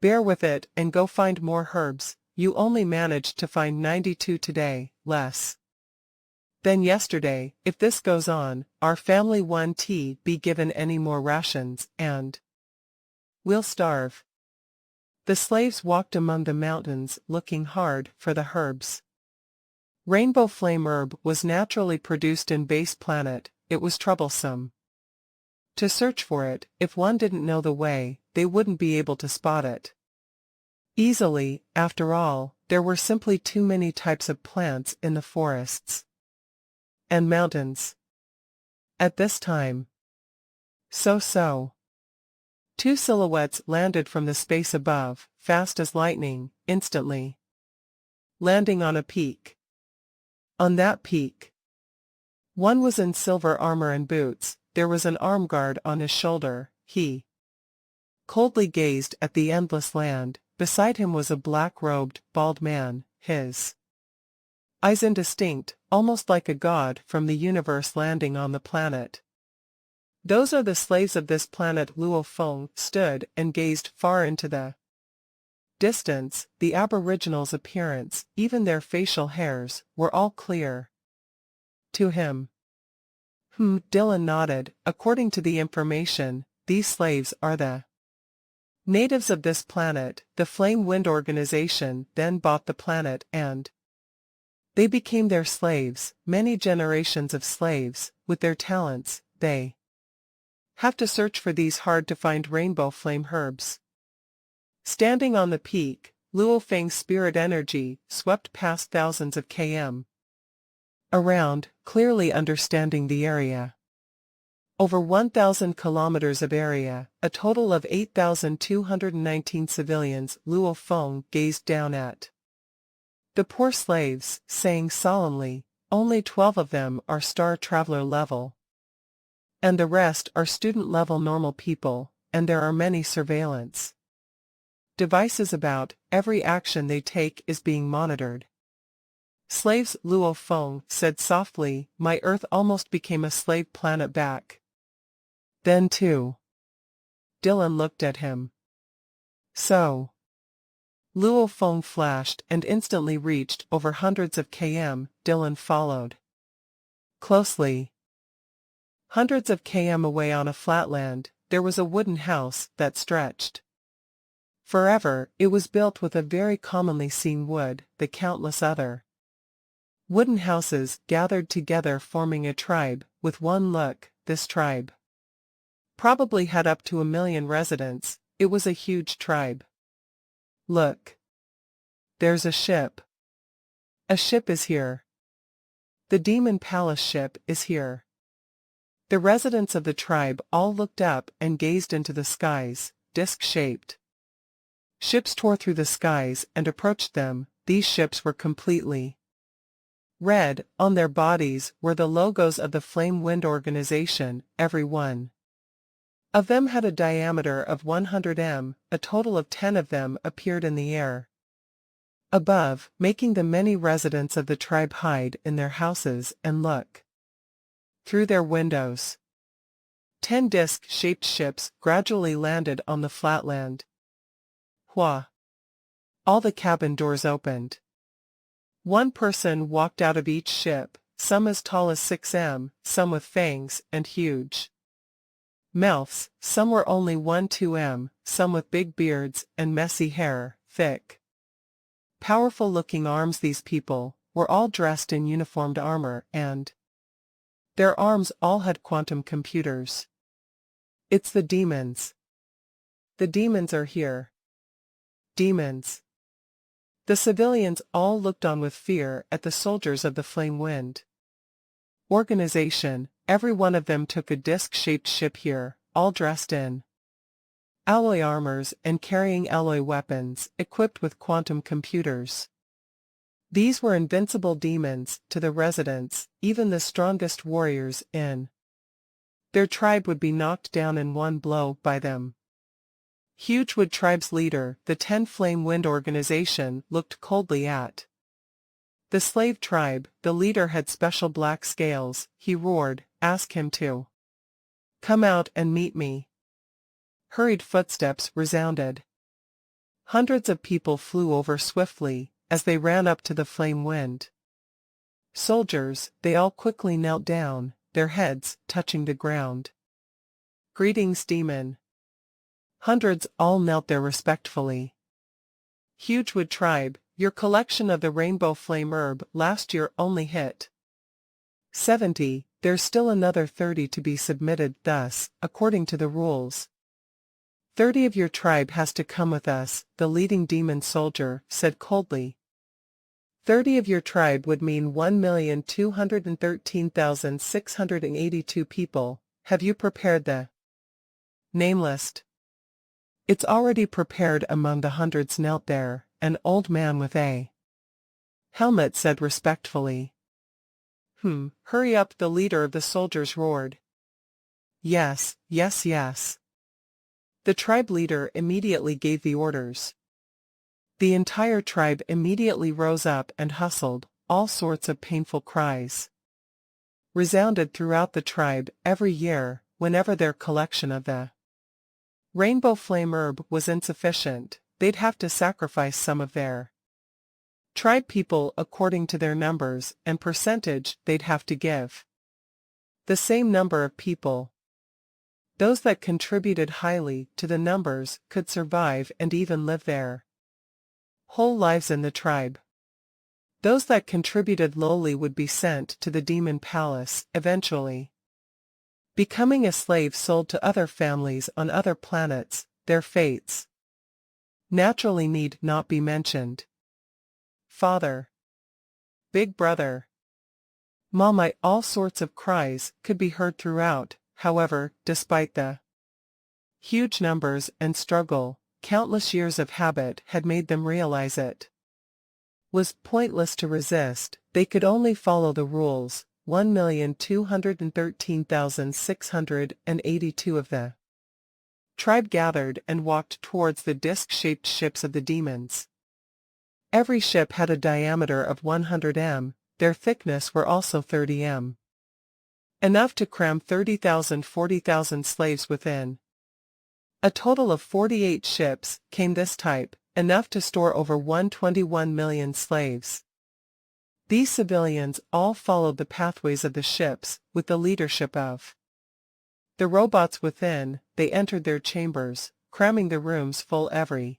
"Bear with it and go find more herbs. You only managed to find 92 today, less than yesterday. If this goes on, our family won't be given any more rations, and we'll starve." The slaves walked among the mountains looking hard for the herbs. Rainbow flame herb was naturally produced in Base Planet. It was troublesome to search for it. If one didn't know the way, they wouldn't be able to spot it easily. After all, there were simply too many types of plants in the forests and mountains at this time. So. Two silhouettes landed from the space above, fast as lightning, instantly landing on a peak. On that peak, one was in silver armor and boots. There was an arm guard on his shoulder. He coldly gazed at the endless land. Beside him was a black-robed, bald man, his eyes indistinct, almost like a god from the universe landing on the planet. "Those are the slaves of this planet." Luo Feng stood and gazed far into the distance. The Aboriginals' appearance, even their facial hairs, were all clear to him. Dylan nodded. "According to the information, these slaves are the natives of this planet. The Flame Wind Organization then bought the planet and they became their slaves. Many generations of slaves, with their talents, they have to search for these hard-to-find rainbow flame herbs." Standing on the peak, Luo Feng's spirit energy swept past thousands of km around, clearly understanding the area. Over 1,000 kilometers of area, a total of 8,219 civilians. Luo Feng gazed down at the poor slaves, saying solemnly, "Only 12 of them are Star Traveler level. And the rest are student-level normal people, and there are many surveillance devices about. Every action they take is being monitored." "Slaves," Luo Feng said softly. "My Earth almost became a slave planet back then too." Dylan looked at him. "So?" Luo Feng flashed and instantly reached over hundreds of km. Dylan followed closely. Hundreds of km away on a flatland, there was a wooden house that stretched forever. It was built with a very commonly seen wood. The countless other wooden houses gathered together forming a tribe. With one look, this tribe probably had up to 1 million residents. It was a huge tribe. "Look. There's a ship. A ship is here. The Demon Palace ship is here." The residents of the tribe all looked up and gazed into the skies. Disc-shaped ships tore through the skies and approached them. These ships were completely red. On their bodies were the logos of the Flame Wind Organization. Every one of them had a diameter of 100 m. A total of 10 of them appeared in the air above, making the many residents of the tribe hide in their houses and look through their windows. 10 disc-shaped ships gradually landed on the flatland. Hua! All the cabin doors opened. One person walked out of each ship, some as tall as 6 m, some with fangs and huge mouths, some were only 1–2 m, some with big beards and messy hair, thick, powerful-looking arms. These people were all dressed in uniformed armor, and their arms all had quantum computers. It's the demons. The demons are here. Demons. The civilians all looked on with fear at the soldiers of the Flame Wind organization. Every one of them took a disc-shaped ship here, all dressed in alloy armors and carrying alloy weapons, equipped with quantum computers. These were invincible demons to the residents. Even the strongest warriors in their tribe would be knocked down in one blow by them. Hugewood Tribe's leader, the 10 Flame Wind organization, looked coldly at the slave tribe. The leader had special black scales. He roared, "Ask him to come out and meet me." Hurried footsteps resounded. Hundreds of people flew over swiftly as they ran up to the Flame Wind soldiers. They all quickly knelt down, their heads touching the ground. "Greetings, demon." Hundreds all knelt there respectfully. "Hugewood Tribe, your collection of the rainbow flame herb last year only hit 70, there's still another 30 to be submitted. Thus, according to the rules, 30 of your tribe has to come with us," the leading demon soldier said coldly. 30 of your tribe would mean 1,213,682 people. Have you prepared the name list? It's already prepared. Among the hundreds knelt there an old man with a helmet said respectfully. Hurry up," the leader of the soldiers roared. Yes, yes, yes." The tribe leader immediately gave the orders. The entire tribe immediately rose up and hustled. All sorts of painful cries resounded throughout the tribe. Every year, whenever their collection of the rainbow flame herb was insufficient, they'd have to sacrifice some of their tribe people according to their numbers and percentage. They'd have to give the same number of people. Those that contributed highly to the numbers could survive and even live their whole lives in the tribe. Those that contributed lowly would be sent to the demon palace, eventually becoming a slave sold to other families on other planets. Their fates naturally need not be mentioned. Father, big brother, Mama, all sorts of cries could be heard throughout. However, despite the huge numbers and struggle, countless years of habit had made them realize it was pointless to resist. They could only follow the rules. 1,213,682 of the tribe gathered and walked towards the disc-shaped ships of the demons. Every ship had a diameter of 100 m, their thickness were also 30 m. Enough to cram 40,000 slaves within. A total of 48 ships came this type, enough to store over 121 million slaves. These civilians all followed the pathways of the ships, with the leadership of the robots within. They entered their chambers, cramming the rooms full. Every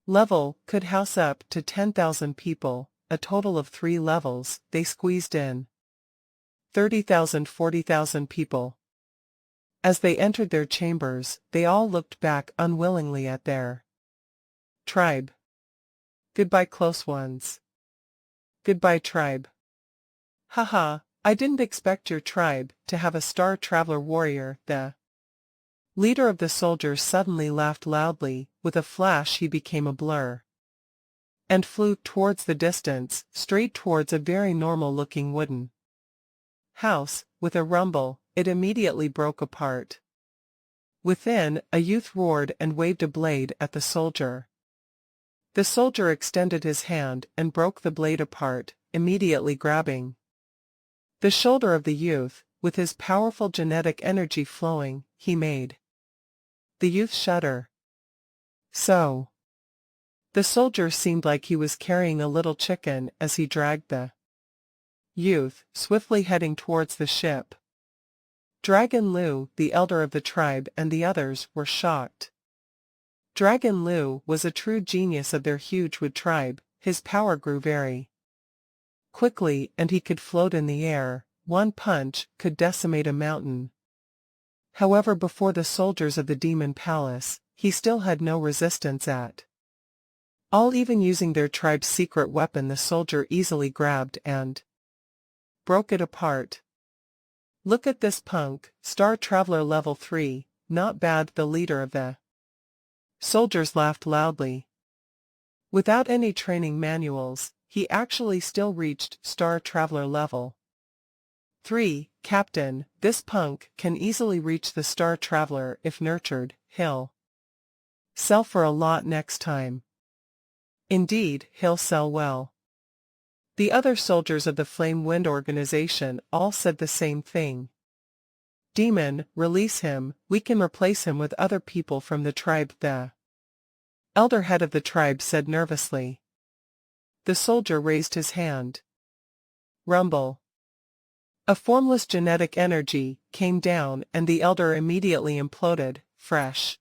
level could house up to 10,000 people, a total of 3 levels. They squeezed in 30,000, 40,000 people. As they entered their chambers, they all looked back unwillingly at their tribe. Goodbye, close ones. Goodbye, tribe. Haha, I didn't expect your tribe to have a star traveler warrior. The leader of the soldiers suddenly laughed loudly. With a flash he became a blur and flew towards the distance, straight towards a very normal-looking wooden house. With a rumble, it immediately broke apart. Within, a youth roared and waved a blade at the soldier. The soldier extended his hand and broke the blade apart, immediately grabbing the shoulder of the youth. with his powerful genetic energy flowing, he made the youth shudder. So the soldier seemed like he was carrying a little chicken as he dragged the youth, swiftly heading towards the ship. Dragon Liu, the elder of the tribe, and the others were shocked. Dragon Liu was a true genius of their huge wood tribe. His power grew very quickly, and he could float in the air. One punch could decimate a mountain. However, before the soldiers of the Demon Palace, he still had no resistance at all. Even using their tribe's secret weapon, the soldier easily grabbed and broke it apart. "Look at this punk, Star Traveler level 3, not bad," the leader of the soldiers laughed loudly. Without any training manuals, he actually still reached Star Traveler level 3. "Captain, this punk can easily reach the Star Traveler if nurtured. He'll sell for a lot next time." "Indeed, he'll sell well." The other soldiers of the Flame Wind organization all said the same thing. "Demon, release him, we can replace him with other people from the tribe," the elder head of the tribe said nervously. The soldier raised his hand. Rumble. A formless genetic energy came down, and the elder immediately imploded. Fresh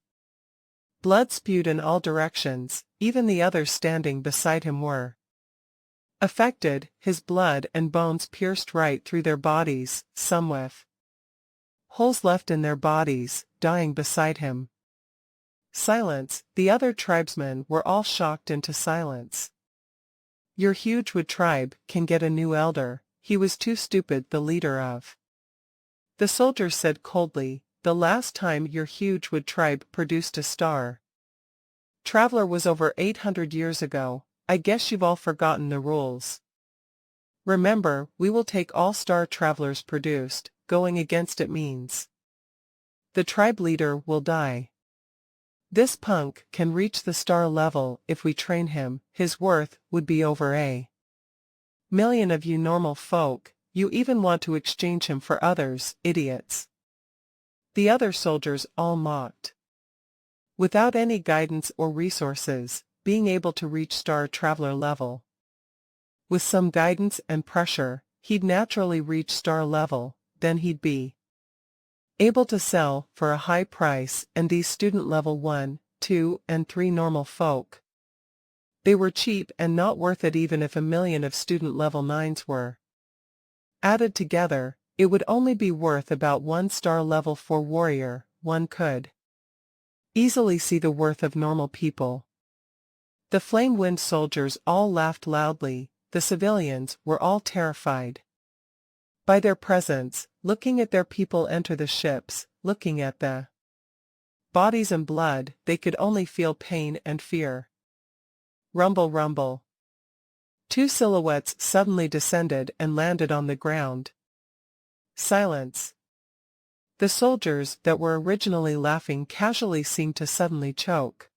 blood spewed in all directions. Even the others standing beside him were affected. His blood and bones pierced right through their bodies, some with holes left in their bodies, dying beside him. Silence. The other tribesmen were all shocked into silence. "Your huge wood tribe can get a new elder. He was too stupid," the leader of the soldiers said coldly. "The last time your huge wood tribe produced a Star Traveler was over 800 years ago. I guess you've all forgotten the rules. Remember, we will take all Star Travelers produced. Going against it means the tribe leader will die. This punk can reach the star level if we train him. His worth would be over $1 million of you normal folk. You even want to exchange him for others, idiots." The other soldiers all mocked. Without any guidance or resources, being able to reach Star Traveler level. With some guidance and pressure, he'd naturally reach star level. Then he'd be able to sell for a high price, and these student level 1, 2, and 3 normal folk, they were cheap and not worth it. Even if 1 million of student level 9s were added together, it would only be worth about 1 star level 4 warrior. One could easily see the worth of normal people. The Flame Wind soldiers all laughed loudly. The civilians were all terrified by their presence, looking at their people enter the ships, looking at the bodies and blood. They could only feel pain and fear. Rumble, rumble. 2 silhouettes suddenly descended and landed on the ground. Silence. The soldiers that were originally laughing casually seemed to suddenly choke.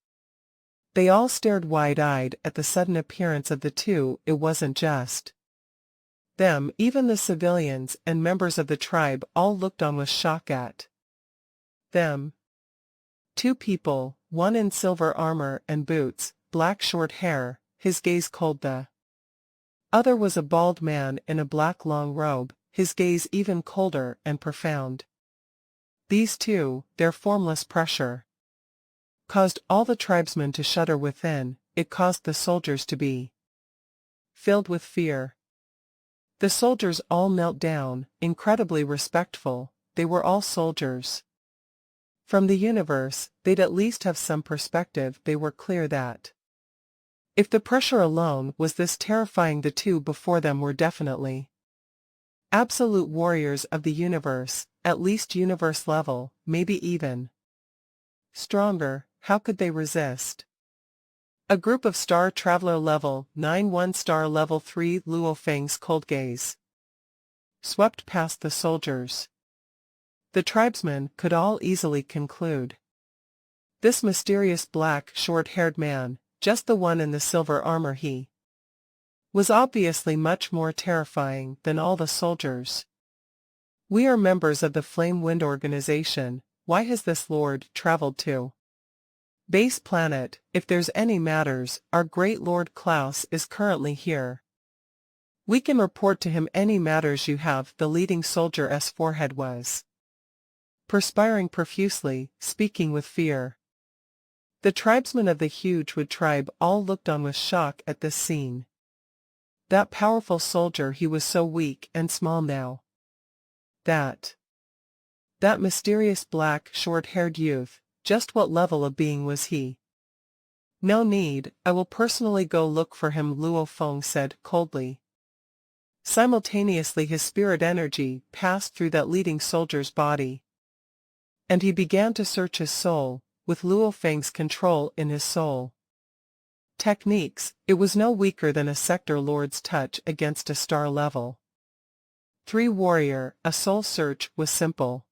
They all stared wide-eyed at the sudden appearance of the two. It wasn't just them. Even the civilians and members of the tribe all looked on with shock at them. 2 people, one in silver armor and boots, black short hair, his gaze cold. The other was a bald man in a black long robe, his gaze even colder and profound. These two, their formless pressure, caused all the tribesmen to shudder within. It caused the soldiers to be filled with fear. The soldiers all knelt down, incredibly respectful. They were all soldiers from the universe. They'd at least have some perspective. They were clear that if the pressure alone was this terrifying, the two before them were definitely absolute warriors of the universe, at least universe level, maybe even stronger. How could they resist? A group of Star Traveler level 9, 1 star level 3. Luo Feng's cold gaze swept past the soldiers. The tribesmen could all easily conclude this mysterious black short-haired man, just the one in the silver armor, he was obviously much more terrifying than all the soldiers. We are members of the Flame Wind organization. Why has this lord traveled to base planet? If there's any matters, our great Lord Klaus is currently here. We can report to him any matters you have. The leading soldier's forehead was perspiring profusely, speaking with fear. The tribesmen of the huge wood tribe all looked on with shock at this scene. That powerful soldier, he was so weak and small now. That mysterious black, short-haired youth, just what level of being was he? No need, I will personally go look for him, Luo Feng said coldly. Simultaneously his spirit energy passed through that leading soldier's body. And he began to search his soul, with Luo Feng's control in his soul. Techniques, it was no weaker than a sector lord's touch against a star level. 3 warrior, a soul search was simple.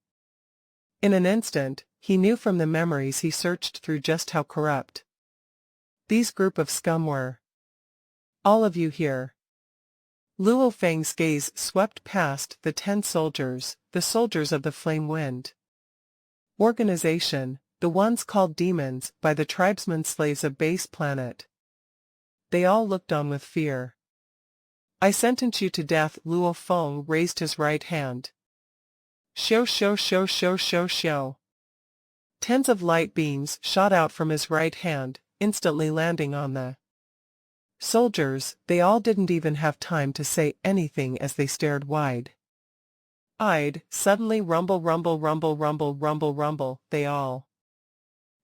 In an instant, he knew from the memories he searched through just how corrupt these group of scum were. All of you here. Luo Feng's gaze swept past the 10 soldiers, the soldiers of the Flame Wind organization, the ones called demons by the tribesmen, slaves of base planet. They all looked on with fear. I sentence you to death. Luo Feng raised his right hand. Shoo shoo shoo shoo shoo shoo. Tens of light beams shot out from his right hand, instantly landing on the soldiers. They all didn't even have time to say anything as they stared wide-eyed. Suddenly, rumble rumble rumble rumble rumble rumble, they all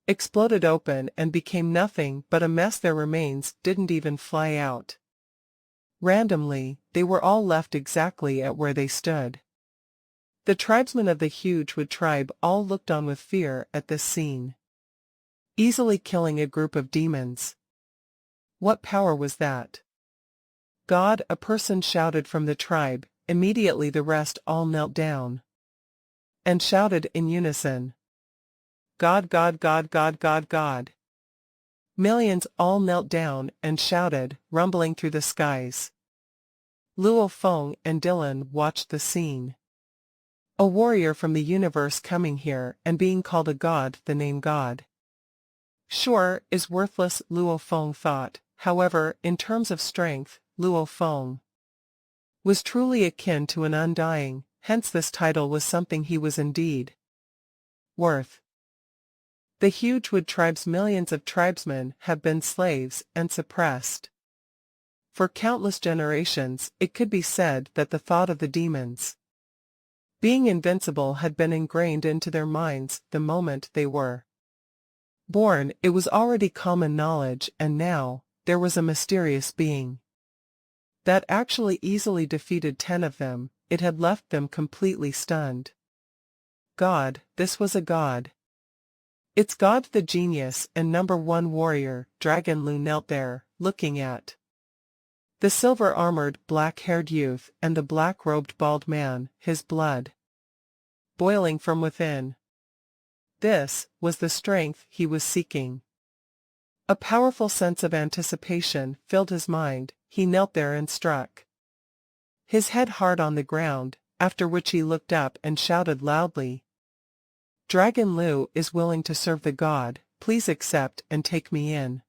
exploded open and became nothing but a mess. Their remains didn't even fly out. Randomly, they were all left exactly at where they stood. The tribesmen of the huge wood tribe all looked on with fear at this scene. Easily killing a group of demons. What power was that? God, a person shouted from the tribe. Immediately the rest all knelt down and shouted in unison. God, God, God, God, God, God. Millions all knelt down and shouted, rumbling through the skies. Luo Feng and Dylan watched the scene. A warrior from the universe coming here and being called a god. The name God sure is worthless, Luo Feng thought. However, in terms of strength, Luo Feng was truly akin to an undying, hence this title was something he was indeed worth. The huge wood tribe's millions of tribesmen have been slaves and suppressed for countless generations. It could be said that the thought of the demons being invincible had been ingrained into their minds the moment they were born. It was already common knowledge, and now, there was a mysterious being that actually easily defeated 10 of them. It had left them completely stunned. God, this was a god. It's God, the genius and #1 warrior. Dragon Lu knelt there, looking at the silver-armored, black-haired youth and the black-robed bald man, his blood boiling from within. This was the strength he was seeking. A powerful sense of anticipation filled his mind. He knelt there and struck his head hard on the ground, after which he looked up and shouted loudly. Dragon Lu is willing to serve the god. Please accept and take me in.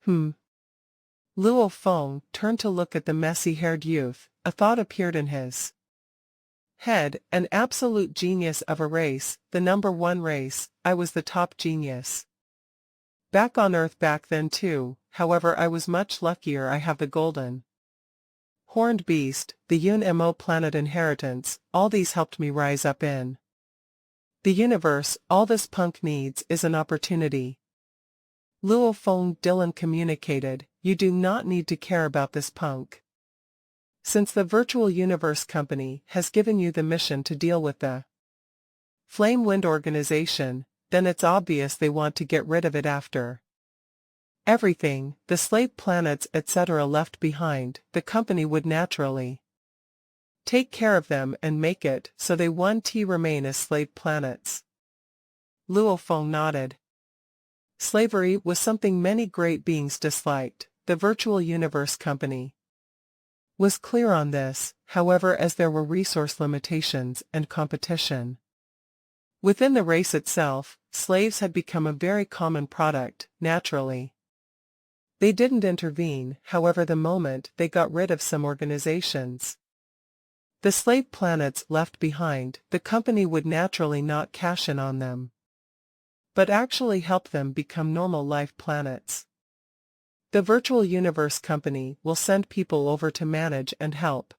Luo Feng turned to look at the messy-haired youth. A thought appeared in his head. An absolute genius of a race, the #1 race. I was the top genius back on Earth back then too. However, I was much luckier. I have the golden horned beast, the Mo planet inheritance. All these helped me rise up in the universe. All this punk needs is an opportunity. Luo Feng. Dylan communicated, you do not need to care about this punk. Since the Virtual Universe Company has given you the mission to deal with the Flame Wind organization, then it's obvious they want to get rid of it after everything, the slave planets etc. left behind. The company would naturally take care of them and make it so they remain as slave planets. Luo Feng nodded. Slavery was something many great beings disliked. The Virtual Universe Company was clear on this, however, as there were resource limitations and competition. Within the race itself, slaves had become a very common product, naturally. They didn't intervene, however, the moment they got rid of some organizations. The slave planets left behind, the company would naturally not cash in on them, but actually help them become normal life planets. The virtual universe company will send people over to manage and help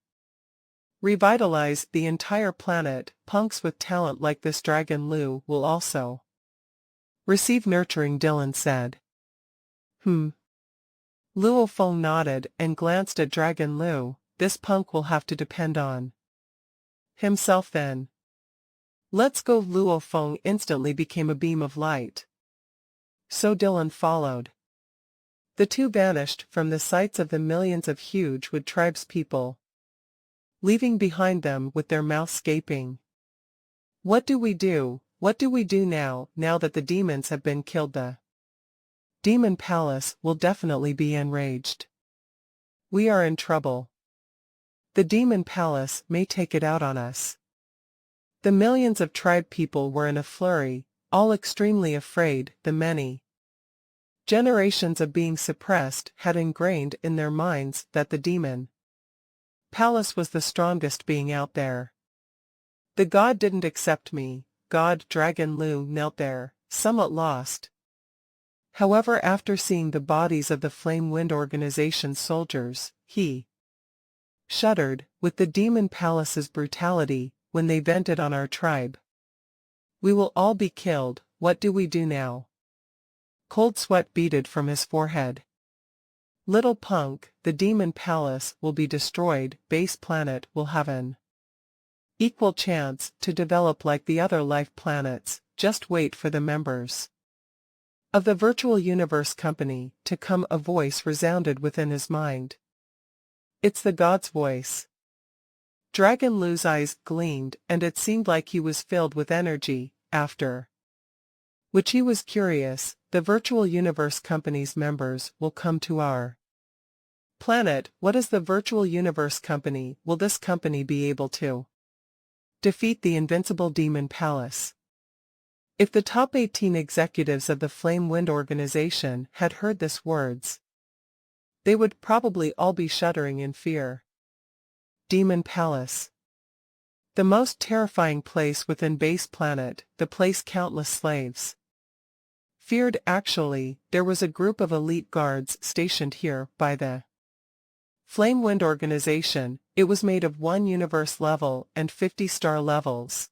revitalize the entire planet. Punks with talent like this Dragon Lu will also receive nurturing, Dylan said. Luo Feng nodded and glanced at Dragon Lu. This punk will have to depend on himself then. Let's go. Luo Feng instantly became a beam of light. So Dylan followed. The two vanished from the sights of the millions of huge wood tribespeople, leaving behind them with their mouths gaping. What do we do? What do we do now that the demons have been killed? The Demon Palace will definitely be enraged. We are in trouble. The Demon Palace may take it out on us. The millions of tribe people were in a flurry, all extremely afraid. The many generations of being suppressed had ingrained in their minds that the Demon Palace was the strongest being out there. The god didn't accept me. God. Dragon Lu knelt there, somewhat lost. However, after seeing the bodies of the Flame Wind Organization's soldiers, he shuddered with the Demon Palace's brutality when they vented on our tribe. We will all be killed. What do we do now? Cold sweat beaded from his forehead. Little punk, the Demon Palace will be destroyed. Base planet will have an equal chance to develop like the other life planets. Just wait for the members of the virtual universe company to come. A voice resounded within his mind. It's the god's voice. Dragon Lu's eyes gleamed, and it seemed like he was filled with energy, after which he was curious. The virtual universe company's members will come to our planet. What is the virtual universe company? Will this company be able to defeat the invincible Demon Palace? If the top 18 executives of the Flame Wind Organization had heard these words, they would probably all be shuddering in fear. Demon Palace. The most terrifying place within Base Planet, the place countless slaves feared. Actually, there was a group of elite guards stationed here by the Flame Wind Organization. It was made of 1 universe level and 50 star levels,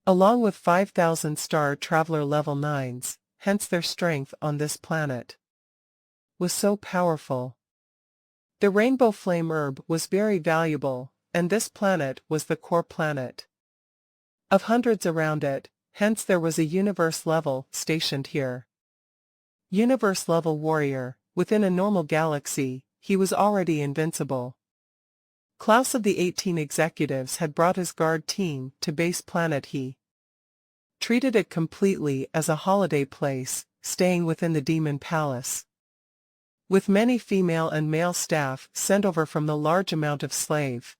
along with 5,000 star traveler level 9s, hence their strength on this planet was so powerful. The rainbow flame herb was very valuable, and this planet was the core planet of hundreds around it, hence there was a universe level stationed here. Universe level warrior. Within a normal galaxy, he was already invincible. Klaus of the 18 executives had brought his guard team to Base Planet. He treated it completely as a holiday place, staying within the Demon Palace, with many female and male staff sent over from the large amount of slave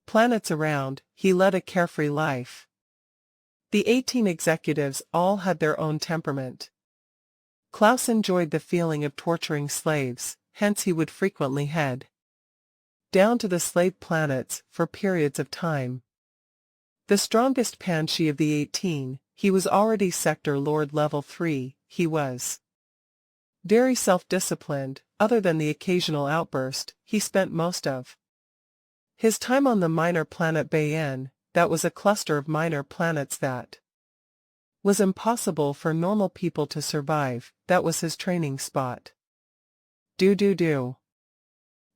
planets around. He led a carefree life. The 18 executives all had their own temperament. Klaus enjoyed the feeling of torturing slaves, hence he would frequently head down to the slave planets for periods of time. The strongest Panshi of the 18, he was already Sector Lord level 3, he was very self-disciplined. Other than the occasional outburst, he spent most of his time on the minor planet Bayen. That was a cluster of minor planets that was impossible for normal people to survive. That was his training spot. Do.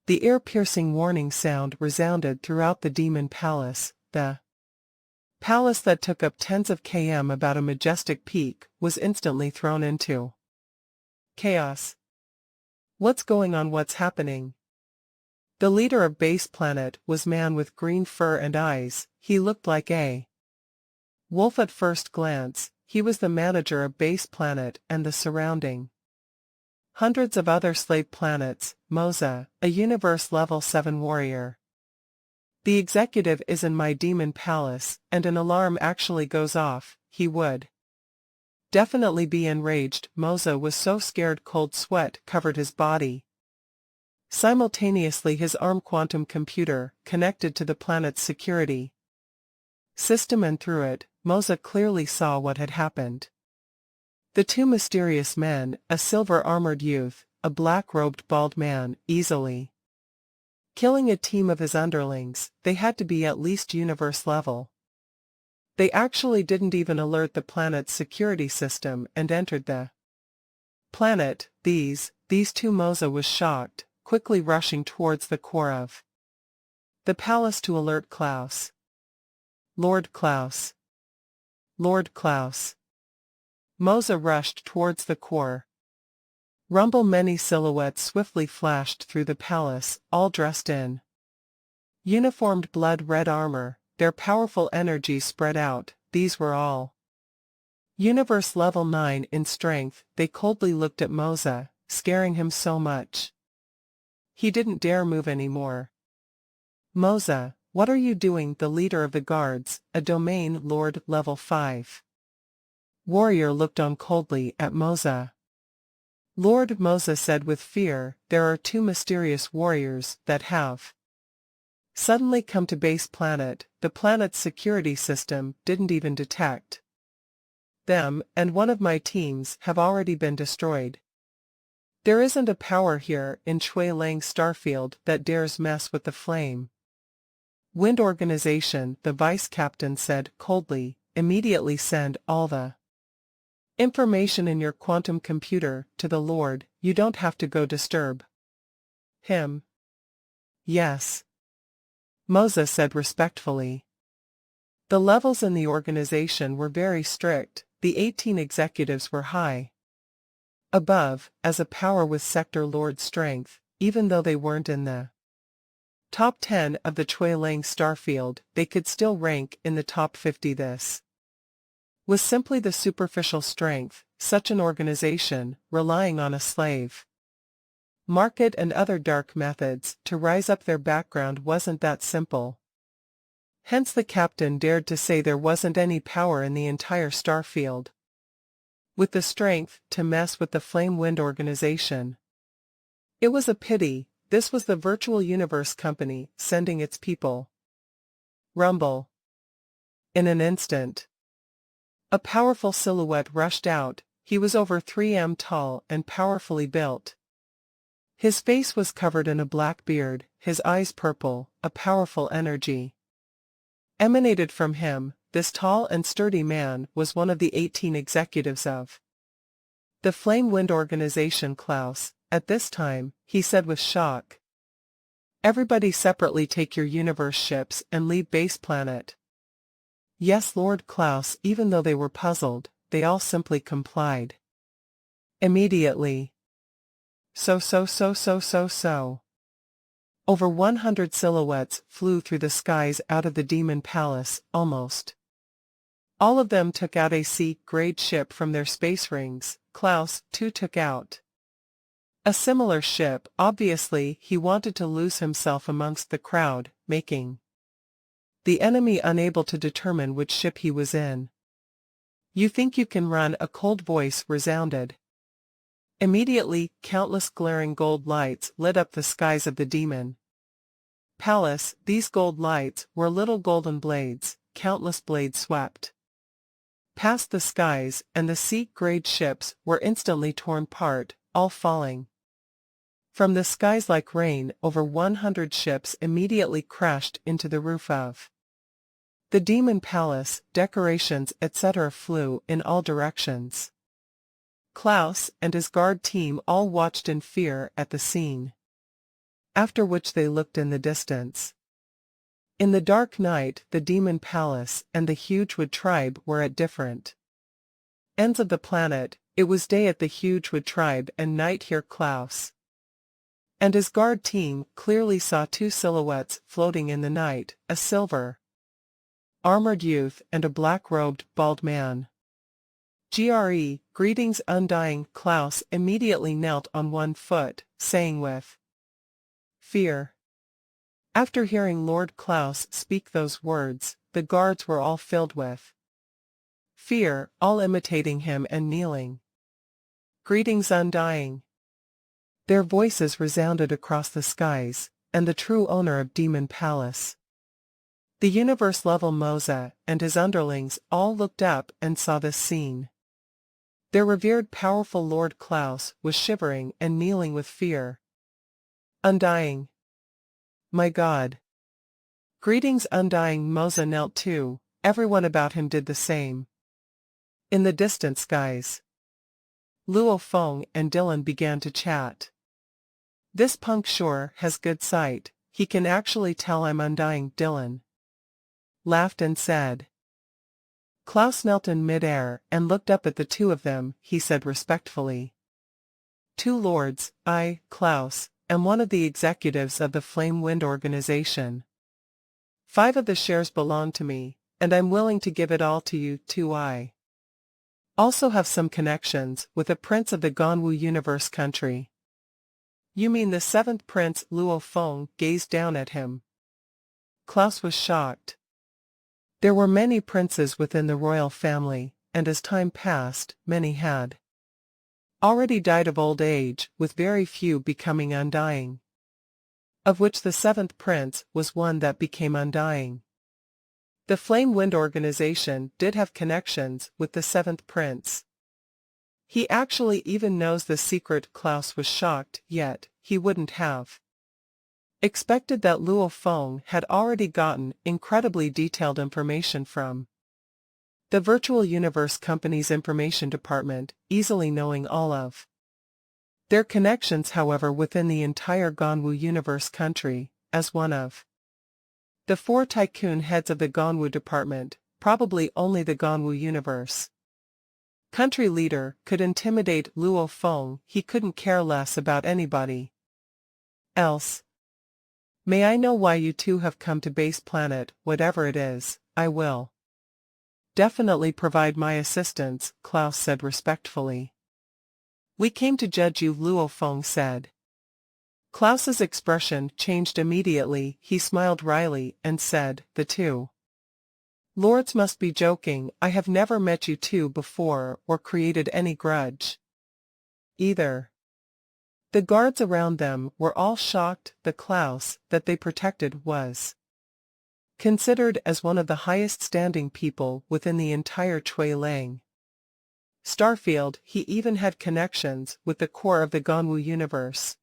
The ear-piercing warning sound resounded throughout the Demon Palace. The palace that took up tens of km about a majestic peak was instantly thrown into chaos. What's going on? What's happening? The leader of Base Planet was man with green fur and eyes. He looked like a wolf at first glance. He was the manager of Base Planet and the surrounding Hundreds of other slave planets, Moza, a universe level 7 warrior. The executive is in my demon palace, and an alarm actually goes off, he would definitely be enraged. Moza was so scared cold sweat covered his body. Simultaneously his arm quantum computer connected to the planet's security system, and through it, Moza clearly saw what had happened. The two mysterious men, a silver-armored youth, a black-robed bald man, easily killing a team of his underlings. They had to be at least universe level. They actually didn't even alert the planet's security system and entered the planet. These two. Moza was shocked, quickly rushing towards the core of the palace to alert Klaus. Lord Klaus. Lord Klaus. Moza rushed towards the core. Rumble. Many silhouettes swiftly flashed through the palace, all dressed in uniformed blood-red armor, their powerful energy spread out. These were all universe level 9 in strength. They coldly looked at Moza, scaring him so much he didn't dare move anymore. Moza, what are you doing? The leader of the guards, a domain lord level 5 warrior, looked on coldly at Moza. Lord, Moza said with fear, there are two mysterious warriors that have suddenly come to base planet. The planet's security system didn't even detect them, and one of my teams have already been destroyed. There isn't a power here in Shui Lang Starfield that dares mess with the Flame Wind Organization, the vice captain said coldly. Immediately send all the information in your quantum computer to the Lord. You don't have to go disturb him. Yes, Moza said respectfully. The levels in the organization were very strict. The 18 executives were high above, as a power with Sector Lord strength, even though they weren't in the top 10 of the Shui Lang Starfield, they could still rank in the top 50. This was simply the superficial strength. Such an organization, relying on a slave market and other dark methods to rise up their background, wasn't that simple. Hence the captain dared to say there wasn't any power in the entire Starfield with the strength to mess with the Flame Wind Organization. It was a pity. This was the virtual universe company sending its people. Rumble. In an instant, a powerful silhouette rushed out. He was over 3 m tall and powerfully built. His face was covered in a black beard, his eyes purple. A powerful energy emanated from him. This tall and sturdy man was one of the 18 executives of the Flame Wind Organization. Klaus, at this time, he said with shock, everybody separately take your universe ships and leave base planet. Yes, Lord Klaus. Even though they were puzzled, they all simply complied immediately. So. Over 100 silhouettes flew through the skies out of the Demon Palace. Almost all of them took out a C-grade ship from their space rings. Klaus, too, took out a similar ship. Obviously, he wanted to lose himself amongst the crowd, making the enemy unable to determine which ship he was in. You think you can run? A cold voice resounded. Immediately, countless glaring gold lights lit up the skies of the Demon Palace. These gold lights were little golden blades. Countless blades swept past the skies, and the sea-grade ships were instantly torn apart, all falling from the skies like rain. Over 100 ships immediately crashed into the roof of the Demon Palace. Decorations, etc. flew in all directions. Klaus and his guard team all watched in fear at the scene, after which they looked in the distance. In the dark night, the Demon Palace and the Huge Wood Tribe were at different ends of the planet. It was day at the Huge Wood Tribe and night here. Klaus and his guard team clearly saw two silhouettes floating in the night, a silver-armored youth and a black-robed, bald man. Greetings undying. Klaus immediately knelt on one foot, saying with fear. After hearing Lord Klaus speak those words, the guards were all filled with fear, all imitating him and kneeling. Greetings undying. Their voices resounded across the skies, and the true owner of Demon Palace, the universe-level Moza, and his underlings all looked up and saw this scene. Their revered powerful Lord Klaus was shivering and kneeling with fear. Undying. My God. Greetings undying. Moza knelt too, everyone about him did the same. In the distant skies, Luo Feng and Dylan began to chat. This punk sure has good sight, he can actually tell I'm undying. Dylan laughed and said. Klaus knelt in mid-air and looked up at the two of them. He said respectfully, "Two lords, I, Klaus, am one of the executives of the Flame Wind organization. 5 of the shares belong to me, and I'm willing to give it all to you too. I also have some connections with a prince of the Ganwu universe country." You mean the 7th prince? Luo Feng gazed down at him. Klaus was shocked. There were many princes within the royal family, and as time passed, many had already died of old age, with very few becoming undying, of which the 7th prince was one that became undying. The Flame Wind organization did have connections with the 7th prince. He actually even knows the secret. Klaus was shocked, yet he wouldn't have expected that Luo Feng had already gotten incredibly detailed information from the Virtual Universe Company's information department, easily knowing all of their connections. However, within the entire Ganwu universe country, as one of the 4 tycoon heads of the Ganwu department, probably only the Ganwu universe country leader could intimidate Luo Feng. He couldn't care less about anybody else. May I know why you two have come to base planet? Whatever it is, I will definitely provide my assistance, Klaus said respectfully. We came to judge you, Luo Feng said. Klaus's expression changed immediately. He smiled wryly and said, "The two lords must be joking. I have never met you two before or created any grudge either." The guards around them were all shocked. The Klaus that they protected was considered as one of the highest standing people within the entire Chui Lang Starfield. He even had connections with the core of the Ganwu universe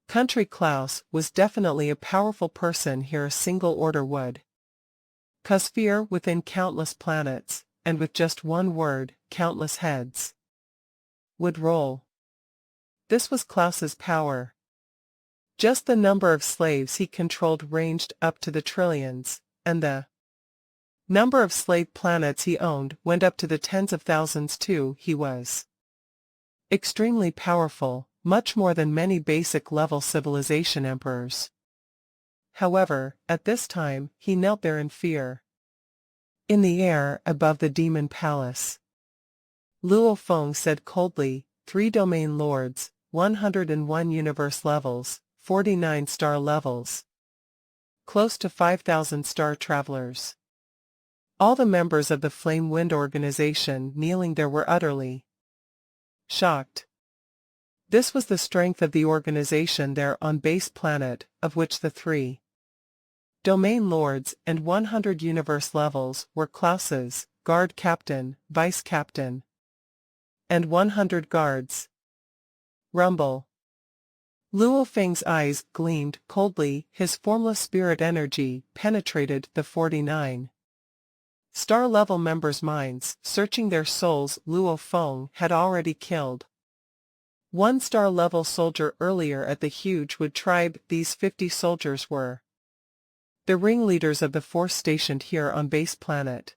country. Klaus was definitely a powerful person here. A single order would cause fear within countless planets, and with just one word, countless heads would roll. This was Klaus's power. Just the number of slaves he controlled ranged up to the trillions, and the number of slave planets he owned went up to the tens of thousands too. He was extremely powerful, much more than many basic-level civilization emperors. However, at this time, he knelt there in fear. In the air above the Demon Palace, Luo Feng said coldly, 3 domain lords, 101 universe levels, 49 star levels, close to 5,000 star travelers. All the members of the Flame Wind organization kneeling there were utterly shocked. This was the strength of the organization there on base planet, of which the 3 domain lords and 100 universe levels were Klaus's guard captain, vice captain, and 100 guards. Rumble. Luo Feng's eyes gleamed coldly. His formless spirit energy penetrated the 49 star-level members' minds, searching their souls. Luo Feng had already killed 1 star-level soldier earlier at the huge Wood tribe. These 50 soldiers were the ringleaders of the force stationed here on base planet.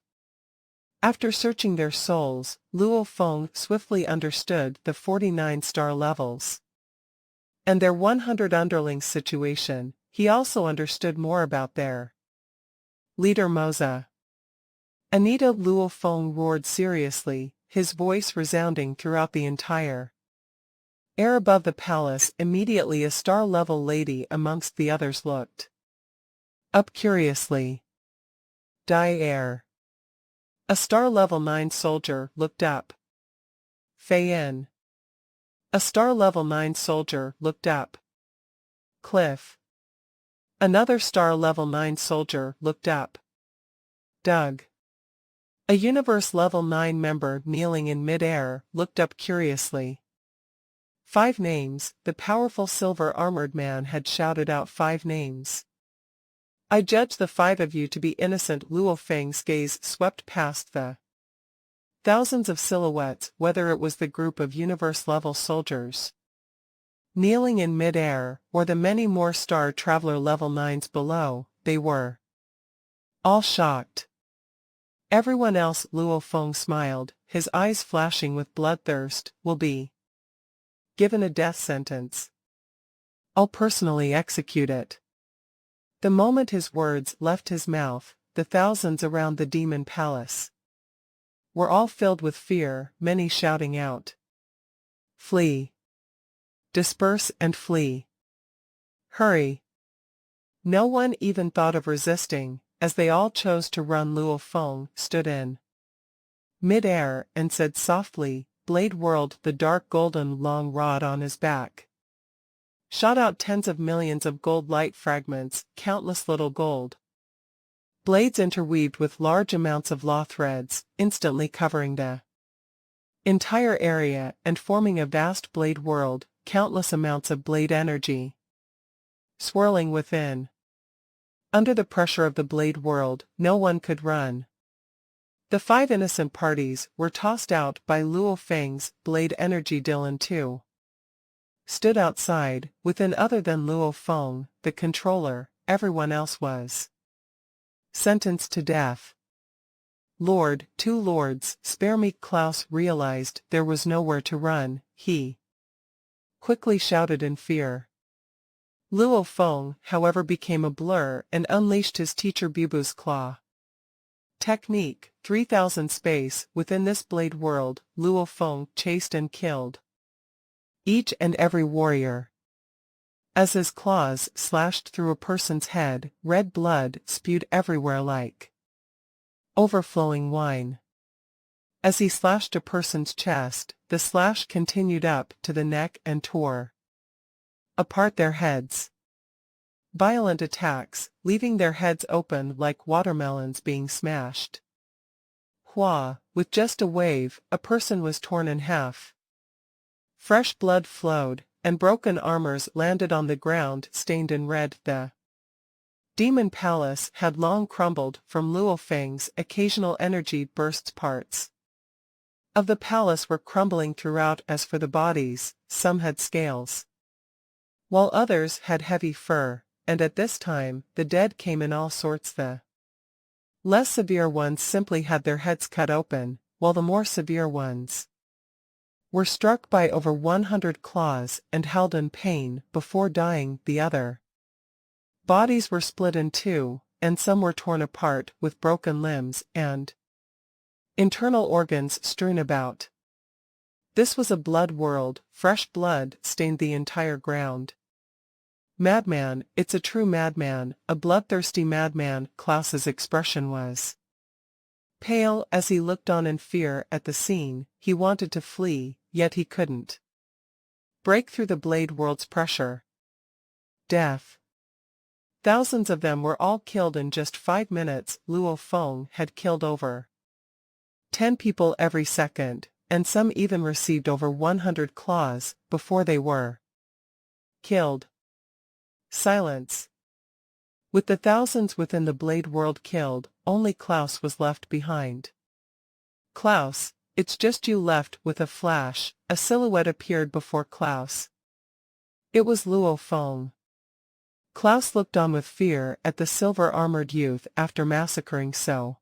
After searching their souls, Luo Feng swiftly understood the 49 star levels and their 100 underlings situation. He also understood more about their leader Moza. Anita. Luo Feng roared seriously, his voice resounding throughout the entire air above the palace. Immediately a star-level lady amongst the others looked up curiously. Die air. A star-level 9 soldier looked up. Fei in. A star-level 9 soldier looked up. Cliff. Another star-level 9 soldier looked up. Doug. A universe level 9 member kneeling in mid-air looked up curiously. 5 names. The powerful silver-armored man had shouted out 5 names. I judge the 5 of you to be innocent. Luo Feng's gaze swept past the thousands of silhouettes, whether it was the group of universe-level soldiers kneeling in mid-air, or the many more Star Traveler level 9s below. They were all shocked. Everyone else, Luo Feng smiled, his eyes flashing with bloodthirst, will be given a death sentence. I'll personally execute it. The moment his words left his mouth, the thousands around the demon palace were all filled with fear, many shouting out, "Flee! Disperse and flee! Hurry!" No one even thought of resisting, as they all chose to run. Luo Feng stood in mid-air and said softly, "Blade World." The dark golden long rod on his back shot out tens of millions of gold light fragments, countless little gold blades interweaved with large amounts of law threads, instantly covering the entire area and forming a vast blade world, countless amounts of blade energy swirling within. Under the pressure of the blade world, no one could run. The 5 innocent parties were tossed out by Luo Feng's blade energy. Dylan too stood outside, within. Other than Luo Feng, the controller, everyone else was sentenced to death. Lord, 2 lords, spare me. Klaus realized there was nowhere to run. He quickly shouted in fear. Luo Feng, however, became a blur and unleashed his teacher Bubu's claw technique. 3000 space. Within this blade world, Luo Feng chased and killed each and every warrior. As his claws slashed through a person's head, red blood spewed everywhere like overflowing wine. As he slashed a person's chest, the slash continued up to the neck and tore apart their heads. Violent attacks, leaving their heads open like watermelons being smashed. Hua, with just a wave, a person was torn in half. Fresh blood flowed, and broken armors landed on the ground stained in red. The demon palace had long crumbled from Luo Feng's occasional energy bursts. Parts of the palace were crumbling throughout. As for the bodies, some had scales, while others had heavy fur, and at this time, the dead came in all sorts. The less severe ones simply had their heads cut open, while the more severe ones were struck by over 100 claws and held in pain before dying. The other bodies were split in 2, and some were torn apart with broken limbs and internal organs strewn about. This was a blood world. Fresh blood stained the entire ground. Madman, it's a true madman, a bloodthirsty madman. Klaus's expression was pale as he looked on in fear at the scene. He wanted to flee, yet he couldn't break through the blade world's pressure. Death. Thousands of them were all killed in just 5 minutes. Luo Feng had killed over 10 people every second, and some even received over 100 claws before they were killed. Silence. With the thousands within the blade world killed, only Klaus was left behind. Klaus, it's just you left. With a flash, a silhouette appeared before Klaus. It was Luo Feng. Klaus looked on with fear at the silver-armored youth after massacring so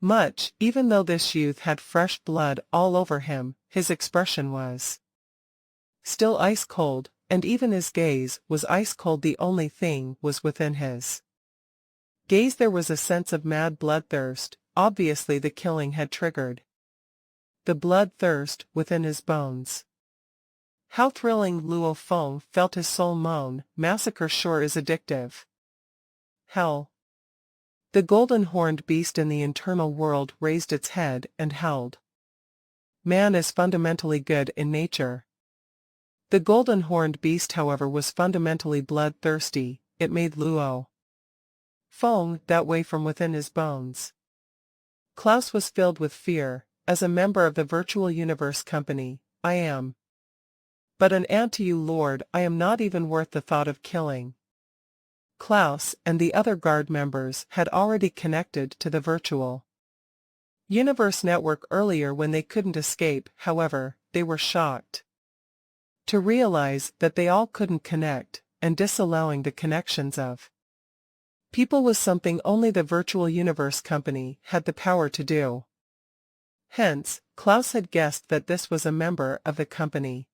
much. Even though this youth had fresh blood all over him, his expression was still ice-cold, and even his gaze was ice-cold. The only thing was within his gaze there was a sense of mad bloodthirst. Obviously the killing had triggered the bloodthirst within his bones. How thrilling! Luo Feng felt his soul moan. Massacre sure is addictive. Hell. The golden-horned beast in the internal world raised its head and howled. Man is fundamentally good in nature. The golden-horned beast, however, was fundamentally bloodthirsty. It made Luo Feng that way from within his bones. Klaus was filled with fear. As a member of the Virtual Universe Company, I am but an ant to you, Lord. I am not even worth the thought of killing. Klaus and the other guard members had already connected to the Virtual Universe network earlier when they couldn't escape. However, they were shocked to realize that they all couldn't connect, and disallowing the connections of people was something only the Virtual Universe Company had the power to do. Hence, Klaus had guessed that this was a member of the company.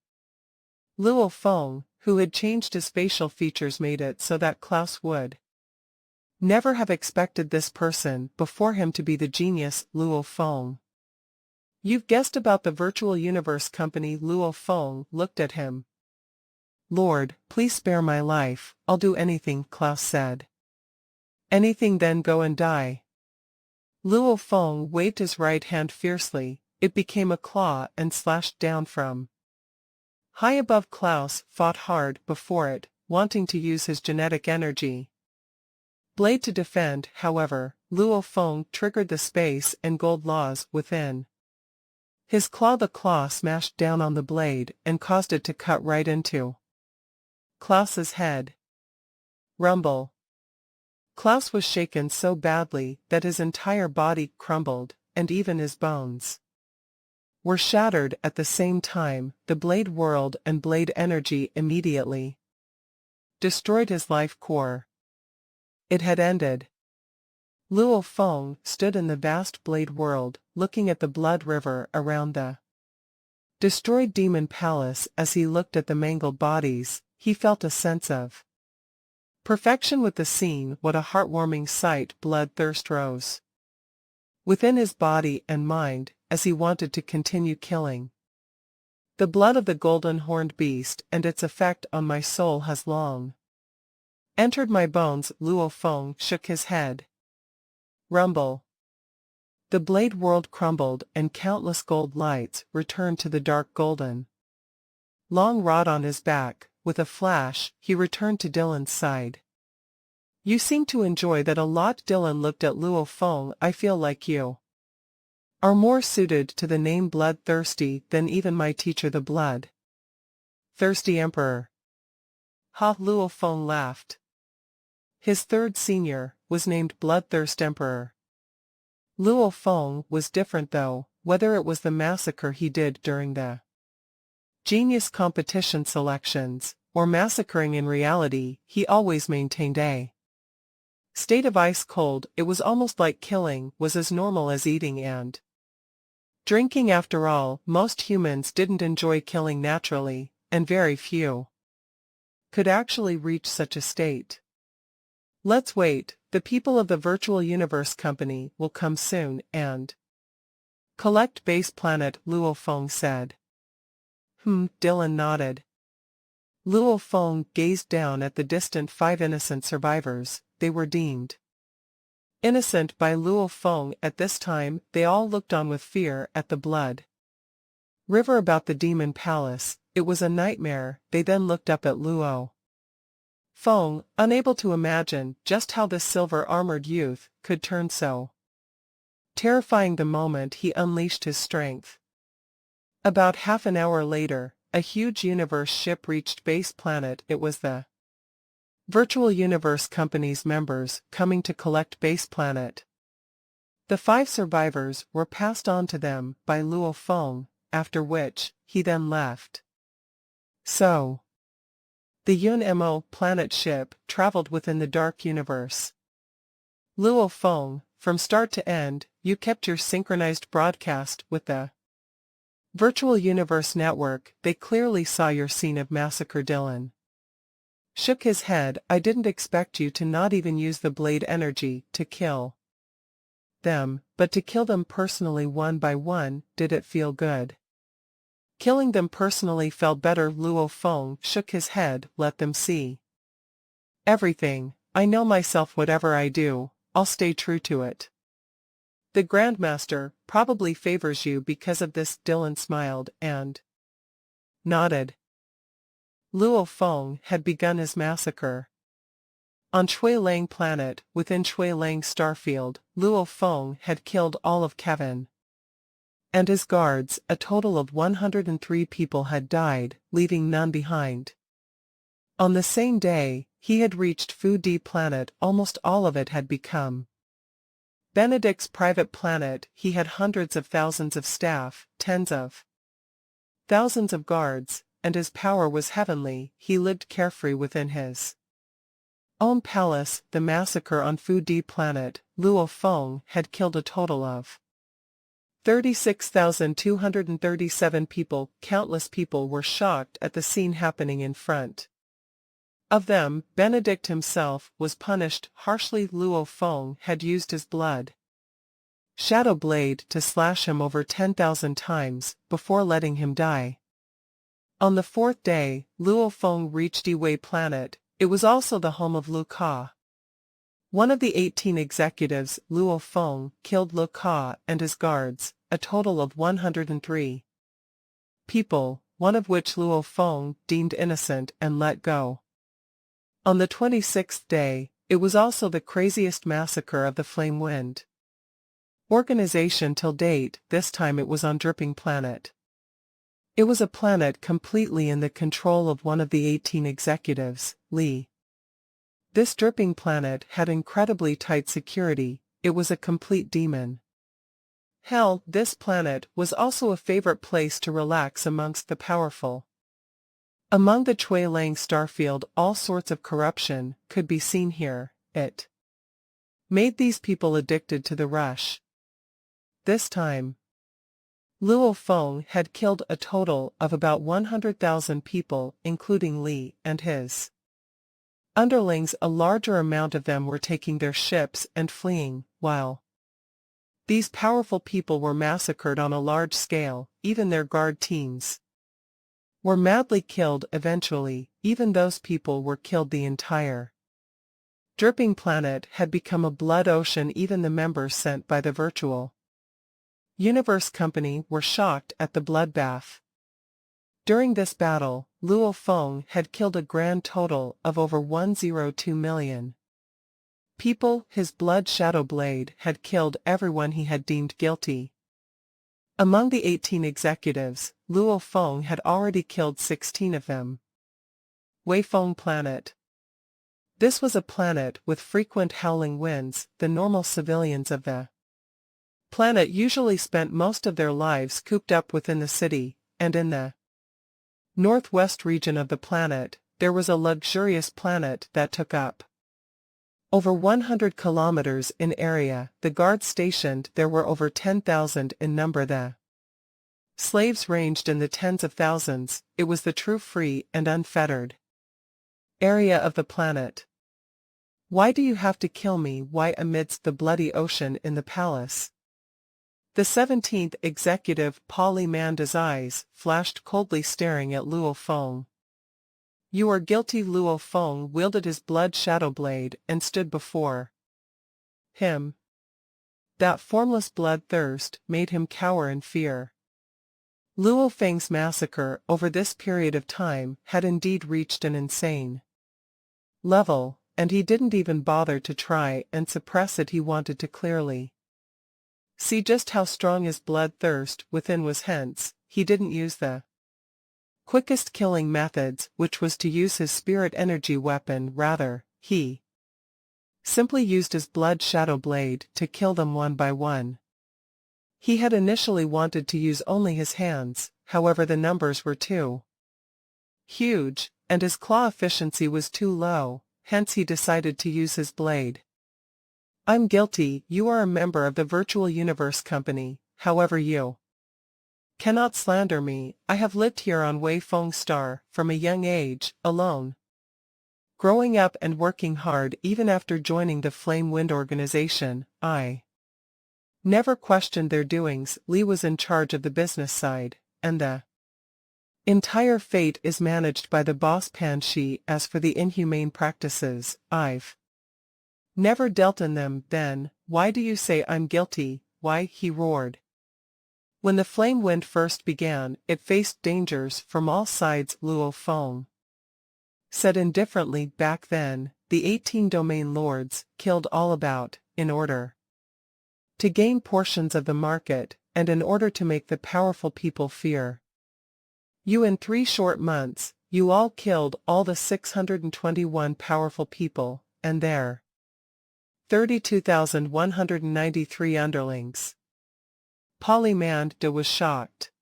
Luo Feng, who had changed his facial features, made it so that Klaus would never have expected this person before him to be the genius Luo Feng. You've guessed about the Virtual Universe Company. Luo Feng looked at him. Lord, please spare my life. I'll do anything, Klaus said. Anything? Then go and die. Luo Feng waved his right hand fiercely. It became a claw and slashed down from high above. Klaus fought hard before it, wanting to use his genetic energy blade to defend. However, Luo Feng triggered the space and gold laws within his claw. The claw smashed down on the blade and caused it to cut right into Klaus's head. Rumble. Klaus was shaken so badly that his entire body crumbled, and even his bones were shattered at the same time. The blade whirled, and blade energy immediately destroyed his life core. It had ended. Luo Feng stood in the vast blade world, looking at the blood river around the destroyed demon palace. As he looked at the mangled bodies, he felt a sense of perfection with the scene. What a heartwarming sight! Bloodthirst rose within his body and mind, as he wanted to continue killing. The blood of the golden-horned beast and its effect on my soul has long entered my bones. Luo Feng shook his head. Rumble. The blade world crumbled, and countless gold lights returned to the dark golden long rod on his back. With a flash, he returned to Dylan's side. You seem to enjoy that a lot. Dylan looked at Luo Feng. I feel like you are more suited to the name bloodthirsty than even my teacher, the blood thirsty emperor. Ha! Luo Feng laughed. His third senior was named Bloodthirst Emperor. Luo Feng was different though, whether it was the massacre he did during the genius competition selections, or massacring in reality, he always maintained a state of ice cold. It was almost like killing was as normal as eating and drinking. After all, most humans didn't enjoy killing naturally, and very few could actually reach such a state. Let's wait. The people of the Virtual Universe Company will come soon and collect base planet, Luo Feng said. Dylan nodded. Luo Feng gazed down at the distant 5 innocent survivors. They were deemed innocent by Luo Feng at this time. They all looked on with fear at the blood river about the demon palace. It was a nightmare. They then looked up at Luo Feng, unable to imagine just how this silver-armored youth could turn so terrifying. The moment he unleashed his strength. About half an hour later, a huge universe ship reached base planet. It was the Virtual Universe Company's members coming to collect base planet. The 5 survivors were passed on to them by Luo Feng, after which he then left. So, the Yun-Mo planet ship traveled within the dark universe. Luo Feng, from start to end, you kept your synchronized broadcast with the Virtual Universe Network. They clearly saw your scene of massacre. Dylan shook his head. I didn't expect you to not even use the blade energy to kill them, but to kill them personally one by one. Did it feel good? Killing them personally felt better. Luo Feng shook his head. Let them see. Everything. I know myself. Whatever I do, I'll stay true to it. The Grandmaster probably favors you because of this. Dylan smiled and nodded. Luo Feng had begun his massacre. On Shui Lang planet, within Shui Lang starfield, Luo Feng had killed all of Kevin and his guards. A total of 103 people had died, leaving none behind. On the same day, he had reached Fu Di planet. Almost all of it had become Benedict's private planet. He had hundreds of thousands of staff, tens of thousands of guards, and his power was heavenly. He lived carefree within his own palace. The massacre on Fu Di planet, Luo Feng had killed a total of 36,237 people. Countless people were shocked at the scene happening in front of them. Benedict himself was punished harshly. Luo Feng had used his blood shadow blade to slash him over 10,000 times before letting him die. On the fourth day, Luo Feng reached Yiwei planet. It was also the home of Lu Ka. One of the 18 executives. Luo Feng killed Lu Ka and his guards, a total of 103 people, one of which Luo Feng deemed innocent and let go. On the 26th day, it was also the craziest massacre of the Flame Wind organization till date. This time it was on Dripping Planet. It was a planet completely in the control of one of the 18 executives, Li. This Dripping Planet had incredibly tight security. It was a complete demon hell. This planet was also a favorite place to relax amongst the powerful. Among the Chui Lang starfield, all sorts of corruption could be seen here. It made these people addicted to the rush. This time, Luo Feng had killed a total of about 100,000 people, including Li and his underlings. A larger amount of them were taking their ships and fleeing, while these powerful people were massacred on a large scale. Even their guard teams were madly killed. Eventually, even those people were killed. The entire Dripping Planet had become a blood ocean. Even the members sent by the virtual Universe Company were shocked at the bloodbath. During this battle, Luo Feng had killed a grand total of over 102 million people. His blood shadow blade had killed everyone he had deemed guilty. Among the 18 executives, Luo Feng had already killed 16 of them. Weifeng Planet. This was a planet with frequent howling winds. The normal civilians of the planet usually spent most of their lives cooped up within the city, and in the northwest region of the planet, there was a luxurious planet that took up over 100 kilometers in area. The guards stationed there were over 10,000 in number. The slaves ranged in the tens of thousands. It was the true free and unfettered area of the planet. Why do you have to kill me? Why amidst the bloody ocean in the palace? The 17th executive, Polly Manda's eyes flashed coldly, staring at Luo Feng. You are guilty. Luo Feng wielded his blood shadow blade and stood before him. That formless bloodthirst made him cower in fear. Luo Feng's massacre over this period of time had indeed reached an insane level, and he didn't even bother to try and suppress it. He wanted to clearly see just how strong his bloodthirst within was. Hence, he didn't use the quickest killing methods, which was to use his spirit energy weapon. Rather, he simply used his blood shadow blade to kill them one by one. He had initially wanted to use only his hands, however the numbers were too huge, and his claw efficiency was too low, hence he decided to use his blade. I'm guilty. You are a member of the Virtual Universe Company, however you cannot slander me. I have lived here on Wei Feng Star from a young age, alone, growing up and working hard. Even after joining the Flame Wind organization, I never questioned their doings. Li was in charge of the business side, and the entire fate is managed by the boss Pan Shi. As for the inhumane practices, I've never dealt in them. Then, why do you say I'm guilty? Why, he roared. When the flame wind first began, it faced dangers from all sides. Luo Feng said indifferently. Back then, the 18 domain lords killed all about, in order to gain portions of the market, and in order to make the powerful people fear you. In 3 short months, you all killed all the 621 powerful people, and their 32,193 underlings. Polymand was shocked.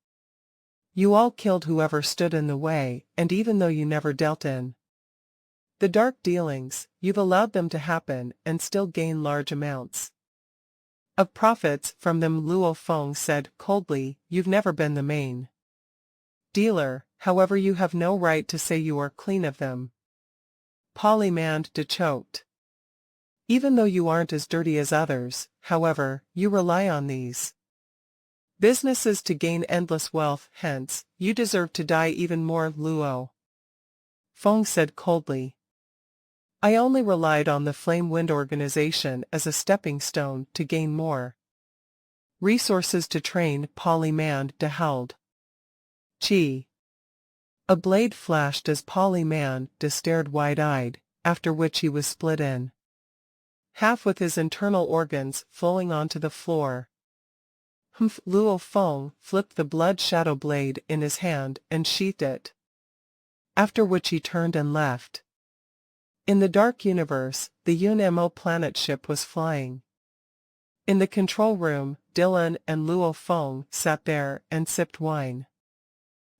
You all killed whoever stood in the way, and even though you never dealt in the dark dealings, you've allowed them to happen and still gain large amounts of profits from them. Luo Feng said coldly, you've never been the main dealer, however you have no right to say you are clean of them. Polymand choked. Even though you aren't as dirty as others, however, you rely on these businesses to gain endless wealth, hence, you deserve to die even more. Luo Feng said coldly. I only relied on the Flame Wind organization as a stepping stone to gain more resources to train. Polymand howled. Chi. A blade flashed as Polymand stared wide-eyed, after which he was split in half with his internal organs flowing onto the floor. Luo Feng flipped the blood shadow blade in his hand and sheathed it, after which he turned and left. In the dark universe, the Yun-Mo planet ship was flying. In the control room, Dylan and Luo Feng sat there and sipped wine.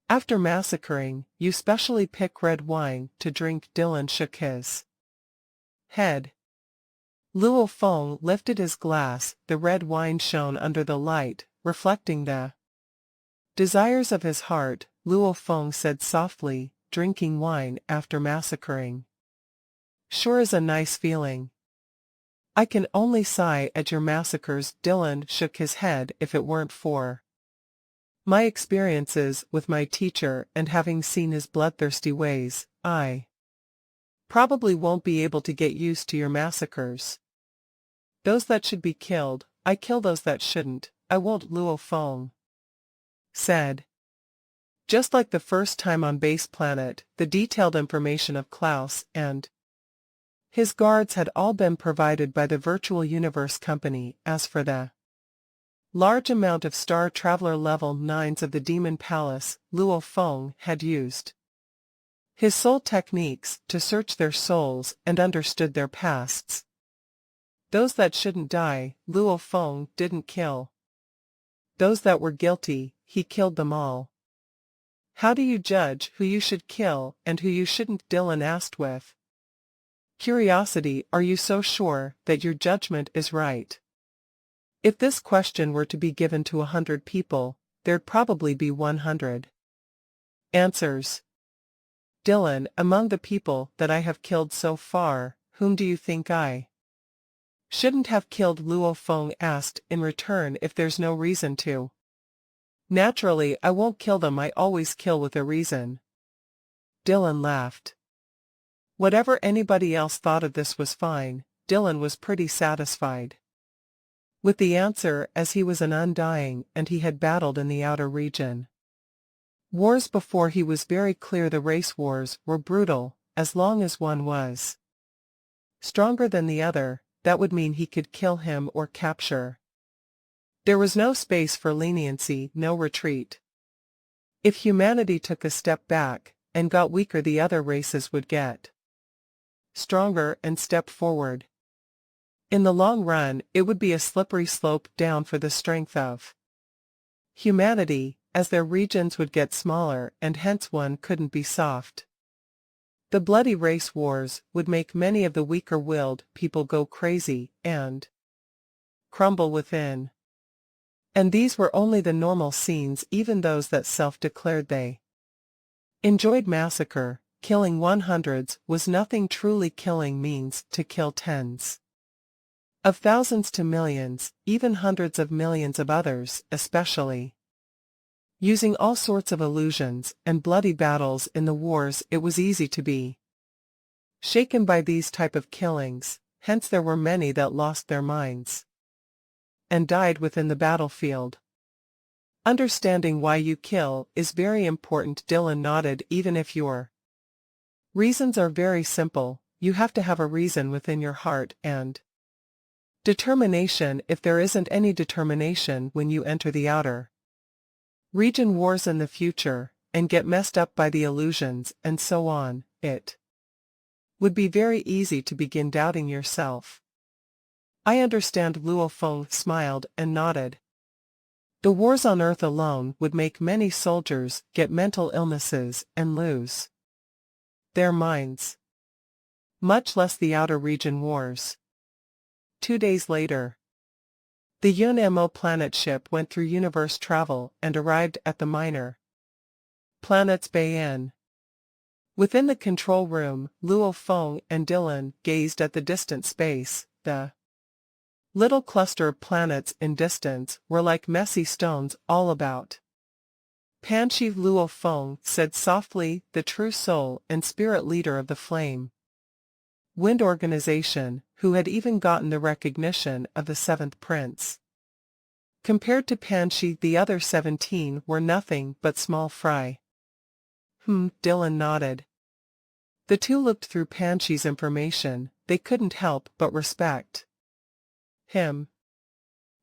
After massacring, you specially pick red wine to drink. Dylan shook his head. Luo Feng lifted his glass. The red wine shone under the light, reflecting the desires of his heart. Luo Feng said softly, drinking wine after massacring sure is a nice feeling. I can only sigh at your massacres. Dylan shook his head. If it weren't for my experiences with my teacher and having seen his bloodthirsty ways, I probably won't be able to get used to your massacres. Those that should be killed, I kill. Those that shouldn't, I won't. Luo Feng said. Just like the first time on Base Planet, the detailed information of Klaus and his guards had all been provided by the Virtual Universe Company. As for the large amount of Star Traveler level 9s of the Demon Palace, Luo Feng had used his soul techniques to search their souls and understood their pasts. Those that shouldn't die, Luo Feng didn't kill. Those that were guilty, he killed them all. How do you judge who you should kill and who you shouldn't? Dylan asked with curiosity. Are you so sure that your judgment is right? If this question were to be given to 100 people, there'd probably be 100 answers. Dylan, among the people that I have killed so far, whom do you think I shouldn't have killed? Luo Feng asked in return. If there's no reason to. Naturally, I won't kill them. I always kill with a reason. Dylan laughed. Whatever anybody else thought of this was fine. Dylan was pretty satisfied with the answer, as he was an undying and he had battled in the outer region wars before. He was very clear the race wars were brutal. As long as one was stronger than the other, that would mean he could kill him or capture. There was no space for leniency, no retreat. If humanity took a step back and got weaker, the other races would get stronger and step forward. In the long run, it would be a slippery slope down for the strength of humanity, as their regions would get smaller and hence one couldn't be soft. The bloody race wars would make many of the weaker-willed people go crazy and crumble within. And these were only the normal scenes. Even those that self-declared they enjoyed massacre, killing 100s was nothing. Truly killing means to kill tens. Of thousands to millions, even hundreds of millions of others, especially. Using all sorts of illusions and bloody battles in the wars, it was easy to be shaken by these type of killings, hence there were many that lost their minds and died within the battlefield. Understanding why you kill is very important. Dylan nodded. Even if your reasons are very simple, you have to have a reason within your heart and determination. If there isn't any determination when you enter the outer region wars in the future, and get messed up by the illusions and so on, it would be very easy to begin doubting yourself. I understand. Luo Feng smiled and nodded. The wars on Earth alone would make many soldiers get mental illnesses and lose their minds. Much less the outer region wars. 2 days later, the Yun-Mo planet ship went through universe travel and arrived at the minor planet's Bayan. Within the control room, Luo Feng and Dylan gazed at the distant space. The little cluster of planets in distance were like messy stones all about. Panchi. Luo Feng said softly, the true soul and spirit leader of the Flame Wind Organization, who had even gotten the recognition of the seventh prince. Compared to Panchi, the other 17 were nothing but small fry. Dylan nodded. The two looked through Panchi's information. They couldn't help but respect him.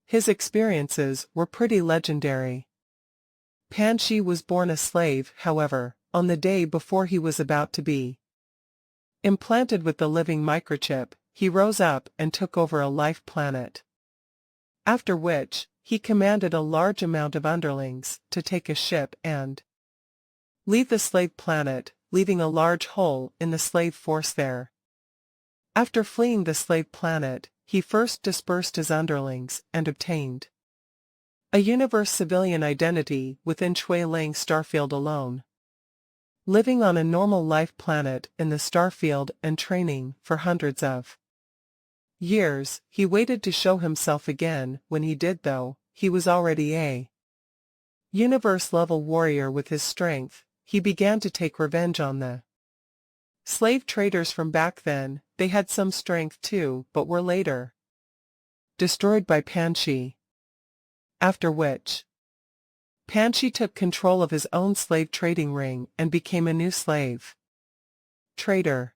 His experiences were pretty legendary. Panchi was born a slave, however, on the day before he was about to be implanted with the living microchip. He rose up and took over a life planet. After which, he commanded a large amount of underlings to take a ship and leave the slave planet, leaving a large hole in the slave force there. After fleeing the slave planet, he first dispersed his underlings and obtained a universe civilian identity within Shui Lang Starfield alone. Living on a normal life planet in the starfield and training for hundreds of years, he waited to show himself again. When he did though, he was already a universe-level warrior with his strength. He began to take revenge on the slave traders from back then. They had some strength too, but were later destroyed by Panchi. After which, Panchi took control of his own slave trading ring and became a new slave trader.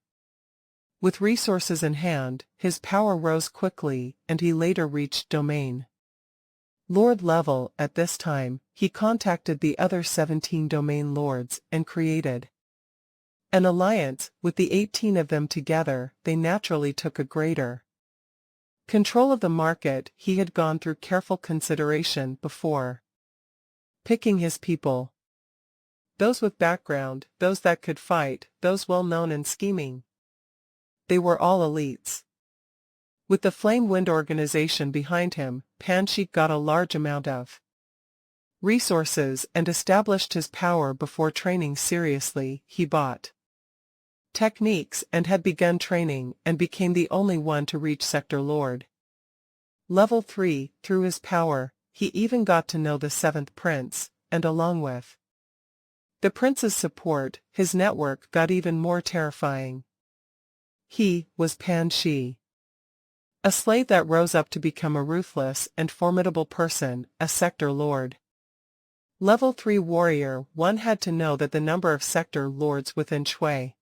With resources in hand, his power rose quickly, and he later reached domain lord level. At this time, he contacted the other 17 domain lords and created an alliance. With the 18 of them together, they naturally took a greater control of the market. He had gone through careful consideration before picking his people. Those with background, those that could fight, those well known and scheming. They were all elites. With the Flame Wind Organization behind him, Panchi got a large amount of resources and established his power. Before training seriously, he bought techniques and had begun training and became the only one to reach Sector Lord Level 3. Through his power, he even got to know the 7th Prince, and along with the Prince's support, his network got even more terrifying. He was Panchi, a slave that rose up to become a ruthless and formidable person, a Sector Lord Level 3 warrior. One had to know that the number of Sector Lords within Shui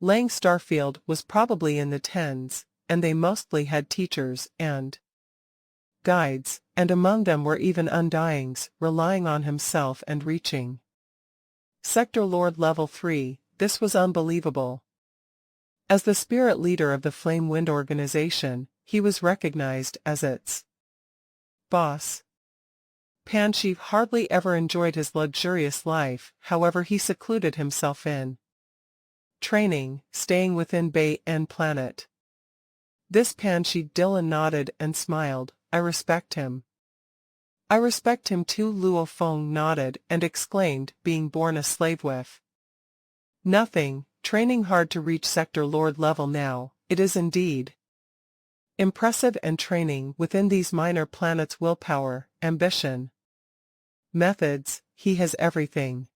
Lang Starfield was probably in the tens, and they mostly had teachers and guides, and among them were even Undyings, relying on himself and reaching Sector Lord Level 3. This was unbelievable. As the spirit leader of the Flame Wind Organization, he was recognized as its boss. Panchi hardly ever enjoyed his luxurious life, however he secluded himself in training, staying within Bayan planet. This Panchi. Dylan nodded and smiled. I respect him. I respect him too. Luo Feng nodded and exclaimed, being born a slave with nothing, training hard to reach Sector Lord level now, it is indeed Impressive and training within these minor planets willpower, ambition. Methods, he has everything.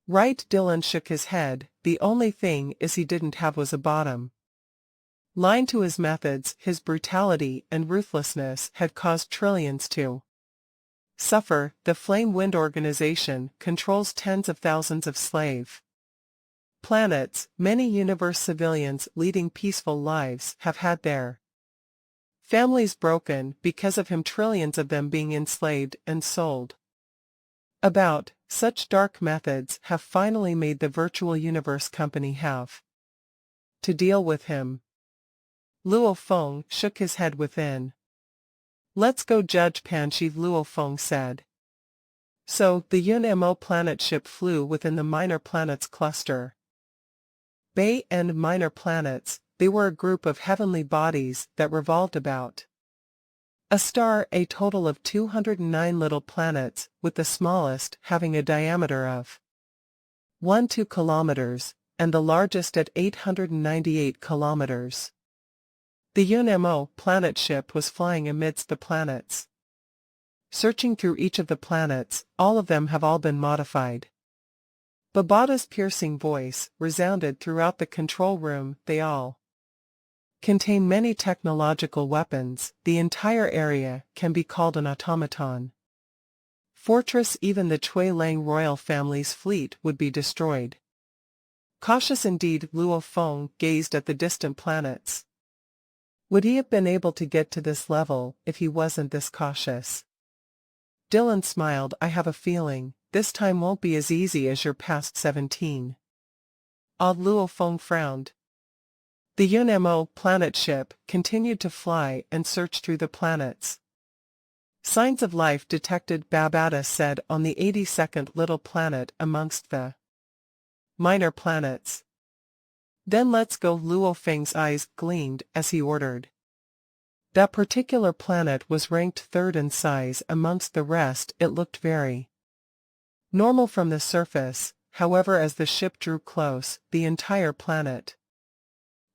Right, Dylan shook his head, the only thing is he didn't have was a bottom line to his methods. His brutality and ruthlessness had caused trillions to suffer. The Flame Wind organization controls tens of thousands of slave planets. Many universe civilians leading peaceful lives have had their families broken because of him, trillions of them being enslaved and sold. About such dark methods have finally made the virtual universe company have to deal with him. Luo Feng shook his head within. Let's go, Judge Panchi, Luo Feng said. So, the Yun-Mo planet ship flew within the minor planets cluster. Bay and minor planets, they were a group of heavenly bodies that revolved about a star, a total of 209 little planets, with the smallest having a diameter of 2 kilometers, and the largest at 898 kilometers. The Yun-Mo planet ship was flying amidst the planets. Searching through each of the planets, all of them have all been modified. Babada's piercing voice resounded throughout the control room. They all contain many technological weapons. The entire area can be called an automaton fortress. Even the Chui Lang royal family's fleet would be destroyed. Cautious indeed, Luo Feng gazed at the distant planets. Would he have been able to get to this level if he wasn't this cautious? Dylan smiled. I have a feeling this time won't be as easy as your past 17. Odd, Luo Feng frowned. The Yun-Mo planet ship continued to fly and search through the planets. Signs of life detected, Babada said, on the 82nd little planet amongst the minor planets. Then let's go. Luo Feng's eyes gleamed as he ordered. That particular planet was ranked third in size amongst the rest. It looked very normal from the surface, however as the ship drew close, the entire planet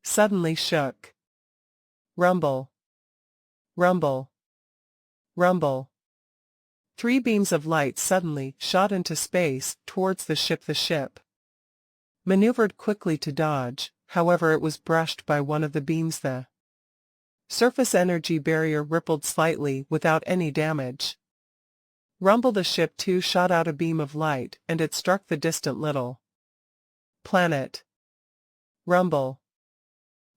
suddenly shook. Rumble. Rumble. Rumble. 3 beams of light suddenly shot into space towards the ship. The ship maneuvered quickly to dodge, however it was brushed by one of the beams. The surface energy barrier rippled slightly without any damage. Rumble. The ship too shot out a beam of light and it struck the distant little planet. Rumble.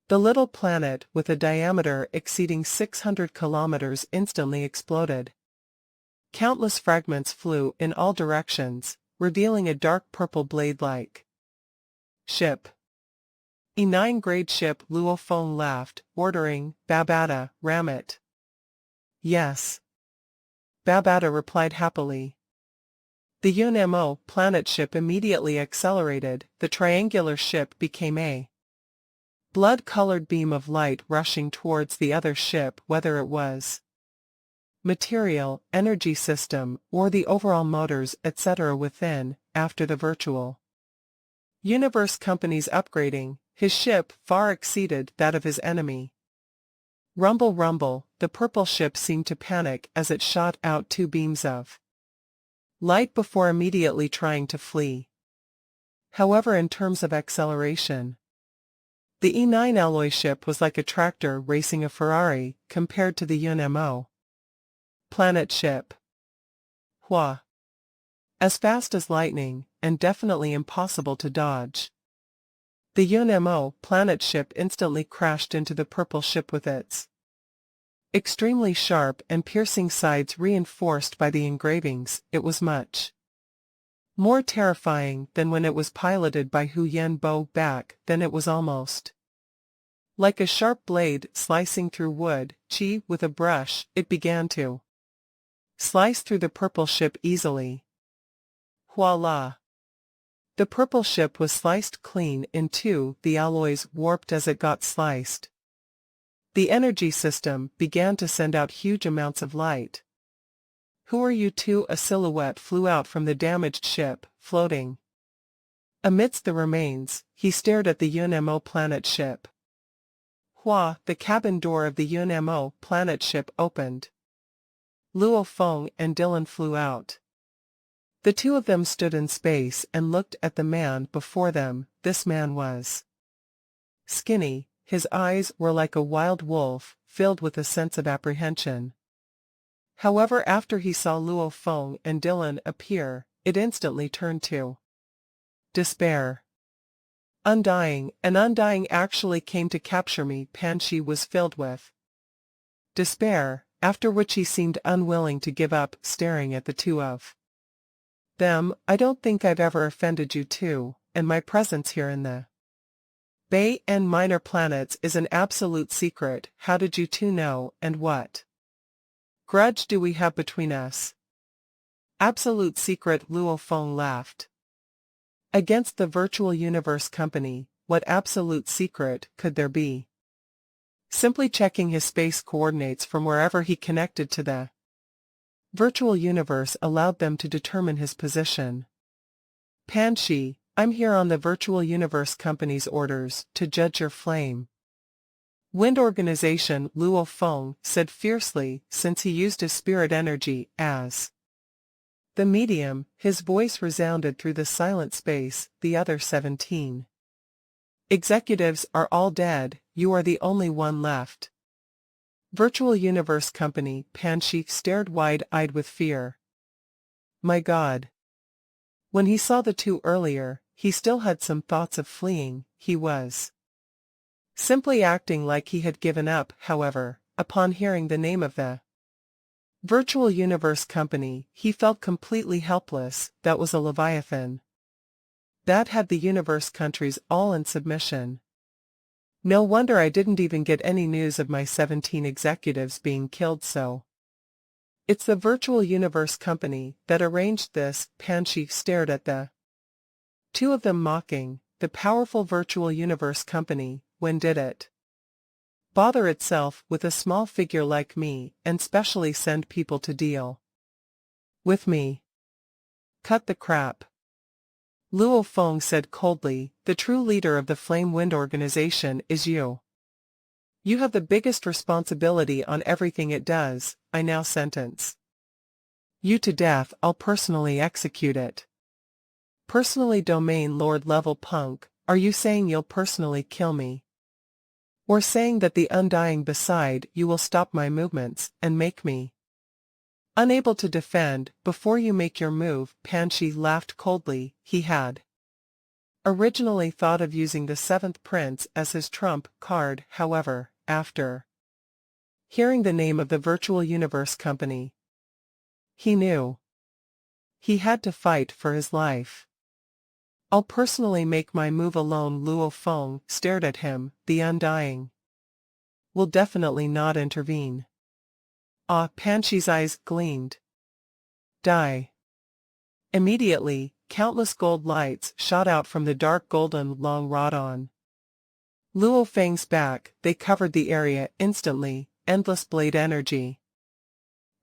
The little planet, with a diameter exceeding 600 kilometers, instantly exploded. Countless fragments flew in all directions, revealing a dark purple blade-like ship. E9 grade ship. Luo Feng laughed, ordering, Babada, ram it. Yes. Babada replied happily. The Yun-Mo planet ship immediately accelerated. The triangular ship became a blood-colored beam of light rushing towards the other ship, whether it was material, energy system, or the overall motors, etc. within. After the virtual universe company's upgrading, his ship far exceeded that of his enemy. Rumble. Rumble. The purple ship seemed to panic as it shot out 2 beams of light before immediately trying to flee. However, in terms of acceleration, the E9 alloy ship was like a tractor racing a Ferrari compared to the Yun-Mo planet ship. Hua. As fast as lightning, and definitely impossible to dodge. The Yun-Mo planet ship instantly crashed into the purple ship with its extremely sharp and piercing sides reinforced by the engravings. It was much more terrifying than when it was piloted by Hu Yanbo. Back then it was almost like a sharp blade slicing through wood. Chi, with a brush, it began to slice through the purple ship easily. Voila! The purple ship was sliced clean in 2. The alloys warped as it got sliced. The energy system began to send out huge amounts of light. Who are you two? A silhouette flew out from the damaged ship, floating amidst the remains. He stared at the Yun-Mo planet ship. Hua, the cabin door of the UNMO planet ship opened. Luo Feng and Dylan flew out. The two of them stood in space and looked at the man before them. This man was skinny, his eyes were like a wild wolf, filled with a sense of apprehension. However, after he saw Luo Feng and Dylan appear, it instantly turned to despair. Undying, and undying actually came to capture me. Pan Shi was filled with despair, after which he seemed unwilling to give up, staring at the two of them. I don't think I've ever offended you two, and my presence here in the Bay and Minor Planets is an absolute secret. How did you two know, and what grudge do we have between us? Absolute secret, Luo Feng laughed. Against the Virtual Universe Company, what absolute secret could there be? Simply checking his space coordinates from wherever he connected to the Virtual Universe allowed them to determine his position. Pan Shi, I'm here on the Virtual Universe Company's orders to judge your flame. Wind Organization, Luo Feng said fiercely, since he used his spirit energy as the medium. His voice resounded through the silent space. The other 17 executives are all dead, you are the only one left. Virtual Universe Company. Pan Shi stared wide-eyed with fear. My God. When he saw the two earlier, he still had some thoughts of fleeing. He was simply acting like he had given up. However, upon hearing the name of the Virtual Universe Company, he felt completely helpless. That was a Leviathan that had the universe countries all in submission. No wonder I didn't even get any news of my 17 executives being killed. So it's the Virtual Universe Company that arranged this. Pan Shi stared at the two of them, mocking. The powerful Virtual Universe Company. When did it bother itself with a small figure like me, and specially send people to deal with me? Cut the crap. Luo Feng said coldly, the true leader of the Flame Wind Organization is you. You have the biggest responsibility on everything it does. I now sentence you to death. I'll personally execute it. Personally, domain lord level punk, are you saying you'll personally kill me? Or saying that the undying beside you will stop my movements, and make me unable to defend before you make your move? Pan Shi laughed coldly. He had originally thought of using the 7th Prince as his trump card. However, after hearing the name of the Virtual Universe Company, he knew he had to fight for his life. I'll personally make my move alone. Luo Feng stared at him. The undying will definitely not intervene. Ah, Pan Shi's eyes gleamed. Die. Immediately, countless gold lights shot out from the dark golden long rod on Luo Feng's back. They covered the area instantly. Endless blade energy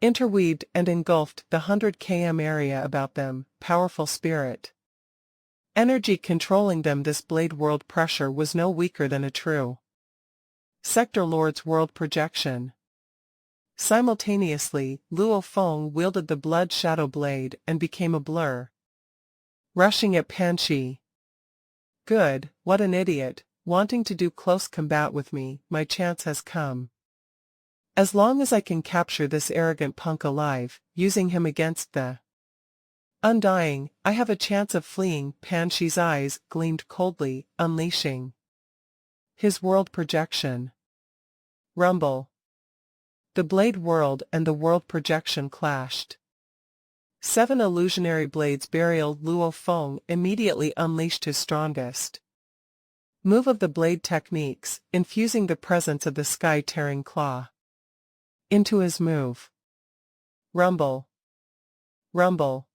interweaved and engulfed the 100 km area about them. Powerful spirit energy controlling them. This blade world pressure was no weaker than a true Sector Lord's world projection. Simultaneously, Luo Feng wielded the blood shadow blade and became a blur, rushing at Pan Shi. Good, what an idiot, wanting to do close combat with me. My chance has come. As long as I can capture this arrogant punk alive, using him against the undying, I have a chance of fleeing. Pan Shi's eyes gleamed coldly, unleashing his world projection. Rumble. The blade world and the world projection clashed. 7 illusionary blades burial. Luo Feng immediately unleashed his strongest move of the blade techniques, infusing the presence of the sky-tearing claw into his move. Rumble. Rumble.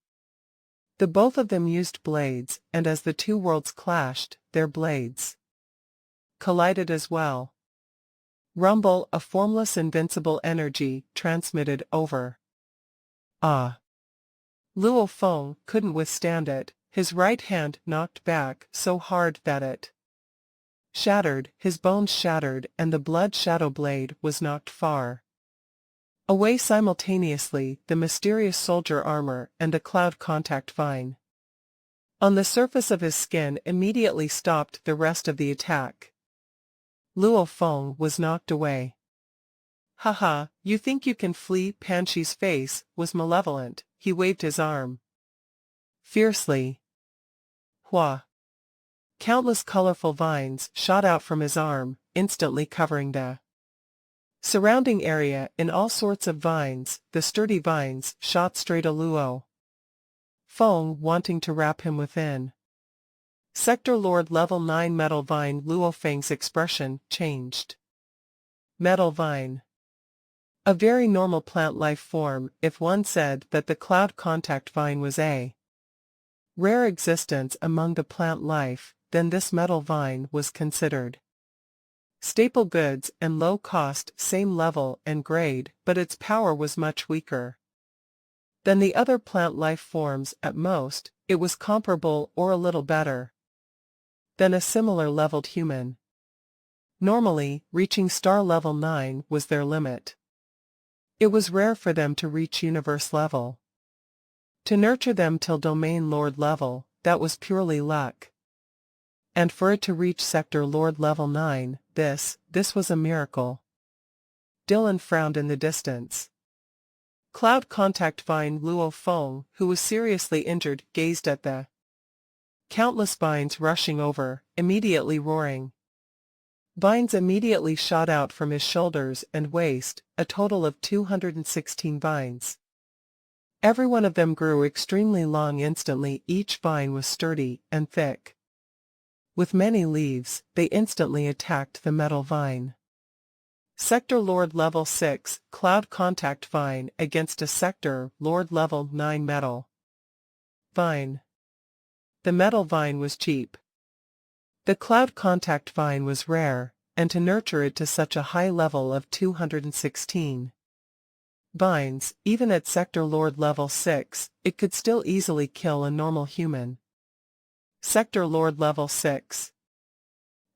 The both of them used blades, and as the two worlds clashed, their blades collided as well. Rumble, a formless invincible energy, transmitted over. Ah! Luo Feng couldn't withstand it. His right hand knocked back so hard that it Shattered, his bones shattered, and the blood shadow blade was knocked far away simultaneously, the mysterious soldier armor and a cloud contact vine on the surface of his skin immediately stopped the rest of the attack. Luo Feng was knocked away. Haha, you think you can flee? Pan Shi's face was malevolent, he waved his arm fiercely. Hua! Countless colorful vines shot out from his arm, instantly covering the surrounding area in all sorts of vines. The sturdy vines shot straight at Luo Feng, wanting to wrap him within. Sector Lord Level 9 Metal Vine. Luo Feng's expression changed. Metal Vine. A very normal plant life form. If one said that the cloud contact vine was a rare existence among the plant life, then this metal vine was considered staple goods and low cost, same level and grade, but its power was much weaker than the other plant life forms. At most, it was comparable or a little better than a similar leveled human. Normally, reaching star level 9 was their limit. It was rare for them to reach universe level. To nurture them till domain lord level, that was purely luck. And for it to reach sector lord level 9, this was a miracle. Dylan frowned in the distance. Cloud contact vine. Luo Feng, who was seriously injured, gazed at the countless vines rushing over, immediately roaring. Vines immediately shot out from his shoulders and waist, a total of 216 vines. Every one of them grew extremely long instantly. Each vine was sturdy and thick. With many leaves, they instantly attacked the metal vine. Sector Lord Level 6 Cloud Contact Vine against a Sector Lord Level 9 Metal Vine. The metal vine was cheap. The cloud contact vine was rare, and to nurture it to such a high level of 216 vines, even at Sector Lord Level 6, it could still easily kill a normal human. Sector Lord Level 6.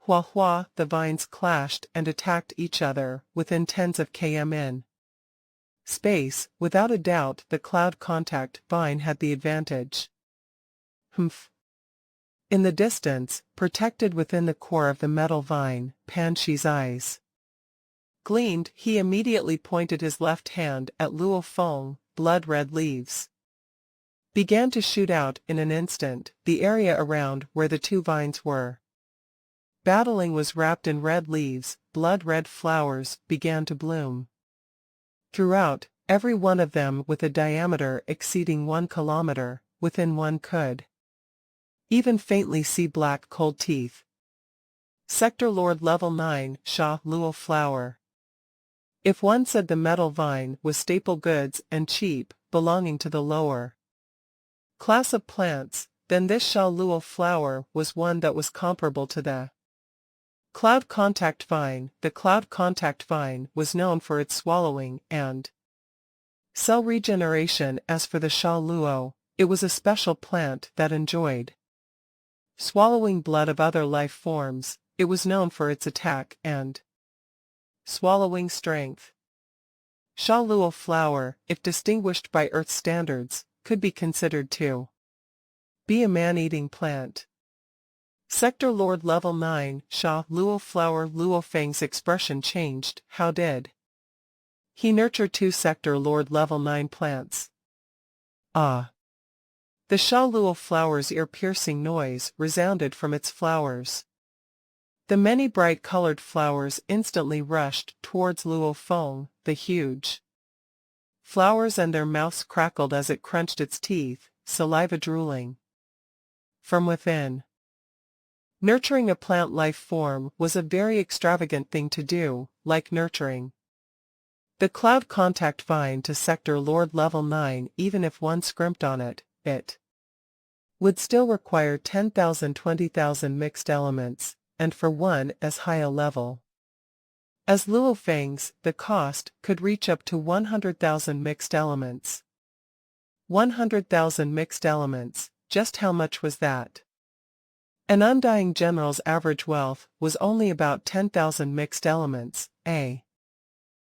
Hua hua, the vines clashed and attacked each other within tens of km in space. Without a doubt, the cloud contact vine had the advantage. Humph. In the distance, protected within the core of the metal vine, Pan Shi's eyes gleamed. He immediately pointed his left hand at Luo Feng. Blood-red leaves began to shoot out in an instant. The area around where the two vines were battling was wrapped in red leaves. Blood-red flowers began to bloom throughout, every one of them with a diameter exceeding 1 kilometer. Within one could even faintly see black cold teeth. Sector Lord Level 9 Sha Luo Flower. If one said the metal vine was staple goods and cheap, belonging to the lower class of plants, then this Sha Luo flower was one that was comparable to the cloud contact vine. The cloud contact vine was known for its swallowing and cell regeneration. As for the Sha Luo, it was a special plant that enjoyed swallowing blood of other life forms. It was known for its attack and swallowing strength. Sha Luo flower, if distinguished by Earth standards, could be considered to be a man-eating plant. Sector Lord Level 9 Sha Luo flower. Luo Feng's expression changed. How did he nurture two Sector Lord Level 9 plants? Ah! The Sha Luo flower's ear-piercing noise resounded from its flowers. The many bright-colored flowers instantly rushed towards Luo Feng. The huge flowers and their mouths crackled as it crunched its teeth, saliva drooling from within. Nurturing a plant life form was a very extravagant thing to do, like nurturing the cloud contact vine to Sector Lord Level 9. Even if one scrimped on it, it would still require 10,000 20,000 mixed elements, and for one as high a level as Luo Feng's, the cost could reach up to 100,000 mixed elements. 100,000 mixed elements, just how much was that? An undying general's average wealth was only about 10,000 mixed elements. A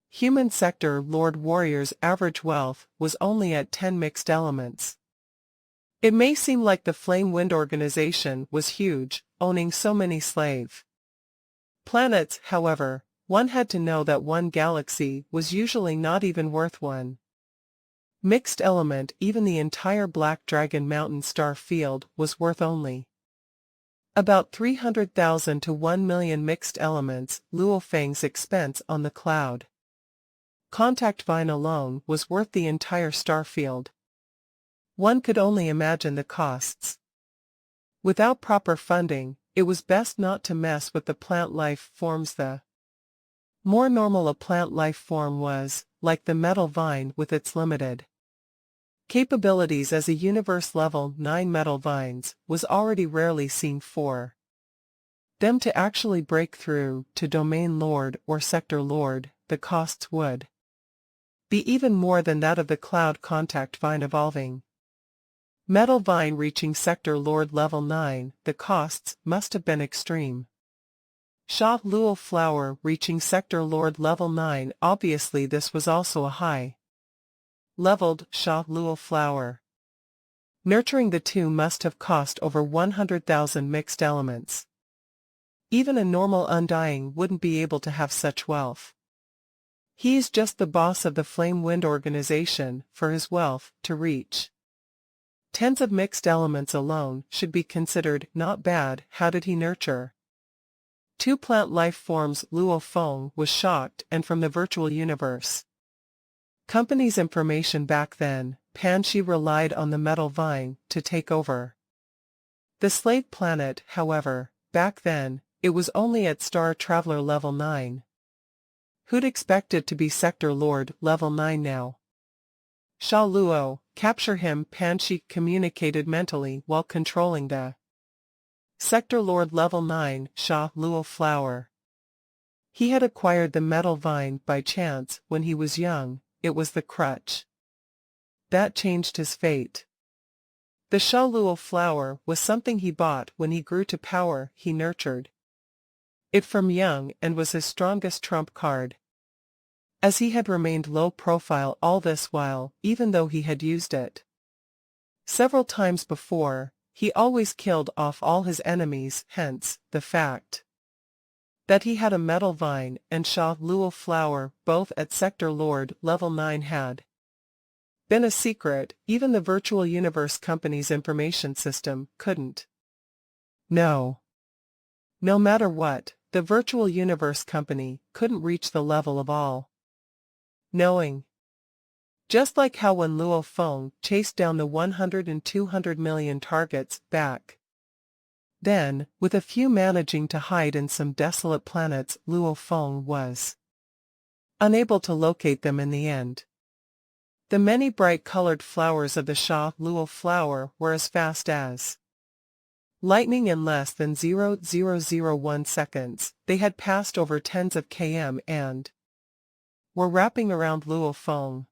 human sector lord warrior's average wealth was only at 10 mixed elements. It may seem like the Flame Wind organization was huge, owning so many slave planets. However, one had to know that one galaxy was usually not even worth one mixed element. Even the entire Black Dragon Mountain star field was worth only about 300,000 to 1 million mixed elements. Luo Feng's expense on the cloud contact vine alone was worth the entire star field. One could only imagine the costs. Without proper funding, it was best not to mess with the plant life forms. The more normal a plant life form was, like the metal vine with its limited capabilities as a universe level 9 metal vines, was already rarely seen. For them to actually break through to domain lord or sector lord, the costs would be even more than that of the cloud contact vine evolving metal vine reaching sector lord level 9, the costs must have been extreme. Sha Luo flower reaching sector lord level 9, obviously this was also a high leveled Sha Luo flower. Nurturing the two must have cost over 100,000 mixed elements. Even a normal undying wouldn't be able to have such wealth. He's just the boss of the Flame Wind organization. For his wealth to reach tens of mixed elements alone should be considered not bad. How did he nurture two plant life forms? Luo Feng was shocked, and from the virtual universe company's information back then, Pan Shi relied on the metal vine to take over the slave planet. However, back then, it was only at Star Traveler level 9. Who'd expect it to be Sector Lord level 9 now? Sha Luo, capture him. Pan Shi communicated mentally while controlling the Sector Lord level 9 Sha Luo flower. He had acquired the metal vine by chance when he was young. It was the crutch that changed his fate. The Sha Luo flower was something he bought when he grew to power. He nurtured it from young and was his strongest trump card. As he had remained low profile all this while, even though he had used it several times before, he always killed off all his enemies. Hence, the fact that he had a metal vine and Sha Luo flower both at Sector Lord level 9 had been a secret. Even the virtual universe company's information system couldn't know. No matter what, the virtual universe company couldn't reach the level of all knowing. Just like how when Luo Feng chased down the 100 and 200 million targets back then, with a few managing to hide in some desolate planets, Luo Feng was unable to locate them in the end. The many bright-colored flowers of the Sha Luo flower were as fast as lightning. In less than 0.001 seconds, they had passed over tens of km and were wrapping around Luo Feng.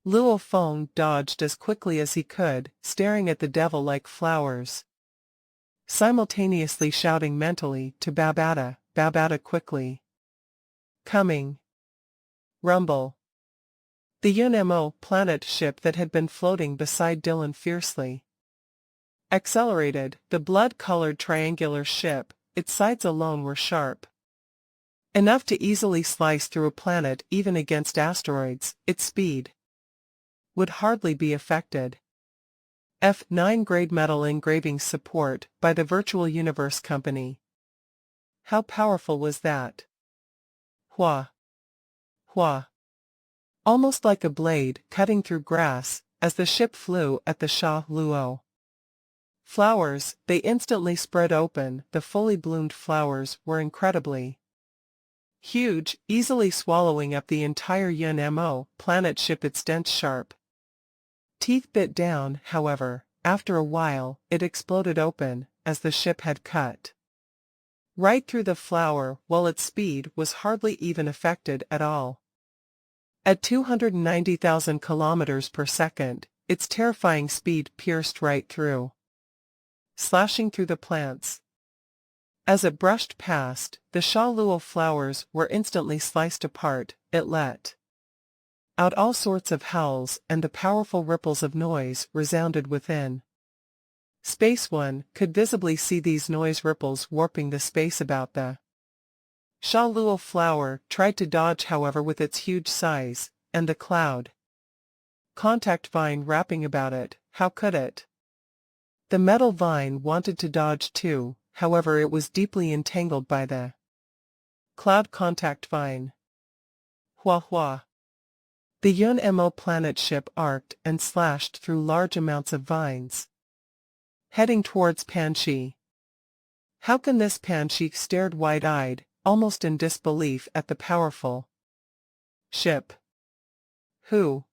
Luo Feng dodged as quickly as he could, staring at the devil-like flowers, simultaneously shouting mentally to Babata, "Babata, quickly coming!" Rumble. The Yunmo planet ship that had been floating beside Dylan fiercely accelerated. The blood-colored triangular ship, its sides alone were sharp enough to easily slice through a planet. Even against asteroids, its speed would hardly be affected. F9 grade metal engraving support by the Virtual Universe Company. How powerful was that? Hua! Hua! Almost like a blade cutting through grass, as the ship flew at the Sha Luo flowers, they instantly spread open. The fully bloomed flowers were incredibly huge, easily swallowing up the entire Yunmo planet ship. Its dense sharp teeth bit down. However, after a while, it exploded open, as the ship had cut right through the flower, while its speed was hardly even affected at all. At 290,000 kilometers per second, its terrifying speed pierced right through slashing through the plants. As it brushed past, the Sha Luo flowers were instantly sliced apart. It let out all sorts of howls, and the powerful ripples of noise resounded within. Space One could visibly see these noise ripples warping the space about the Sha Luo flower, tried to dodge however with its huge size, and the cloud contact vine wrapping about it, how could it? The metal vine wanted to dodge too, however it was deeply entangled by the cloud contact vine. Hua hua. The Yun-Mo planet ship arced and slashed through large amounts of vines, heading towards Panshi. How can this? Panshi stared wide-eyed, almost in disbelief at the powerful ship. Who?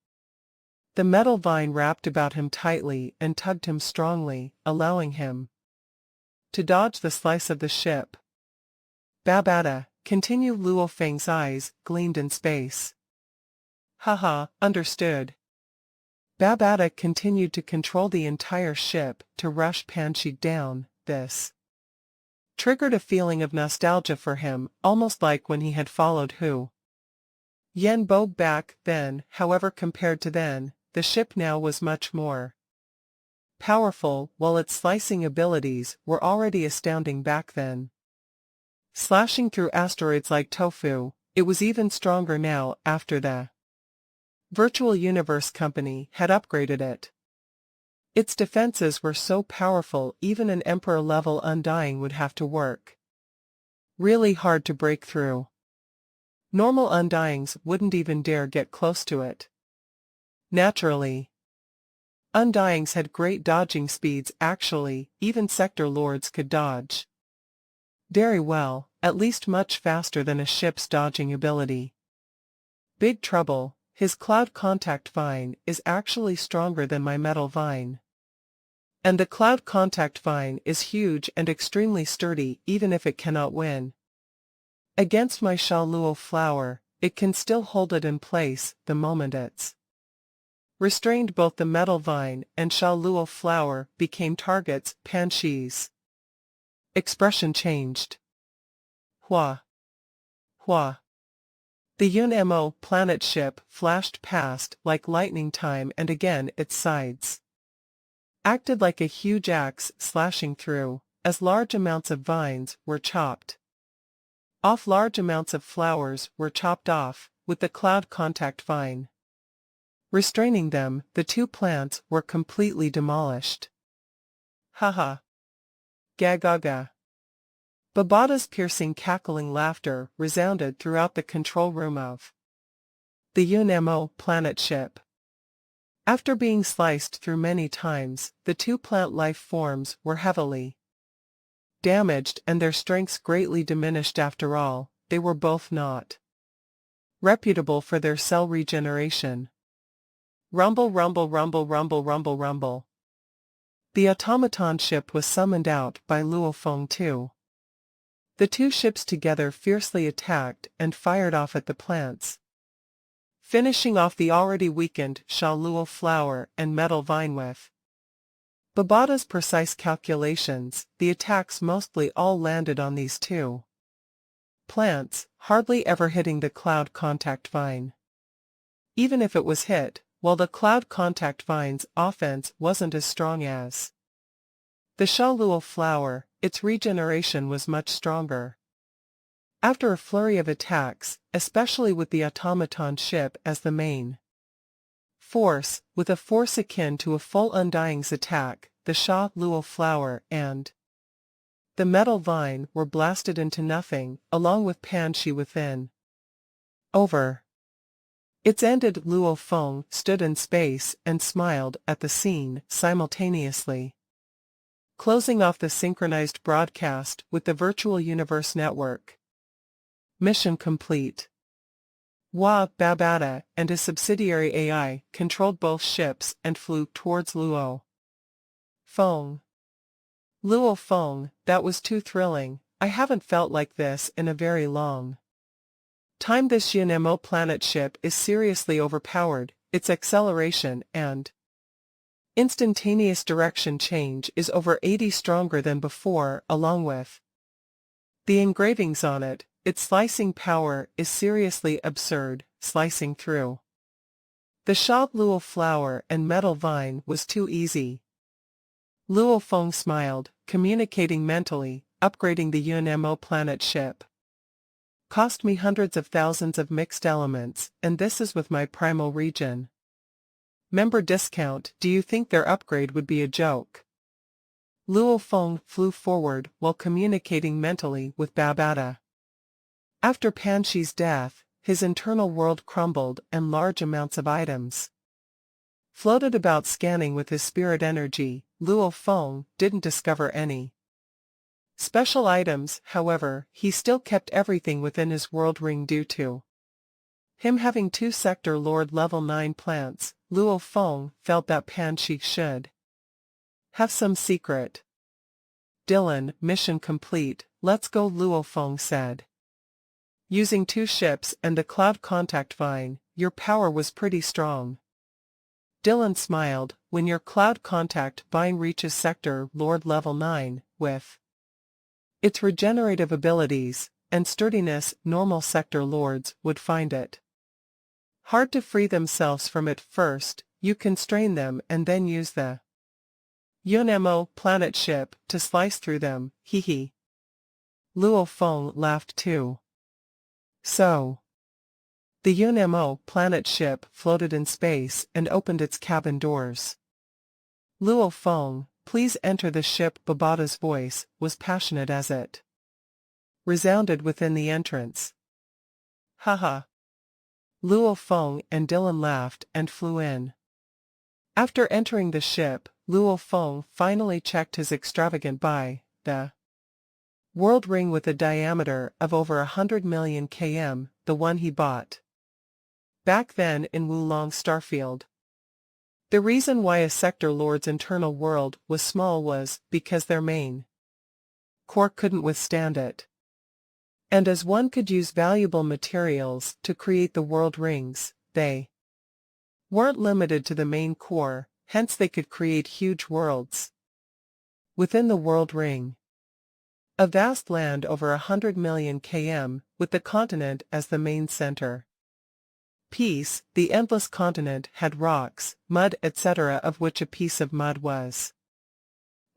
The metal vine wrapped about him tightly and tugged him strongly, allowing him to dodge the slice of the ship. Babada, continued. Luo Feng's eyes gleamed in space. Haha, understood. Babada continued to control the entire ship to rush Panshi down. This triggered a feeling of nostalgia for him, almost like when he had followed Hu Yanbo back then. However, compared to then, the ship now was much more powerful, while its slicing abilities were already astounding back then. Slashing through asteroids like tofu, it was even stronger now after the Virtual Universe Company had upgraded it. Its defenses were so powerful even an Emperor-level Undying would have to work really hard to break through. Normal Undyings wouldn't even dare get close to it. Naturally, Undyings had great dodging speeds. Actually, even Sector Lords could dodge very well, at least much faster than a ship's dodging ability. Big trouble. His cloud contact vine is actually stronger than my metal vine. And the cloud contact vine is huge and extremely sturdy. Even if it cannot win against my Sha Luo flower, it can still hold it in place the moment it's restrained. Both the metal vine and Sha Luo flower became targets. Panshi's expression changed. Hua. Hua. The Yun-Mo planet ship flashed past like lightning time and again its sides acted like a huge axe slashing through, as large amounts of vines were chopped off. Large amounts of flowers were chopped off, with the cloud contact vine restraining them. The two plants were completely demolished. Haha. Gagaga. Babada's piercing cackling laughter resounded throughout the control room of the Yun-Mo planet ship. After being sliced through many times, the two plant life forms were heavily damaged and their strengths greatly diminished. After all, they were both not reputable for their cell regeneration. Rumble, rumble, rumble, rumble, rumble, rumble. The automaton ship was summoned out by Luo Feng too. The two ships together fiercely attacked and fired off at the plants, finishing off the already weakened Sha Luo flower and metal vine with Babada's precise calculations. The attacks mostly all landed on these two plants, hardly ever hitting the cloud contact vine. Even if it was hit, while the cloud contact vine's offense wasn't as strong as the Sha Luo flower, its regeneration was much stronger. After a flurry of attacks, especially with the automaton ship as the main force, with a force akin to a full Undying's attack, the Sha Luo flower and the metal vine were blasted into nothing, along with Panshi within. Over. It's ended. Luo Feng stood in space and smiled at the scene, simultaneously closing off the synchronized broadcast with the Virtual Universe Network. Mission complete. Babada and his subsidiary AI controlled both ships and flew towards Luo Feng. Luo Feng, that was too thrilling. I haven't felt like this in a very long time. This Yun-Mo planet ship is seriously overpowered. Its acceleration and Instantaneous direction change is over 80 stronger than before, along with the engravings on it. Its slicing power is seriously absurd, slicing through the Sha Luo flower and metal vine was too easy. Luo Feng smiled, communicating mentally, upgrading the UNMO planet ship. Cost me hundreds of thousands of mixed elements, and this is with my primal region. Member discount. Do you think their upgrade would be a joke? Luo Feng flew forward while communicating mentally with Babata. After Pan Shi's death, his internal world crumbled and large amounts of items floated about. Scanning with his spirit energy, Luo Feng didn't discover any special items. However, he still kept everything within his world ring due to him having 2 Sector Lord level 9 plants. Luo Feng felt that Pan Shi should have some secret. Dylan, mission complete, let's go, Luo Feng said. Using 2 ships and the cloud contact vine, your power was pretty strong. Dylan smiled. When your cloud contact vine reaches Sector Lord level 9, with its regenerative abilities and sturdiness, normal Sector Lords would find it hard to free themselves from it. First, you constrain them and then use the UNMO planet ship to slice through them, hee. Luo Feng laughed too. So, the UNMO planet ship floated in space and opened its cabin doors. Luo Feng, please enter the ship. Babata's voice was passionate as it resounded within the entrance. Haha. Luo Feng and Dylan laughed and flew in. After entering the ship, Luo Feng finally checked his extravagant buy, the world ring with a diameter of over 100 million km, the one he bought back then in Wulong Starfield. The reason why a Sector Lord's internal world was small was because their main core couldn't withstand it. And as one could use valuable materials to create the world rings, they weren't limited to the main core, hence they could create huge worlds within the world ring. A vast land over 100 million km, with the continent as the main center piece. The endless continent had rocks, mud, etc., of which a piece of mud was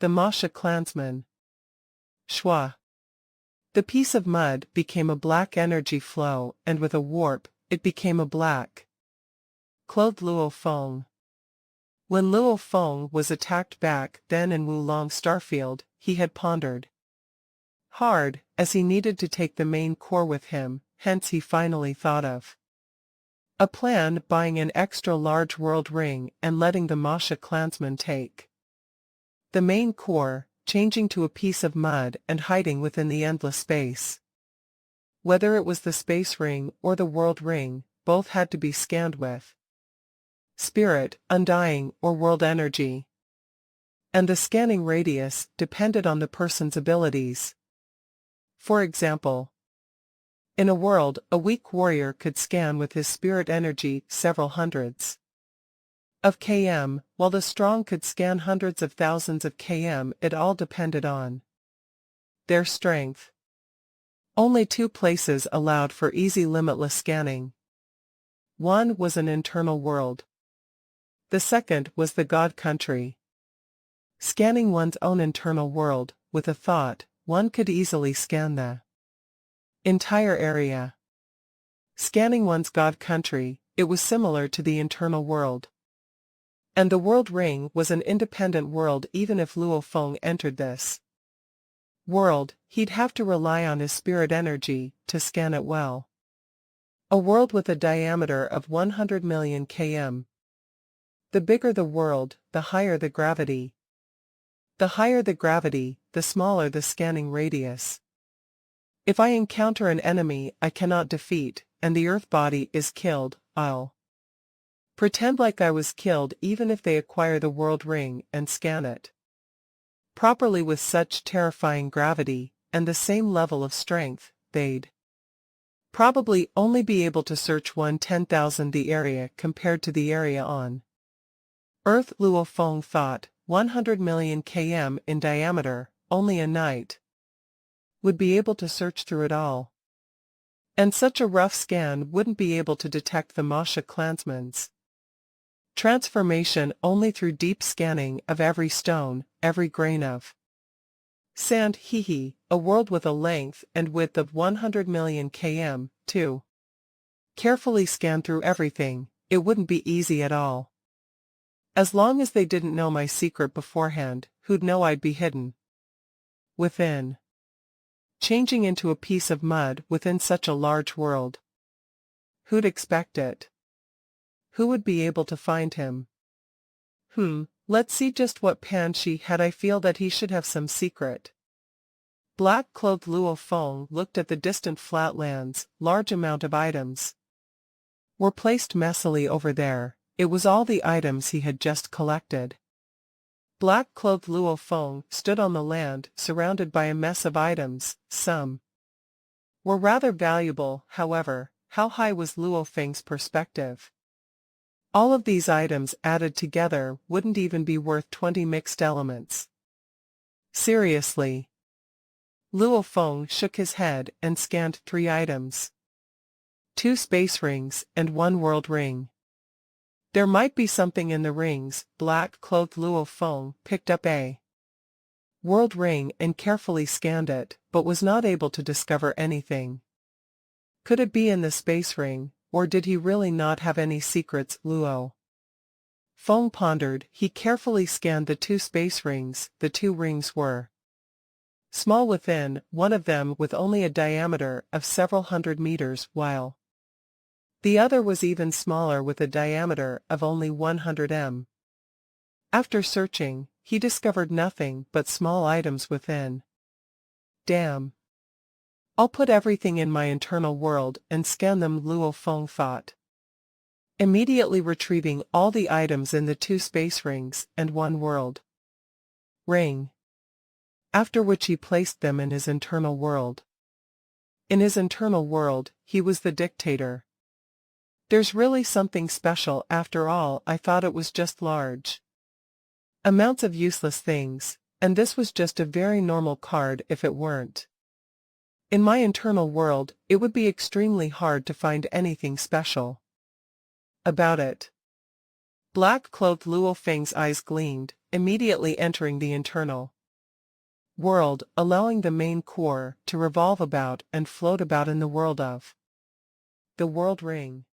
the Masha clansman. Shwa. The piece of mud became a black energy flow, and with a warp, it became a black clothed Luo Feng. When Luo Feng was attacked back then in Wulong Starfield, he had pondered hard, as he needed to take the main core with him, hence he finally thought of a plan, buying an extra large world ring and letting the Masha clansman take the main core, changing to a piece of mud and hiding within the endless space. Whether it was the space ring or the world ring, both had to be scanned with spirit, undying, or world energy. And the scanning radius depended on the person's abilities. For example, in a world, a weak warrior could scan with his spirit energy several hundreds of km, while the strong could scan hundreds of thousands of km. It all depended on their strength. Only 2 places allowed for easy limitless scanning. One was an internal world. The second was the God country. Scanning one's own internal world, with a thought, one could easily scan the entire area. Scanning one's God country, it was similar to the internal world. And the world ring was an independent world. Even if Luo Feng entered this world, he'd have to rely on his spirit energy to scan it well. A world with a diameter of 100 million km. The bigger the world, the higher the gravity. The higher the gravity, the smaller the scanning radius. If I encounter an enemy I cannot defeat, and the Earth body is killed, I'll pretend like I was killed even if they acquire the world ring and scan it properly with such terrifying gravity, and the same level of strength, they'd probably only be able to search 1/10,000 the area compared to the area on Earth Luo Feng thought, 100 million km in diameter, only a knight would be able to search through it all. And such a rough scan wouldn't be able to detect the Masha clansmen's transformation only through deep scanning of every stone, every grain of sand. A world with a length and width of 100 million km, too. Carefully scan through everything, it wouldn't be easy at all. As long as they didn't know my secret beforehand, who'd know I'd be hidden within? Changing into a piece of mud within such a large world. Who'd expect it? Who would be able to find him? Let's see just what pan she had. I feel that he should have some secret. Black-clothed Luo Feng looked at the distant flatlands. Large amount of items were placed messily over there. It was all the items he had just collected. Black-clothed Luo Feng stood on the land, surrounded by a mess of items. Some were rather valuable, however. How high was Luo Feng's perspective? All of these items added together wouldn't even be worth 20 mixed elements. Seriously? Luo Feng shook his head and scanned 3 items. 2 space rings and 1 world ring. There might be something in the rings. Black-clothed Luo Feng picked up a world ring and carefully scanned it, but was not able to discover anything. Could it be in the space ring, or did he really not have any secrets? Luo Feng pondered. He carefully scanned the 2 space rings. The 2 rings were small within, one of them with only a diameter of several hundred meters, while the other was even smaller with a diameter of only 100 m. After searching, he discovered nothing but small items within. Damn. I'll put everything in my internal world and scan them, Luo Feng thought. Immediately retrieving all the items in the 2 space rings and 1 world ring. After which he placed them in his internal world. In his internal world, he was the dictator. There's really something special after all. I thought it was just large amounts of useless things, and this was just a very normal card. If it weren't in my internal world, it would be extremely hard to find anything special about it. Black-clothed Luo Feng's eyes gleamed, immediately entering the internal world, allowing the main core to revolve about and float about in the world of the world ring.